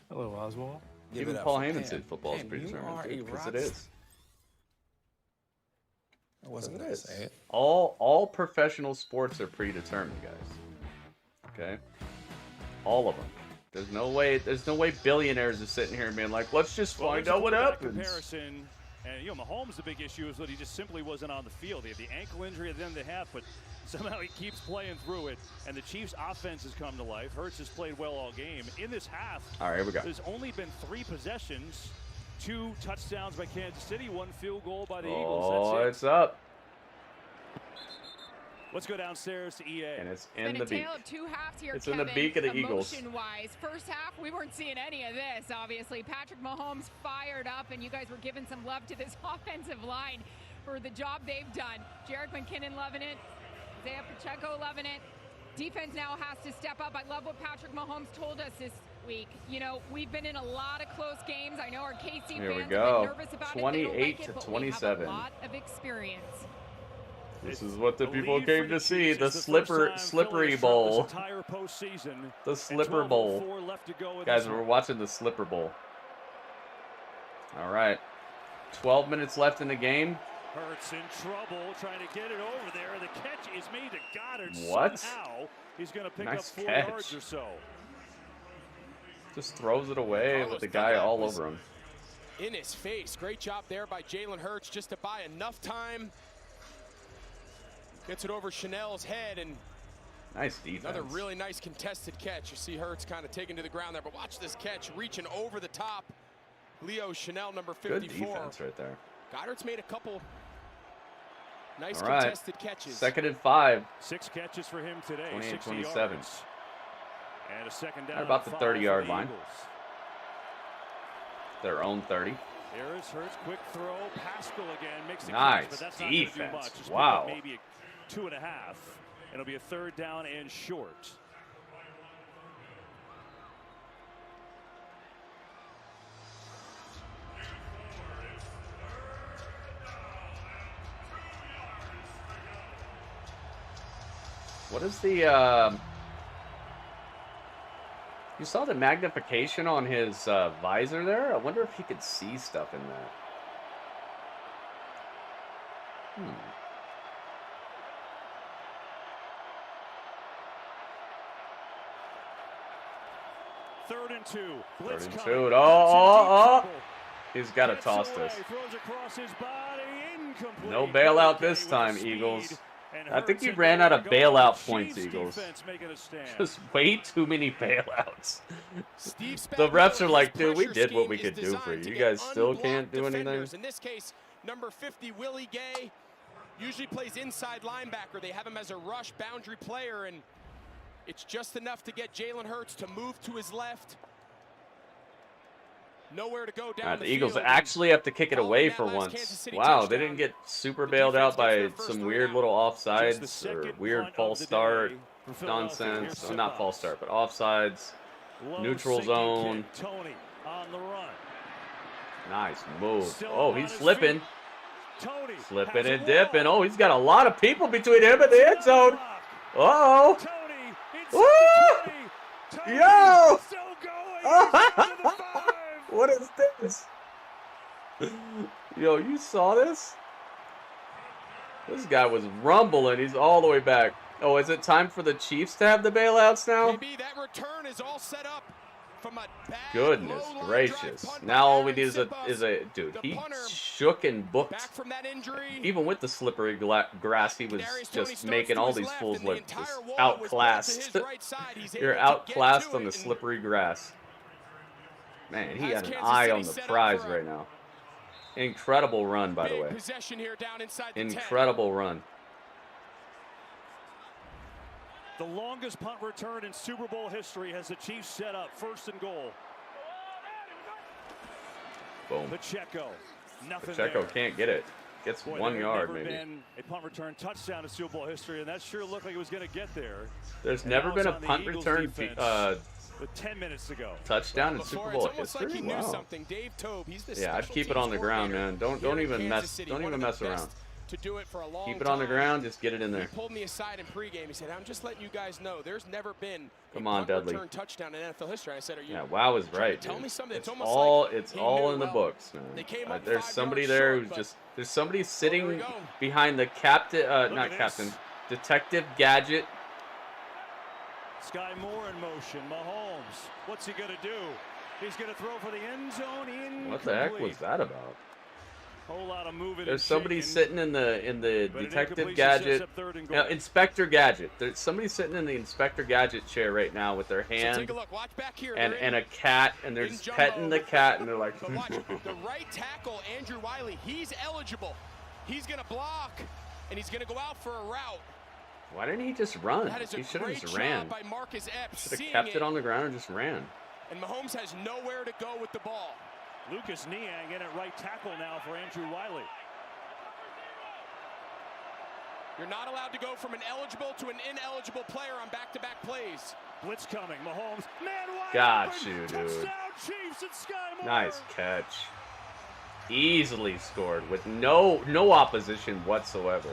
Hello, Oswald. Even Paul Heyman said football is predetermined, because it is. I wasn't going to say it. All professional sports are predetermined, guys. Okay? All of them. There's no way billionaires are sitting here and being like, let's just find out what happens. Comparison, and Mahomes, the big issue is that he just simply wasn't on the field. He had the ankle injury at the end of the half, but somehow he keeps playing through it. And the Chiefs' offense has come to life. Hurts has played well all game. In this half, all right, here we go. There's only been 3 possessions, 2 touchdowns by Kansas City, 1 field goal by the Eagles. Oh, That's it. it's up. Let's go downstairs to EA. And it's in the beak. Tale of 2 halves here, It's Kevin. in the beak of the Eagles. Emotion-wise, first half, we weren't seeing any of this, obviously. Patrick Mahomes fired up, and you guys were giving some love to this offensive line for the job they've done. Jarek McKinnon loving it. Isaiah Pacheco loving it. Defense now has to step up. I love what Patrick Mahomes told us this week. You know, we've been in a lot of close games. I know our KC Here we fans go. have been nervous about 28 it. to But 27. we have a lot of experience. This is what the people came to see, the slippery bowl. The slipper bowl. Guys, we're watching the slipper bowl. All right. 12 minutes left in the game. Hurts in trouble trying to get it over there. The catch is made to Goddard. What? Somehow he's going to pick Nice up 4 catch. yards or so. Just throws it away with the guy all over him. In his face. Great job there by Jalen Hurts just to buy enough time. Gets it over Chanel's head, and nice defense. Another really nice contested catch. You see Hurts kind of taken to the ground there, but watch this catch reaching over the top. Leo Chanel, number 54. Good defense right there. Goddard's made a couple nice all right. contested catches. 2nd and 5. 6 catches for him today. 28-27. And a second down. They're about the 30-yard line. Eagles. Their own 30. There is Hurts, quick throw. Pascal again makes the nice catch, but that's not going to do defense. much. Just Wow. Maybe a 2.5. It'll be a 3rd down and short. What is the you saw the magnification on his visor there? I wonder if he could see stuff in that. Third and 2. 3rd and 2. Oh. He's got to toss this. No bailout this time, Eagles. I think you ran out of bailout points, Eagles. Just way too many bailouts. The refs are like, dude, we did what we could do for you. You guys still can't do anything? In this case, number 50, Willie Gay, usually plays inside linebacker. They have him as a rush boundary player, and it's just enough to get Jalen Hurts to move to his left. Nowhere to go down the Eagles actually have to kick it away for once. Wow, they didn't get super bailed out by some weird little offsides or weird false start nonsense. Well, not false start, but offsides, neutral zone. Tony on the run. Nice move. Oh, he's slipping. Slipping and dipping. Oh, he's got a lot of people between him and the end zone. Uh-oh. Woo! Yo! What is this? Yo, you saw this? This guy was rumbling. He's all the way back. Oh, is it time for the Chiefs to have the bailouts now? Maybe that return is all set up from a bad Goodness gracious. Now all we need is a dude. He shook and booked. Even with the slippery grass, he was just making all these fools look just outclassed. You're outclassed on the slippery grass. Man, he had an eye on the prize right now. Incredible run, by the way. Incredible run. The longest punt return in Super Bowl history has the Chiefs set up 1st and goal. Boom. Pacheco Nothing Pacheco there. can't get it. Gets Boy, 1 there yard, never maybe. been a punt return touchdown in Super Bowl history, and that sure looked like it was going to get there. There's And never now been it's a on the punt Eagles return defense with 10 minutes to go. touchdown in Before, Super Bowl it's almost history. like he knew Wow. something. Dave Tobe, he's the Yeah, I'd special keep it on teams the ground, man. coordinator Don't here even in mess. Kansas City, Don't one even of the mess around. best to do it for a long Keep it on the time. ground. Just get it in He there. pulled me aside in pregame. He said, "I'm just letting you guys know there's never been Come a on, punt Dudley. return touchdown in NFL history." I said, "Are you?" Yeah, Wow is trying to right. Tell Dude. me something. It's almost all like it's he all knew. in the Well, books, man. They came up There's 5 somebody yards there short, who's but- just there's somebody we sitting go. behind the captain, not at captain, this. Detective Gadget. Sky Moore in motion. Mahomes, what's he going to do? He's going to throw for the end zone. Incomplete. What the heck was that about? Whole lot of moving. There's and somebody shaking. sitting in the But an Detective incompletion Gadget, sets up 3rd and goal. Inspector Gadget. There's somebody sitting in the Inspector Gadget chair right now with their So hand take a look. Watch back here. and They're in- a cat, and they're in just jumbo. petting the cat, and they're like, But watch, the right tackle, Andrew Wiley, he's eligible. He's going to block, and he's going to go out for a route. why didn't he just run? That is a He should have great just job ran. by Marcus Epps. Should have seeing kept it on the ground and just ran. And Mahomes has nowhere to go with the ball. Lucas Niang in at right tackle now for Andrew Wiley. You're not allowed to go from an eligible to an ineligible player on back-to-back plays. Blitz coming. Mahomes. Man wide Got open. you, dude. Touchdown Chiefs and Sky Moore. Nice catch. Easily scored with no opposition whatsoever.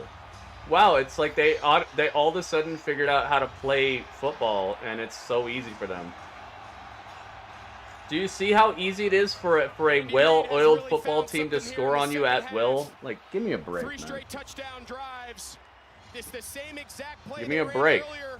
Wow, it's like they all of a sudden figured out how to play football, and it's so easy for them. Do you see how easy it is for a well-oiled really football found team to something score here in on the you second at will? half. Like, give me a break, 3 man. straight touchdown drives. It's the same exact play Give me they a ran break. earlier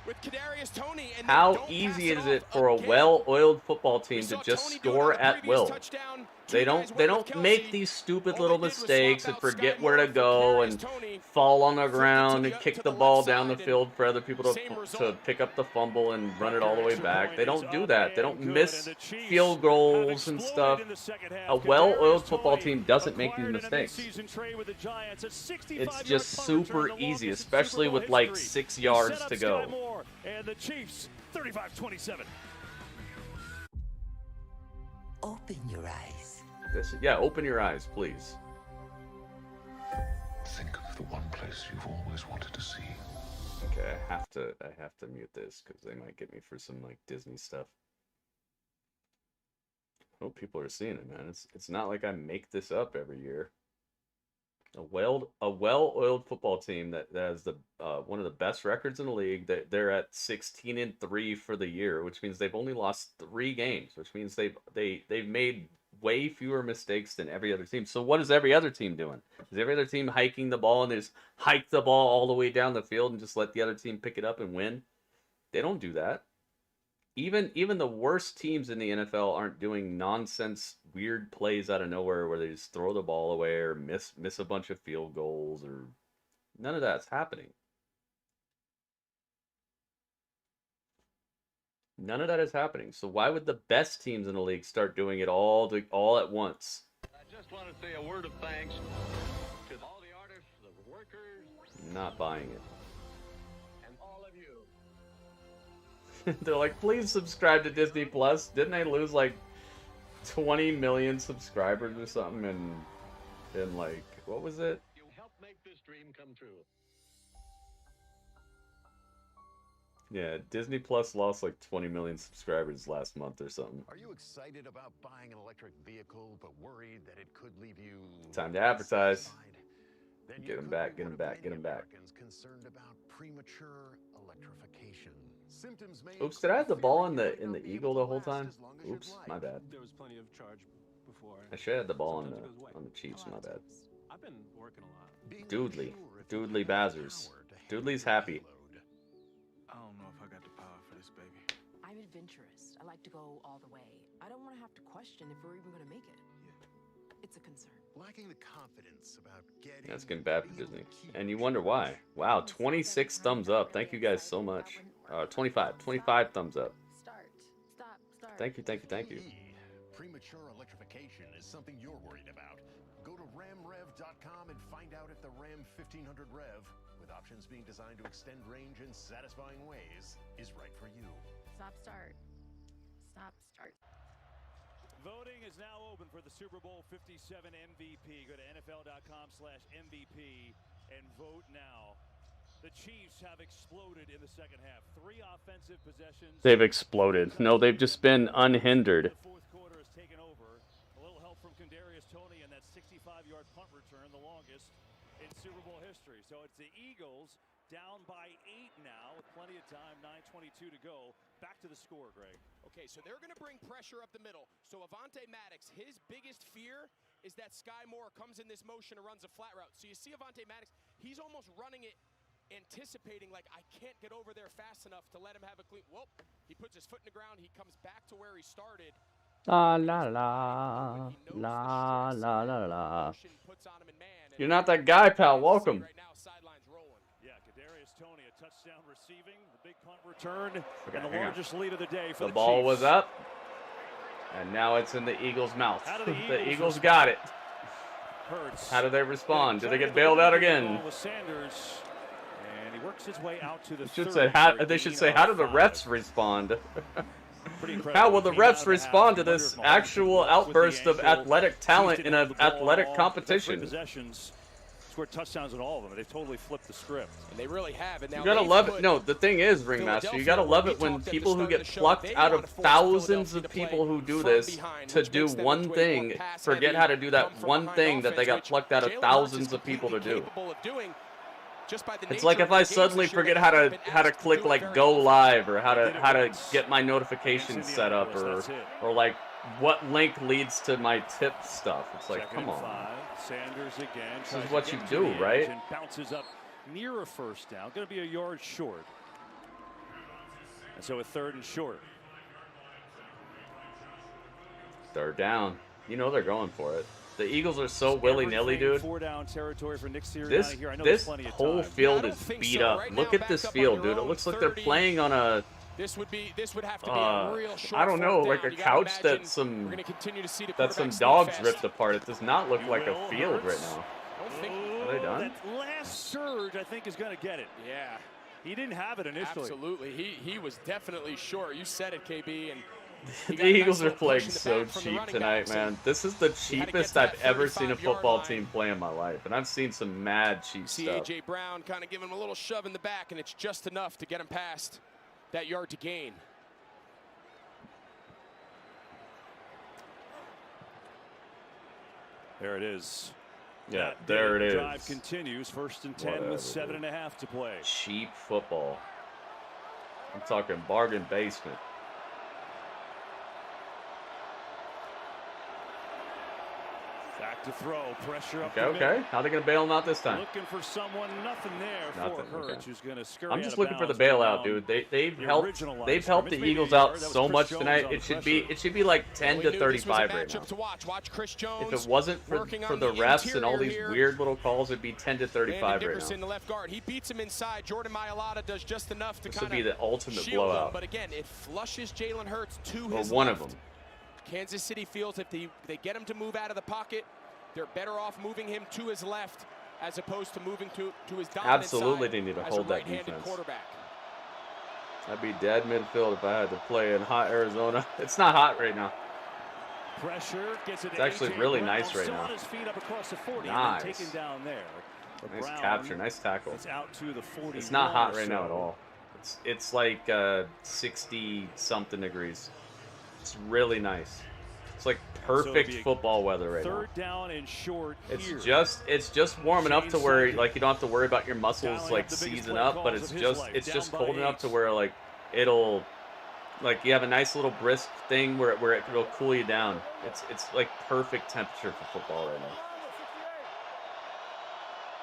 with Kadarius Toney, and they How don't easy pass is it it off for a again. well-oiled football team We to saw just Toney do it score on the at previous will? touchdown. They Two guys don't went with make Kelsey. these stupid All little they did was mistakes swap and out forget Sky where to Moore for go Kadarius and Toney, fall on the flipped it ground to and the- kick to the the ball left down the side, field for other people same to result. pick up the fumble and run it all the way Extra back. point They is don't do up that. They and don't good, miss and the Chiefs field have goals and exploded stuff. in the second half. A well-oiled Kadarius football Toney team doesn't make these acquired an mistakes. season trade with the Giants, a 65-yard It's just punt super return, the easy, longest in especially Super Bowl with like history. 6 He yards set up to Sky go. Moore, and the Chiefs 35-27. Open your eyes. Yeah, open your eyes, please. Think of the one place you've always wanted to see. Okay, I have to mute this because they might get me for some like Disney stuff. I hope people are seeing it, man. It's not like I make this up every year. A well-oiled football team that has the one of the best records in the league. They're at 16-3 for the year, which means they've only lost 3 games, which means they've made way fewer mistakes than every other team. So what is every other team doing? Is every other team hiking the ball and they just hike the ball all the way down the field and just let the other team pick it up and win? They don't do that. Even the worst teams in the NFL aren't doing nonsense, weird plays out of nowhere where they just throw the ball away or miss a bunch of field goals, or none of that's happening. None of that is happening. So why would the best teams in the league start doing it all at once? I just want to say a word of thanks to all the artists, the workers, Not buying it. and all of you. They're like, please subscribe to Disney Plus. Didn't they lose like 20 million subscribers or something in like, what was it? You helped make this dream come true. Yeah, Disney Plus lost like 20 million subscribers last month or something. Are you excited about buying an electric vehicle but worried that it could leave you Time to advertise. Then Get you him could back, be get one him of back, get many him back. Americans concerned about premature electrification. Symptoms may Oops, did I have the ball in the Eagle the whole time? Oops, my bad. There was plenty of charge before. I should have had the ball on the Chiefs, my bad. I've been working a lot. Doodley Bazzers. Doodley's happy. I don't know if I got the power for this, baby. I'm adventurous. I like to go all the way. I don't want to have to question if we're even going to make it. It's a concern. Lacking the confidence about getting That's getting bad for Disney. And you wonder why. Wow, 26 thumbs up. Thank you guys so much. 25 thumbs up. Start. Thank you. Premature electrification is something you're worried about. Go to ramrev.com and find out if the Ram 1500 Rev, with options being designed to extend range in satisfying ways, is right for you. Start. Voting Voting is now open for the Super Bowl 57 MVP. Go to NFL.com/MVP and vote now. The Chiefs have exploded in the second half. 3 offensive possessions. They've exploded. No, they've just been unhindered. The fourth quarter has taken over. A little help from Tony and that 65-yard punt return, the longest in Super Bowl history. So it's the Eagles down by 8 now with plenty of time, 9:22 to go. Back to the score, Greg. Okay, so they're going to bring pressure up the middle. So Avonte Maddox, his biggest fear is that Sky Moore comes in this motion and runs a flat route. So you see Avonte Maddox, he's almost running it, anticipating like, I can't get over there fast enough to let him have a clean. Whoop, he puts his foot in the ground. He comes back to where he started. La la la la la la la. You're not that guy, pal. Welcome. Yeah, Kadarius Toney, a touchdown receiving, the big punt return, and the largest lead of the day for the ball Chiefs. was up, and now it's in the Eagles' mouth. The Eagles got it. How do they respond? Do they get bailed out again? Sanders, and he works his way out to the they should say, how do the refs respond? How will the refs respond to this actual outburst of athletic talent in an athletic competition? Possessions, scored touchdowns in all of them. They've totally flipped the script. And they really have. And now You gotta love it. No, the thing is, Ringmaster, you gotta love it when people who get plucked out of thousands of people who do this to do one thing forget how to do that one thing that they got plucked out of thousands of people to do. It's like if I suddenly forget how to click like go live or how to get my notifications set up or like what link leads to my tip stuff. It's like, come on. Sanders again. This is what you do, right? And bounces up near a first down. Going to be a yard short. And so a 3rd and short. 3rd down. You know they're going for it. The Eagles are so willy-nilly, dude. 4-down territory for Nick This whole field is beat up. Look at this field, dude. It looks like they're playing on a This would have to be a real short I don't know, fourth like down. a You gotta couch imagine that some we're gonna continue to see the that some quarterbacks dogs sneak ripped fast. apart. It does not look like a field right now. Are they done? That last surge, I think, is going to get it. Yeah. He didn't have it initially. Absolutely. He was definitely short. You said it, KB. And The Eagles are playing so cheap tonight, man. This is the cheapest I've ever seen a football team play in my life. And I've seen some mad cheap stuff. C.J. Brown kind of giving him a little shove in the back, and it's just enough to get him past that yard to gain. There it is. Yeah, there it is. Drive continues. 1st and 10 with 7.5 to play. Cheap football. I'm talking bargain basement. Back to throw. Pressure up Okay. How are they going to bail him out this time? Looking for someone. Nothing there for Hurts, who's going to scurry I'm just looking for the bailout, dude. They've helped the Eagles out so much tonight. It should be like 10 to 35 right now. If it wasn't for the refs and all these weird little calls, it'd be 10 to 35 right now. The left guard. He beats him inside. Jordan Mailata does just enough to This would kind be of the ultimate shield him. blowout. But again, it flushes Jalen Hurts to Or his one left. of them. Kansas City feels if they get him to move out of the pocket, they're better off moving him to his left as opposed to moving to his dominant Absolutely, side they need to as hold a that right-handed defense. quarterback. I'd be dead midfield if I had to play in hot Arizona. It's not hot right now. Pressure gets it. It's actually really nice right Still now. on his feet up across the 40 Nice. and then taken down there. But Nice Brown capture, nice tackle. gets out to the 40. It's not hot right now at all. It's like 60-something degrees. It's really nice. It's like perfect football weather right now. 3rd down and short here. It's just warm enough to where like you don't have to worry about your muscles like seizing up, but it's just cold enough to where like it'll like you have a nice little brisk thing where it'll cool you down. It's like perfect temperature for football right now.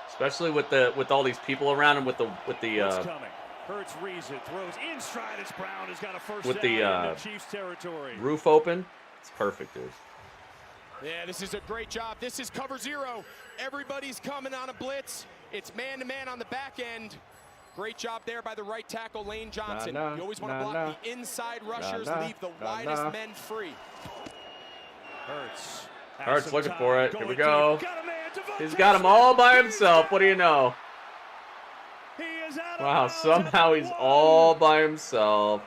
Especially with all these people around and with the It's coming. Hurts reads it, throws in stride. It's Brown has got a first with down the into Chiefs territory. roof open. It's perfect, dude. Yeah, this is a great job. This is cover 0. Everybody's coming on a blitz. It's man-to-man on the back end. Great job there by the right tackle, Lane Johnson. You always want to block the inside rushers, leave the widest men free. Hurts looking for it. Here we go. He's got him all by himself. What do you know? Wow, somehow he's all by himself.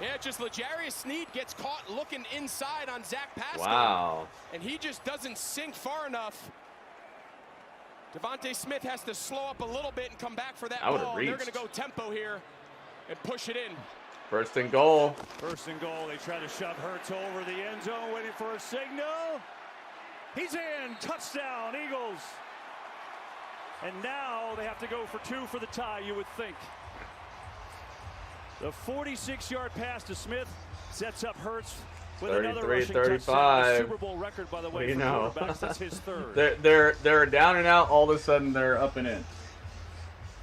Yeah, catches. L'Jarius Sneed gets caught looking inside on Zach Pascal. Wow. And he just doesn't sink far enough. Devontae Smith has to slow up a little bit and come back for that ball. They're going to go tempo here and push it in. First and goal. First and goal. They try to shove Hurts over the end zone, waiting for a signal. He's in. Touchdown, Eagles. And now they have to go for 2 for the tie, you would think. The 46-yard pass to Smith sets up Hurts with another rushing touchdown. Super Bowl record, by the way, for quarterbacks. That's his third. They're down and out. All of a sudden, they're up and in.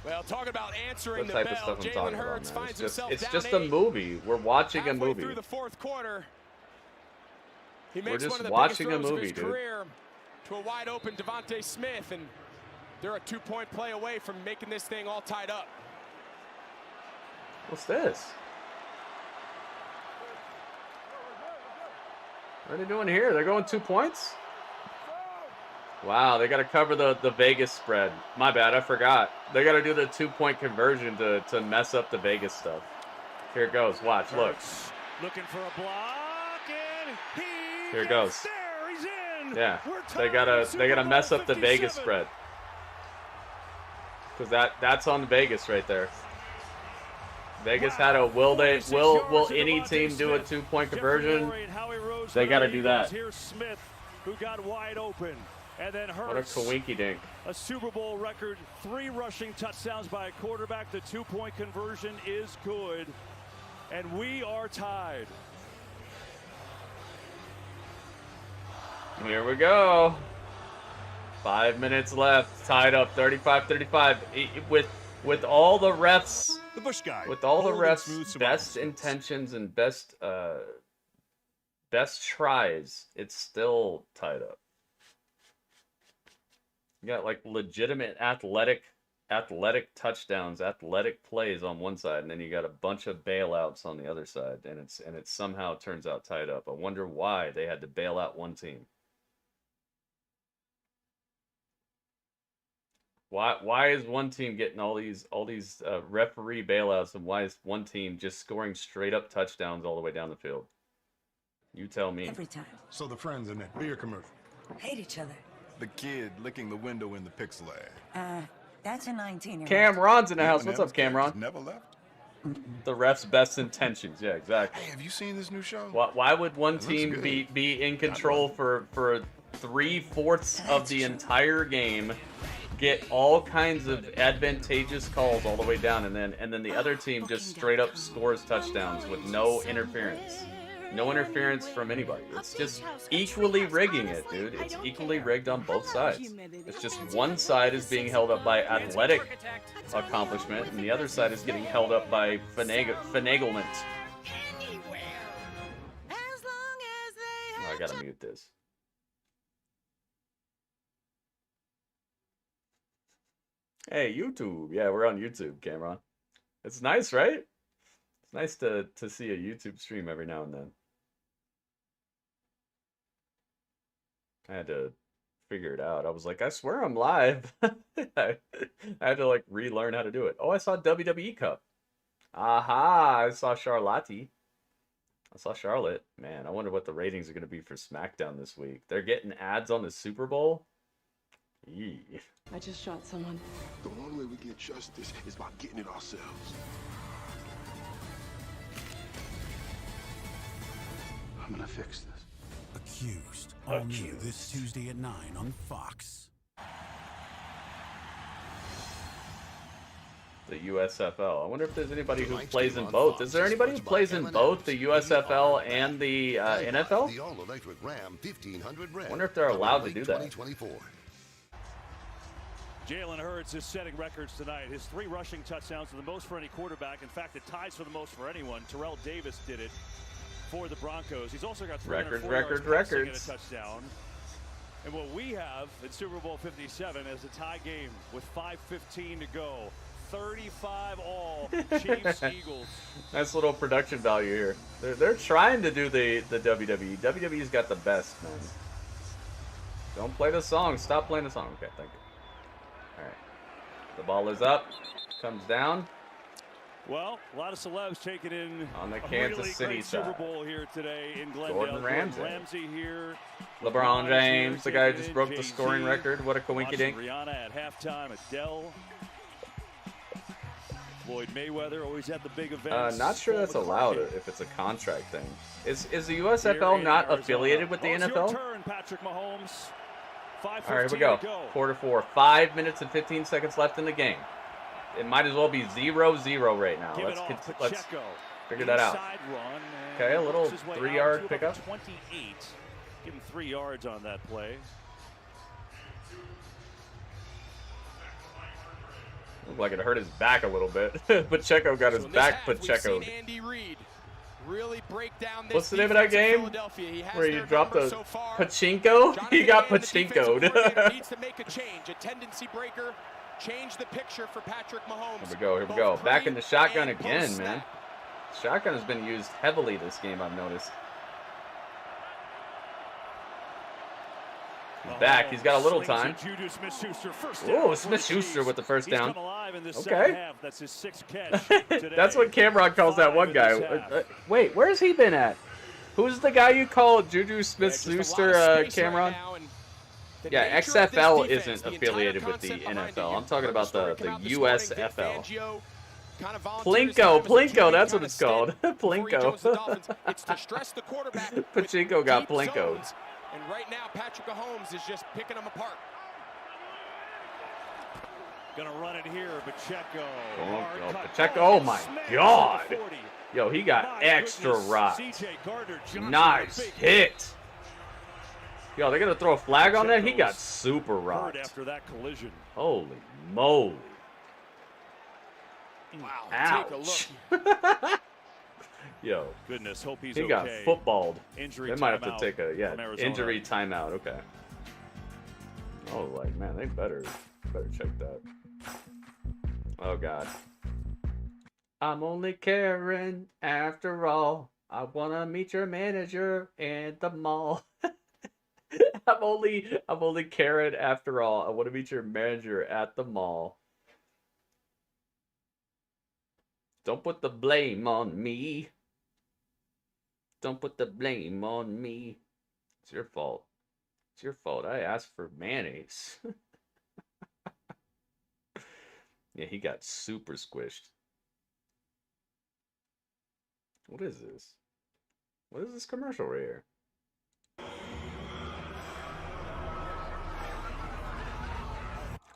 Well, talking about answering the bell, Jalen Hurts finds himself down 8. It's just a movie. We're watching a movie. Through the fourth quarter, he We're makes just one of the watching biggest a throws movie, of his dude. career to a wide-open Devontae Smith, and they're a 2-point play away from making this thing all tied up. What's this? What are they doing here? They're going 2 points? Wow, they got to cover the Vegas spread. My bad, I forgot. They got to do the 2-point conversion to mess up the Vegas stuff. Here it goes. Watch, look. Looking for a block, and Here it goes. there. He's in. Yeah, they gotta mess up the Vegas spread. Because that's on Vegas right there. Vegas had a will any team do a 2-point conversion? They got to do that. Here's Smith, who got wide open, and then Hurts. What a coinky dink. A Super Bowl record, 3 rushing touchdowns by a quarterback. The 2-point conversion is good, and we are tied. Here we go. 5 minutes left, tied up, 35-35. With all the refs, the Bush guy, with all the refs' best intentions and best tries, it's still tied up. You got like legitimate athletic touchdowns, athletic plays on one side, and then you got a bunch of bailouts on the other side, and it somehow turns out tied up. I wonder why they had to bail out one team. Why is one team getting all these referee bailouts, and why is one team just scoring straight up touchdowns all the way down the field? You tell me. Every time. So the friends in that beer commercial. Hate each other. The kid licking the window in the pixel ad. That's a 19-year-old. Cameron's in the house. What's up, Cameron? Never left. The ref's best intentions. Yeah, exactly. Hey, have you seen this new show? Why would one team be in control for 3/4 of the entire game, get all kinds of advantageous calls all the way down, and then the other team just straight up scores touchdowns with no interference? No interference from anybody. It's just equally rigging it, dude. It's equally rigged on both sides. It's just one side is being held up by athletic accomplishment, and the other side is getting held up by finaglement. Oh, I gotta mute this. Hey, YouTube. Yeah, we're on YouTube, Cameron. It's nice, right? It's nice to see a YouTube stream every now and then. I had to figure it out. I was like, I swear I'm live. I had to like relearn how to do it. Oh, I saw WWE Cup. Aha, I saw Charlotte. I saw Charlotte. Man, I wonder what the ratings are going to be for SmackDown this week. They're getting ads on the Super Bowl? Yee. I just shot someone. The only way we get justice is by getting it ourselves. I'm gonna fix this. Accused. All new this Tuesday at 9 on Fox. The USFL. I wonder if there's anybody who plays in both. Is there anybody who plays in both the USFL and the NFL? The all-electric Ram 1500 Ram. I wonder if they're allowed to do that. Jalen Hurts is setting records tonight. His 3 rushing touchdowns are the most for any quarterback. In fact, it ties for the most for anyone. Terrell Davis did it for the Broncos. He's also got 304 yards passing and a touchdown. And what we have in Super Bowl 57 is a tie game with 5:15 to go. 35 all. Chiefs, Eagles. Nice little production value here. They're trying to do the WWE. WWE's got the best, man. Don't play the song. Stop playing the song. Okay, thank you. All right. The ball is up. Comes down. Well, a lot of celebs taking in on the a Kansas really City great side. Super Bowl here today in Glendale. Gordon Ramsay. Ramsay here. LeBron James, the guy who just taking broke in the Jay-Z, scoring record. What a watching coinkydink. Rihanna at halftime. Adele. Floyd Mayweather always at the big events. Not sure that's Paul allowed McCartney. if it's a contract thing. Is the USFL not affiliated with the Your NFL? turn, Patrick Mahomes. All right, 5:15 here we go. to go. Quarter 4. 5 minutes and 15 seconds left in the game. It might as well be 0-0 right now. Give Let's it off, let's Pacheco. figure that out. Inside run, and Okay, a little works his way 3-yard out to pickup. about 28. Give him 3 yards on that play. Looked like it hurt his back a little bit. Pacheco got his back Pacheco. Andy Reid really break down this What's the name of that game? Where you dropped a pachinko? He got pachinkoed. Needs to make a change, a tendency breaker, change the picture for Patrick Mahomes. Here we go, here we go. Back in the shotgun again, man. Shotgun has been used heavily this game, I've noticed. He's back. He's got a little time. Oh, Smith-Schuster with the first down. Okay. That's his 6th catch today. That's what Cameron calls that one guy. Wait, where's he been at? Who's the guy you call Juju Smith-Schuster, Cameron? Yeah, XFL isn't affiliated with the NFL. I'm talking about the USFL. Plinko, that's what it's called. Plinko. Pachinko got Plinkoed. And right now, Patrick Mahomes is just picking them apart. Gonna run it here, Pacheco. Pacheco, oh my God. Yo, he got extra rocked. Nice hit. Yo, they're gonna throw a flag on that? He got super rocked. After that collision. Holy moly. Wow, ouch. take a look. Yo, goodness, hope he's he got footballed. Injury they might have timeout to take a injury timeout. Okay. Oh, like man, they better check that. Oh God. I'm only Karen after all. I wanna meet your manager in the mall. I'm only Karen after all. I wanna meet your manager at the mall. Don't put the blame on me. Don't put the blame on me. It's your fault. It's your fault. I asked for mayonnaise. Yeah, he got super squished. What is this? What is this commercial right here?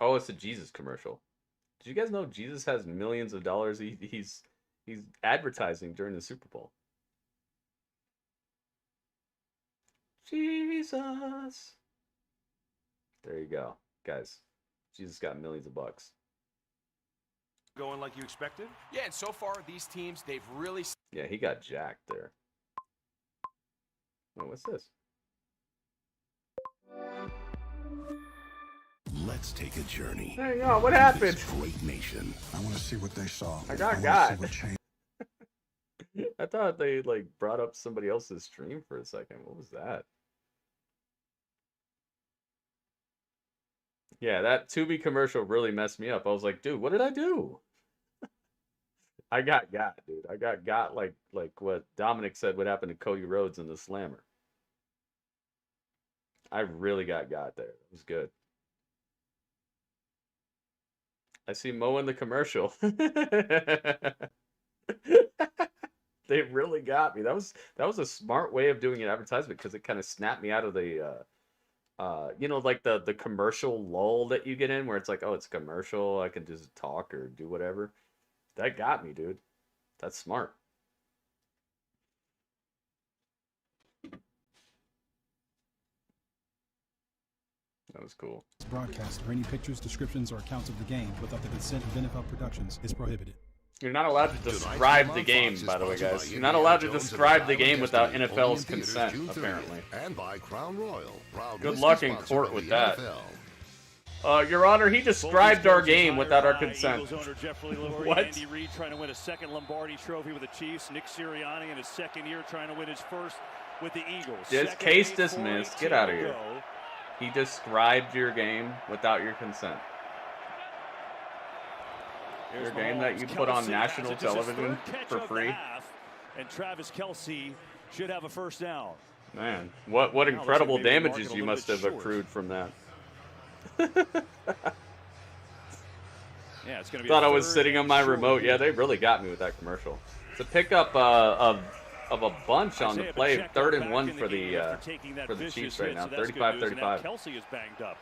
Oh, it's a Jesus commercial. Did you guys know Jesus has millions of dollars he's advertising during the Super Bowl? Jesus. There you go. Guys, Jesus got millions of bucks. Going like you expected? Yeah, and so far, these teams, they've really... Yeah, he got jacked there. Oh, what's this? Let's take a journey. Hang on, what happened? This great nation. I want to see what they saw. I got. I thought they like brought up somebody else's stream for a second. What was that? Yeah, that Tubi commercial really messed me up. I was like, dude, what did I do? I got, dude. I got like what Dominic said would happen to Cody Rhodes in the Slammer. I really got there. It was good. I see Mo in the commercial. They really got me. That was a smart way of doing an advertisement because it kind of snapped me out of the you know, like the commercial lull that you get in where it's like, oh, it's a commercial, I can just talk or do whatever. That got me, dude. That's smart. That was cool. Broadcast or any pictures, descriptions, or accounts of the game without the consent of NFL Productions is prohibited. You're not allowed to describe the game, by the way, guys. You're not allowed to describe the game without NFL's consent, apparently. And by Crown Royal. Good luck in court with that. Your Honor, he described our game without our consent. What? Andy Reid trying to win a second Lombardi trophy with the Chiefs. Nick Sirianni in his second year trying to win his first with the Eagles. This case dismissed. Get out of here. He described your game without your consent. Your game that you put on national television for free. And Travis Kelce should have a first down. Man, what incredible damages you must have accrued from that. Yeah, it's gonna be. Thought I was sitting on my remote. Yeah, they really got me with that commercial. It's a pickup of a bunch on the play. 3rd and 1 for the Chiefs right now. 35-35. Kelce is banged up,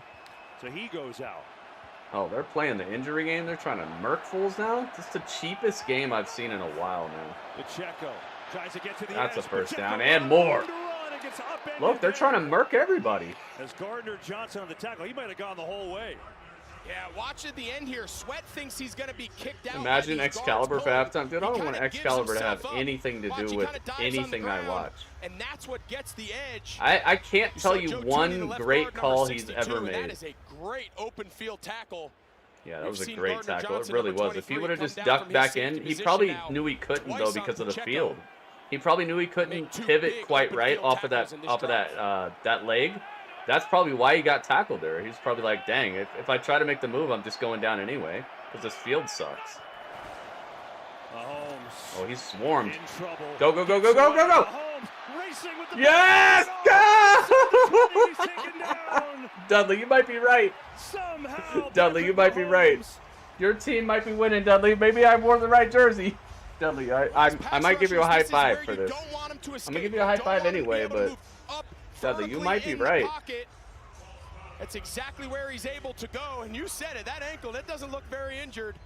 so he goes out. Oh, they're playing the injury game. They're trying to murk fools now. This is the cheapest game I've seen in a while now. Pacheco tries to get to the That's edge. a first Pacheco down and more. gets upended. Look, they're trying to murk everybody. As Gardner Johnson on the tackle, he might have gone the whole way. Yeah, watch at the end here. Sweat thinks he's going to be kicked out. Imagine Excalibur for halftime. Dude, I don't want Excalibur to have anything to do with anything I watch. And that's what gets the edge. I can't tell you one great call he's ever made. That is a great open field tackle. Yeah, that was a great tackle. It really was. If he would have just ducked back in, he probably knew he couldn't though because of the field. He probably knew he couldn't pivot quite right off of that leg. That's probably why he got tackled there. He's probably like, dang, if I try to make the move, I'm just going down anyway because this field sucks. Mahomes. Oh, he's swarmed. In trouble. Go, go, go, go, go, go, go. Mahomes racing with the yes! Go! Dudley, you might be right. Somehow, Dudley, you might be right. Your team might be winning, Dudley. Maybe I wore the right jersey. Dudley, I might give you a high five for this. I'm going to give you a high five anyway, but Dudley, you might be right. That's exactly where he's able to go, and you said it. That ankle, that doesn't look very injured.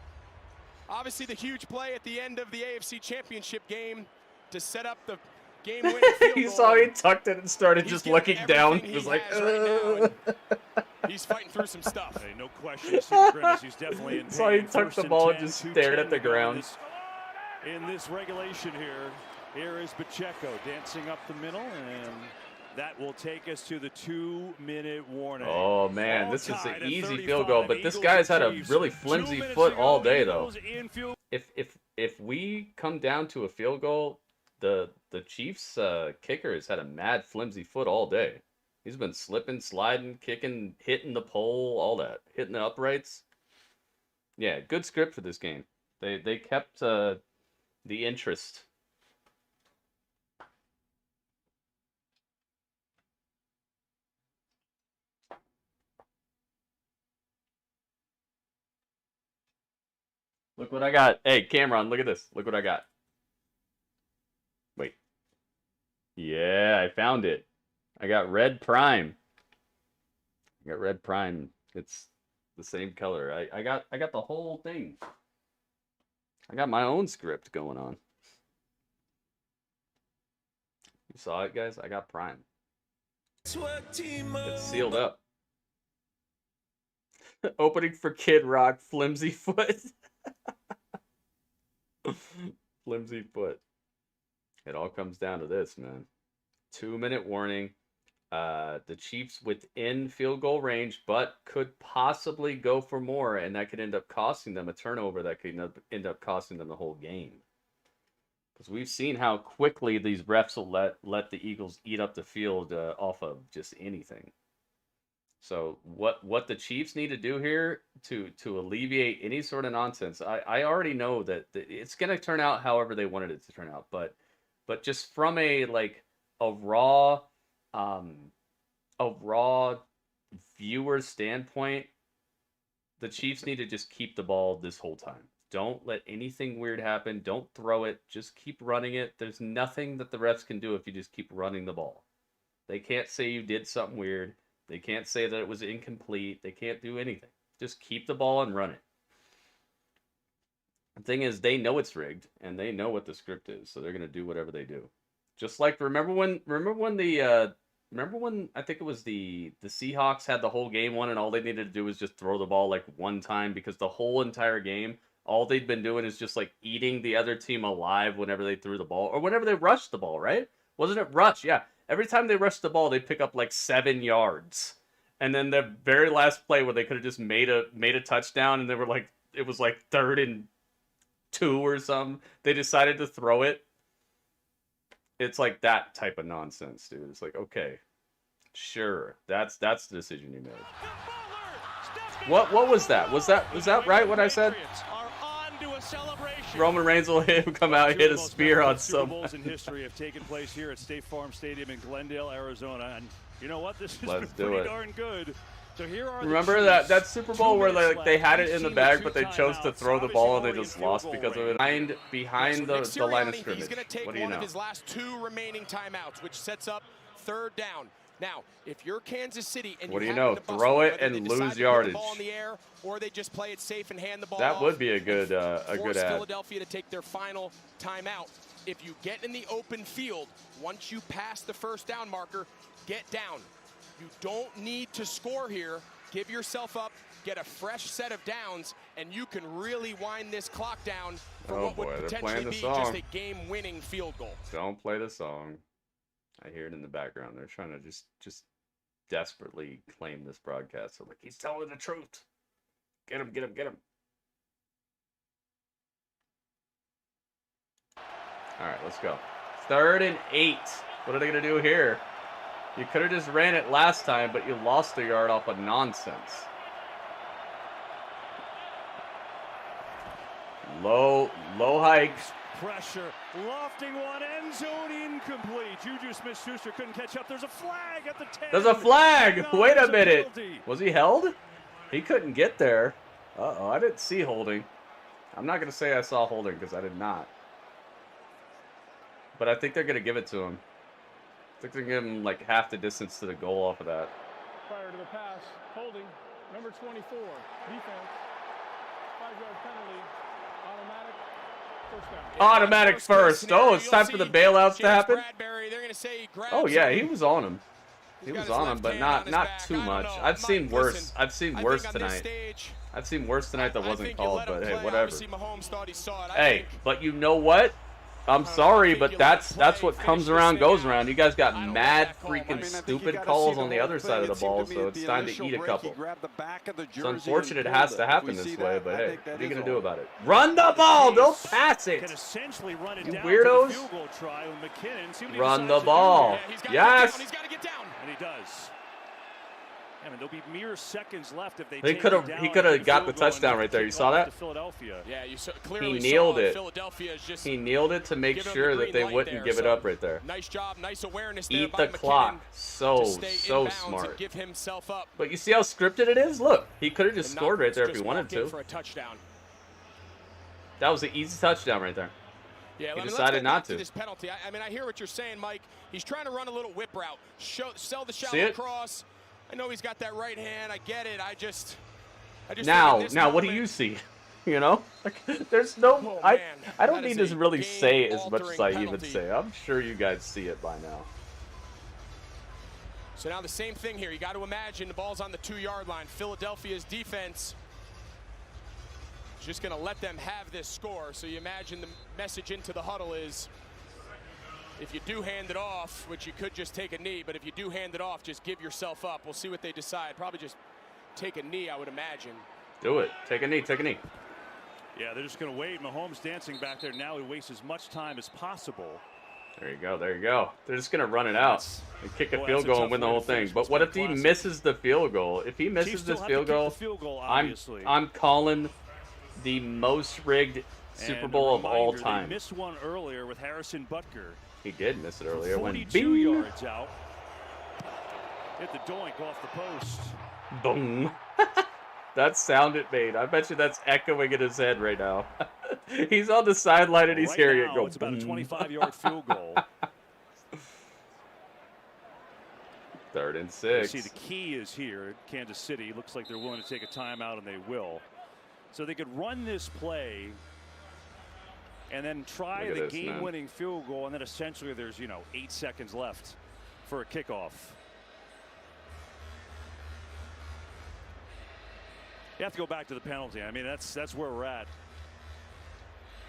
Obviously, the huge play at the end of the AFC Championship game to set up the game-winning field goal. You saw he tucked it and started just looking down. He was like, right he's fighting through some stuff. Hey, no question. You see the grimace. He's definitely in pain. So he tucked the ball and just stared at the ground. In this regulation here is Pacheco dancing up the middle, and that will take us to the 2-minute warning. Oh man, this is an easy field goal, but this guy's had a really flimsy foot all day though. If we come down to a field goal, the Chiefs kicker has had a mad flimsy foot all day. He's been slipping, sliding, kicking, hitting the pole, all that, hitting the uprights. Yeah, good script for this game. They kept the interest. Look what I got. Hey, Cameron, look at this. Look what I got. Wait. Yeah, I found it. I got Red Prime. I got Red Prime. It's the same color. I got the whole thing. I got my own script going on. You saw it, guys? I got Prime. It's sealed up. Opening for Kid Rock, flimsy foot. Flimsy foot. It all comes down to this, man. 2-minute warning. The Chiefs within field goal range, but could possibly go for more, and that could end up costing them a turnover that could end up costing them the whole game. Because we've seen how quickly these refs will let the Eagles eat up the field off of just anything. So what the Chiefs need to do here to alleviate any sort of nonsense, I already know that it's going to turn out however they wanted it to turn out, but just from a raw viewer standpoint, the Chiefs need to just keep the ball this whole time. Don't let anything weird happen. Don't throw it. Just keep running it. There's nothing that the refs can do if you just keep running the ball. They can't say you did something weird. They can't say that it was incomplete. They can't do anything. Just keep the ball and run it. The thing is, they know it's rigged, and they know what the script is, so they're going to do whatever they do. Just like, remember when I think it was the Seahawks had the whole game won, and all they needed to do was just throw the ball like one time, because the whole entire game, all they'd been doing is just like eating the other team alive whenever they threw the ball, or whenever they rushed the ball, right? Wasn't it rush? Yeah. Every time they rushed the ball, they pick up like 7 yards. And then the very last play where they could have just made a touchdown, and they were like, it was like 3rd and 2 or something. They decided to throw it. It's like that type of nonsense, dude. It's like, okay, sure, that's the decision you made. What was that? Was that right? What I said? Are on Roman Reigns will come out and hit a spear on Super someone. Bowls in history have taken place here at State Farm Stadium in Glendale, Arizona, and you know what? This has Let's been do pretty it. darn good. So here are Remember the that Chiefs. Super Bowl 2 where minutes they left. had it Each in the team bag, with but 2 they chose to timeouts. throw the Obviously ball and they already in just field lost goal because of range. it. Behind So the Nick line of Sirianni, scrimmage. he's going to take What do you one of know? his last 2 remaining timeouts, which sets up 3rd down. Now, if you're Kansas City and What do you happen know? to bust Throw one, it whether and they lose decide to put the yardage. ball in the air, or they just play it safe and hand the ball That off would be a and good force ad. Philadelphia to take their final timeout. If you get in the open field, once you pass the 1st down marker, get down. You don't need to score here. Give yourself up, get a fresh set of downs, and you can really wind this clock down for Oh what boy, would they're potentially playing the be song. just a game-winning field goal. Don't play the song. I hear it in the background. They're trying to just desperately claim this broadcast. So like, he's telling the truth. Get him, get him, get him. All right, let's go. 3rd and 8. What are they going to do here? You could have just ran it last time, but you lost a yard off of nonsense. Low hike. Pressure, lofting one, end zone incomplete. Juju Smith-Schuster couldn't catch up. There's a flag at the 10. There's a flag. No, Wait a there's minute. penalty. Was he held? He couldn't get there. Uh-oh, I didn't see holding. I'm not going to say I saw holding because I did not. But I think they're going to give it to him. I think they're going to give him like half the distance to the goal off of that. Prior to the pass, holding, number 24, defense, 5-yard penalty, automatic, 1st down. Automatic first. Oh, it's time for the bailouts to happen. Bradbury, they're going to say he grabs Oh yeah, he him. was on him. He He's got was his on him, left but hand on his not back. too I don't much. know. I've seen worse. Listen, I've seen I worse think on this tonight. stage, I've seen worse tonight that I wasn't think you called, let him but hey, play. whatever. Obviously, Mahomes thought he saw it. Hey, but you know what? I'm sorry, but that's what comes around goes around. You guys got mad freaking stupid calls on the other side of the ball, so it's time to eat a couple. It's unfortunate it has to happen this way, but hey, what are you going to do about it? Run the ball! Don't pass it! Can essentially run it You down weirdos. to the field goal try with McKinnon. See what he Run decides the to do ball. here. Yes! He's got to get down. And he does. I mean, there'll be mere seconds left if they He take could it have down he could have and got the field goal and touchdown right there. You kick saw off that? to Philadelphia. Yeah, you clearly He nailed saw it. Philadelphia is just He nailed it to make giving them sure the that green they light wouldn't there, give it so up right there. Nice job, nice awareness there Eat by the McKinnon clock. to So stay so inbounds smart. and give himself up. But you see how scripted it is? Look, he could have just And scored right there if just he wanted walk in to. for a touchdown. That was an easy touchdown right there. Yeah, He let's decided go not back to. this penalty. I mean, I hear what you're saying, Mike. He's trying to run a little whip route, sell the See shallow it? cross. I know he's got that right hand. I get it. I just Now, think in this what do moment, you see? You know, like, there's no. Oh, I man, don't that need is to a really say as much as I game-altering even penalty. say. I'm sure you guys see it by now. So now the same thing here. You got to imagine the ball's on the 2-yard line. Philadelphia's defense is just going to let them have this score. So you imagine the message into the huddle is, if you do hand it off, which you could just take a knee, but if you do hand it off, just give yourself up. We'll see what they decide. Probably just take a knee, I would imagine. Do it. Take a knee. Take a knee. Yeah, they're just going to wait. Mahomes dancing back there. Now he wastes as much time as possible. There you go. There you go. They're just gonna run it out and kick a Boy, field that's a goal tough and win the way to whole thing. finish But what's what been if he classic. misses the field goal? If he Chiefs misses still this have field to kick goal, the field goal, I'm obviously. calling the most rigged Super And Bowl a of all reminder, time. They missed one earlier with Harrison Butker. He did miss it earlier. When 42 bing, yards out. Hit the doink off the post. boom. That sound it made. I bet you that's echoing in his head right now. He's on the sideline and he's Right hearing now, it go. it's about a boom. 25-yard field goal. 3rd and You 6. see, the key is here. Kansas City looks like they're willing to take a timeout, and they will. So they could run this play and then try Look the at this, man. game-winning field goal, and then essentially there's 8 seconds left for a kickoff. You have to go back to the penalty. I mean, that's where we're at.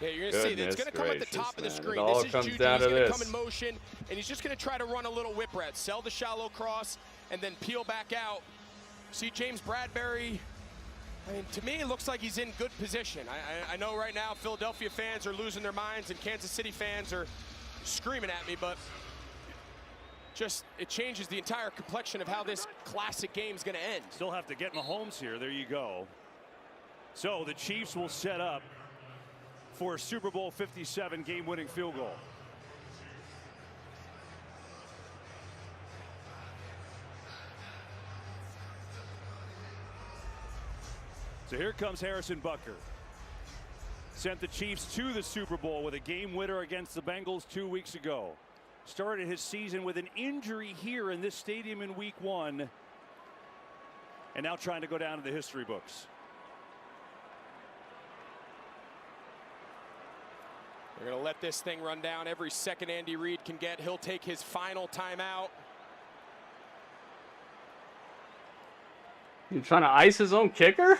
Yeah, you're going to see that it's Goodness going to come at the gracious, top of the man. It screen. all This is comes Juju. down He's to going to this. come in motion, and he's just going to try to run a little whip route, sell the shallow cross, and then peel back out. See James Bradbury. I mean, to me, it looks like he's in good position. I know right now Philadelphia fans are losing their minds and Kansas City fans are screaming at me, but just it changes the entire complexion of how this classic game is going to end. Still have to get Mahomes here. There you go. So the Chiefs will set up. for a Super Bowl 57 game-winning field goal. So here comes Harrison Butker. Sent the Chiefs to the Super Bowl with a game winner against the Bengals 2 weeks ago. Started his season with an injury here in this stadium in week 1. And now trying to go down to the history books. They're going to let this thing run down every second Andy Reid can get. He'll take his final timeout. You trying to ice his own kicker?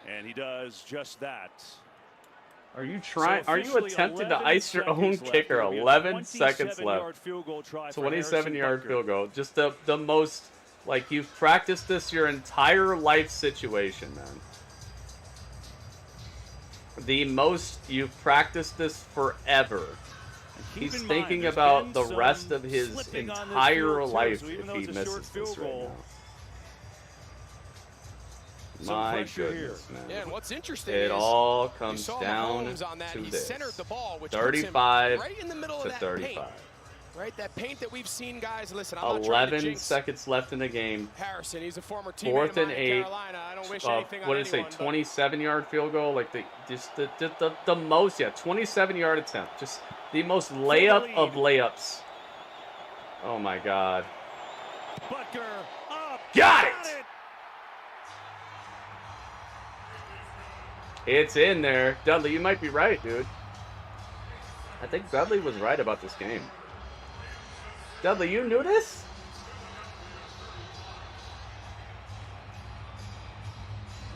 And he does just that. Are you trying? Are you attempting to ice your own kicker? 11 seconds left. 27-yard field goal. Just the most, like, you've practiced this your entire life situation, man. The most you've practiced this forever. He's thinking about the rest of his entire life if he misses this right now. My goodness, man. Yeah, and what's interesting it is all comes down Mahomes on that. to He this. centered the ball, which 35 puts him right in the middle to of that 35. paint. Right, that paint that we've seen, guys. Listen, I'm not trying to 11 jinx seconds left in the game. Harrison, he's a former teammate 4th of mine and in 8. Carolina. I don't wish anything What on did it say? anyone, 27-yard field goal, like the most, yeah, 27-yard attempt, just the most layup of layups. Oh my God! Butker up. Got it. It's in there. Dudley, you might be right, dude. I think Dudley was right about this game. Dudley, you knew this?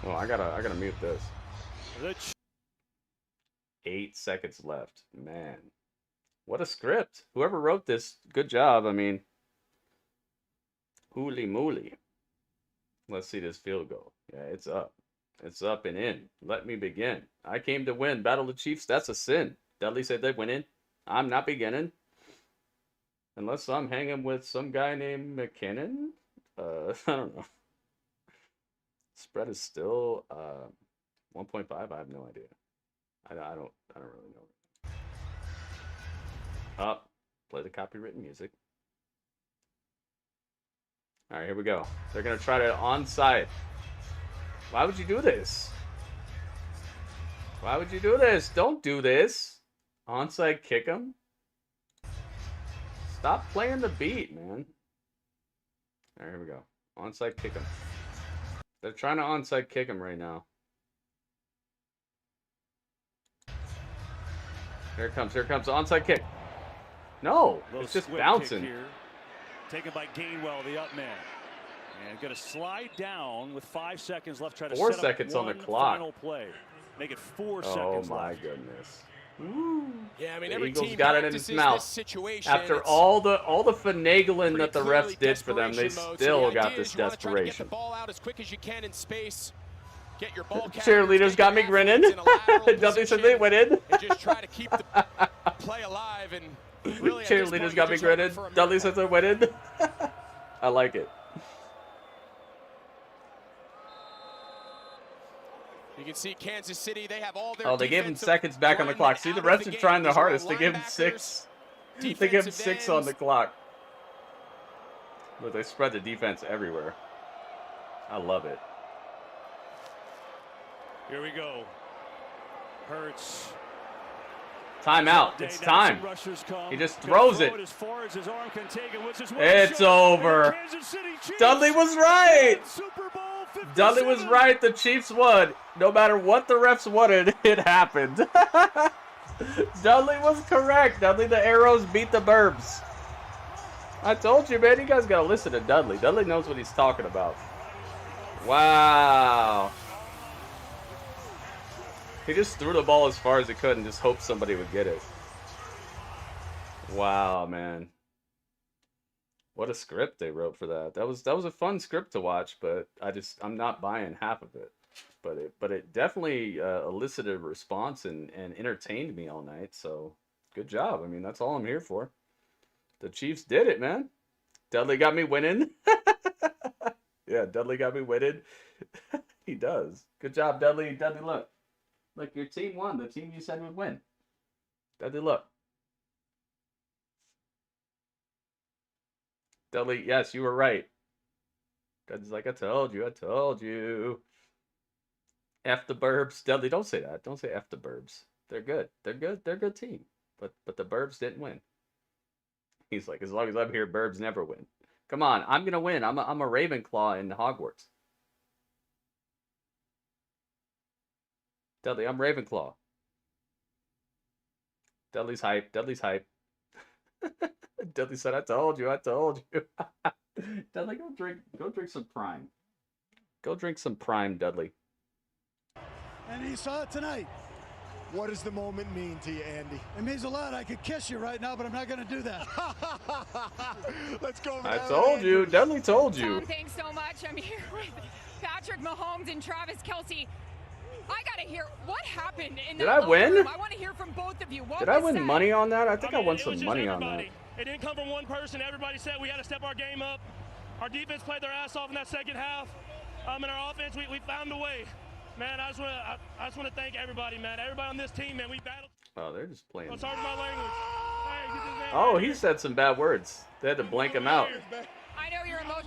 Oh, I gotta mute this. 8 seconds left. Man. What a script. Whoever wrote this, good job. I mean, holy moly. Let's see this field goal. Yeah, it's up. It's up and in. Let me begin. I came to win. Battle of Chiefs, that's a sin. Dudley said they're winning. I'm not beginning. Unless I'm hanging with some guy named McKinnon. I don't know. Spread is still 1.5. I have no idea. I don't really know. Up. Play the copywritten music. All right, here we go. They're going to try to onside. Why would you do this? Why would you do this? Don't do this. Onside kick him. Stop playing the beat, man. All right, here we go. Onside kick him. They're trying to onside kick him right now. Here it comes. Here it comes. Onside kick. No, it's just bouncing. Taken by Gainwell, the up man. And going to slide down with 5 seconds left. Try to 4 set seconds up on the one clock. Final play. Make it 4 Oh seconds my left. goodness. Yeah, I mean, The every Eagles team got it in his mouth. After all the finagling that the refs did for them, they still got this desperation. Get the ball out as quick as you can in space. Get your ball Cheerleaders got me grinning. Dudley said they went in. And just try to keep the play alive. And really, Cheerleaders got me grinning. Dudley said they went in. I like it. You can see Kansas City, they have all their Oh, they gave him seconds back on the clock. See, the refs are trying their hardest. They gave him 6. They gave him 6 on the clock. But they spread the defense everywhere. I love it. Here we go. Hurts. Timeout. It's time. He just throws it. It's over. Dudley was right. Dudley was right. The Chiefs won. No matter what the refs wanted, it happened. Dudley was correct. Dudley, the arrows beat the burbs. I told you, man. You guys got to listen to Dudley. Dudley knows what he's talking about. Wow. He just threw the ball as far as he could and just hoped somebody would get it. Wow, man. What a script they wrote for that. That was a fun script to watch, but I'm not buying half of it. But it definitely elicited a response and entertained me all night. So good job. I mean, that's all I'm here for. The Chiefs did it, man. Dudley got me winning. Yeah, Dudley got me winning. He does. Good job, Dudley. Dudley, look. Look, your team won. The team you said would win. Dudley, look. Dudley, yes, you were right. Dudley's like, I told you, I told you. F the Burbs. Dudley, don't say that. Don't say F the Burbs. They're good. They're good. They're a good team. But the Burbs didn't win. He's like, as long as I'm here, Burbs never win. Come on, I'm gonna win. I'm a Ravenclaw in Hogwarts. Dudley, I'm Ravenclaw. Dudley's hype. Dudley's hype. Dudley said, I told you, I told you. Dudley, go drink some Prime. Go drink some Prime, Dudley. And he saw it tonight. What does the moment mean to you, Andy? It means a lot. I could kiss you right now, but I'm not going to do that. Let's go. I told you. Dudley told you. Tom, thanks so much. I'm here with Patrick Mahomes and Travis Kelce. I gotta hear what happened in that. Did I win? Room. I want to hear from both of you. Did I win money on that? I think I won some money on that. It didn't come from one person. Everybody said we had to step our game up. Our defense played their ass off in that second half. In our offense, we found a way. Man, I just want to thank everybody, man. Everybody on this team, man. We battled. Oh, they're just playing. I'm sorry for my language. Hey, get this man Oh, right he here. said some bad words. They had to blank him out. I know you're emotional.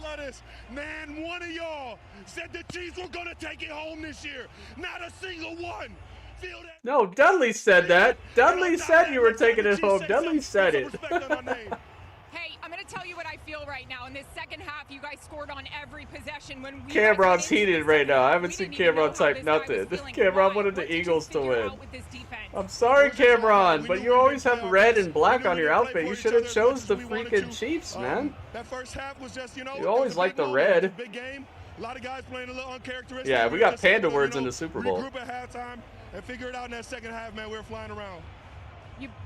Man, one of y'all said the Chiefs were gonna take it home this year. Not a single one. Feel that? No, Dudley said that. Dudley said you were taking it home. Dudley said it. Hey, I'm gonna tell you what I feel right now. In this second half, you guys scored on every possession. When we Cameron's heated right now. I haven't seen Cameron type nothing. Cameron wanted the Eagles to win. I'm sorry, Cameron, but you always have red and black on your outfit. You should have chose the freaking Chiefs, man. That first half was just, You always like the red. Big game. A lot of guys playing a little uncharacteristic. Yeah, we got panda words in the Super Bowl. Regroup at halftime and figure it out in that second half, man. We were flying around.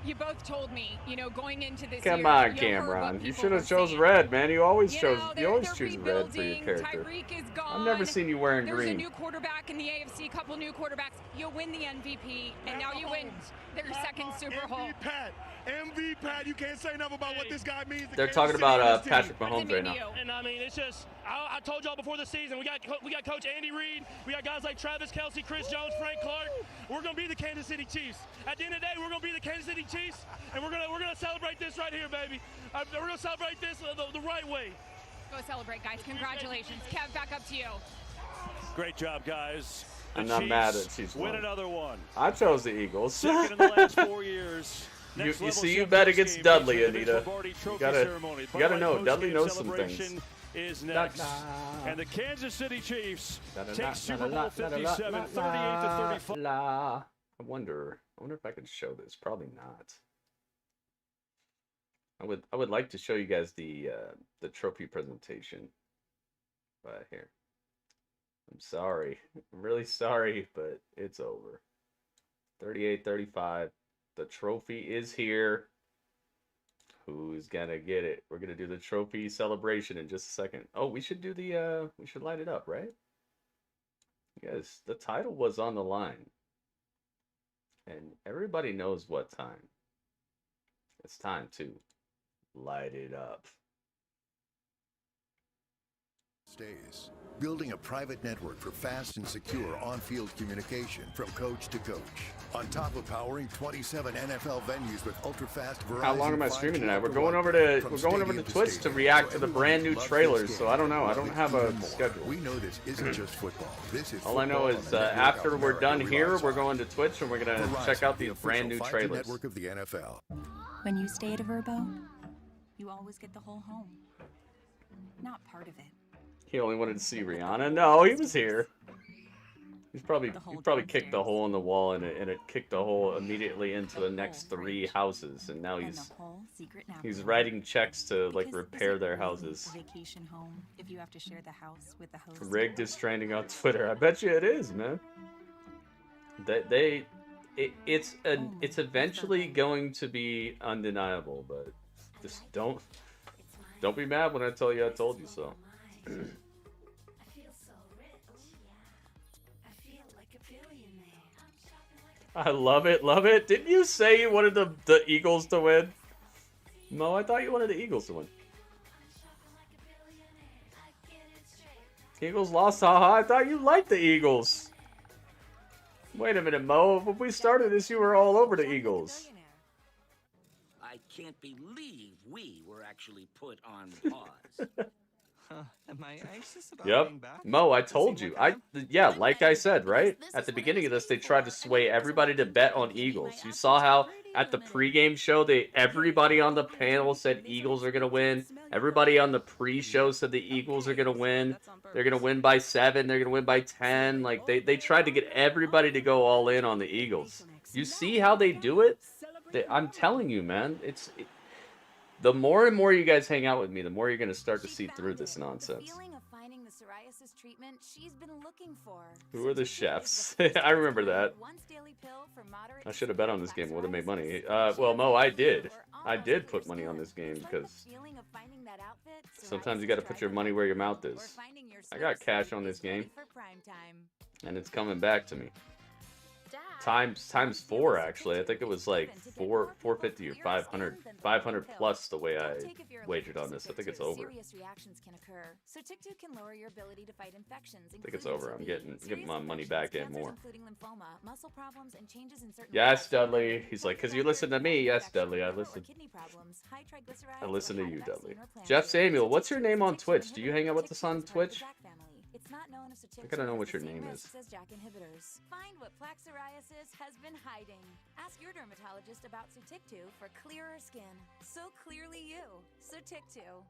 You both told me, going into this Come year, on, Cameron. You should have chose red, man. You always choose red for your character. Is gone. I've never seen you wearing There's green. a new quarterback in the AFC, couple new quarterbacks. You win the MVP, and now you win their second Super Bowl. MV Pat, you can't say enough about what this guy means. They're talking about Patrick Mahomes right now. And I mean, it's just, I told y'all before the season, we got Coach Andy Reid, we got guys like Travis Kelce, Chris Jones, Frank Clark. We're gonna be the Kansas City Chiefs. At the end of the day, we're gonna be the Kansas City Chiefs, and we're gonna celebrate this right here, baby. We're gonna celebrate this the right way. Go celebrate, guys! Congratulations, Kev. Back up to you. Great job, guys. I'm not mad at Chiefs. Win another one. I chose the Eagles. Second in the last 4 years. You see, you bet against Dudley, Anita. You gotta know, Dudley knows some things. Is next. And the Kansas City Chiefs take Super Bowl 57, 38-35. I wonder if I could show this. Probably not. I would like to show you guys the trophy presentation. But here. I'm sorry. I'm really sorry, but it's over. 38-35. The trophy is here. Who's gonna get it? We're gonna do the trophy celebration in just a second. Oh, we should do the we should light it up, right? Yes, the title was on the line. And everybody knows what time. It's time to light it up. Stays. Building a private network for fast and secure on-field communication from coach to coach. On top of powering 27 NFL venues with ultra-fast Verizon. How long am I streaming tonight? We're going over to Twitch to react to the brand new trailers, so I don't know. I don't have a schedule. We know this isn't just football. This is all I know is after we're done here, we're going to Twitch and we're gonna check out these brand new trailers. Network of the NFL. When you stay at a Verbo, you always get the whole home, not part of it. He only wanted to see Rihanna. No, he was here. He probably kicked the hole in the wall and it kicked the hole immediately into the next 3 houses, and now he's writing checks to like repair their houses. Vacation home if you have to share the house with the host. Rigged is trending on Twitter. I bet you it is, man. It's eventually going to be undeniable, but just don't be mad when I tell you I told you so. I love it, love it. Didn't you say you wanted the Eagles to win? No, I thought you wanted the Eagles to win. Eagles lost, haha. I thought you liked the Eagles. Wait a minute, Mo. When we started this, you were all over the Eagles. I can't believe we were actually put on pause. Am I anxious about Yep. being back? Mo, I told you. Yeah, like I said, right? At the beginning of this, they tried to sway everybody to bet on Eagles. You saw how at the pregame show, everybody on the panel said Eagles are gonna win. Everybody on the pre-show said the Eagles are gonna win. They're gonna win by 7. They're gonna win by 10. Like they tried to get everybody to go all in on the Eagles. You see how they do it? I'm telling you, man. The more and more you guys hang out with me, the more you're gonna start to see through this nonsense. Feeling of finding the psoriasis treatment she's been looking for. Who are the chefs? I remember that. I should have bet on this game. Would have made money. Well, Mo, I did. I did put money on this game because sometimes you got to put your money where your mouth is. I got cash on this game, and it's coming back to me. Times 4 actually. I think it was like 450 or 500 plus the way I wagered on this. I think it's over. I think it's over. I'm getting my money back and more. Yes, Dudley. He's like, cause you listen to me. Yes, Dudley. I listen. I listen to you, Dudley. Jeff Samuel, what's your name on Twitch? Do you hang out with us on Twitch? I gotta know what your name is. Find what plaque psoriasis has been hiding. Ask your dermatologist about Sotyktu for clearer skin. So clearly you. Sotyktu.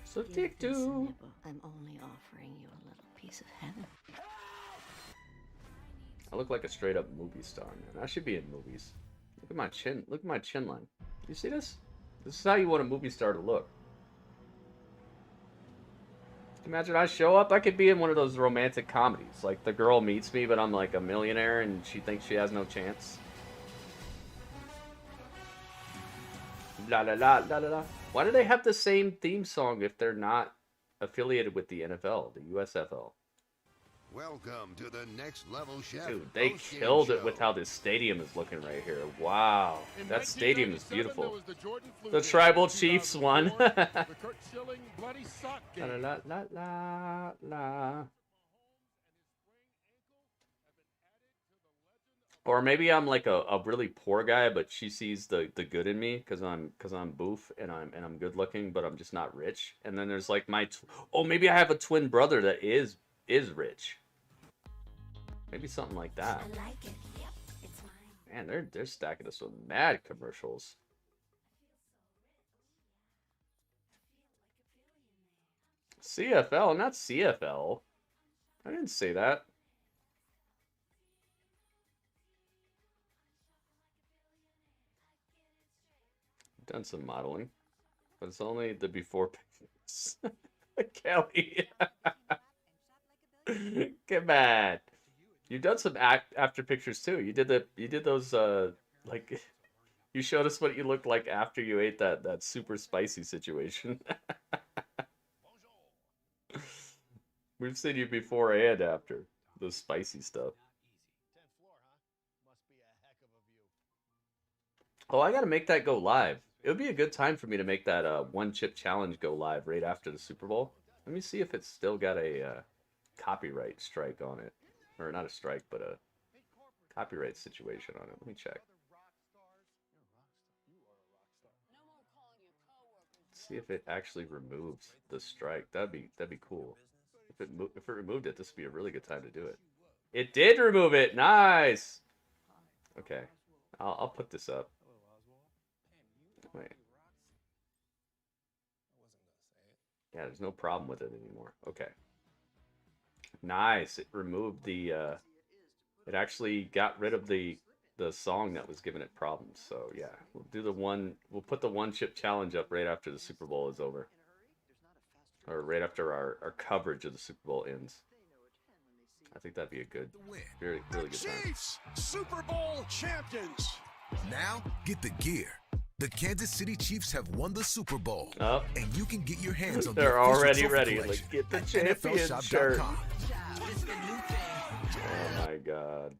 Sotyktu. I'm only offering you a little piece of heaven. I look like a straight up movie star, man. I should be in movies. Look at my chin. Look at my chin line. You see this? This is how you want a movie star to look. Imagine I show up, I could be in one of those romantic comedies. Like the girl meets me, but I'm like a millionaire and she thinks she has no chance. La la la la la la. Why do they have the same theme song if they're not affiliated with the NFL, the USFL? Welcome to the next level chef. Dude, they killed it with how this stadium is looking right here. Wow, that stadium is beautiful. The Tribal Chiefs won. La la la la la. Or maybe I'm like a really poor guy, but she sees the good in me because I'm boof and I'm good looking, but I'm just not rich. And then there's like maybe I have a twin brother that is rich. Maybe something like that. I like it. Yep, it's mine. Man, they're stacking us with mad commercials. CFL, not CFL. I didn't say that. Done some modeling, but it's only the before pictures. Kelly. Come on. You've done some after pictures too. You did those like you showed us what you looked like after you ate that super spicy situation. We've seen you before and after the spicy stuff. Oh, I gotta make that go live. It would be a good time for me to make that one chip challenge go live right after the Super Bowl. Let me see if it's still got a copyright strike on it. Or not a strike, but a copyright situation on it. Let me check. See if it actually removes the strike. That'd be cool. If it removed it, this would be a really good time to do it. It did remove it. Nice. Okay, I'll put this up. Wait. Yeah, there's no problem with it anymore. Okay. Nice. It removed the it actually got rid of the song that was giving it problems. So yeah, we'll put the one chip challenge up right after the Super Bowl is over. Or right after our coverage of the Super Bowl ends. I think that'd be a good, really good time. Chiefs, Super Bowl champions. Now get the gear. The Kansas City Chiefs have won the Super Bowl, and you can get your hands on They're the already official ready. collection Like, get the at champion shirt. NFLshop.com. Oh my god.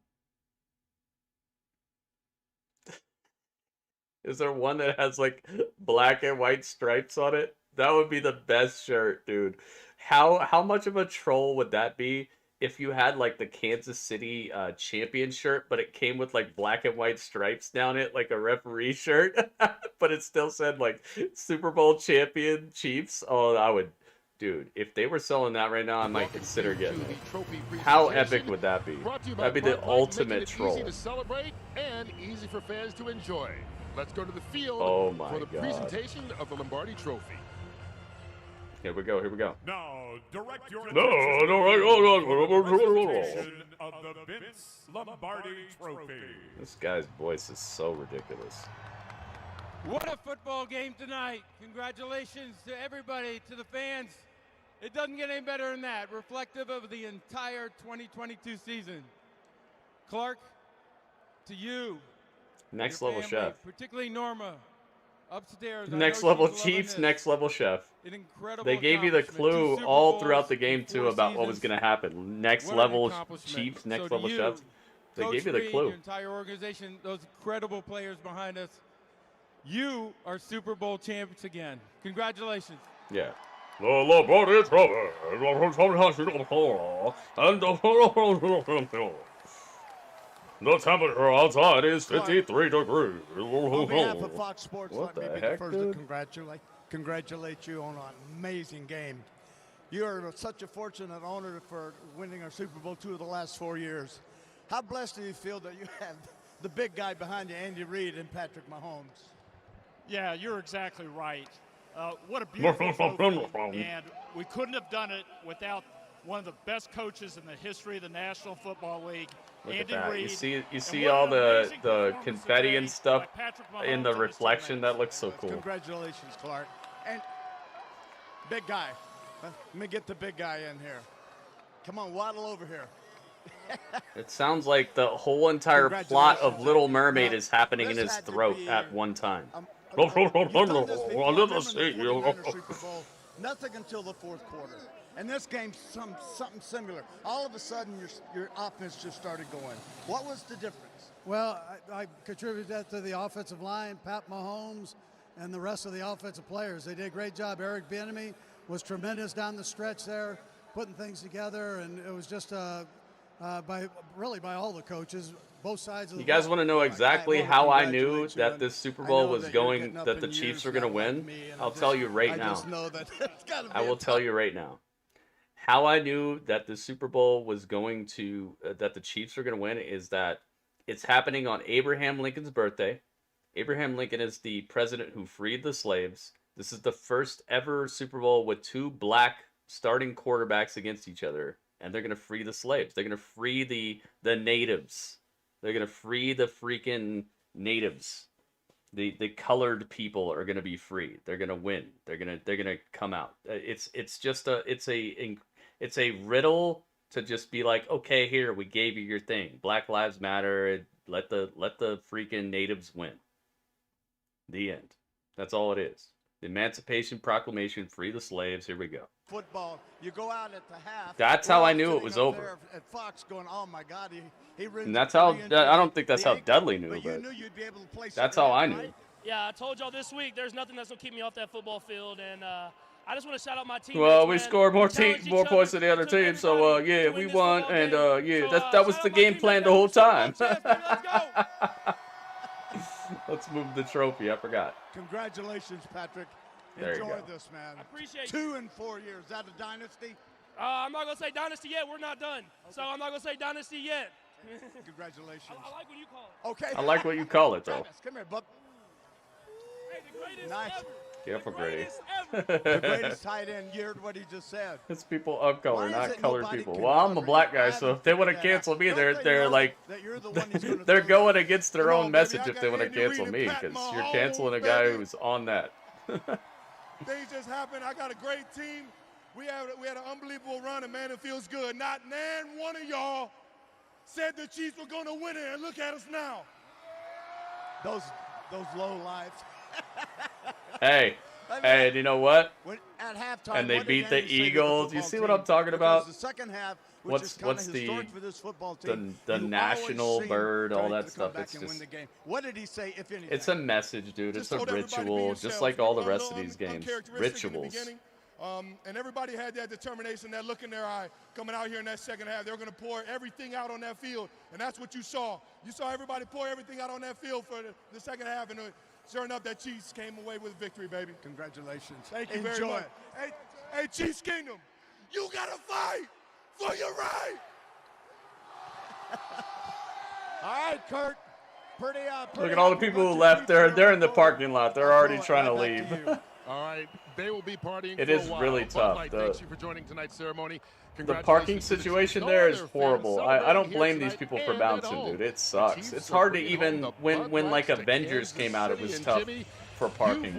Is there one that has like black and white stripes on it? That would be the best shirt, dude. How much of a troll would that be if you had like the Kansas City champion shirt, but it came with like black and white stripes down it, like a referee shirt, but it still said like Super Bowl champion Chiefs. Oh, I would, dude. If they were selling that right now, I might consider getting it. How epic would that be? That'd be the ultimate troll. Easy to celebrate and easy for fans to enjoy. Let's go to the field for the presentation of the Lombardi Trophy. Here we go. Here we go. Now, direct your No, presentation of the Vince Lombardi Trophy. This guy's voice is so ridiculous. What a football game tonight. Congratulations to everybody, to the fans. It doesn't get any better than that, reflective of the entire 2022 season. Clark, to you. Next your level family, chef. Particularly Norma, upstairs. I Next know level she's loving Chiefs, this. next level chef. An incredible They gave you the accomplishment. 2 clue Super all Bowls throughout the game in too 4 about what was seasons. going to happen. Next What an level accomplishment. Chiefs, next So to level you, chefs. They Coach gave you the Reed, clue. Your entire organization, those incredible players behind us. You are Super Bowl champs again. Congratulations. Yeah. The Lombardi Trophy. The temperature outside is 53 degrees. On behalf of Fox Sports, What let me the be the heck, first to dude? congratulate you on an amazing game. You are such a fortunate owner for winning our Super Bowl 2 of the last 4 years. How blessed do you feel that you have the big guy behind you, Andy Reid and Patrick Mahomes? Yeah, you're exactly right. What a beautiful trophy, and we couldn't have done it without one of the best coaches in the history of the National Football League, Look Andy at that. Reid. You see what all an the amazing performance confetti today and stuff by Patrick in Mahomes the and his reflection. That looks so cool. Congratulations, Clark. And big guy. Let me get the big guy in here. Come on, waddle over here. It sounds like the whole entire plot of Little Mermaid is happening in his throat at one time. Nothing until the fourth quarter. And this game's something similar. All of a sudden, your offense just started going. What was the difference? Well, I contribute that to the offensive line, Pat Mahomes, and the rest of the offensive players. They did a great job. Eric Bieniemy was tremendous down the stretch there, putting things together, and it was just by all the coaches, both sides of the You guys ball. want to know exactly I wanna how I knew congratulate you, that and this Super I Bowl know was that you're going, getting up that the in Chiefs years were going to now like win? me, and I'll I tell just- you right I now. just know that it's gotta be I will a tell you right now. How I knew that the Super Bowl was going to, that the Chiefs were going to win is that it's happening on Abraham Lincoln's birthday. Abraham Lincoln is the president who freed the slaves. This is the first ever Super Bowl with 2 black starting quarterbacks against each other, and they're going to free the slaves. They're going to free the natives. They're going to free the freaking natives. The colored people are going to be free. They're going to win. They're going to come out. It's just it's a riddle to just be like, okay, here, we gave you your thing. Black Lives Matter. Let the freaking natives win. The end. That's all it is. The Emancipation Proclamation, free the slaves. Here we go. Football, you go out at the half. That's we're how all I knew it sitting was up over. there At Fox, going, oh my God, he And that's how. I don't think that's how Dudley knew, but you but knew you'd be able to play. that's second how I half, knew. right? Yeah, I told y'all this week there's nothing that's going to keep me off that football field, and I just want to shout out my team. Well, we scored more points than the other team, so yeah, we won, and yeah, that was the game plan the whole time. Let's move the trophy. I forgot. Congratulations, Patrick. There you Enjoy go. this, man. I appreciate 2 and 4 years. Is that a dynasty? I'm not going to say dynasty yet. We're not done. So I'm not going to say dynasty yet. Congratulations. I like when you call it. Okay. I like what you call it, though. Travis, come here, bub. Hey, the greatest Nice. ever. Careful, Grady. The greatest tight end. You heard what he just said. It's people of color, Why is not it colored nobody people. can Well, I'm a cover black you? guy, I so haven't if they want to figured that cancel out. me, Don't they're they know like that you're the one who's gonna they're throw going it? against their Come own on, baby, message I if got they want to Andy cancel Reid me, and Pat because you're Mahomes, canceling a guy baby. who's on that. Things just happened. I got a great team. We had an unbelievable run, and man, it feels good. Not one of y'all said the Chiefs were going to win it, and look at us now. Those low lives. Hey, hey, and you know what? At halftime, And they what did beat the Andy say to Eagles. You football see what team? I'm talking Because about? The second half, which is kind What's of the historic for this football team. the you always national seem bird, all trying that to come stuff? back It's and win just the game. What did he say, if anything? it's a message, dude. Just It's a told everybody be ritual, just yourselves. like all the We're rest of these games. uncharacteristic in the Rituals. beginning. And everybody had that determination, that look in their eye coming out here in that second half. They were going to pour everything out on that field, and that's what you saw. You saw everybody pour everything out on that field for the second half, and sure enough, that Chiefs came away with victory, baby. Congratulations. Thank you very much. Hey, Chiefs Kingdom, you got to fight for your right. All right, Kurt. Look at all the people who left. They're in the parking lot. They're already trying to leave. All right, they will be partying. It for is a while. really tough. Thank you for joining tonight's ceremony. The parking situation there is horrible. I don't blame these people for bouncing, dude. It sucks. It's hard to even when like Avengers came out, it was tough for parking.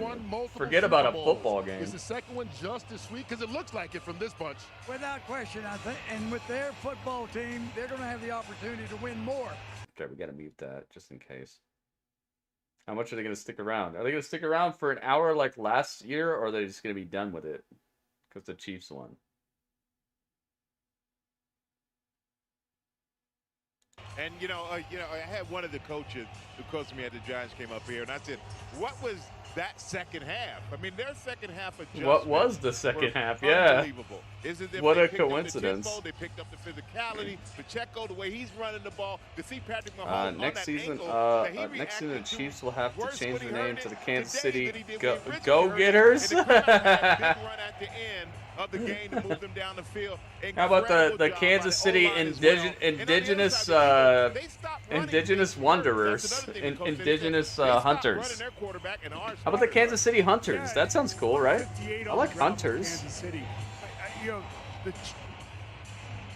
Forget about a football game. Is the second one just as sweet? Because it looks like it from this bunch. Without question, I think. And with their football team, they're going to have the opportunity to win more. Okay, we gotta mute that just in case. How much are they gonna stick around? Are they gonna stick around for an hour like last year, or are they just gonna be done with it because the Chiefs won? And you know, I had one of the coaches who coached me at the Giants came up here, and I said, "What was that second half? I mean, their second half adjustment. What was the second half? Yeah. Unbelievable. What a coincidence. They picked up the physicality, Pacheco, the way he's running the ball. To see Patrick Mahomes next on that season, ankle, next season, the Chiefs will have to change their name to the Kansas today City than he did when Go-Getters. And the crowd had a big run at the end of the game to move them down the field. How about the Incredible Kansas job City by the O-line as indigenous well. They stopped running. indigenous wanderers, indigenous hunters? How about the Kansas City Hunters? That sounds cool, right? I like hunters. Kansas City. You know,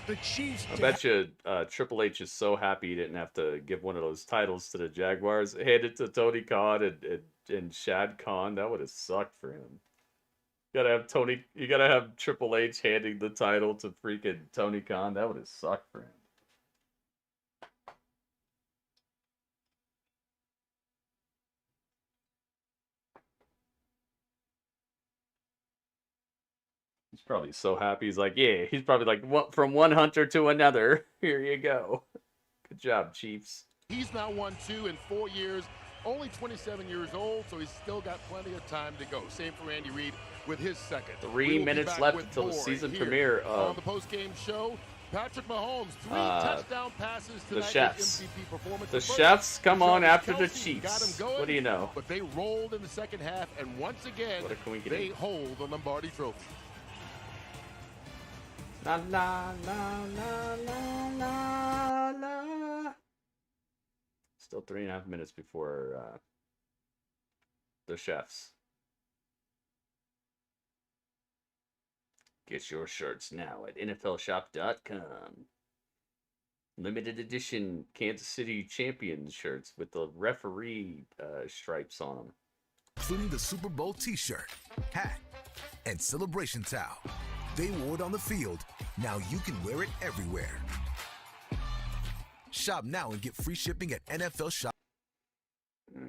the Chiefs. I bet you Triple H is so happy he didn't have to give one of those titles to the Jaguars. Hand it to Tony Khan and Shad Khan. That would have sucked for him. You gotta have Triple H handing the title to freaking Tony Khan. That would have sucked for him. He's probably so happy. He's like, yeah. He's probably like, from one hunter to another. Here you go. Good job, Chiefs. He's now won 2 in 4 years. Only 27 years old, so he's still got plenty of time to go. Same for Andy Reid with his second. 3 minutes left until the season premiere on the post-game show. Patrick Mahomes, 3 touchdown passes tonight. The Chefs. MVP performance. The Chefs come on after the Chiefs. What do you know? But they rolled in the second half, and once again, they hold the Lombardi Trophy. La la la la la la la. Still 3.5 minutes before the Chefs. Get your shirts now at NFLshop.com. Limited edition Kansas City Champions shirts with the referee stripes on them. Including the Super Bowl t-shirt, hat, and celebration towel. They wore it on the field. Now you can wear it everywhere. Shop now and get free shipping at NFL Shop. We're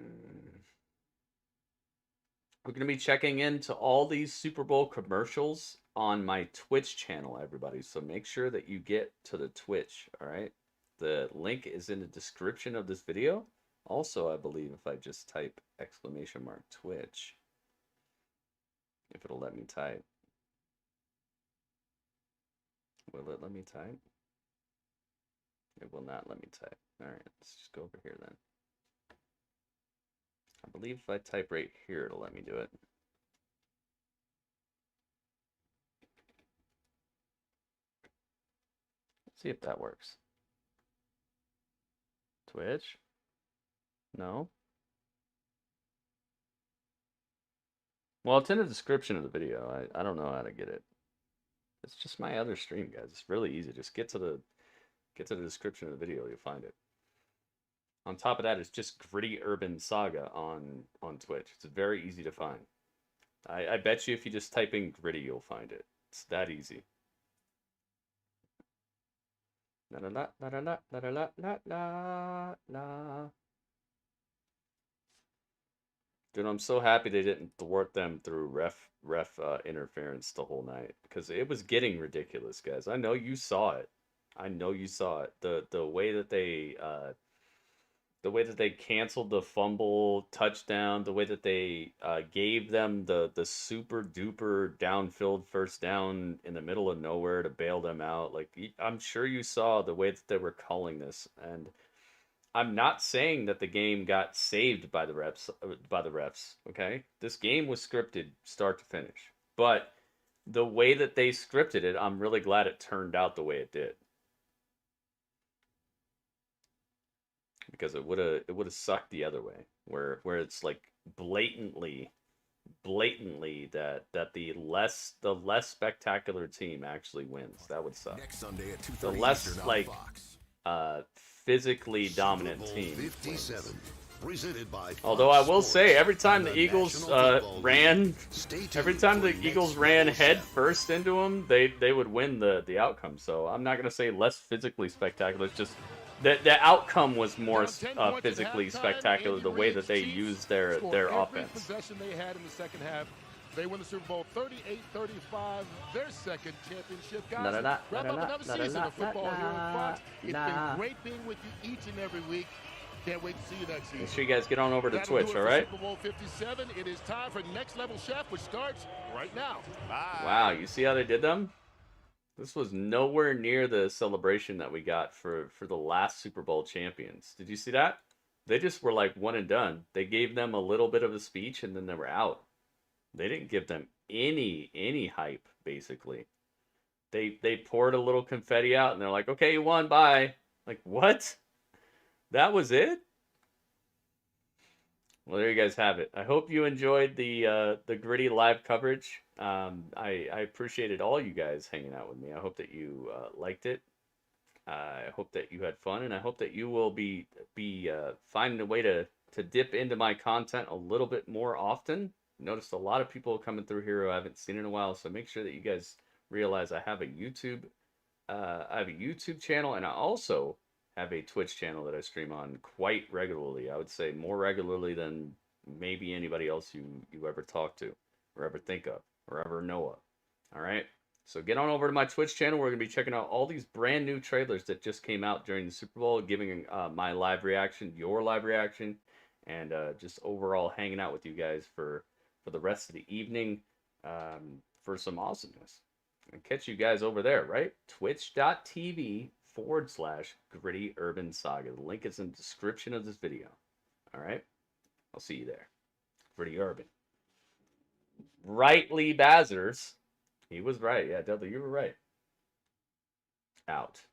going to be checking into all these Super Bowl commercials on my Twitch channel, everybody. So make sure that you get to the Twitch, all right? The link is in the description of this video. Also, I believe if I just type !Twitch, if it'll let me type. Will it let me type? It will not let me type. All right, let's just go over here then. I believe if I type right here, it'll let me do it. Let's see if that works. Twitch? No? Well, it's in the description of the video. I don't know how to get it. It's just my other stream, guys. It's really easy. Just get to the description of the video. You'll find it. On top of that, it's just Gritty Urban Saga on Twitch. It's very easy to find. I bet you if you just type in Gritty, you'll find it. It's that easy. La la la la la la la la la la. Dude, I'm so happy they didn't thwart them through ref interference the whole night, because it was getting ridiculous, guys. I know you saw it. I know you saw it. The way that they the way that they canceled the fumble touchdown, the way that they gave them the super duper downfield first down in the middle of nowhere to bail them out. Like, I'm sure you saw the way that they were calling this, and I'm not saying that the game got saved by the refs. Okay, this game was scripted start to finish, but the way that they scripted it, I'm really glad it turned out the way it did. Because it would have sucked the other way, where it's like blatantly that the less spectacular team actually wins. That would suck. Next Sunday at 2:30 The less Eastern on like Fox. physically dominant Super Bowl team 57, wins. presented by Although I will Fox say, every Sports time and the the Eagles National Football ran, League. Stay tuned every time for the next Eagles ran Level head 7. first into them, they would win the outcome. So I'm not gonna say less physically spectacular. It's just the outcome was more physically spectacular. The way that they used their offense. Possession they had in the second half. They win the Super Bowl 38-35, their second championship. Guys, wrap up another season of football here on Fox. It's been great being with you each and every week. Can't wait to see you next season. Make sure you guys get on over to That'll do Twitch, it all for right? Super Bowl 57. It is time for Next Level Chef, which starts right now. Bye. Wow, you see how they did them? This was nowhere near the celebration that we got for the last Super Bowl champions. Did you see that? They just were like one and done. They gave them a little bit of a speech and then they were out. They didn't give them any hype, basically. They poured a little confetti out and they're like, okay, you won, bye. Like, what? That was it? Well, there you guys have it. I hope you enjoyed the gritty live coverage. I appreciated all you guys hanging out with me. I hope that you liked it. I hope that you had fun, and I hope that you will be finding a way to dip into my content a little bit more often. Noticed a lot of people coming through here who I haven't seen in a while, so make sure that you guys realize I have a YouTube channel, and I also have a Twitch channel that I stream on quite regularly. I would say more regularly than maybe anybody else you ever talk to or ever think of or ever know of. All right, so get on over to my Twitch channel. We're gonna be checking out all these brand new trailers that just came out during the Super Bowl, giving my live reaction, your live reaction, and just overall hanging out with you guys for the rest of the evening for some awesomeness. And catch you guys over there, right? Twitch.tv/Gritty Urban Saga. The link is in the description of this video. All right? I'll see you there. Gritty Urban. Rightly Bazzers. He was right. Yeah, Dudley, you were right. Out.